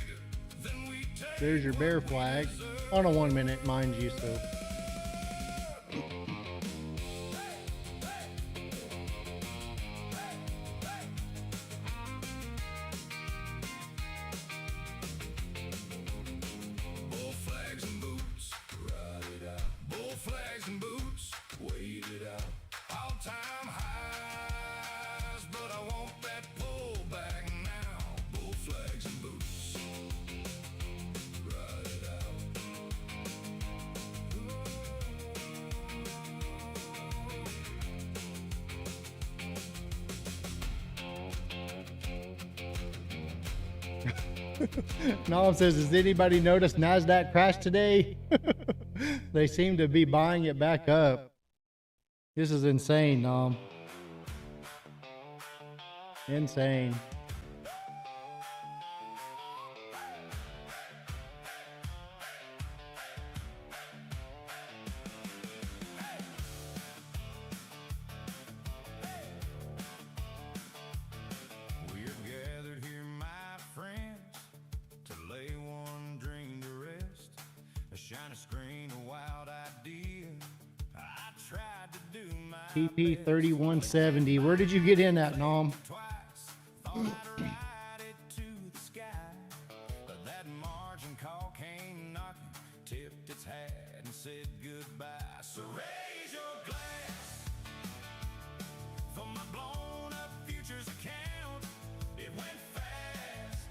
there's your bear flag on a 1 minute, mind you. So Bull flags and boots, ride it out. Bull flags and boots, wait it out. All-time highs, but I want that pullback now. Bull flags and boots, ride it out. Nom says, does anybody notice NASDAQ crashed today? They seem to be buying it back up. This is insane, Nom. Insane. We're gathered here, my friends, to lay one dream to rest. A shiny screen, a wild idea. I tried to do my TP 3170. Where did you get in at, Nom? twice. Thought I'd ride it to the sky, but that margin call came knocking, tipped its hat and said goodbye. So raise your glass for my blown up futures account. It went fast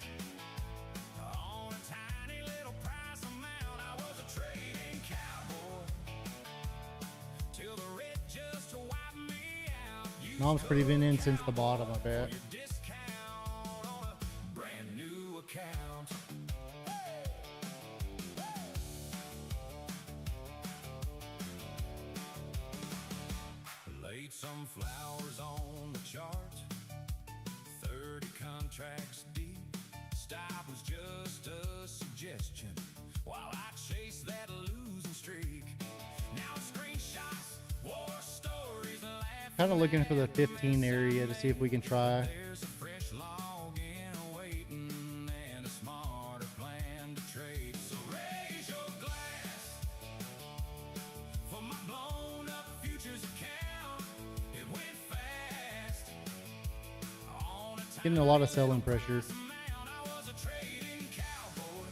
on a tiny little price amount. I was a trading cowboy till the red just wiped me out. You Nom's pretty been in since the bottom, I bet. your discount on a brand new account. Kind of looking for the 15 area to see if we can try. There's a fresh log in waiting and a smarter plan to trade. So raise your glass for my blown up futures account. It went fast. On a Getting a lot of selling pressure. amount, I was a trading cowboy.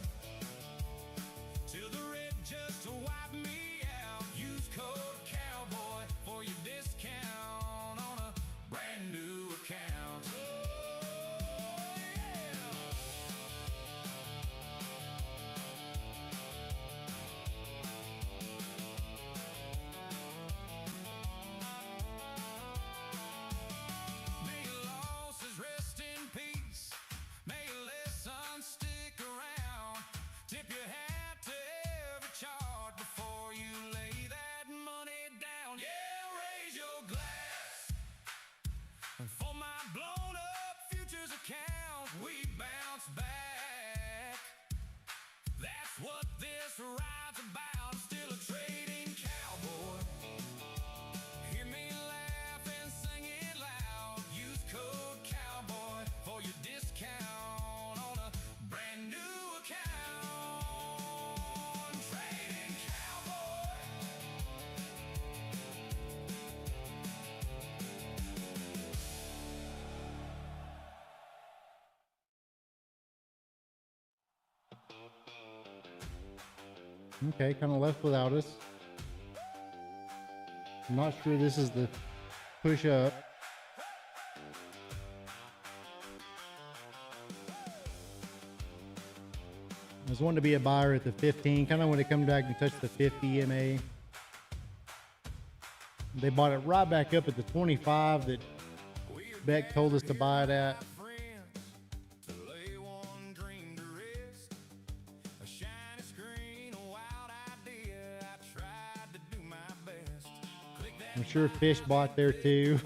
Till the red just to wipe me out. Use code cowboy for your discount on a brand new account. Oh, yeah. May your losses rest in peace. May your lessons stick around. Tip your hat to every chart before you lay that money down. Yeah, raise your glass for my blown up futures account. We bounce back. That's what this ride's about. Still a trading cowboy. Hear me laugh and sing it loud. Use code cowboy for your discount on a brand new account. Trading cowboy. Okay, kind of left without us. I'm not sure this is the push up. I just wanted to be a buyer at the 15. Kind of want to come back and touch the 50 EMA. They bought it right back up at the 25 that Beck told us to buy it at. Friends to lay one dream to rest. A shiny screen, a wild idea. I tried to do my best. Click that I'm sure Fish bought there too.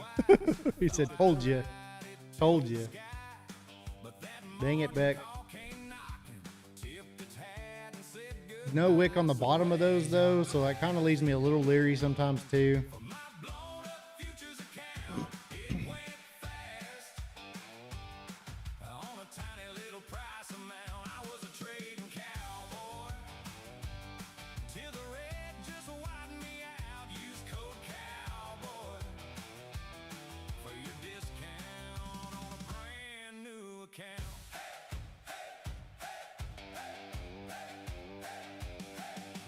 He said, told you. Told you. Dang it, Beck. all came knocking. Tipped its hat and said good. No wick on the bottom of those though, so that kind of leaves me a little leery sometimes too. My blown up futures account, it went fast. On a tiny little price amount, I was a trading cowboy. Till the red just wiped me out. Use code cowboy for your discount on a brand new account.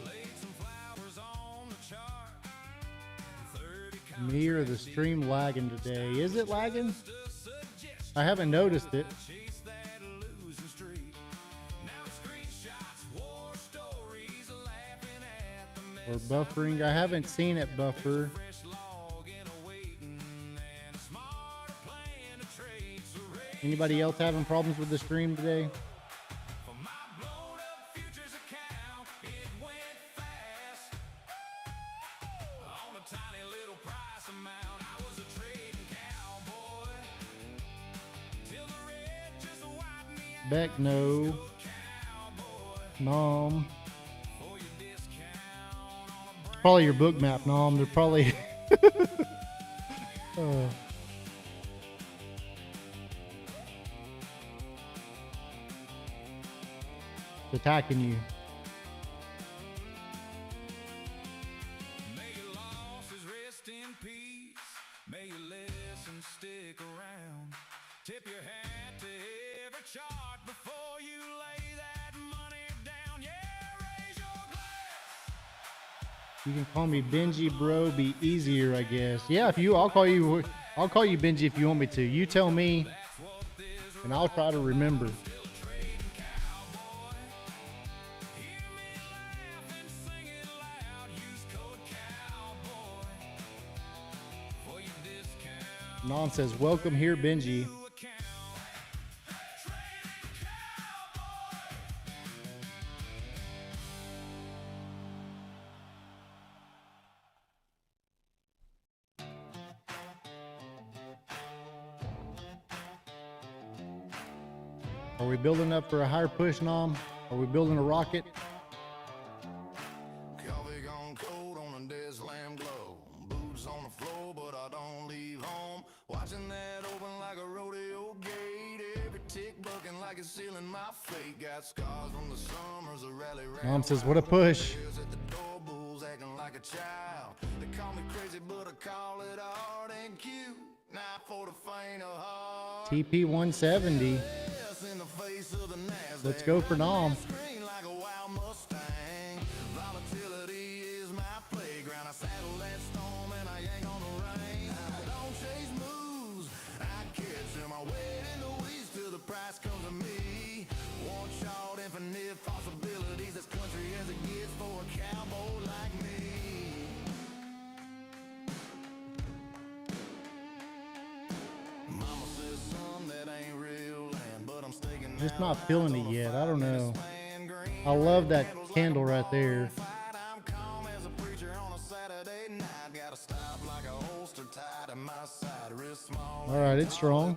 Laid some flowers on the chart. 30 Me or the stream lagging today? Is it lagging? a suggestion. I haven't noticed it. Chase that losing streak. Now screenshots, war stories, laughing at the Or mess. buffering. I haven't seen it buffer. Fresh log in a waiting and a smarter plan to trade. So raise Anybody else having problems with the stream today? for my blown up futures account. It went fast. On a tiny little price amount, I was a trading cowboy. Till the red just wiped me out. Beck, no. Cowboy Nom. for your discount on a brand. Probably your book map, Nom. They're probably. Attacking you. May your losses rest in peace. May your lessons stick around. Tip your hat to every chart before you lay that money down. Yeah, raise your glass. You can call me Benji, bro. Be easier, I guess. Yeah, if you, I'll call you Benji if you want me to. You tell me, That's what this and I'll try to remember. still trading cowboy. Hear me laugh and sing it loud. Use code cowboy for your discount. Non says, welcome here, Benji. New account. Trading cowboy. Are we building up for a higher push, Nom? Are we building a rocket? Coffee gone cold on a dead slam glow. Boots on the floor, but I don't leave like it's sealing my fate. Got scars from the summers of rally Mom says, what a push. at the door, bulls acting like a child. They call me crazy, but I call it art and cute. Not for the faint of heart. TP 170. Yes, in the face of the Nasdaq. Let's go for Nom. Screen like a wild Mustang. Volatility is my playground. I saddle that storm and I yank on the rein. I don't chase moves, I catch them. I wait in the weeds till the price comes to me. One shot, infinite possibilities. As country as it gets for a cowboy like me. Mama says, son, that ain't real land, but I'm staking Just now. not feeling it yet. I don't know. I love that candle right there. I'm calm as a preacher on a Saturday night. Gotta stop like a holster tied to my side. Wrist small. All right, it's strong.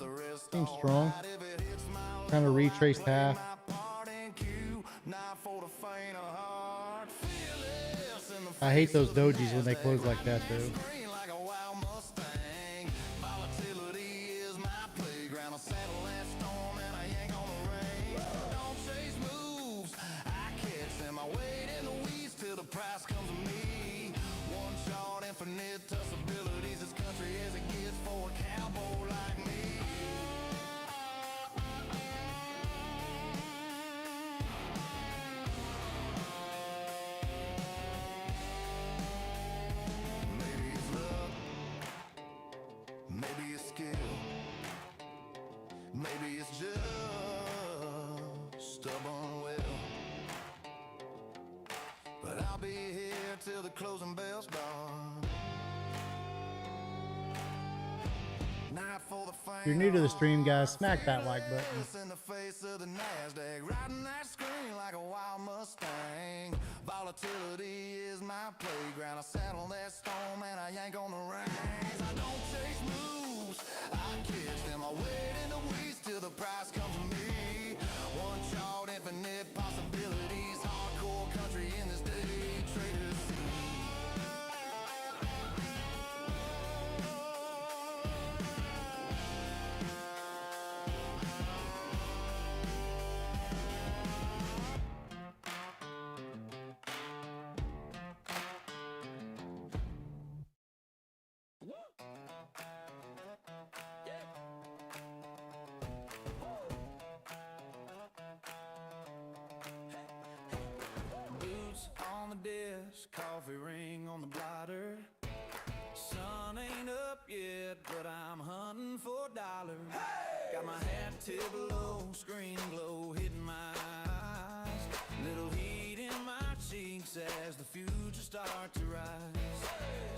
Seems strong. If it hits my Kind of retraced half. my part and cue, not for the faint of heart. Fearless in the I hate those dojis when they close like that though. green like a wild Mustang. Volatility is my playground. I saddle that storm and I yank on the rein. Don't chase moves, I catch them. I wait in the weeds till the price comes to me. One shot, infinite possibilities. As country as it gets for a cowboy like me. Maybe it's luck, maybe it's skill, maybe it's just stubborn will. But I'll be here till the closing bells dawn. Not for the faint If you're new to the stream, guys, smack that like button. in the face of the Nasdaq, riding that screen like a wild Mustang. Volatility is my playground. I saddle that storm and I yank on the reins. I don't chase moves, I catch them. I wait in the weeds till the price comes to me. One shot, infinite possibilities. Hardcore country in this day trader's boots on the desk, coffee ring on the blotter. Sun ain't up yet, but I'm hunting for dollars. Got my hat tipped low, screen glow hitting my eyes. Little heat in my cheeks as the future starts to rise.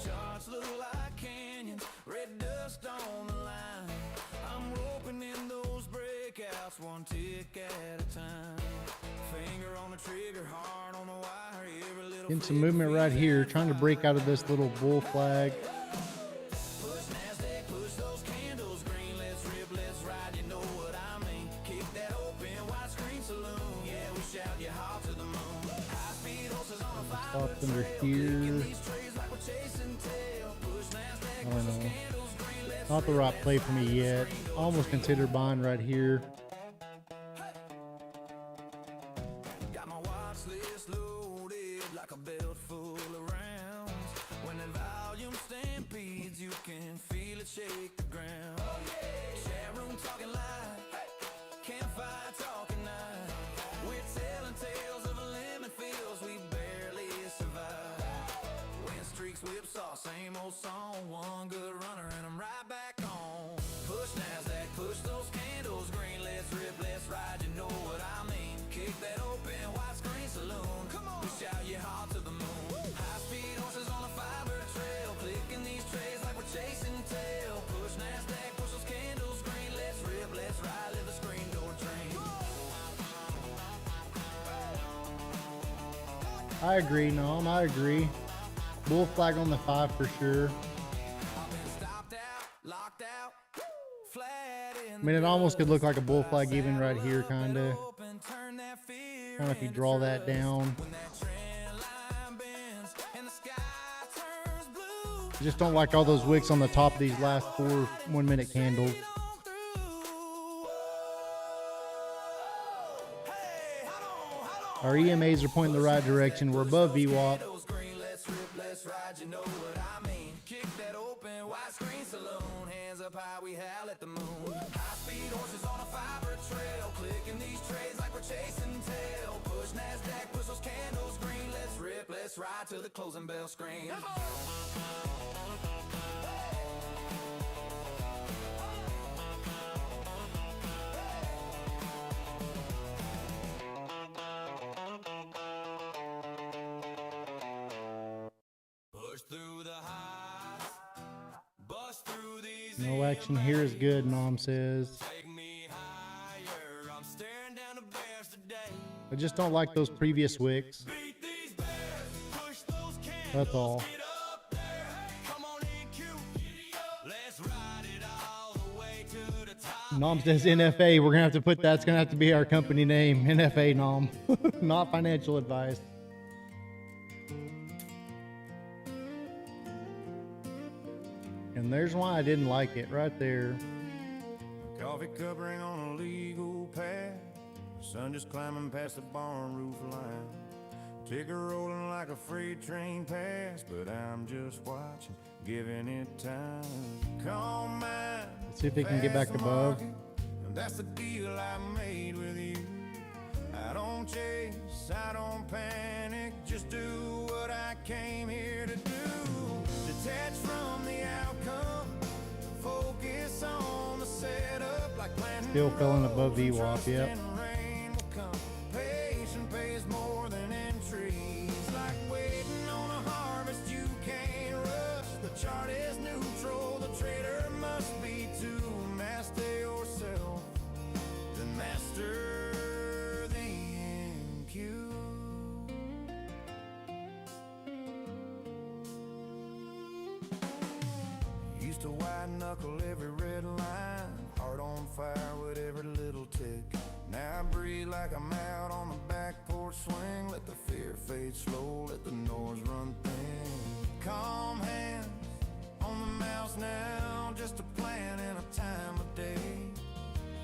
Charts look like canyons, red dust on the line. I'm roping in those breakouts, one tick at a time. Finger on the trigger, heart on the wire, every little Getting some movement right here, trying to break out of this little bull flag. push Nasdaq, push those candles green. Let's rip, let's ride, you know what I mean. Kick that open, widescreen saloon. Yeah, we shout you hot to the moon. High speed horses on a fire. Stop under here. These trays like we're chasing tail. Push Nasdaq, I push don't those know. candles green. Let's Not the right play for me yet. Almost consider buying right here. got my watch list loaded like a belt full of rounds. When the volume stampedes, you can feel it shake the ground. Chat room talking live, campfire talking night. We're telling tales of a lemon fields we barely survive. Wind streaks whipsaw, same old song. One good runner and I'm right back on. Push Nasdaq, push those candles green. Let's rip, let's ride, you know what I mean. Kick that open, widescreen saloon. Come on, we shout you hard to the moon. High speed horses on a fiber trail, clicking these trays like we're chasing tail. Push Nasdaq, push those candles green. Let's rip, let's ride, let the screen door drain. I agree, Nom. I agree. Bull flag on the 5 for sure. I've been stopped out, locked out, flat in I mean, it almost could look like a bull flag even right here, kind of. open, turn that fear Kind of if you into draw that trust. down. When that trend line bends and the sky turns blue. I just don't like all those wicks on the top of these last 4 1-minute candles. On through. Our EMAs are pointing the right direction. We're above VWAP. Those green, let's rip, let's ride, you know what I mean. Kick that open, widescreen saloon. Hands up high, we howl at the moon. High-speed horses on a fiber trail, clicking these trays like we're chasing tail. Push NASDAQ, push those candles green. Let's rip, let's ride till the closing bell screams. Push through the highs, bust through these. No action here is good, Nom says. Take me higher. I'm staring down the bears today. I just don't like those previous wicks. Beat these bears, push those candles. That's all. Get up there, come on in, Q. Let's ride it all the way to the top. Nom says NFA. We're going to have to put that's going to have to be our company name. NFA, Nom. Not financial advice. And there's why I didn't like it right there. Coffee covering on a legal path. Sun just climbing past the barn roof line. Ticker rolling like a freight train past, but I'm just watching, giving it time. Calm mind. Let's see if they can get back above. And that's the deal I made with you. I don't chase, I don't panic, just do what I came here to do. Detach from the outcome, focus on the setup like planting. Still filling above VWAP, yep. And rain will come. Patience pays more than entries. Like waiting on a harvest you can't rush. The chart is neutral, the trader must be to master yourself, then master the NQ. Used to white knuckle every red line, heart on fire with every little tick. Now I breathe like I'm out on the back porch swing. Let the fear fade slow, let the noise run thin. Calm hands on the mouse now, just a plan and a time of day.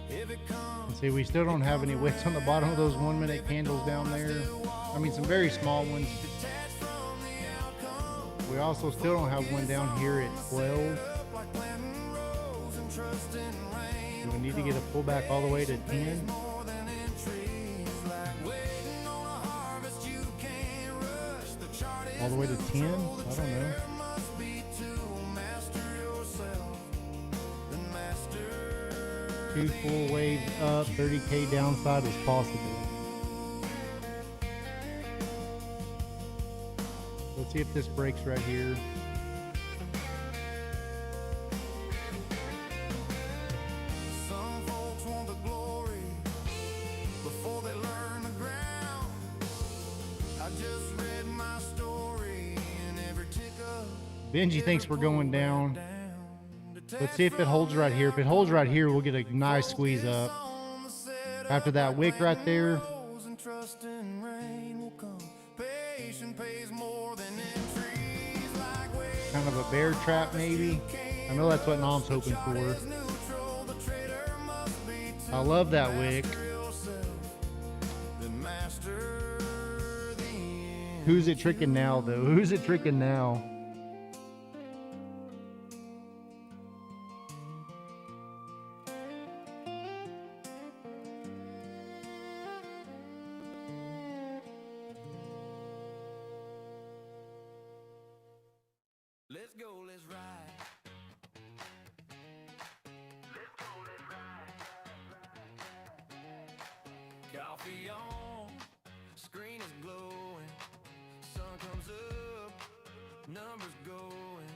If it comes, See, we still don't have any wicks on the bottom of those 1 minute candles down there. I mean, some very small ones. detach from the outcome. We also still don't have one down here at 12. Like planting rows and trust in rain. Do we need to get a pullback all the way to 10? More than entries, like waiting on a harvest you can't rush. The chart is All the way to 10? I don't know. there must be to master yourself, then master. 2 full waves up, 30K downside is possible. Let's see if this breaks right here. Some folks want the glory before they learn the ground. I just read my story and every tick up. Benji thinks we're going down. Let's see if it holds right here. If it holds right here, we'll get a nice squeeze up. After that wick right there, And trust in rain will come. Patience pays more than entries, like waiting kind of a bear trap maybe. I know that's what Nom's hoping for. neutral. The trader must be to I love that wick. yourself, then master the end. Who's it tricking now though? Who's it tricking now? Let's go, let's ride. Coffee on, screen is glowing. Sun comes up, numbers going.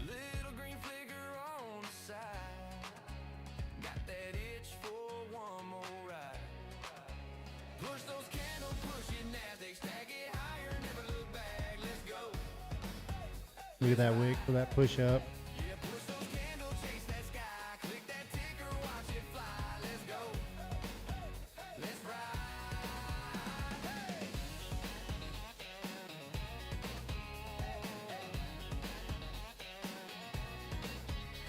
Little green flicker on the side. Got that itch for one more ride. Push those candles, push it, NASDAQ, stack it higher, never look back. Let's go. Look at that wick for that push up. Yeah, push those candles, chase that sky. Click that ticker, watch it fly. Let's go. Let's ride. Hey.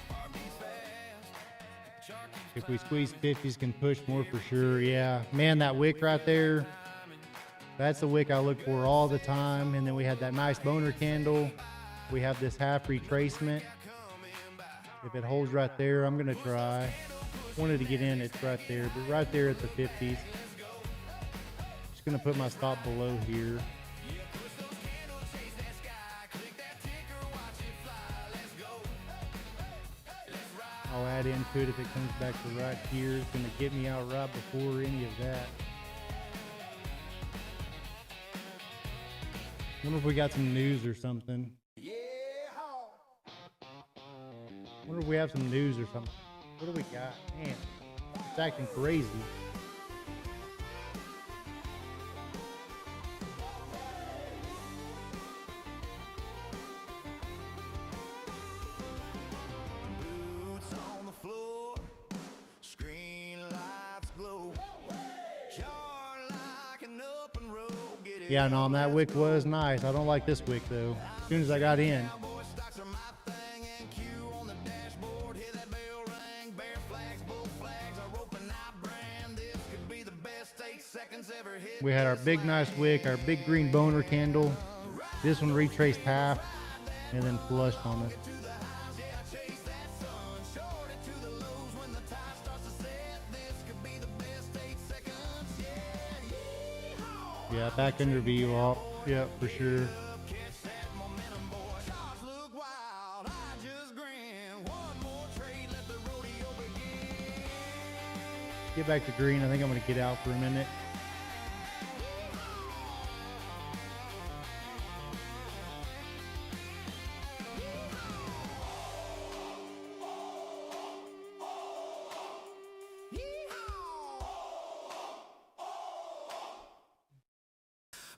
Heartbeats fast. Chart keeps If we squeeze 50s, can push more for sure. Yeah, man, that wick right there. That's the wick I look for all the time. And then we had that nice boner candle. We have this half retracement. If it holds right there, I'm gonna try. Wanted to get in, it's right there, but right there at the 50s. Just gonna put my stop below here. I'll add into it if it comes back to right here. It's gonna get me out right before any of that. Wonder if we got some news or something. Wonder if we have some news or something. What do we got? Man, it's acting crazy. Boots on the floor, screen lights glow. Jar like an up and roll. Get it Yeah, no, that wick was nice. I don't like this wick though. As soon as I got in. Cowboy stocks are my thing, and Q on the dashboard. Hear that bell ring, bear flags, bull flags, a rope and I brand. This could be the best 8 seconds ever hit. We had our big nice wick, our big green boner candle. This one retraced half and then flushed on us. To the highs, yeah, chase that sun. Short it to the lows when the tide starts to set. This could be the best 8 seconds, yeah. Yeah, back under view off. Yeah, for sure. Catch that momentum, boy. Stars look wild. I just grin. One more trade, let the rodeo begin. Get back to green. I think I'm gonna get out for a minute.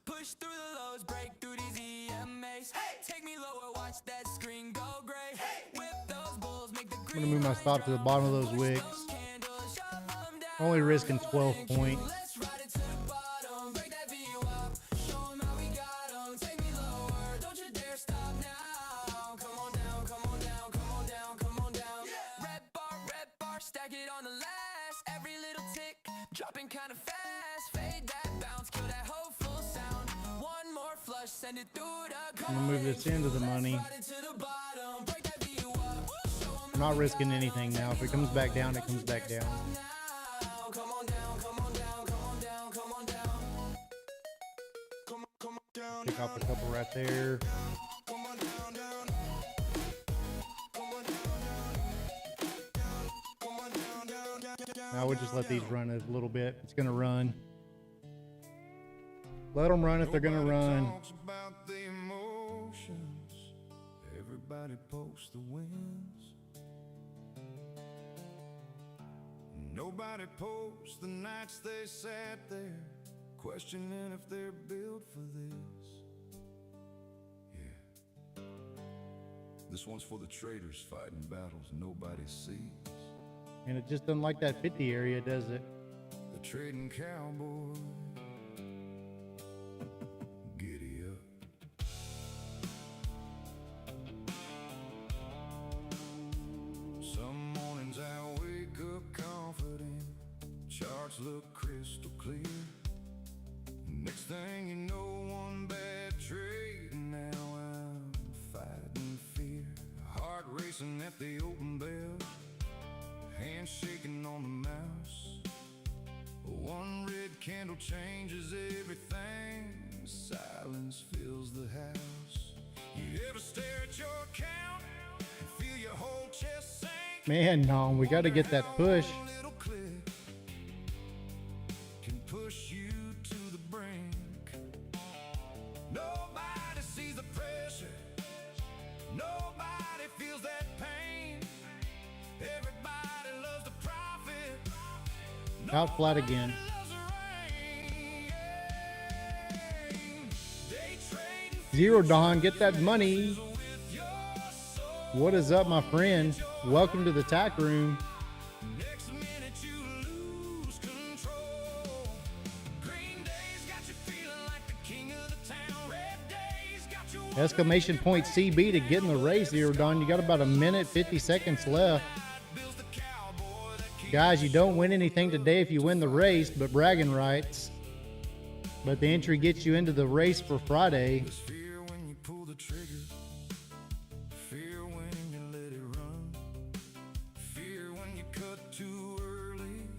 Push through the lows, break through these EMAs. Take me lower, watch that screen go gray. Whip those bulls, make the I'm green gonna move my stop to the bottom of those wicks. candles, shut them down. Only risking 12 points. Let's ride it to the bottom, break that view up. Show 'em how we got 'em. Take me lower, don't you dare stop now. Come on down, come on down, come on down, come on down. Red bar, stack it on the last. Every little tick, dropping kinda fast. Fade that bounce, kill that hopeful sound. One more flush, send it through the I'm gonna move this into the money. Ride it to the bottom, break that view up. Show 'em I'm not risking anything now. If it comes back down, it comes back down. now. Come on down, come on down, come on down, come on down. Come on down, Pick off a couple right there. come on down, down. Come on down. Now we'll just let these run a little bit. It's gonna run. Let them run if they're gonna Nobody run. talks about the emotions. Everybody posts the wins. Nobody posts the nights they sat there, questioning if they're built for this. Yeah. This one's for the traitors fighting battles nobody sees. And it just doesn't like that 50 area, does it? The trading cowboy. Giddy up. Some mornings I wake up confident. Charts look crystal clear. Next thing you know, one bad trade, and now I'm fighting fear. Heart racing at the open bell. Hands shaking on the mouse. One red candle changes everything. Silence fills the house. You ever stare at your account and feel your whole chest sink? Man, no, we got to get that push. One little click can push you to the brink. Nobody sees the pressure. Nobody feels that pain. Everybody loves the profit. Out flat again. Loves the rain. Day trading Zero Dawn, get that money. with your soul. What is up, my friend? Welcome to the tack room. Next minute you lose control. Green days got you feeling like the king of the town. Red days got you Exclamation point CB to get in the race, Zero Dawn. You got about a minute, 50 seconds left. Bill's the cowboy that keeps Guys, you don't win anything today if you win the race, but bragging rights. But the entry gets you into the race for Friday. There's fear when you pull the trigger. Fear when you let it run. Fear when you cut too early.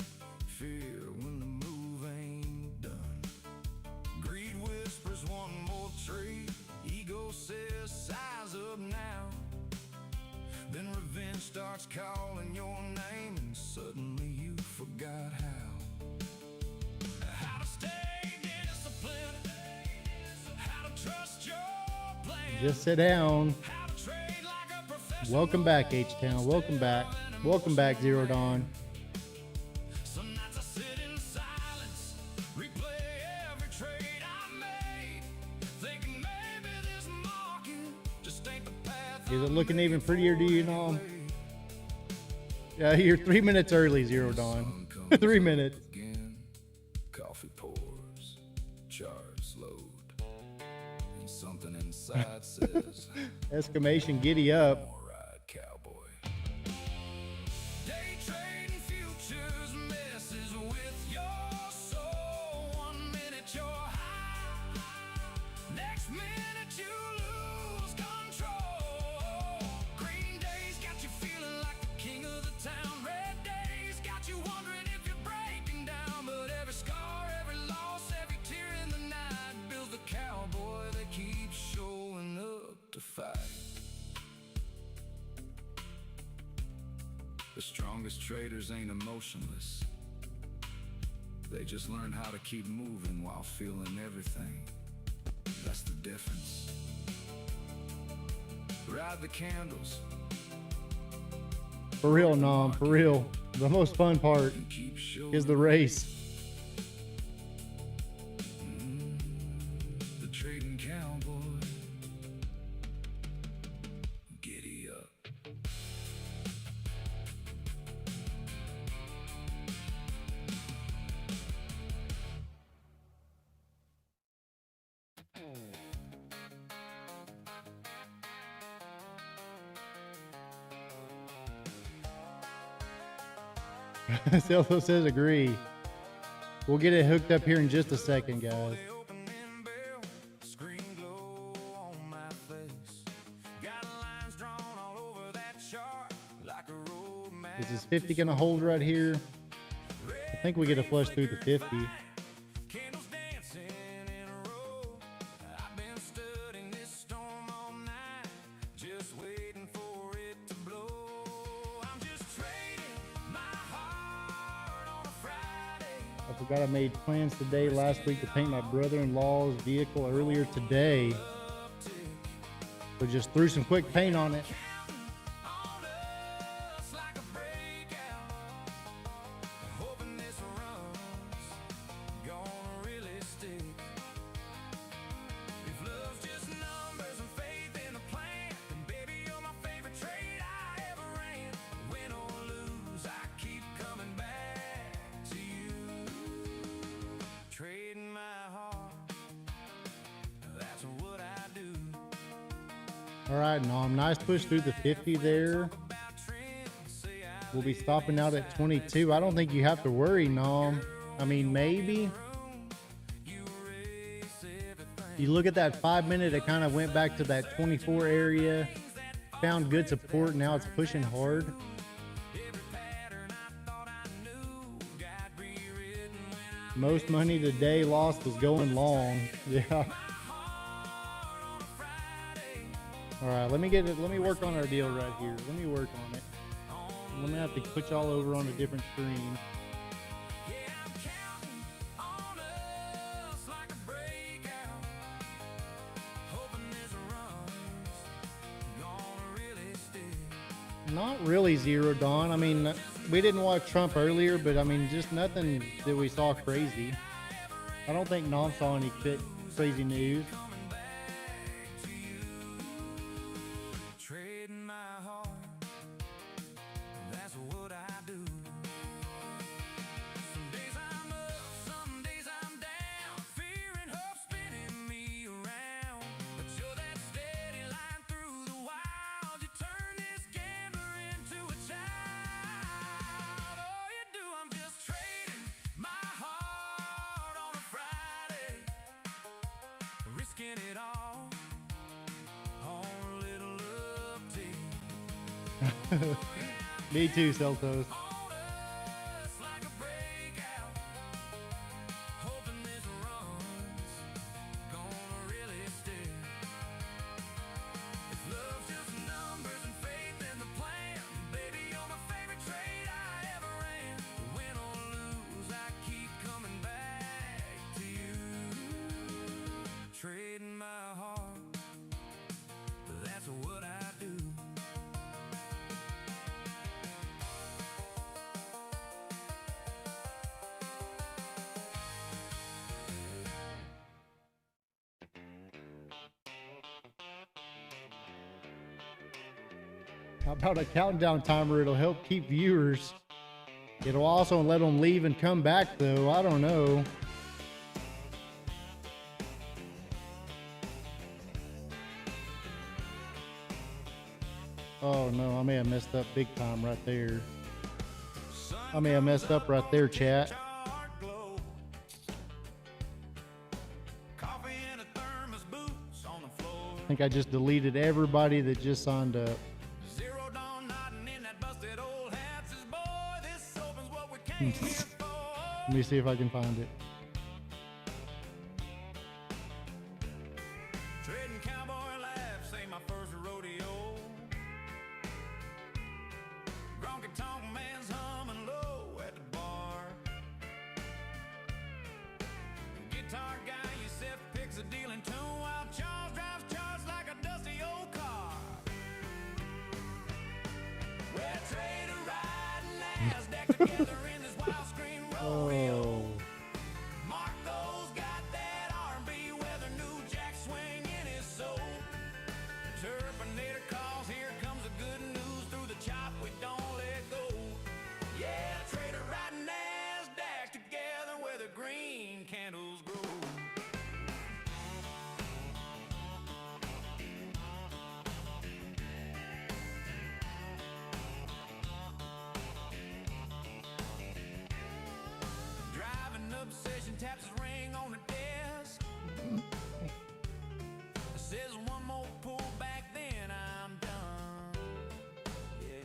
Fear when the move ain't done. Greed whispers one more trade. Ego says size up now. Then revenge starts calling your name, and suddenly you forgot how. How to stay disciplined. How to trust your plan. Just sit down. How to trade like a professional. Welcome back, H-Town. Welcome back. Welcome back, Zero Dawn. Some nights I sit in silence, replay every trade I made, thinking maybe this market just ain't the path. Is it looking even prettier to you, Nom? Yeah, you're 3 minutes early, Zero Dawn. 3 minutes. Again, coffee pours, charts load, and something inside says, Exclamation, giddy up. "All right, cowboy." Day trading futures messes with your soul. 1 minute you're high, next minute you lose control. Green days got you feeling like the king of the town. Red days got you wondering if you're breaking down. But every scar, every loss, every tear in the night builds the cowboy that keeps showing up to fight. The strongest traders ain't emotionless. They just learn how to keep moving while feeling everything. That's the difference. Ride the candles For real, Nom. For real. The most fun part and keep showing is the race. the trading cowboy. Giddy up. Celso says agree. We'll get it hooked up here in just a second, guys. The opening bell, screen glow on my face. Got lines drawn all over that chart like a road map. Is this 50 gonna hold right here? I think we get a flush through the 50. Candles dancing in a row. I've been studying this storm all night, just waiting for it to blow. I'm just trading my heart on a Friday. I forgot I made plans today, last week, to paint my brother-in-law's vehicle earlier today. So just threw some quick paint on it. On us like a breakout. Hoping this run's gonna really stick. If love's just numbers and faith in a plan, then baby you're my favorite trade I ever ran. Win or lose, I keep coming back to you. Trading my heart, that's what I do. All right, Nom. Nice push through the 50 there. We'll be stopping out at 22. I don't think you have to worry, Nom. I mean, maybe. You look at that 5 minute, it kind of went back to that 24 area. Found good support. Now it's pushing hard. Most money today lost was going long. Yeah. All right, let me get it. Let me work on our deal right here. Let me work on it. I'm gonna have to put y'all over on a different screen. Not really, Zero Dawn. I mean, we didn't watch Trump earlier, but I mean, just nothing that we saw crazy. I don't think Nom saw any crazy news. Trading my heart, that's what I do. Some days I'm up, some days I'm down. Fear and hope spinning me around. But you're that steady line through the wild. You turn this gambler into a child. All you do, I'm just trading my heart on a Friday. spend it all on a little love tea. Me too, Celtos. On us like a breakout, hoping this run's gonna really stick. If love's just numbers and faith in the plan, baby, you're my favorite trade I ever ran. Win or lose, I keep coming back to you. Trading my heart, that's what I do. How about a countdown timer? It'll help keep viewers. It'll also let them leave and come back, though. I don't know. Oh no, I may have messed up big time right there. I may have messed up right there, chat. Coffee in a thermos, boots on the floor. I think I just deleted everybody that just signed up. Zero dawn nodding in that busted old hat says, boy, this opens what we came here for. Let me see if I can find it. Trading cowboy laughs ain't my first rodeo. Gronky tonk man's humming low at the bar. Guitar guy Yusef picks a dealing tune while Charles drives charts like a dusty old car. We're trader riding NASDAQ together in this wild screen rodeo. Oh, Mark those got that R&B weather, new jack swing in his soul. Terminator calls, here comes the good news through the chop, we don't let go. Yeah, trader riding NASDAQ together where the green candles grow. Driving obsession taps his ring on the desk. Says one more pull back, then I'm done. Yeah.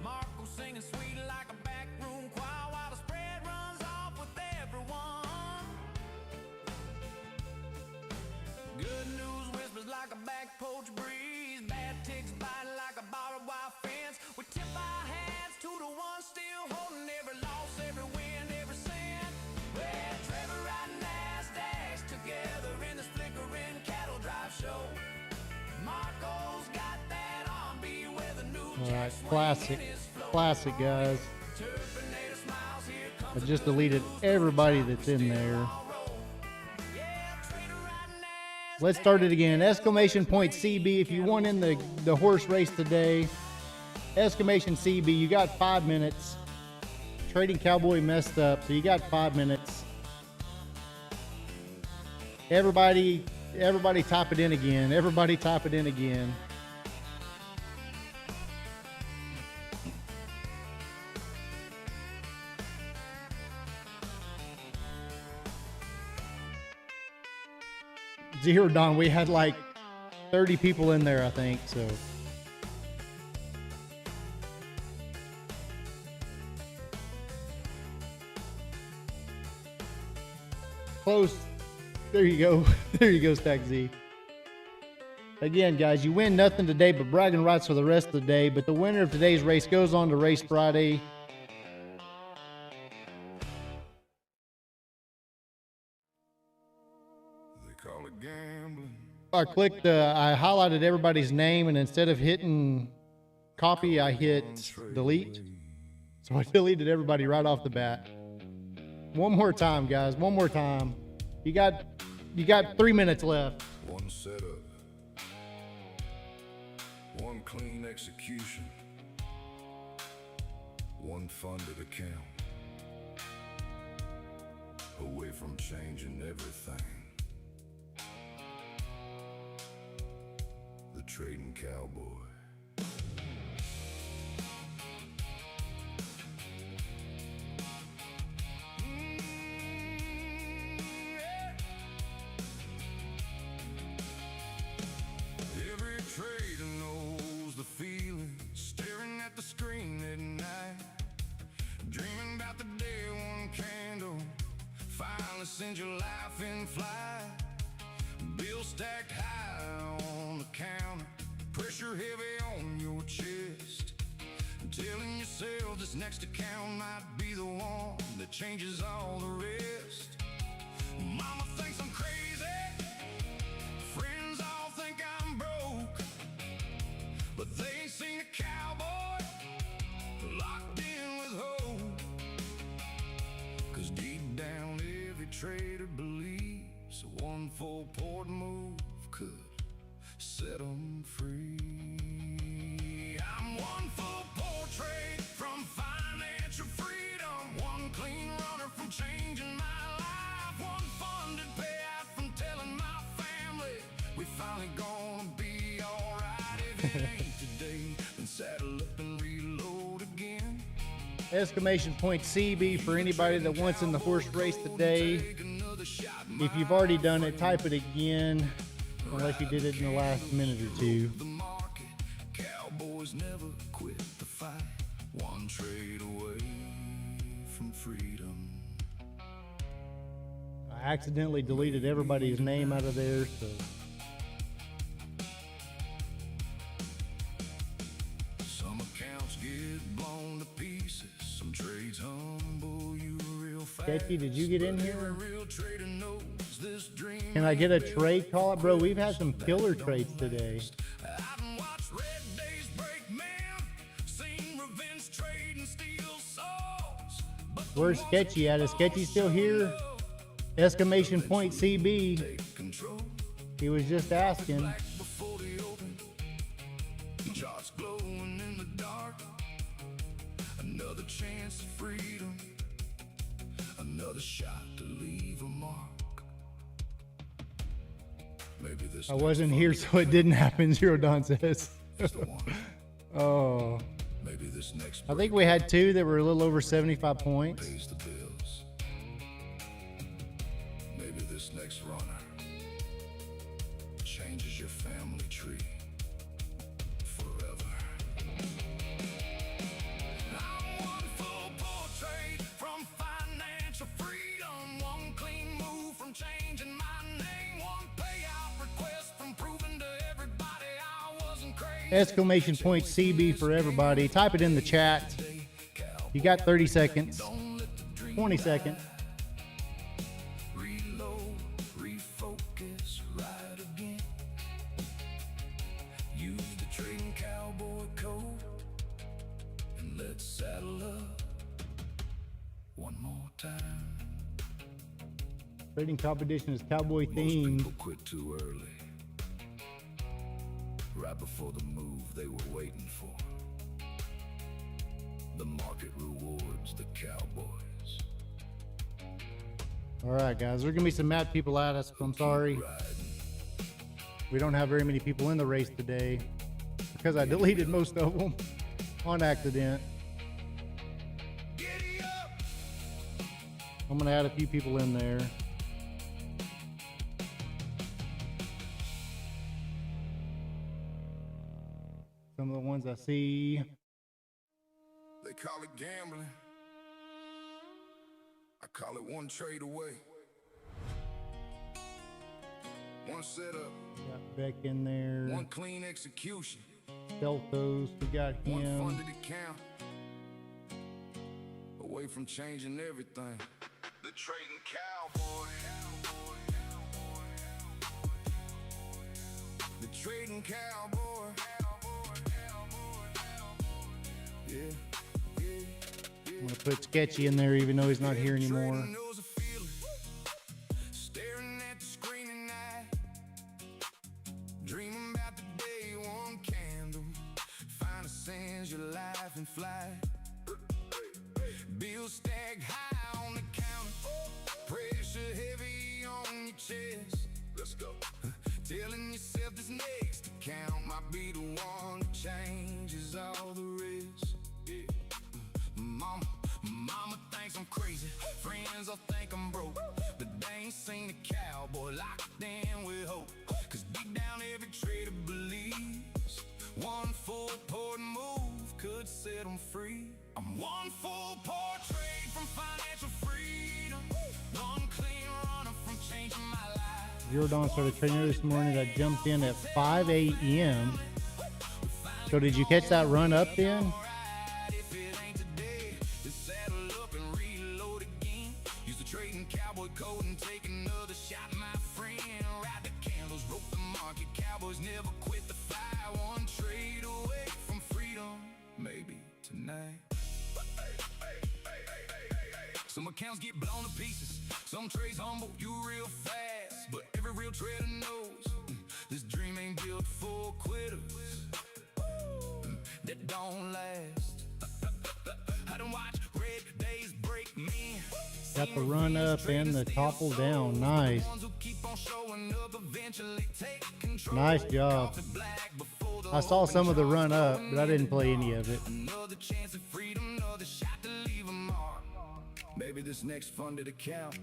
Marco singing sweet like a backroom choir while the spread runs off with everyone. Good news whispers like a back porch breeze. Bad ticks bite like a barbed wire fence. We tip our hats to the ones still holding every loss, every win, every cent. Well, Trevor riding NASDAQs together in this flickering cattle drive show. Marco's got that R&B with a new all jack right, swing classic, in his flow. classic, guys. Terminator smiles, here I comes just deleted everybody that's in there. yeah, trader riding NASDAQ. Let's start it again. Exclamation point CB if you won in the horse race today. Exclamation CB, you got 5 minutes. Trading Cowboy messed up, so you got 5 minutes. Everybody type it in again. Everybody type it in again. Zero Dawn, we had like 30 people in there, I think, so. Close. There you go. There you go, Stack Z. Again, guys, you win nothing today but bragging rights for the rest of the day, but the winner of today's race goes on to Race Friday. They call it gambling. I highlighted everybody's name, and instead of hitting copy, I hit delete. So I deleted everybody right off the bat. One more time, guys. One more time. You got 3 minutes left. One setup, one clean execution, one funded account, away from changing everything. The trading cowboy. send your life in flight. Bills stacked high on the counter, pressure heavy on your chest. Telling yourself this next account might be the one that changes all the rest. Mama thinks I'm crazy, friends all think I'm broke, but they ain't seen a cowboy locked in with hope. Cause deep down every trader believes one full port move could set them free. I'm one full port trade from financial freedom, one clean runner from changing my life, one funded payout from telling my family we finally gonna be alright. If it ain't today, then saddle up and reload again. Exclamation point CB for anybody that wants in the horse race today. If you've already done it, type it again, unless you did it in the last minute or two. The market, cowboys never quit the fight, one trade away from freedom. I accidentally deleted everybody's name out of there, so. Some accounts get blown to pieces, some trades humble you real fast. Sketchy, did you get in here? Every real trader knows this dream. Can I get a trade call? Bro, we've had some killer trades today. I've watched red days break men, seen revenge trade and steal souls. But the Where's Sketchy at? Is Sketchy still here? Exclamation point CB. take control. He was just asking. Black before the open, charts glowing in the dark. Another chance of freedom, another shot to leave a mark. Maybe this I wasn't here, so it didn't happen, Zero Don says. is the one. Oh. Maybe this next I think we had two that were a little over 75 points. pays the bills. Maybe this next runner changes your family tree forever. I'm one full portrait from financial freedom, one clean move from changing my name, one payout request from proving to everybody I wasn't crazy. Exclamation point CB for everybody. Type it in the chat. You got 30 seconds, 20 seconds. Reload, refocus, right again. Use the trading cowboy code and let's saddle up one more time. Trading competition is cowboy Most themed. people quit too early, right before the move they were waiting for. The market rewards the cowboys. All right, guys, there's gonna be some mad people at us. I'm sorry. Riding. We don't have very many people in the race today because I deleted most of them on accident. Giddy up! I'm gonna add a few people in there. Some of the ones I see. They call it gambling. I call it one trade away. One setup, Got Beck in there. one clean execution, Stelthos, we got one him. funded account. Away from changing everything. The trading cowboy. The trading cowboy. Yeah, yeah, yeah. I'm gonna put Sketchy in there even though he's not here anymore. Trader knows a feeling, staring at the screen at night, dreaming about the day one candle finally sends your life in flight. Bills stacked high on the counter, pressure heavy on your chest. Let's go. Telling yourself this next account might be the one that changes all the rest. Yeah. Mama thinks I'm crazy, friends all think I'm broke, but they ain't seen a cowboy locked in with hope. Cause deep down every trader believes one full port move could set them free. I'm one full port trade from financial freedom, one clean run Zero Dawn started training this morning. I jumped in at 5 a.m. So did you catch that run up then? If it ain't today, just saddle up and reload again. Used to trade in cowboy coat and take another shot, my friend. Ride the candles, rope the market. Cowboys never quit the fight. One trade away from freedom, maybe tonight. Some accounts get blown to pieces. Some trades humble you real fast, but every real trader knows this dream ain't built for quitters that don't last. I done watch red days break me. Got the run up and the topple down. Nice. Nice job. I saw some of the run up, but I didn't play any of it. Another chance at freedom, another shot to leave a mark. Maybe this next funded account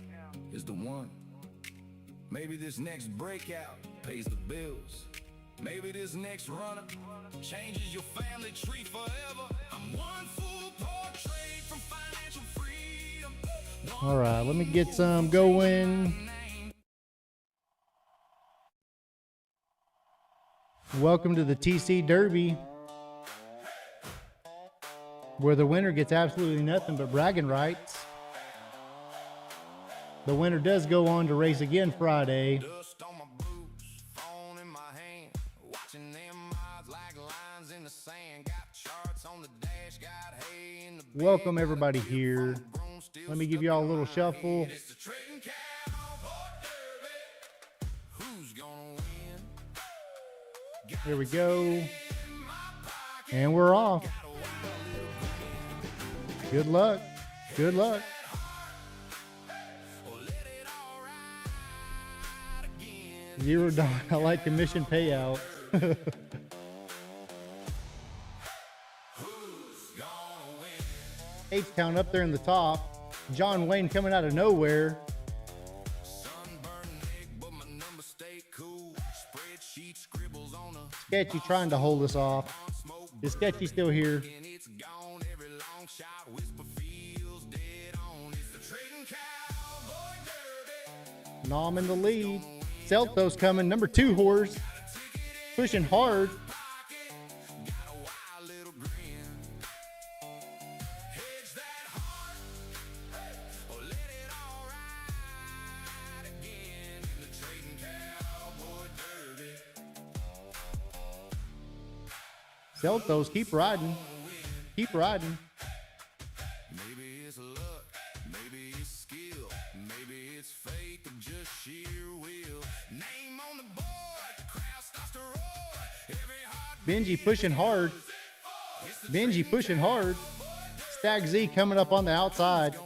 is the one. Maybe this next breakout pays the bills. Maybe this next run-up changes your family tree forever. I'm one full portrait from financial freedom. All right, let me get some going. Welcome to the TC Derby, where the winner gets absolutely nothing but bragging rights. The winner does go on to race again Friday. Dust on my boots, phone in my hand, watching them odds like lines in the sand. Got charts on the dash, got hay in the bed. Welcome everybody here. Let me give y'all a little shuffle. It's the trading cowboy derby. Who's gonna win? Here we go. And we're off. Good luck. Good luck. Zero Dawn. I like commission payout. H-Town up there in the top. John Wayne coming out of nowhere. Sketchy trying to hold us off. Is Sketchy still here? Nom in the lead. Celto's coming. Number 2 horse. Pushing hard. Celto's keep riding. Keep riding. Maybe it's luck, maybe it's skill, maybe it's faith or just sheer will. Name on the board, the crowd starts to roar. Every heart Benji pushing hard. Benji pushing hard. Stag Z coming up on the outside.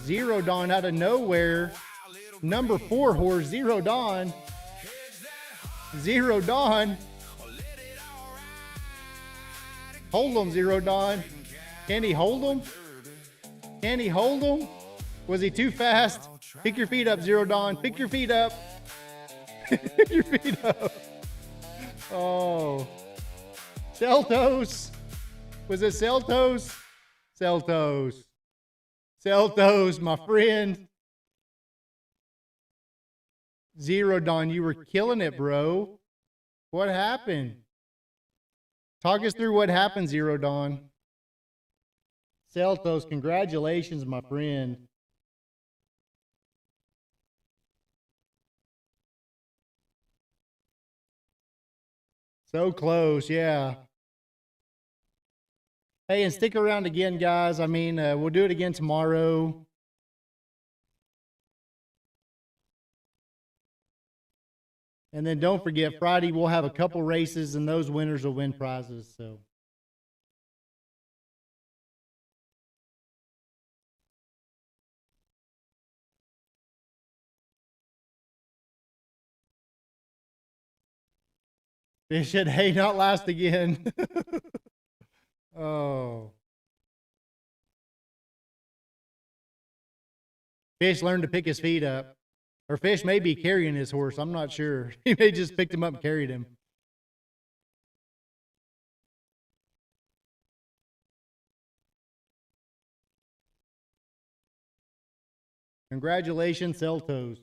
Zero Dawn out of nowhere. Number 4 horse, Zero Dawn. Zero Dawn. Hold him, Zero Dawn. Can he hold him? Can he hold him? Was he too fast? Pick your feet up, Zero Dawn. Pick your feet up. Pick your feet up. Oh. Celtos. Was it Celtos? Celtos. Celtos, my friend. Zero Dawn, you were killing it, bro. What happened? Talk us through what happened, Zero Dawn. Celtos, congratulations, my friend. So close, yeah. Hey, and stick around again, guys. I mean, we'll do it again tomorrow. And then don't forget, Friday we'll have a couple races, and those winners will win prizes. So. Fish said, hey, not last again. Oh. Fish learned to pick his feet up. Or Fish may be carrying his horse. I'm not sure. He may just picked him up and carried him. Congratulations, Celtos.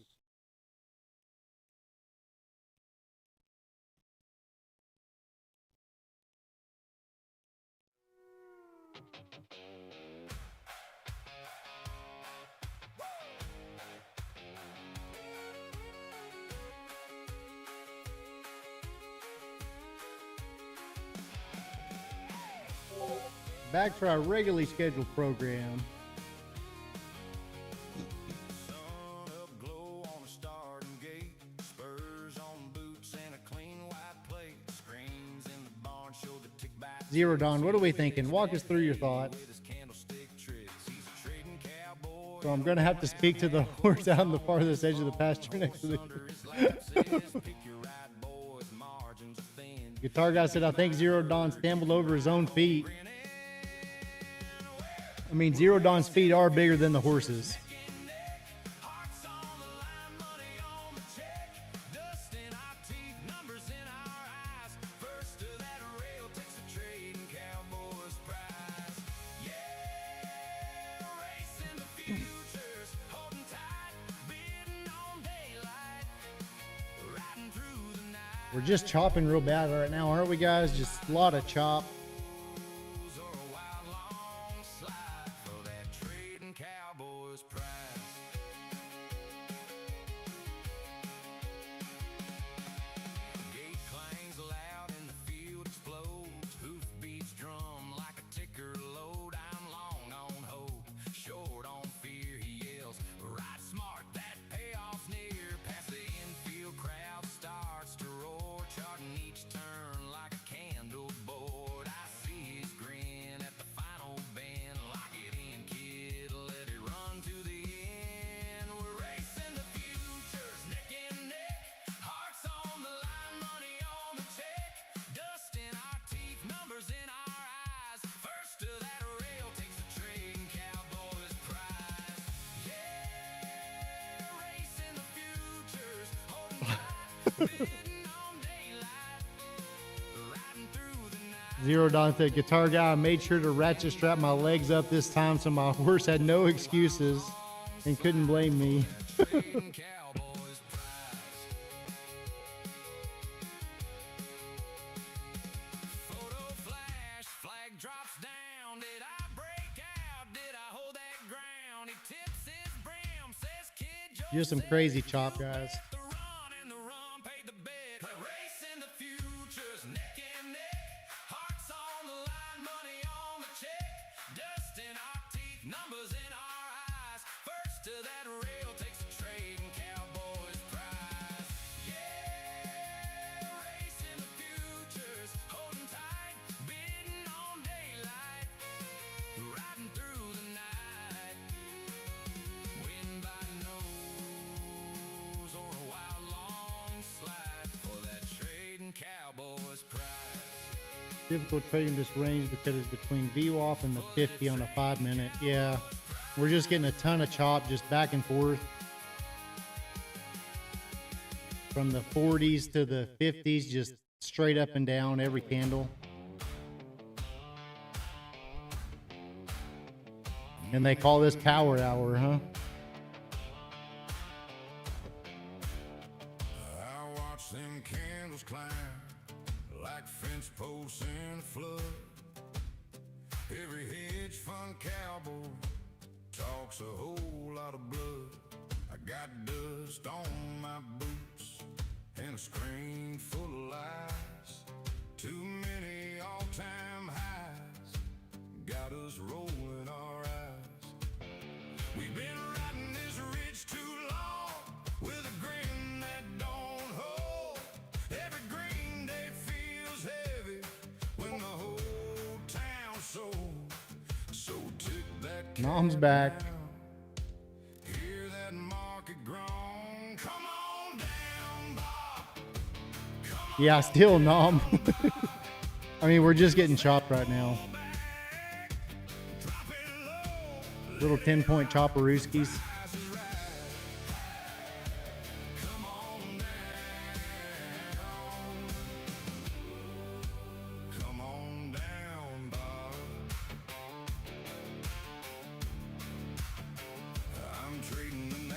Back to our regularly scheduled program. Sun up glow on a starting gate, spurs on boots and a clean white plate. Screens in the barn show the tick by Zero Dawn, what are we thinking? Walk us through your thoughts. with his candlestick tricks. He's a trading cowboy. So I'm going to have to speak to the horse out on the farthest edge of the pasture next to the Under his lapses, pick your right boys, margins are thin. guitar guy. Said, I think Zero Dawn stumbled over his own feet. I mean, Zero Dawn's feet are bigger than the horse's. Hearts on the line, money on the check. Dust in our teeth, numbers in our eyes. First to that rail takes a trading cowboy's prize. Yeah, racing the futures, holding tight, bidding on daylight, riding through the night. We're just chopping real bad right now, aren't we, guys? Just a lot of chop. Or a wild long slide for that trading cowboy's prize. Gate clangs loud and the field explodes. Hoof beats drum like a ticker load. I'm long on hope, short on fear. He yells, ride smart, that payoff's near. Past the infield crowd starts to roar, charting each turn like a candle board. I see his grin at the final bend. Lock it in, kid, let it run to the end. We're racing the futures, neck and neck. Hearts on the line, money on the check. Dust in our teeth, numbers in our eyes. First to that rail takes the trading cowboy's prize. Yeah, racing the futures, holding tight, bidding on daylight, riding through the night. Zero Dawn said, guitar guy, I made sure to ratchet strap my legs up this time so my horse had no excuses and couldn't blame me. Trading cowboy's prize. Photo flash, flag drops down. Did I break out? Did I hold that ground? He tips his brim, says kid, Joe Just some crazy chop, guys. the run and the run paid the bet. Racing the futures, neck and neck. Hearts on the line, money on the check. Dust in our teeth, numbers in our eyes. First to that rail takes a trading cowboy's prize. Yeah, racing the futures, holding tight, bidding on daylight, riding through the night. Win by nose or a wild long slide for that trading cowboy's prize. Difficult trading this range because it's between VWAP and the 50 on a 5-minute. Yeah, we're just getting a ton of chop just back and forth. From the 40s to the 50s, just straight up and down every candle. And they call this power hour, huh? I watch them candles climb like fence posts in a flood. Every hedge fund cowboy talks a whole lot of blood. I got dust on my boots and a screen full of lies. Too many all-time highs got us rolling our eyes. We've been riding this ridge too long with a grin that don't hold. Every green day feels heavy when the whole town's sold. So tick that Mom's back. down. Hear that market groan. Come on down, Bob. Come Yeah, still nom. I mean, we're just getting chopped right now. back. Drop it low. Little 10-point chopperooskies. Eyes is right. Come on down. Come on down, Bob. I'm trading the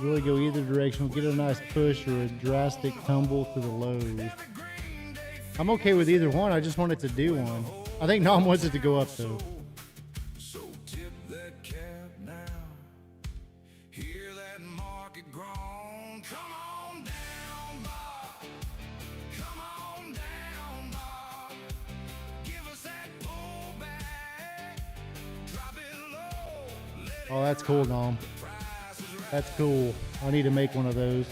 Really go either direction. We'll get a nice push or a drastic tumble to the lows. I'm okay with either one. I just want it to do one. I think Nom wants it to go up though. So tip that cap now. Hear that market groan. Come on down, Bob. Come on down, Bob. Give us that pullback. Drop it low. Let it Oh, that's cool, Nom. That's cool. I need to make one of those.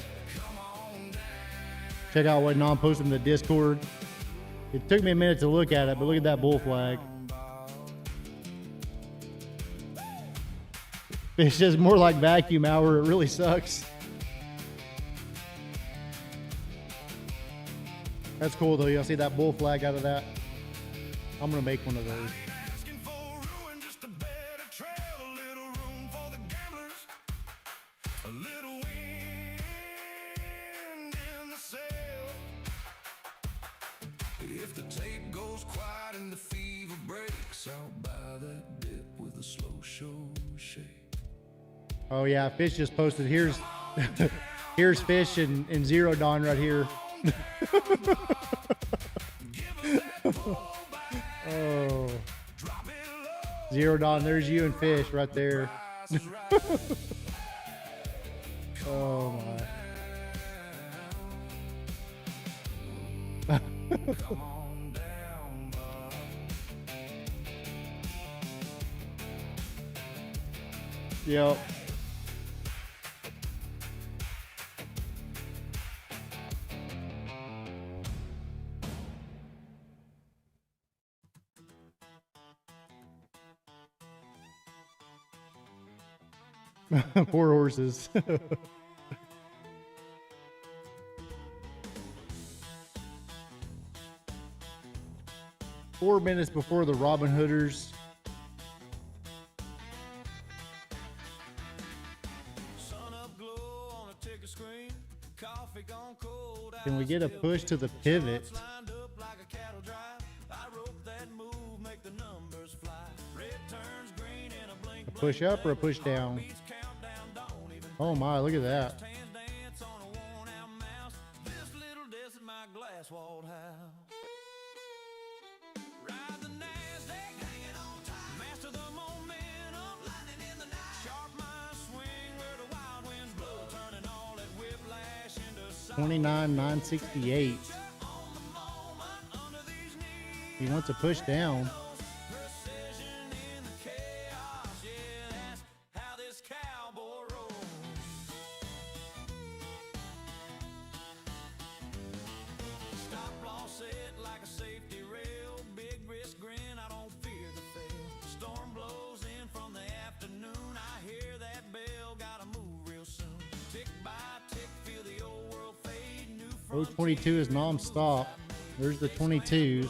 Check out what Nom posted in the Discord. It took me a minute to look at it, but look at that bull flag. It's just more like vacuum hour. It really sucks. That's cool though. You'll see that bull flag out of that. I'm gonna make one of those. asking for ruin, just a better trail, a little room for the gamblers, a little wind in the sail. If the tape goes quiet and the fever breaks, I'll buy that dip with a slow show shake. Oh yeah, Fish just posted. Here's here's Fish and Zero Dawn right here. Oh, Zero Dawn, there's you and Fish right there. Oh my. Come on down, Bob. Yep. Poor horses. 4 minutes before the Robin Hooders. Can we get a push to the pivot? A push up or a push down? Oh my, look at that. $29,968. He wants a push down. Oh, 22 is non-stop. There's the 22.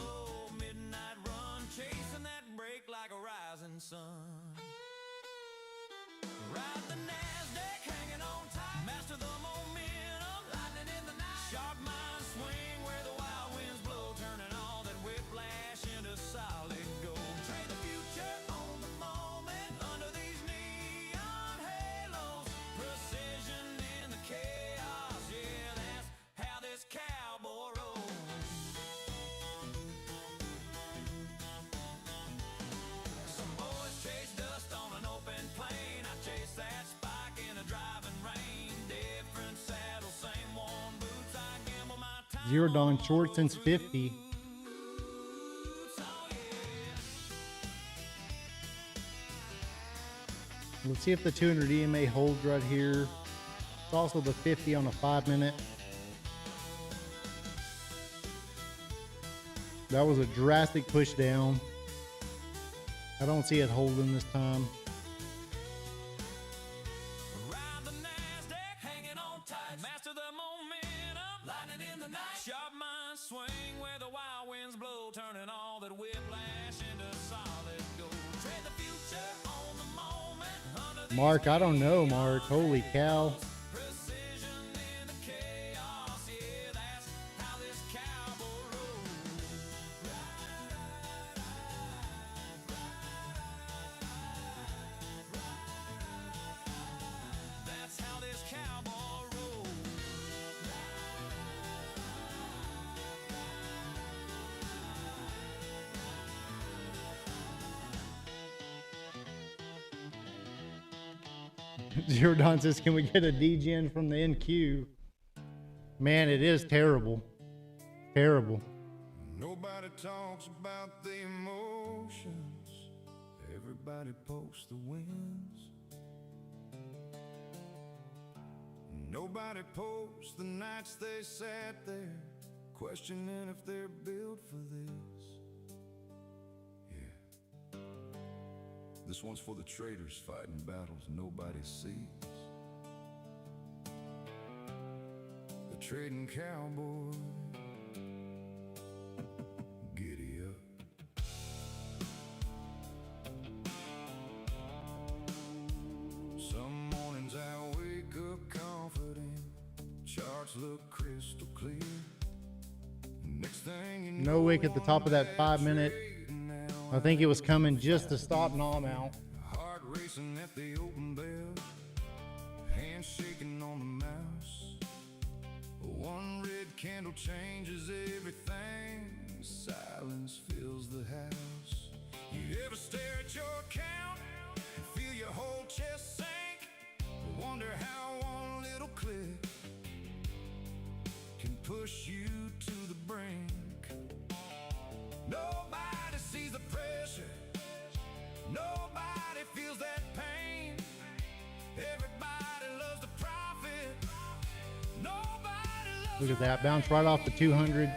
Zero Dawn short since 50. Let's see if the 200 EMA holds right here. It's also the 50 on a 5 minute. That was a drastic push down. I don't see it holding this time. Mark, I don't know, Mark. Holy cow. That's how this cowboy Zero Don says, can we get a degen from the NQ? Man, it is terrible. Terrible. Nobody talks about the emotions. Everybody posts the wins. Nobody posts the nights they sat there, questioning if they're built for this. Yeah. This one's for the traitors fighting battles nobody sees. The trading cowboy. Giddy up. Some mornings I wake up confident, charts look crystal clear. Next thing you know, No wick at the top of that 5 minute. I think it was coming just to stop Nom out. heart racing at the open bell, hands shaking on the mouse. One red candle changes everything. Silence fills the house. You ever stare at your account and feel your whole chest sink? Wonder how one little click can push you to the brink. Nobody sees the pressure. Nobody feels that pain. Everybody loves the profit. Nobody loves Look at that. Bounce right off the 200.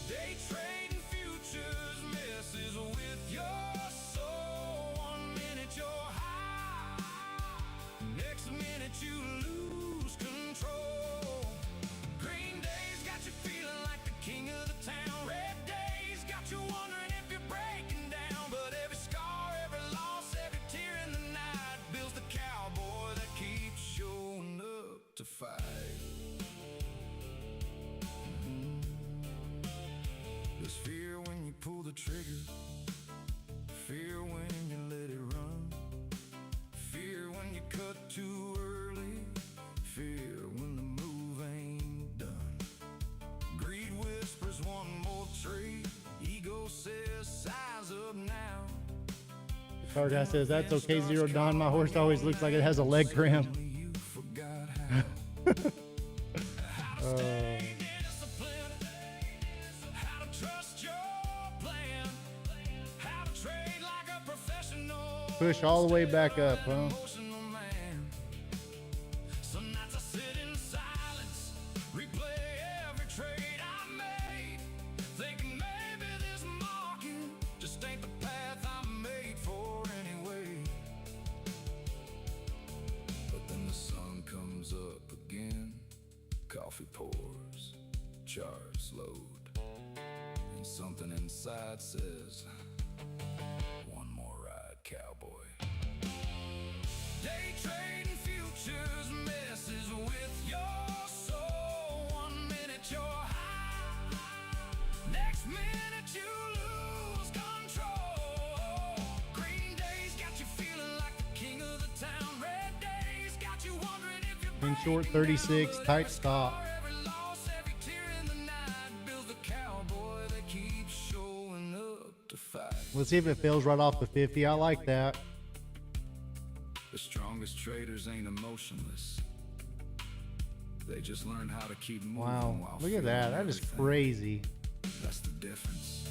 day trading futures messes with your soul. 1 minute you're high, next minute you lose control. Green days got you feeling like the king of the town. Red days got you wondering if you're breaking down. But every scar, every loss, every tear in the night builds the cowboy that keeps showing up to fight. There's fear when you pull the trigger, fear when you let it run, fear when you cut too early, fear when the move ain't done. Greed whispers one more trade, ego says size up now. Card guy says, that's okay, Zero Don. My horse always looks like it has a leg cramp. Only you forgot how. Discipline, how to trust your plan, how to trade like a professional. Push all the way back up, huh? Emotional man. Some nights I sit in silence, replay every trade I made, thinking maybe this market just ain't the path I'm made for anyway. But then the sun comes up again, coffee pours, charts load, and something inside says, one more ride, cowboy. Day trading futures messes with your soul. 1 minute you're high, next minute you lose control. Green days got you feeling like the king of the town. Red days got you wondering if you're In short, 36, tight stop. every loss, every tear in the night builds the cowboy that keeps showing up to fight. Let's see if it fails right off the 50. I like that. The strongest traders ain't emotionless. They just learn how to keep moving Wow. while Look at feeling that. That is everything. crazy. That's the difference.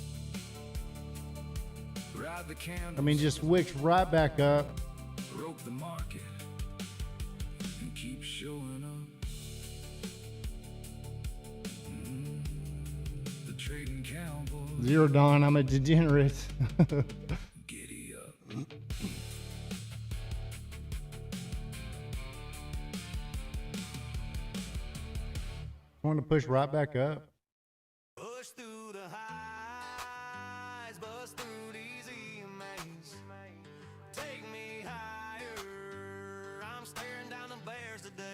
Ride the candles, I mean, just wicks right back up. broke the market, and keep showing up. The trading cowboy, Zero Don, I'm a degenerate. giddy up. I want to push right back up. Push through the highs, bust through these emails. Take me higher. I'm staring down the bears today.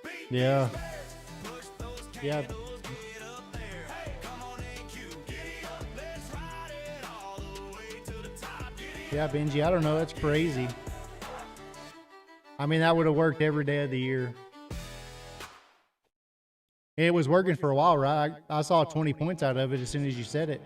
Beat Yeah. these bears, push those Yeah. candles, get up there. Hey, come on AQ, giddy up. Let's ride it all the way to the top. Giddy Yeah, Benji, I don't know. That's crazy. I mean, that would have worked every day of the year. It was working for a while, right? I saw 20 points out of it as soon as you said it.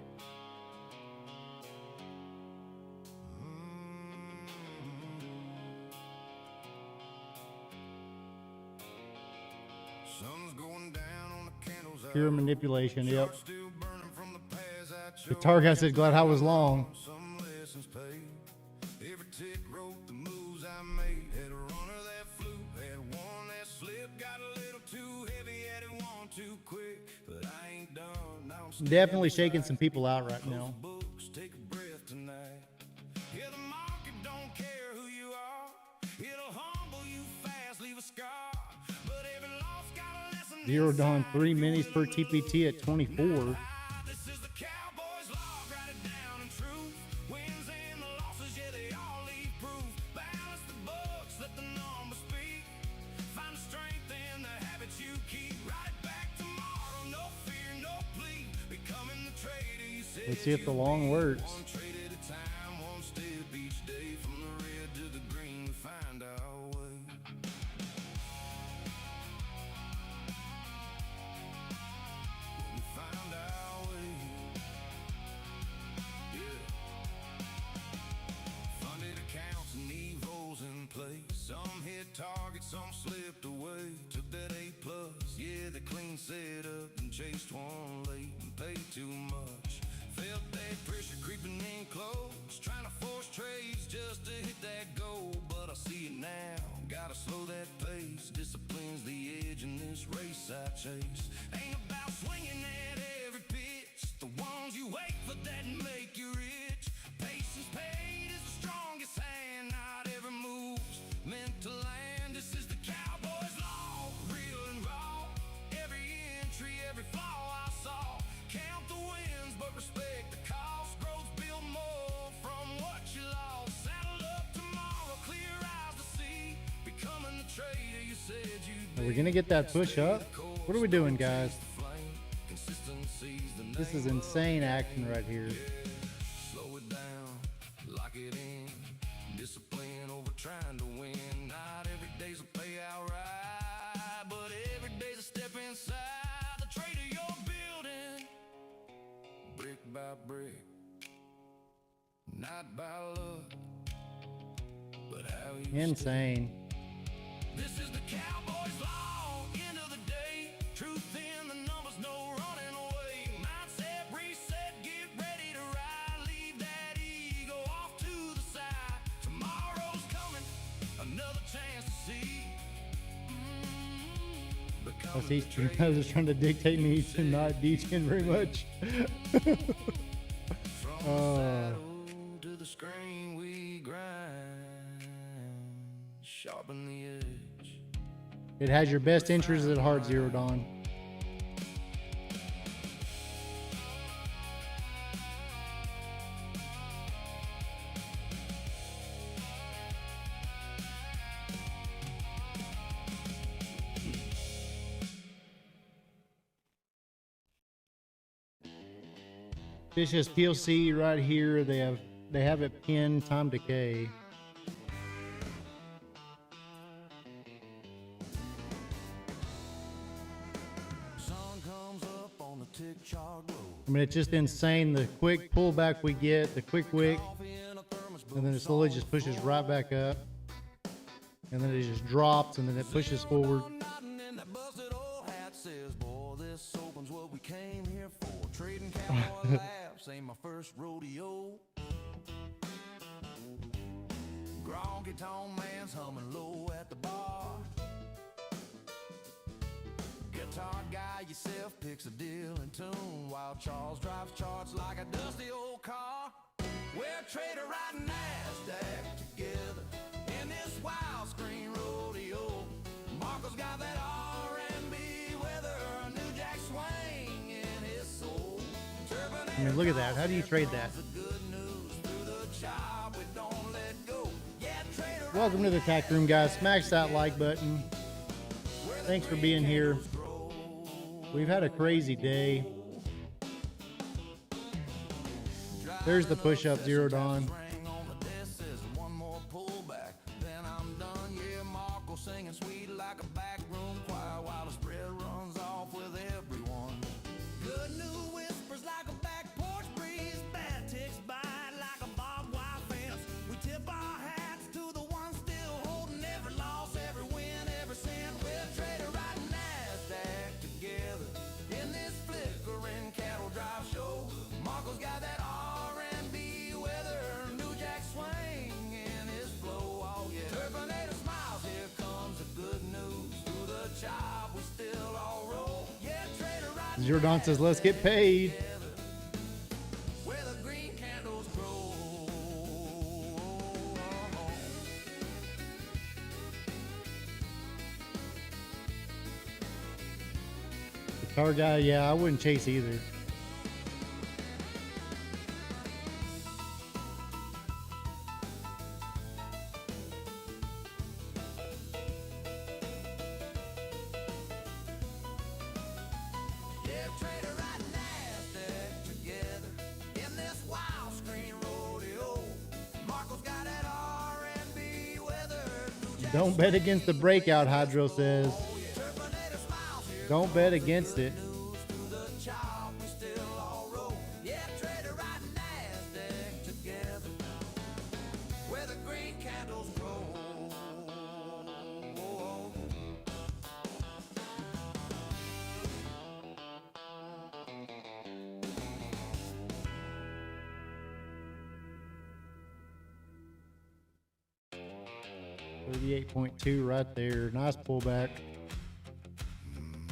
Sun's going down on the candles out. Pure manipulation. Yep. Still burning from the paths I chose. Guitar guy said, glad I was long. Some lessons paid. Every tick wrote the moves I made. Had a runner that flew, had one that slipped. Got a little too heavy, had it one too quick. But I ain't done. Now I'm Definitely shaking some people out right now. books, take a breath tonight. Yeah, the market don't care who you are. It'll humble you fast, leave a scar. But every loss got a lesson. Zero Dawn 3 minis per TPT at 24. This is the Cowboy's law, write it down in truth. Wins and the losses, yeah, they all leave proof. Balance the books, let the numbers speak. Find the strength in the habits you keep. Write it back tomorrow, no fear, no plea. Becoming the trader you said. Let's see if the long works. One trade at a time, one step each day. From the red to the green, we find our way. We find our way. Yeah. Funded accounts and evos in place. Some hit targets, some slipped away. Took that A plus, yeah, the clean set up and chased one late and paid too much. Felt that pressure creeping in close, trying to force trades just to hit that goal. But I see it now, gotta slow that pace. Discipline's the edge in this race I chase. Ain't about swinging at every pitch. The ones you wait for that make you rich. Patience paid is the strongest hand. Not every move's meant to land. This is the Cowboy's law, real and raw. Every entry, every flaw I saw. Count the wins, but respect the cost. Growth build more from what you lost. Saddle up tomorrow, clear eyes to see. Becoming the trader you said you'd Are we going to get that push up? What are we doing, guys? Consistency's the name. This is insane action right here. Slow it down, lock it in. Discipline over trying to win. Not every day's a payout right, but every day's a step inside the trader you're building. Brick by brick, not by luck, but how you Insane. This is the Cowboy's law, end of the day. Truth in the numbers, no running away. Mindset reset, get ready to ride. Leave that ego off to the side. Tomorrow's coming, another chance to see. Plus, he's just trying to dictate me to not DJing very much. From the saddle to the screen we grind. Sharpen the edge. It has your best interests at heart, Zero Dawn. Vicious PLC right here. They have it pinned. Time decay. Sun comes up on the tick-tock road. I mean, it's just insane. The quick pullback we get, the quick wick, Coffee in a thermos, and then it slowly just pushes right back up, and then it just drops, and then it pushes forward. nodding in that busted old hat says, boy, this open's what we came here for. Trading cowboy laughs ain't my first rodeo. Gronky tone man's humming low at the bar. Guitar guy yourself picks a deal in tune while Charles drives charts like a dusty old car. We're a trader riding NASDAQ together in this wild screen rodeo. Marco's got that R&B weather, a new jack swing in his soul. I mean, look at that. How do you trade that? Welcome to the Tack Room, guys. Smash that like button. Thanks for being here. We've had a crazy day. There's the push-up, Zero Dawn. One more pullback, then I'm done. Yeah, Marco singing sweet like a backroom choir while the spread runs off with everyone. Good news whispers like a back porch breeze. Bad ticks bite like a barbed wire fence. We tip our hats to the ones still holding every loss, every win, every cent. We're a trader riding NASDAQ Jordan says, let's get paid. where the green candles grow. Guitar guy, yeah, I wouldn't chase either. Yeah, trader right Nasdaq together in this wild screen rodeo. Marco's got that R&B weather. Don't bet against the breakout, Hydro says. Terminator smiles here. Don't bet against it. News through the chop, we still all roll. Yeah, trader right Nasdaq together where the green candles grow. $38.2 right there. Nice pullback.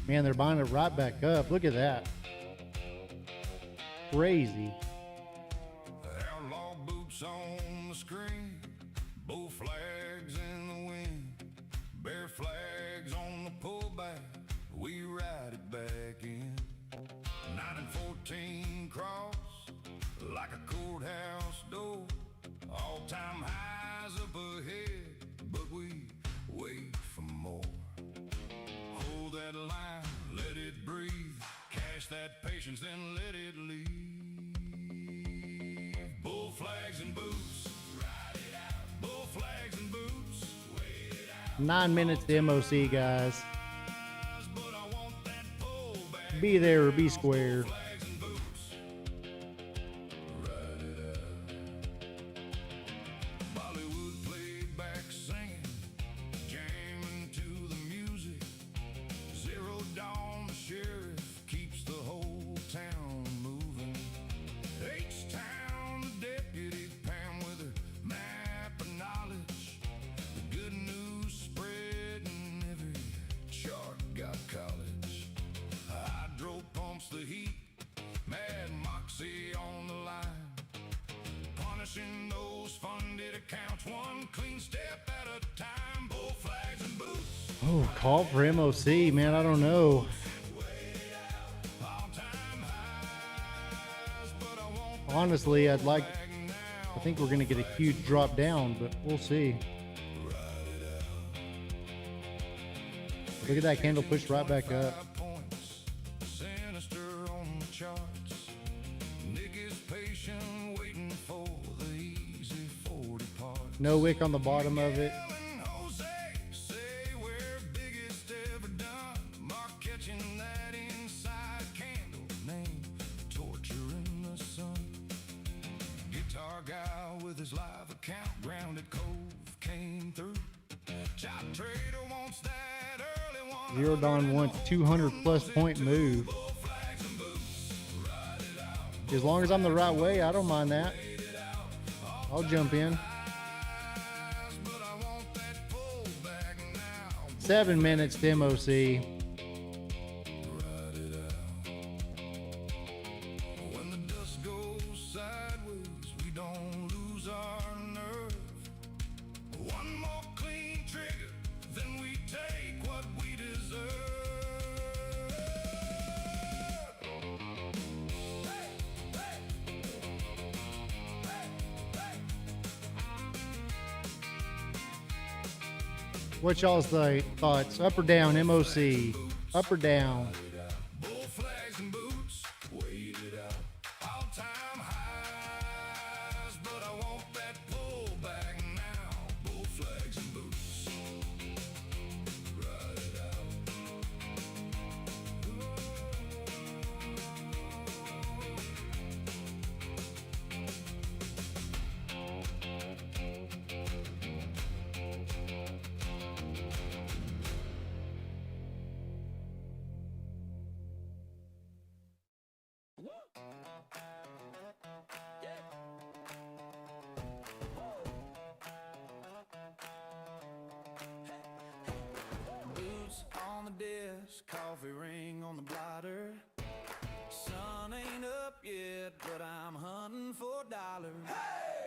Man, they're buying it right back up. Look at that. Crazy. Outlaw boots on the screen, bull flags in the wind, bear flags on the pullback, we ride it back in. 9 and 14 cross like a courthouse door, all-time highs up ahead, but we wait for more. Hold that line, let it breathe, cash that patience, then let it leave. Bull flags and boots, ride it out. Bull flags and boots, wait it out. 9 minutes to MOC, guys. But I want that pullback. Be there or be square. Flags and boots, ride it out. Bollywood played back singing, jamming to the music. Zero dawn, the sheriff keeps the whole town moving. H-town, the deputy Pam with her map of knowledge. The good news spreading, every chart got college. Hydro pumps the heat, mad moxie on the line. Punishing those funded accounts, one clean step at a time. Bull flags and boots. Oh, call for MOC, man. I don't know. Honestly, I think we're going to get a huge drop down, but we'll see. Look at that candle push right back up. Points, sinister on the charts. Nick is patient, waiting for the easy 40 part. No wick on the bottom of it. Ellen Jose, say we're biggest ever done. Mark catching that inside candle, name torture in the sun. Guitar guy with his live account, grounded cove came through. Chop trader wants that early one. Zero Dawn wants 200 plus point move. As long as I'm the right way, I don't mind that. I'll jump in. But I want that pullback now. 7 minutes to MOC. Ride it out. When the dust goes sideways, we don't lose our nerve. One more clean trigger, then we take what we deserve. What y'all's thoughts? Up or down, MOC? Up or down? Bull flags and boots, wait it out. All-time highs, but I want that pullback now. Bull flags and boots, ride it out. Boots on the desk, coffee ring on the blotter. Sun ain't up yet, but I'm hunting for dollars.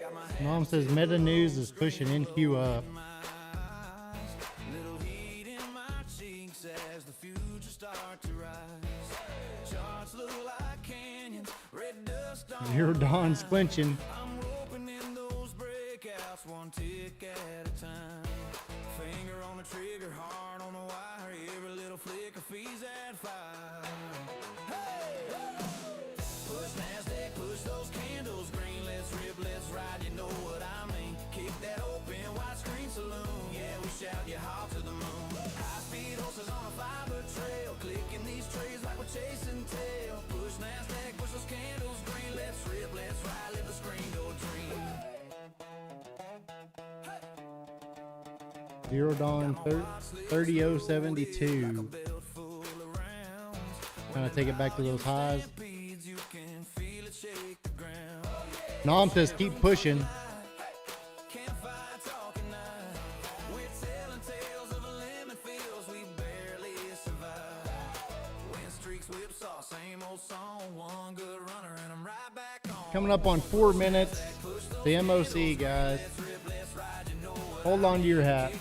Got my Mom says Meta News is pushing NQ up. little heat in my cheeks as the future starts to rise. Charts look like canyons, red dust on Zero Dawn's clinching. I'm roping in those breakouts one tick at a time. Finger on the trigger, heart on the wire. Every little flicker feeds that fire. Hey! Push NASDAQ, push those candles green. Let's rip, let's ride, you know what I mean. Kick that open, widescreen saloon. Yeah, we shout you hot to the moon. High speed horses on a fiber trail, clicking these trays like we're chasing tail. Push NASDAQ, push those candles green. Let's rip, let's ride, let the screen go dream. Zero Dawn 30072. Trying to take it back to those highs. Nom says keep pushing. Coming up on 4 minutes. The MOC, guys. Hold on to your hat.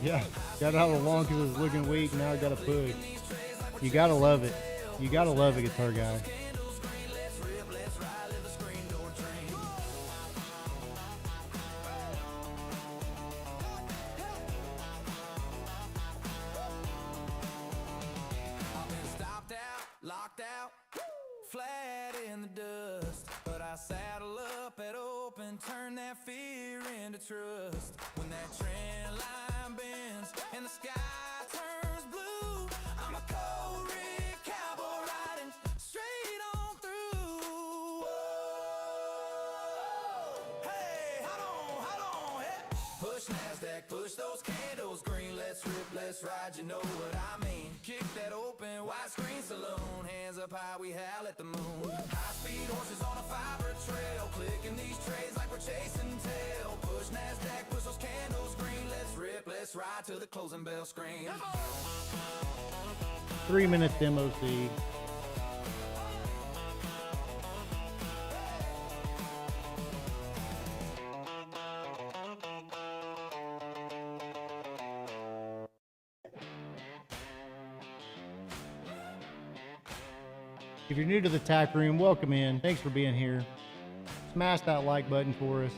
Yeah, got out of long because it was looking weak. Now I got to push. You got to love it. You got to love a guitar guy. Locked out, flat in the dust. But I saddle up at open, turn that fear into trust. When that trend line bends and the sky turns blue, I'm a cold red cowboy riding straight on through. Whoa. Hey, hold on, hey. Push NASDAQ, push those candles green. Let's rip, let's ride, you know what I mean. Kick that open, widescreen saloon. Hands up high, we howl at the moon. High speed horses on a fiber trail, clicking these trays like we're chasing tail. Push NASDAQ, push those candles green. Let's rip, let's ride till the closing bell scream. 3 minutes MOC. If you're new to the tack room, welcome in. Thanks for being here. Smash that like button for us.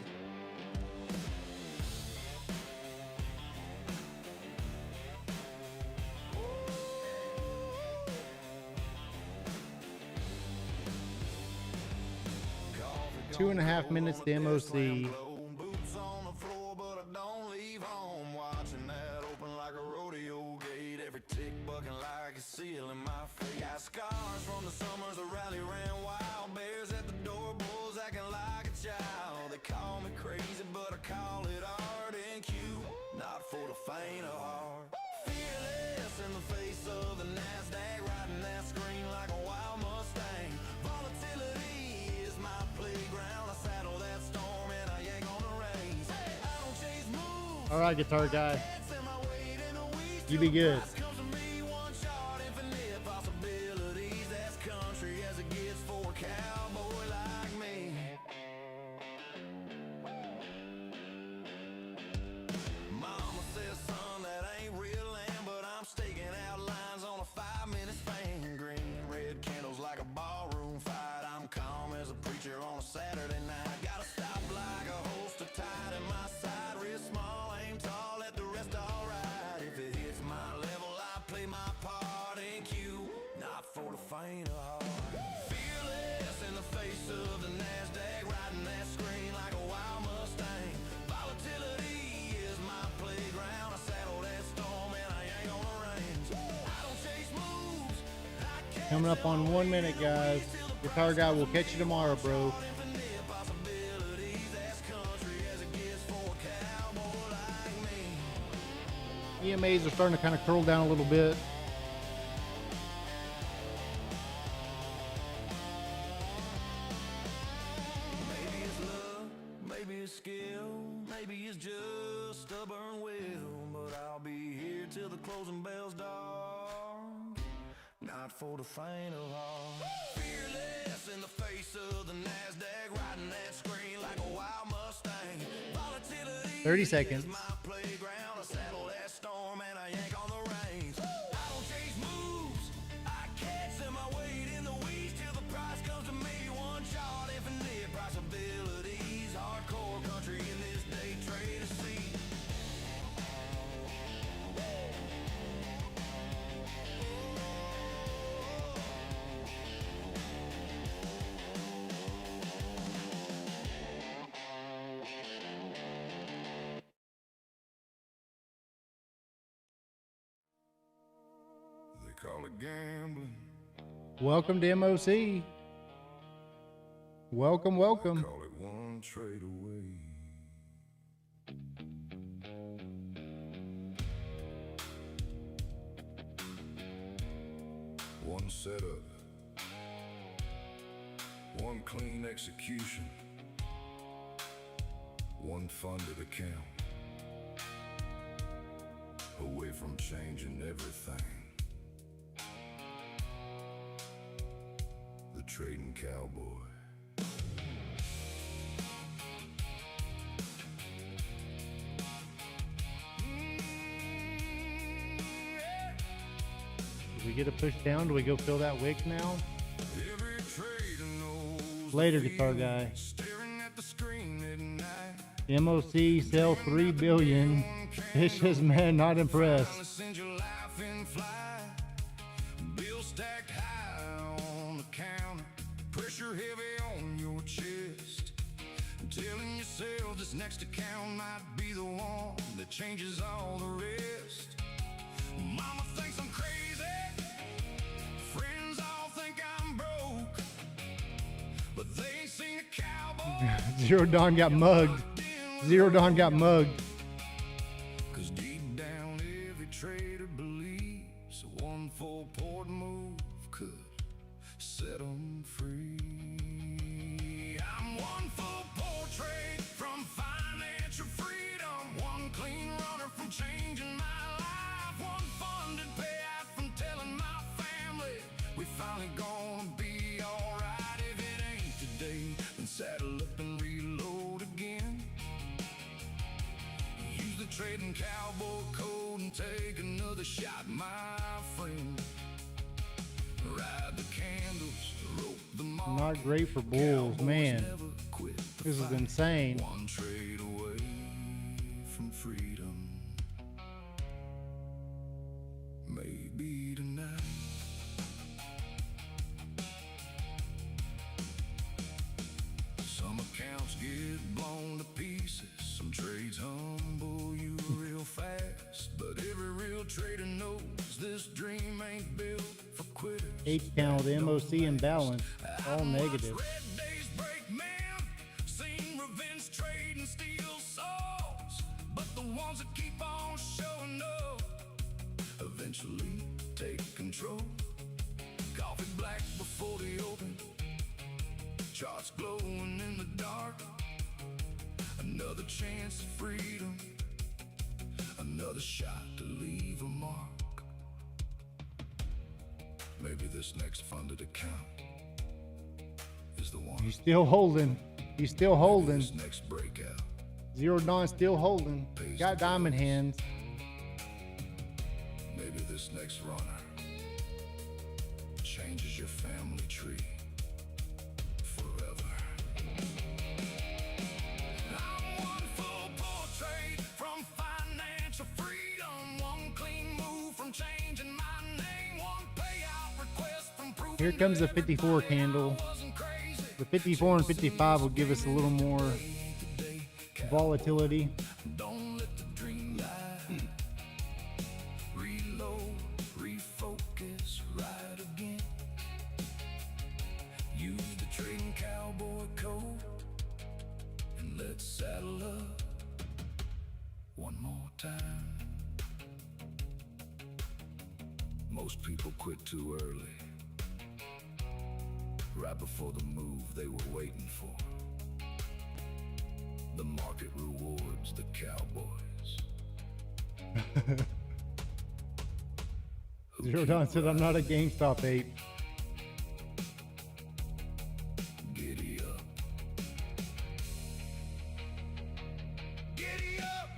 Two and a half minutes to MOC. Boots on the floor, but I don't leave home. Watching that open like a rodeo gate. Every tick bucking like a seal in my face. Got scars from the summers the rally ran wild. Bears at the door, bulls acting like a child. They call me crazy, but I call it art and cute. Not for the faint of heart. Fearless in the face of the NASDAQ, riding that screen like a wild Mustang. Volatility is my playground. I saddle that storm and I yank on the reins. I don't chase moves. All right, guitar guy. You be good. Saturday night, gotta stop like a holster tied in my side. Wrist small, aim tall, let the rest alright. If it hits my level, I play my part in Q, not for the faint of heart. Fearless in the face of the NASDAQ, riding that screen like a wild Mustang. Volatility is my playground. I saddle that storm and I ain't on the reins. I don't chase moves. Coming up on 1 minute, guys. Guitar guy, we'll catch you tomorrow, bro. EMAs are starting to kind of curl down a little bit. Maybe it's love, maybe it's skill, maybe it's just stubborn will. But I'll be here till the closing bells, dog. not for the faint of heart. Fearless in the face of the NASDAQ, riding that screen like a wild Mustang. Volatility 30 seconds. is my playground. I saddle that storm and I yank on the reins. I don't chase moves, I catch them. I wait in the weeds till the price comes to me. One shot, infinite possibilities. Hardcore country in this day trade to see. They call it gambling. Welcome to MOC. Welcome, welcome. Call it one trade away. One setup. One clean execution. One funded account. Away from changing everything. The trading cowboy. Do we get a push down? Do we go fill that wick now? Every trader knows Later, the guitar feeling, guy. staring at the screen at night. MOC sell 3 billion. Fish says, man, not Finally impressed. send your life in flight. Bill stacked high on the counter. Pressure heavy on your chest. Telling yourself this next account might be the one that changes all the rest. Mama thinks I'm crazy. Friends all think I'm broke. But they ain't seen a cowboy. Zero Dawn got mugged. Zero Dawn got mugged. Cause deep down every trader believes one full port move could set them free. I'm one full port trade from financial freedom. One clean runner from changing my life. One funded payout from telling my family we finally gonna be alright. If it ain't today, then saddle up and reload again. Use the trading cowboy code and take another shot, my friend. Ride the candles, rope the market. Not great for bulls, Cowboys man. never quit the This is fight. insane. One trade away from freedom. Maybe tonight. Some accounts get blown to pieces. Some trades humble you real fast. But every real trader knows this dream ain't built for quitters. H-count with MOC imbalance. All negative. Red days break men, seen revenge trade and steal souls. But the ones that keep on showing up eventually take control. Coffee black before the open, charts glowing in the dark. Another chance of freedom, another shot to leave a mark. Maybe this next funded account is the one. He's still holding. He's still holding. This next breakout. Zero Dawn still holding. Got diamond hands. Maybe this next runner changes your family tree forever. I'm one full portrait from financial freedom. One clean move from changing my name. One payout request from proving Here comes the 54 candle. I wasn't crazy. The 54 and 55 will give us a little more volatility. Don't let the dream lie. Reload, refocus, right again. Use the trading cowboy code and let's saddle up one more time. Most people quit too early, right before the move they were waiting for. The market rewards the cowboys Zero Dawn said, I'm not a GameStop ape. Giddy up. Giddy up.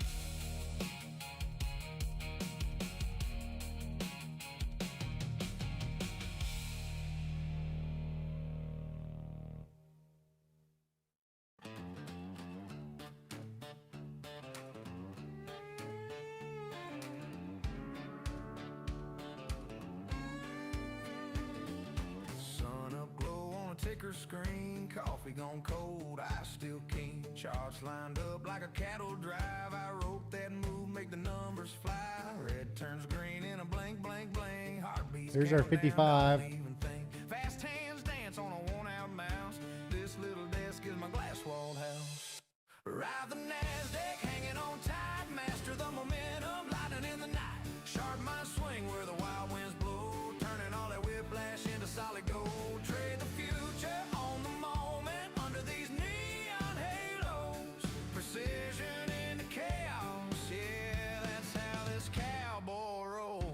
Sun up glow on a ticker screen, coffee gone cold, I still keen. Charts lined up like a cattle drive. I wrote that move, make the numbers fly. Red turns green in a blink, blink, blink. Heartbeats. There's our count down, 55. don't even think. Fast hands dance on a worn-out mouse. This little desk is my glass-walled house. Ride the NASDAQ, hanging on tight. Master the momentum, lightning in the night. Sharp mind swing where the wild winds blow. Turning all that whiplash into solid gold. Trade the future on the moment under these neon halos. Precision in the chaos, yeah, that's how this cowboy rolls.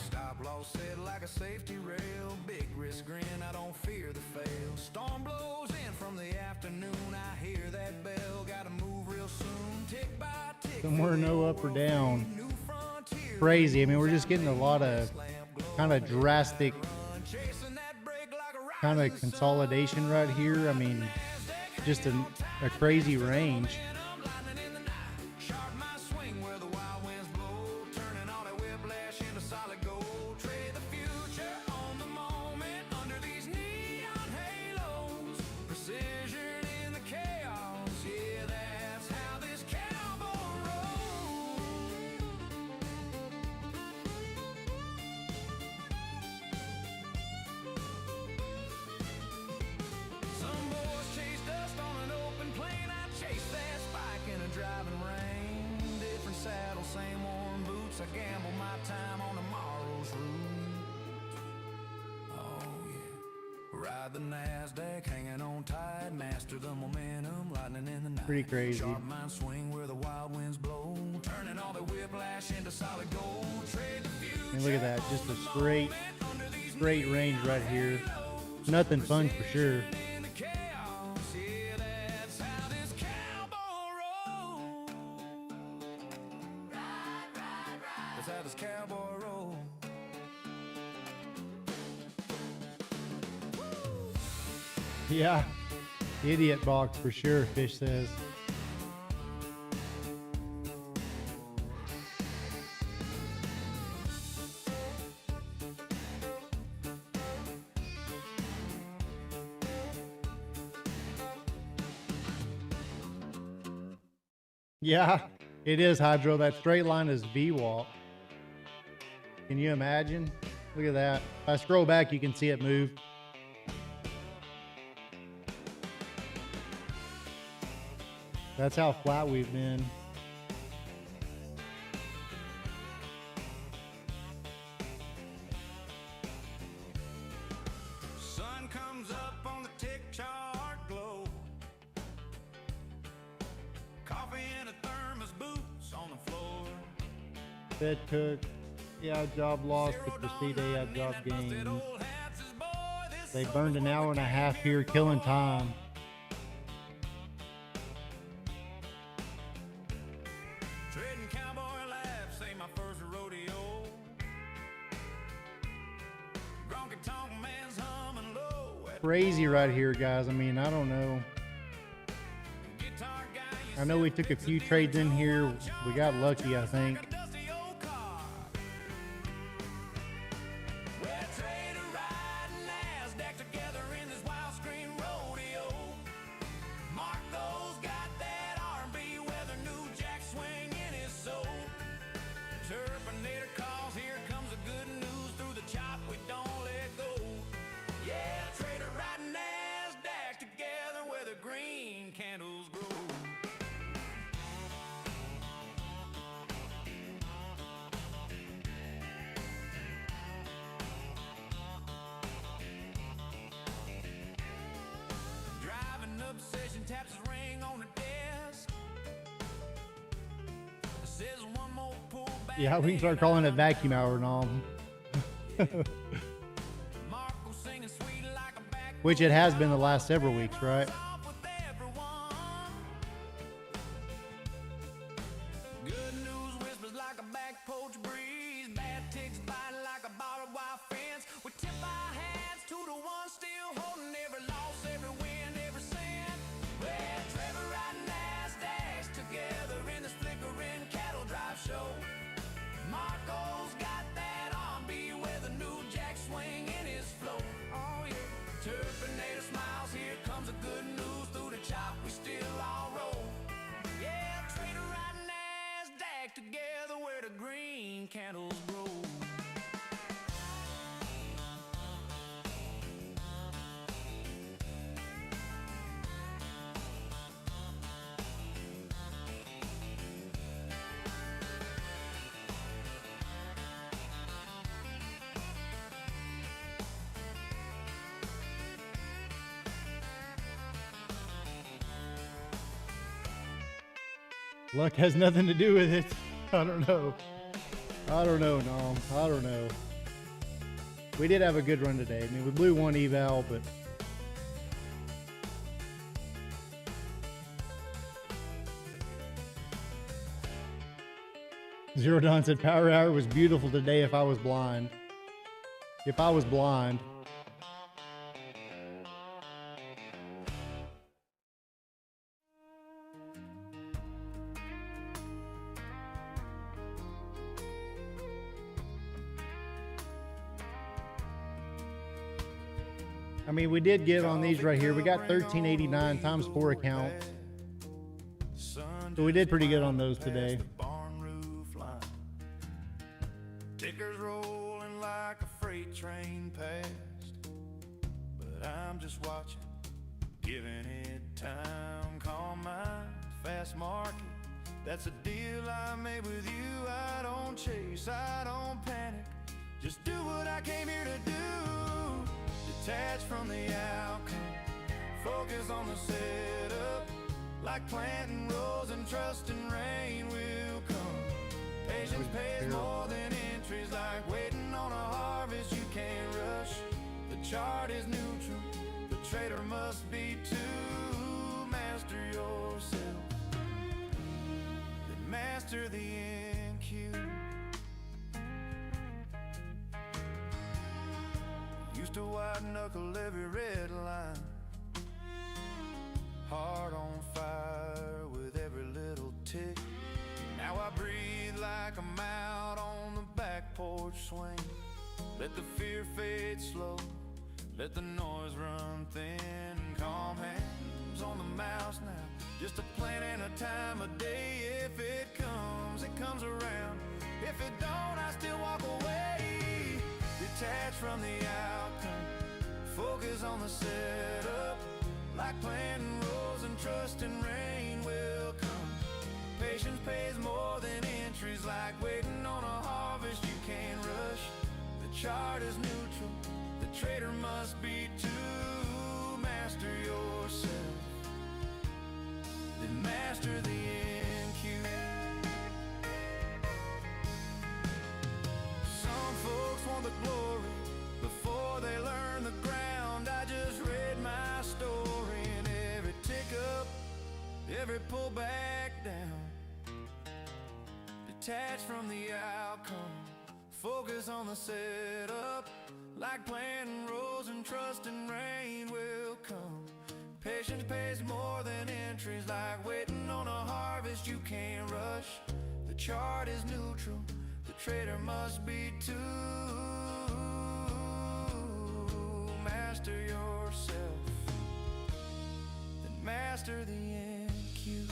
Stop loss set like a safety rail. Big risk grin, I don't fear the fail. Storm blows in from the afternoon. I hear that bell, gotta move real soon. Tick by tick. Somewhere no up or down. New frontier. Crazy. I mean, we're just getting a lot of kind of drastic Chasing that break like a rocket. kind of consolidation right here. I mean, just a crazy range. Lightning in the night. Sharp mind swing where the wild winds blow. Turning all that whiplash into solid gold. Trade the future on the moment under these neon halos. Precision in the chaos, yeah, that's how this cowboy rolls. Some boys chase dust on an open plain. I chase that spike in a driving rain. Different saddle, same worn boots. I gamble my time on tomorrow's route. Oh yeah. Ride the NASDAQ, hanging on tight. Master the momentum, lightning in the night. Pretty crazy. Sharp mind swing where the wild winds blow. Turning all the whiplash into solid gold. Trade the future. And look at that, just a straight range right here. Nothing fun for sure. In the chaos, yeah, that's how this cowboy rolls. That's how this cowboy rolls. Yeah, idiot box for sure, Fish says. Yeah, it is, Hydro. That straight line is V-walk. Can you imagine? Look at that. If I scroll back, you can see it move. That's how flat we've been. Sun comes up on the tick chart glow. Coffee in a thermos, boots on the floor. Fed took, yeah, job lost, but proceed a job gains. Old hats is boy, this They burned an hour and a half here, killing time. trading cowboy laughs ain't my first rodeo. Gronky tonk man's humming low. At Crazy right here, guys. I mean, I don't know. guitar guy, I know we took a few trades in here. We got lucky, I think. a dusty old car. We're a trader riding NASDAQ together in this wild screen rodeo. Mark those got that R&B weather, new jack swing in his soul. Terpinator calls, here comes the good news through the chop, we don't let go. Yeah, trader riding NASDAQ together where the green candles grow. Driving obsession taps his ring on the desk. Says one more pull back. Yeah, we can start calling it vacuum hour, Nom. Marco singing sweet like a back. Which it has been the last several weeks, right? Off with everyone. Good news whispers like a back porch breeze. Bad ticks bite like a barbed wire fence. We tip our hats to the one still holding every loss, every win, every cent. Well, Trevor riding NASDAQs together in this flickering cattle drive show. Marco's got that on B with a new jack swing in his flow. Oh yeah, Terminator smiles. Here comes the good news through the chop. We still all roll. Yeah, trader riding NASDAQ together where the green candles grow. Luck has nothing to do with it. I don't know. I don't know, Nom. I don't know. We did have a good run today. I mean, we blew one eval, but Zero Dawn said power hour was beautiful today if I was blind. If I was blind. I mean, we did get on these right here. We got 1389 times 4 account. So we did pretty good on those today. Barn roof line. Tickers rolling like a freight train past. But I'm just watching, giving it time. Calm mind, fast market. That's a deal I made with you. I don't chase, I don't panic. Just do what I came here to do. Detach from the outcome, focus on the setup. Like planting rows and trusting rain will come. Patience pays more than entries, like waiting on a harvest you can't rush. The chart is neutral, the trader must be too. Master yourself, then master the NQ. Used to white knuckle every red line, heart on fire with every little tick. Now I breathe like I'm out on the back porch swing. Let the fear fade slow, let the noise run thin. Calm hands on the mouse now, just a plan and a time of day. If it comes around. If it don't, I still walk away. Detach from the outcome, focus on the setup. Like planting rows and trusting rain will come. Patience pays more than entries, like waiting on a harvest you can't rush. The chart is neutral, the trader must be too. Master yourself, then master the NQ. Some folks want the glory before they learn the ground. I just read my story, and every tick up, every pull back down. Detach from the outcome, focus on the setup. Like planting rows and trusting rain will come. Patience pays more than entries, like waiting on a harvest you can't rush. The chart is neutral, the trader must be too. Master yourself, then master the NQ.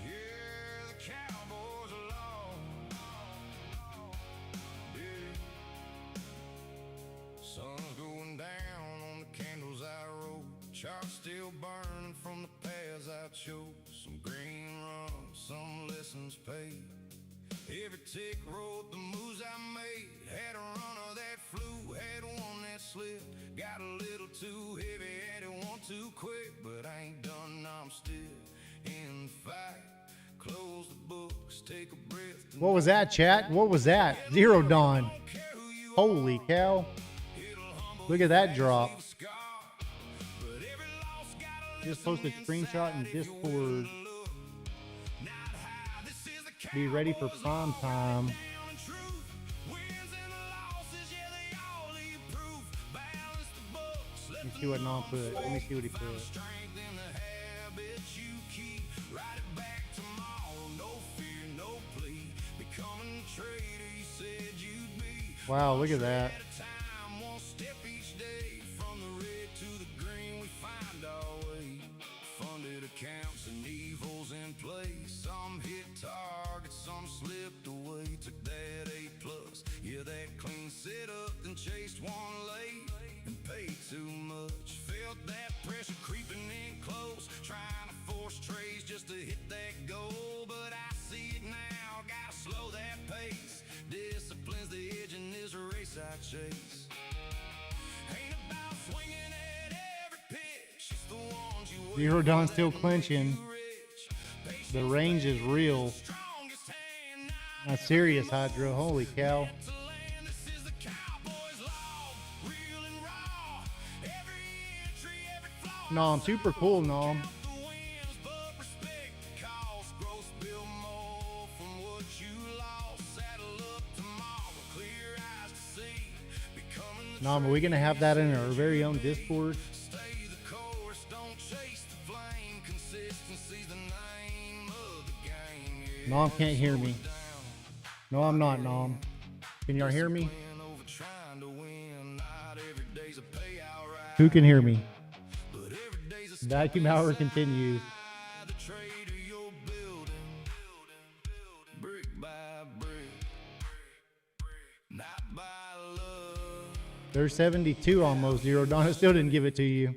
Yeah, the Cowboys are lost. Yeah. Sun's going down on the candles I rolled. Chalk still burning from the paths I chose. Some green runs, some lessons paid. Every tick wrote the moves I made. Had a runner that flew, had one that slipped. Got a little too heavy, had it one too quick. But I ain't done, I'm still in the fight. Close the books, take a breath. What was that, chat? What was that? Zero Dawn. Holy cow. Look at that drop. Just posted screenshot in Discord. Be ready for prime time. Let me see what Non put. Let me see what he put. Wow, look at that. Accounts and evils in place. Some hit targets, some slipped away. Took that A+, yeah, that clean sit up, then chased one late and paid too much. Felt that pressure creeping in close, trying to force trades just to hit that goal. But I see it now, gotta slow that pace. Discipline's the edge in this race I chase. Ain't about swinging at every pitch, it's the ones you Zero Dawn still clinching. The range is real. Not serious, Hydro. Holy cow. Nom, super cool, Nom. Nom, are we going to have that in our very own Discord? Nom can't hear me. No, I'm not, Nom. Can y'all hear me? Who can hear me? Vacuum hour continues. There's 72 almost. Zero Dawn. I still didn't give it to you.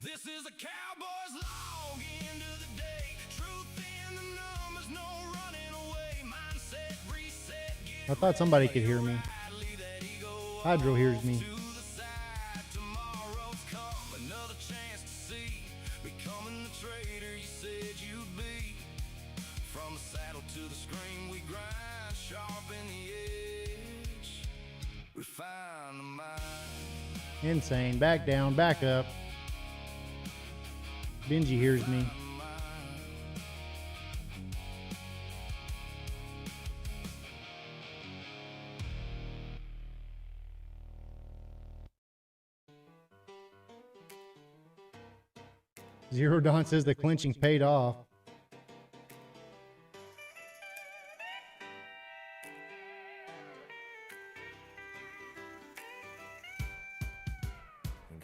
This is a Cowboys log into the day. Truth in the numbers, no running away. Mindset reset. I thought somebody could hear me. Hydro hears me. Tomorrow's come, another chance to see. Becoming the trader you said you'd be. From the saddle to the screen, we grind sharp in the edge. We find the mind. Insane. Back down, back up. Benji hears me. Zero Dawn says the clinching paid off.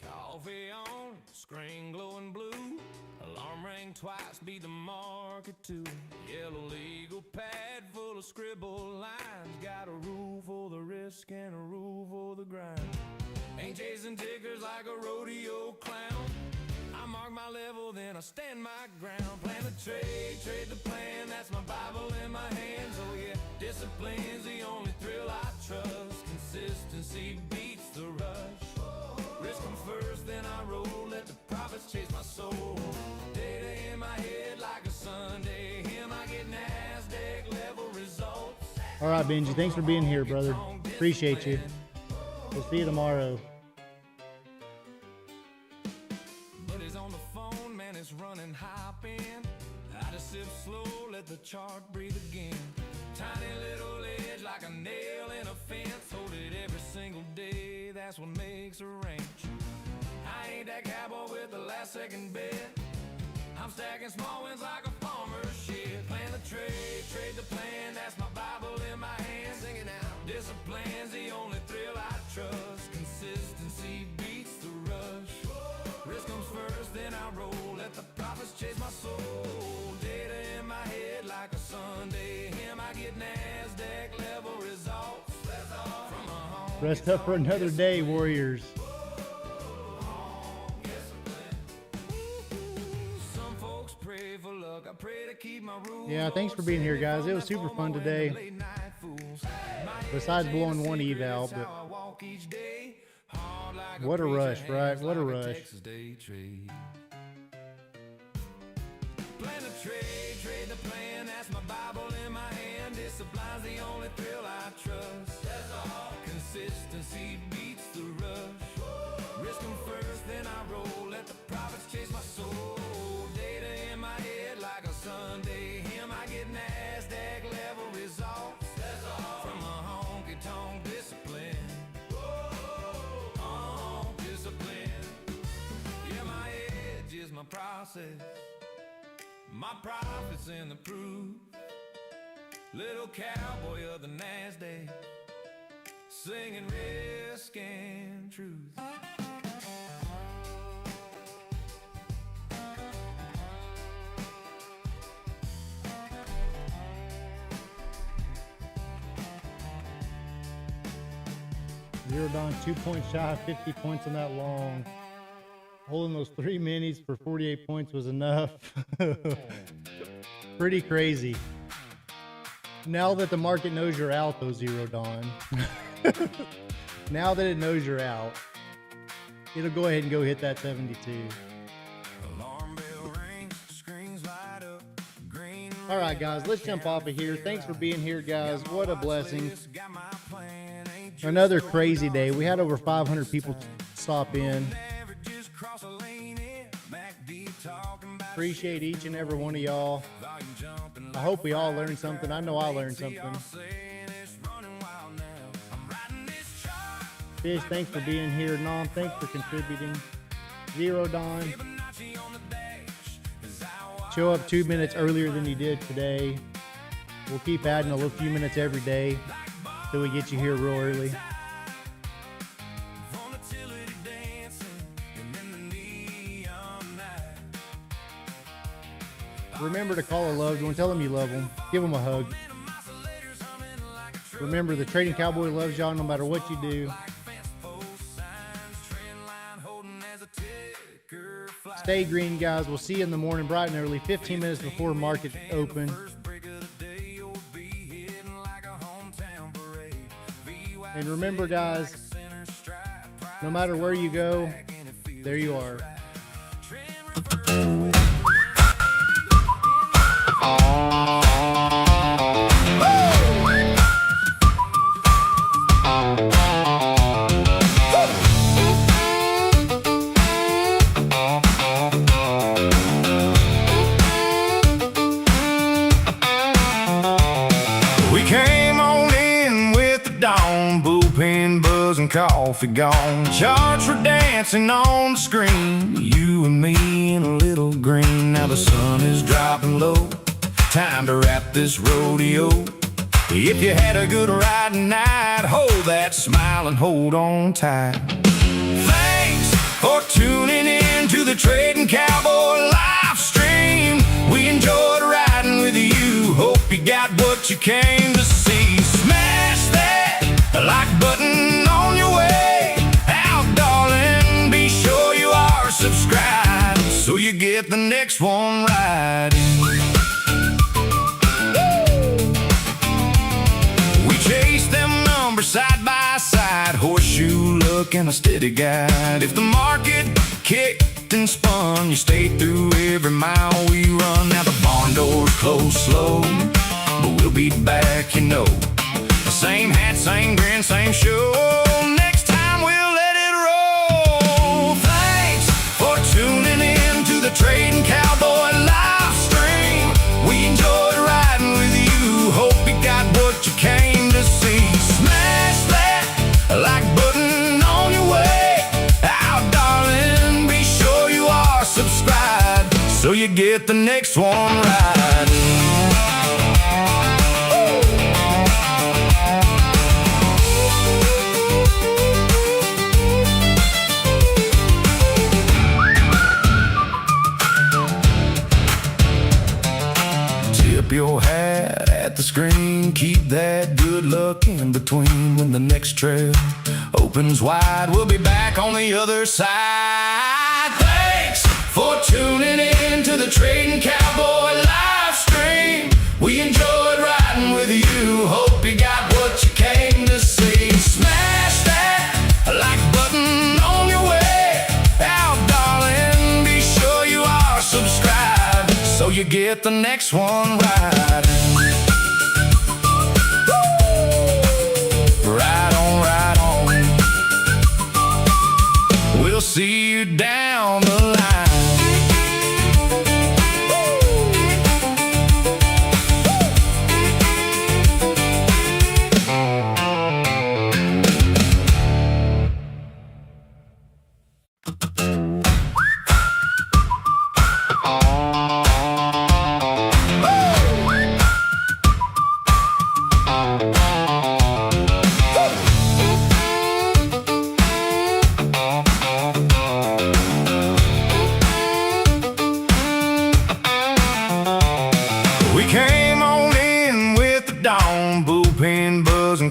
Coffee on, screen glowing blue. Alarm rang twice, beat the market too. Yellow legal pad full of scribble lines. Got a rule for the risk and a rule for the grind. Ain't chasing tickers like a rodeo clown. I mark my level, then I stand my ground. Plan the trade, trade the plan. That's my Bible in my hands. Oh yeah, discipline's the only thrill I trust. Consistency beats the rush. Risk 'em first, then I roll. Let the profits chase my soul. Data in my head like a Sunday. Him I get NASDAQ level results. All right, Benji. Thanks for being here, brother. Appreciate you. We'll see you tomorrow. Buddy's on the phone, man, it's running hopping. I just sip slow, let the chart breathe again. Tiny little edge like a nail in a fence. Hold it every single day, that's what makes a ranch. I ain't that cowboy with the last second bet. I'm stacking small wins like a farmer's shit. Plan the trade, trade the plan. That's my Bible in my hand. Sing it out. Discipline's the only thrill I trust. Consistency beats the rush. I roll. Let the profits chase my soul. Data in my head like a Sunday hymn. I get NASDAQ level results. From a home. Rest up for another day, Warriors. Some folks pray for luck. I pray to keep my rules. Yeah, thanks for being here, guys. It was super fun today. Besides blowing one eval, but what a rush, right? What a rush. Plan to trade the plan. That's my Bible in my hand. Discipline's the only thrill I trust. That's all. Consistency beats the rush. Risk 'em first, then I roll. Let the profits chase my soul. Data in my head like a Sunday hymn. I get NASDAQ level results. That's all. From a honky-tonk discipline. Discipline. Yeah, my edge is my process. My profits in the proof. Little cowboy of the NASDAQ, singing risk and truth. Zero Dawn 2 points shy, 50 points on that long. Holding those 3 minis for 48 points was enough. Pretty crazy. Now that the market knows you're out, though, Zero Dawn. Now that it knows you're out, it'll go ahead and go hit that 72. Alarm bell rings, screens light up, green. All right, guys, let's jump off of here. Thanks for being here, guys. What a blessing. Got my plan, ain't Another crazy day. We had over 500 people stop in. never just cross a lane in. Back deep talking about Appreciate each and every one of y'all. volume jumping. I hope we all learned something. I know I learned something. Saying it's running wild now. I'm riding this chart. Fish, thanks for being here. Nom, thanks for contributing. Zero Dawn, Fibonacci on the dash. As I walk show up 2 minutes earlier than you did today. We'll keep adding a little few minutes every day till we get you here real early. volatility dancing, and in the neon night. Remember to call a loved one. Tell them you love them. Give them a hug. Them oscillators humming like a Remember, the Trading Cowboy loves y'all no matter what you do. fence post signs, trend line holding as a ticker fly. Stay green, guys. We'll see you in the morning, bright and early, 15 minutes before market open. First break of the day, you'll be hitting like a hometown parade. VY And remember, guys, center stripe, pride no matter where you go, and it feels there you are. trend reverse. We came on in with the dawn, bullpen buzzing, coffee gone. Charts were dancing on the screen, you and me in a little green. Now the sun is dropping low, time to wrap this rodeo. If you had a good ride tonight, hold that smile and hold on tight. Thanks for tuning in to the Trading Cowboy live stream. We enjoyed riding with you. Hope you got what you came to see. Smash that like button on your way out, darling. Be sure you are subscribed so you get the next one right. We chase them numbers side by side, horseshoe look and a steady guide. If the market kicked and spun, you stayed through every mile we run. Now the barn doors close slow, but we'll be back, you know. The same hat, same grin, same show. Next time we'll let it roll. Thanks for tuning in to the Trading Cowboy live stream. We enjoyed riding with you. Hope you got what you came to see. Smash that like button on your way out, darling. Be sure you are subscribed so you get the next one right. your hat at the screen. Keep that good luck in between. When the next trail opens wide, we'll be back on the other side. Thanks for tuning in to the Trading Cowboy live stream. We enjoyed riding with you. Hope you got what you came to see. Smash that like button on your way out, darling. Be sure you are subscribed so you get the next one right. Right on, right on. We'll see you down the line.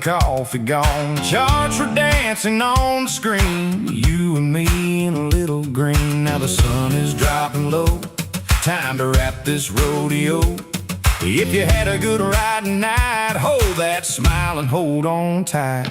Coffee gone, charge for dancing on the screen. You and me in a little green. Now the sun is dropping low. Time to wrap this rodeo. If you had a good ride tonight, hold that smile and hold on tight.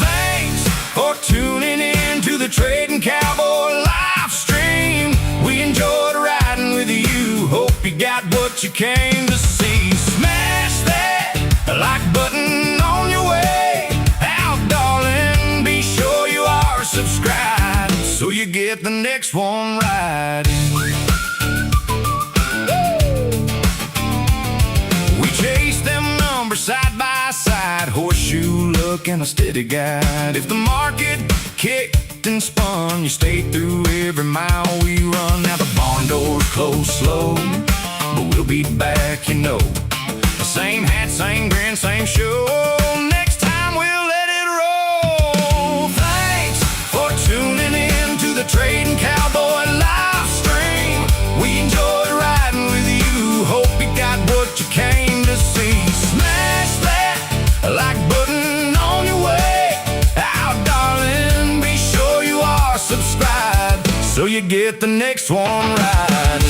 Thanks for tuning in to the Trading Cowboy live stream. We enjoyed riding with you. Hope you got what you came to see. Smash that like button on your way out, darling. Be sure you are subscribed so you get the next one right. We chase them numbers side by side, horseshoe look and a steady guide. If the market kicked and spun, you stayed through every mile we run. Now the barn doors close slow, but we'll be back, you know. Same hat, same grin, same show. Next time we'll let it roll. Thanks for tuning in to the Trading Cowboy live stream. We enjoyed riding with you. Hope you got what you came to see. Smash that like button on your way out, darling. Be sure you are subscribed so you get the next one right.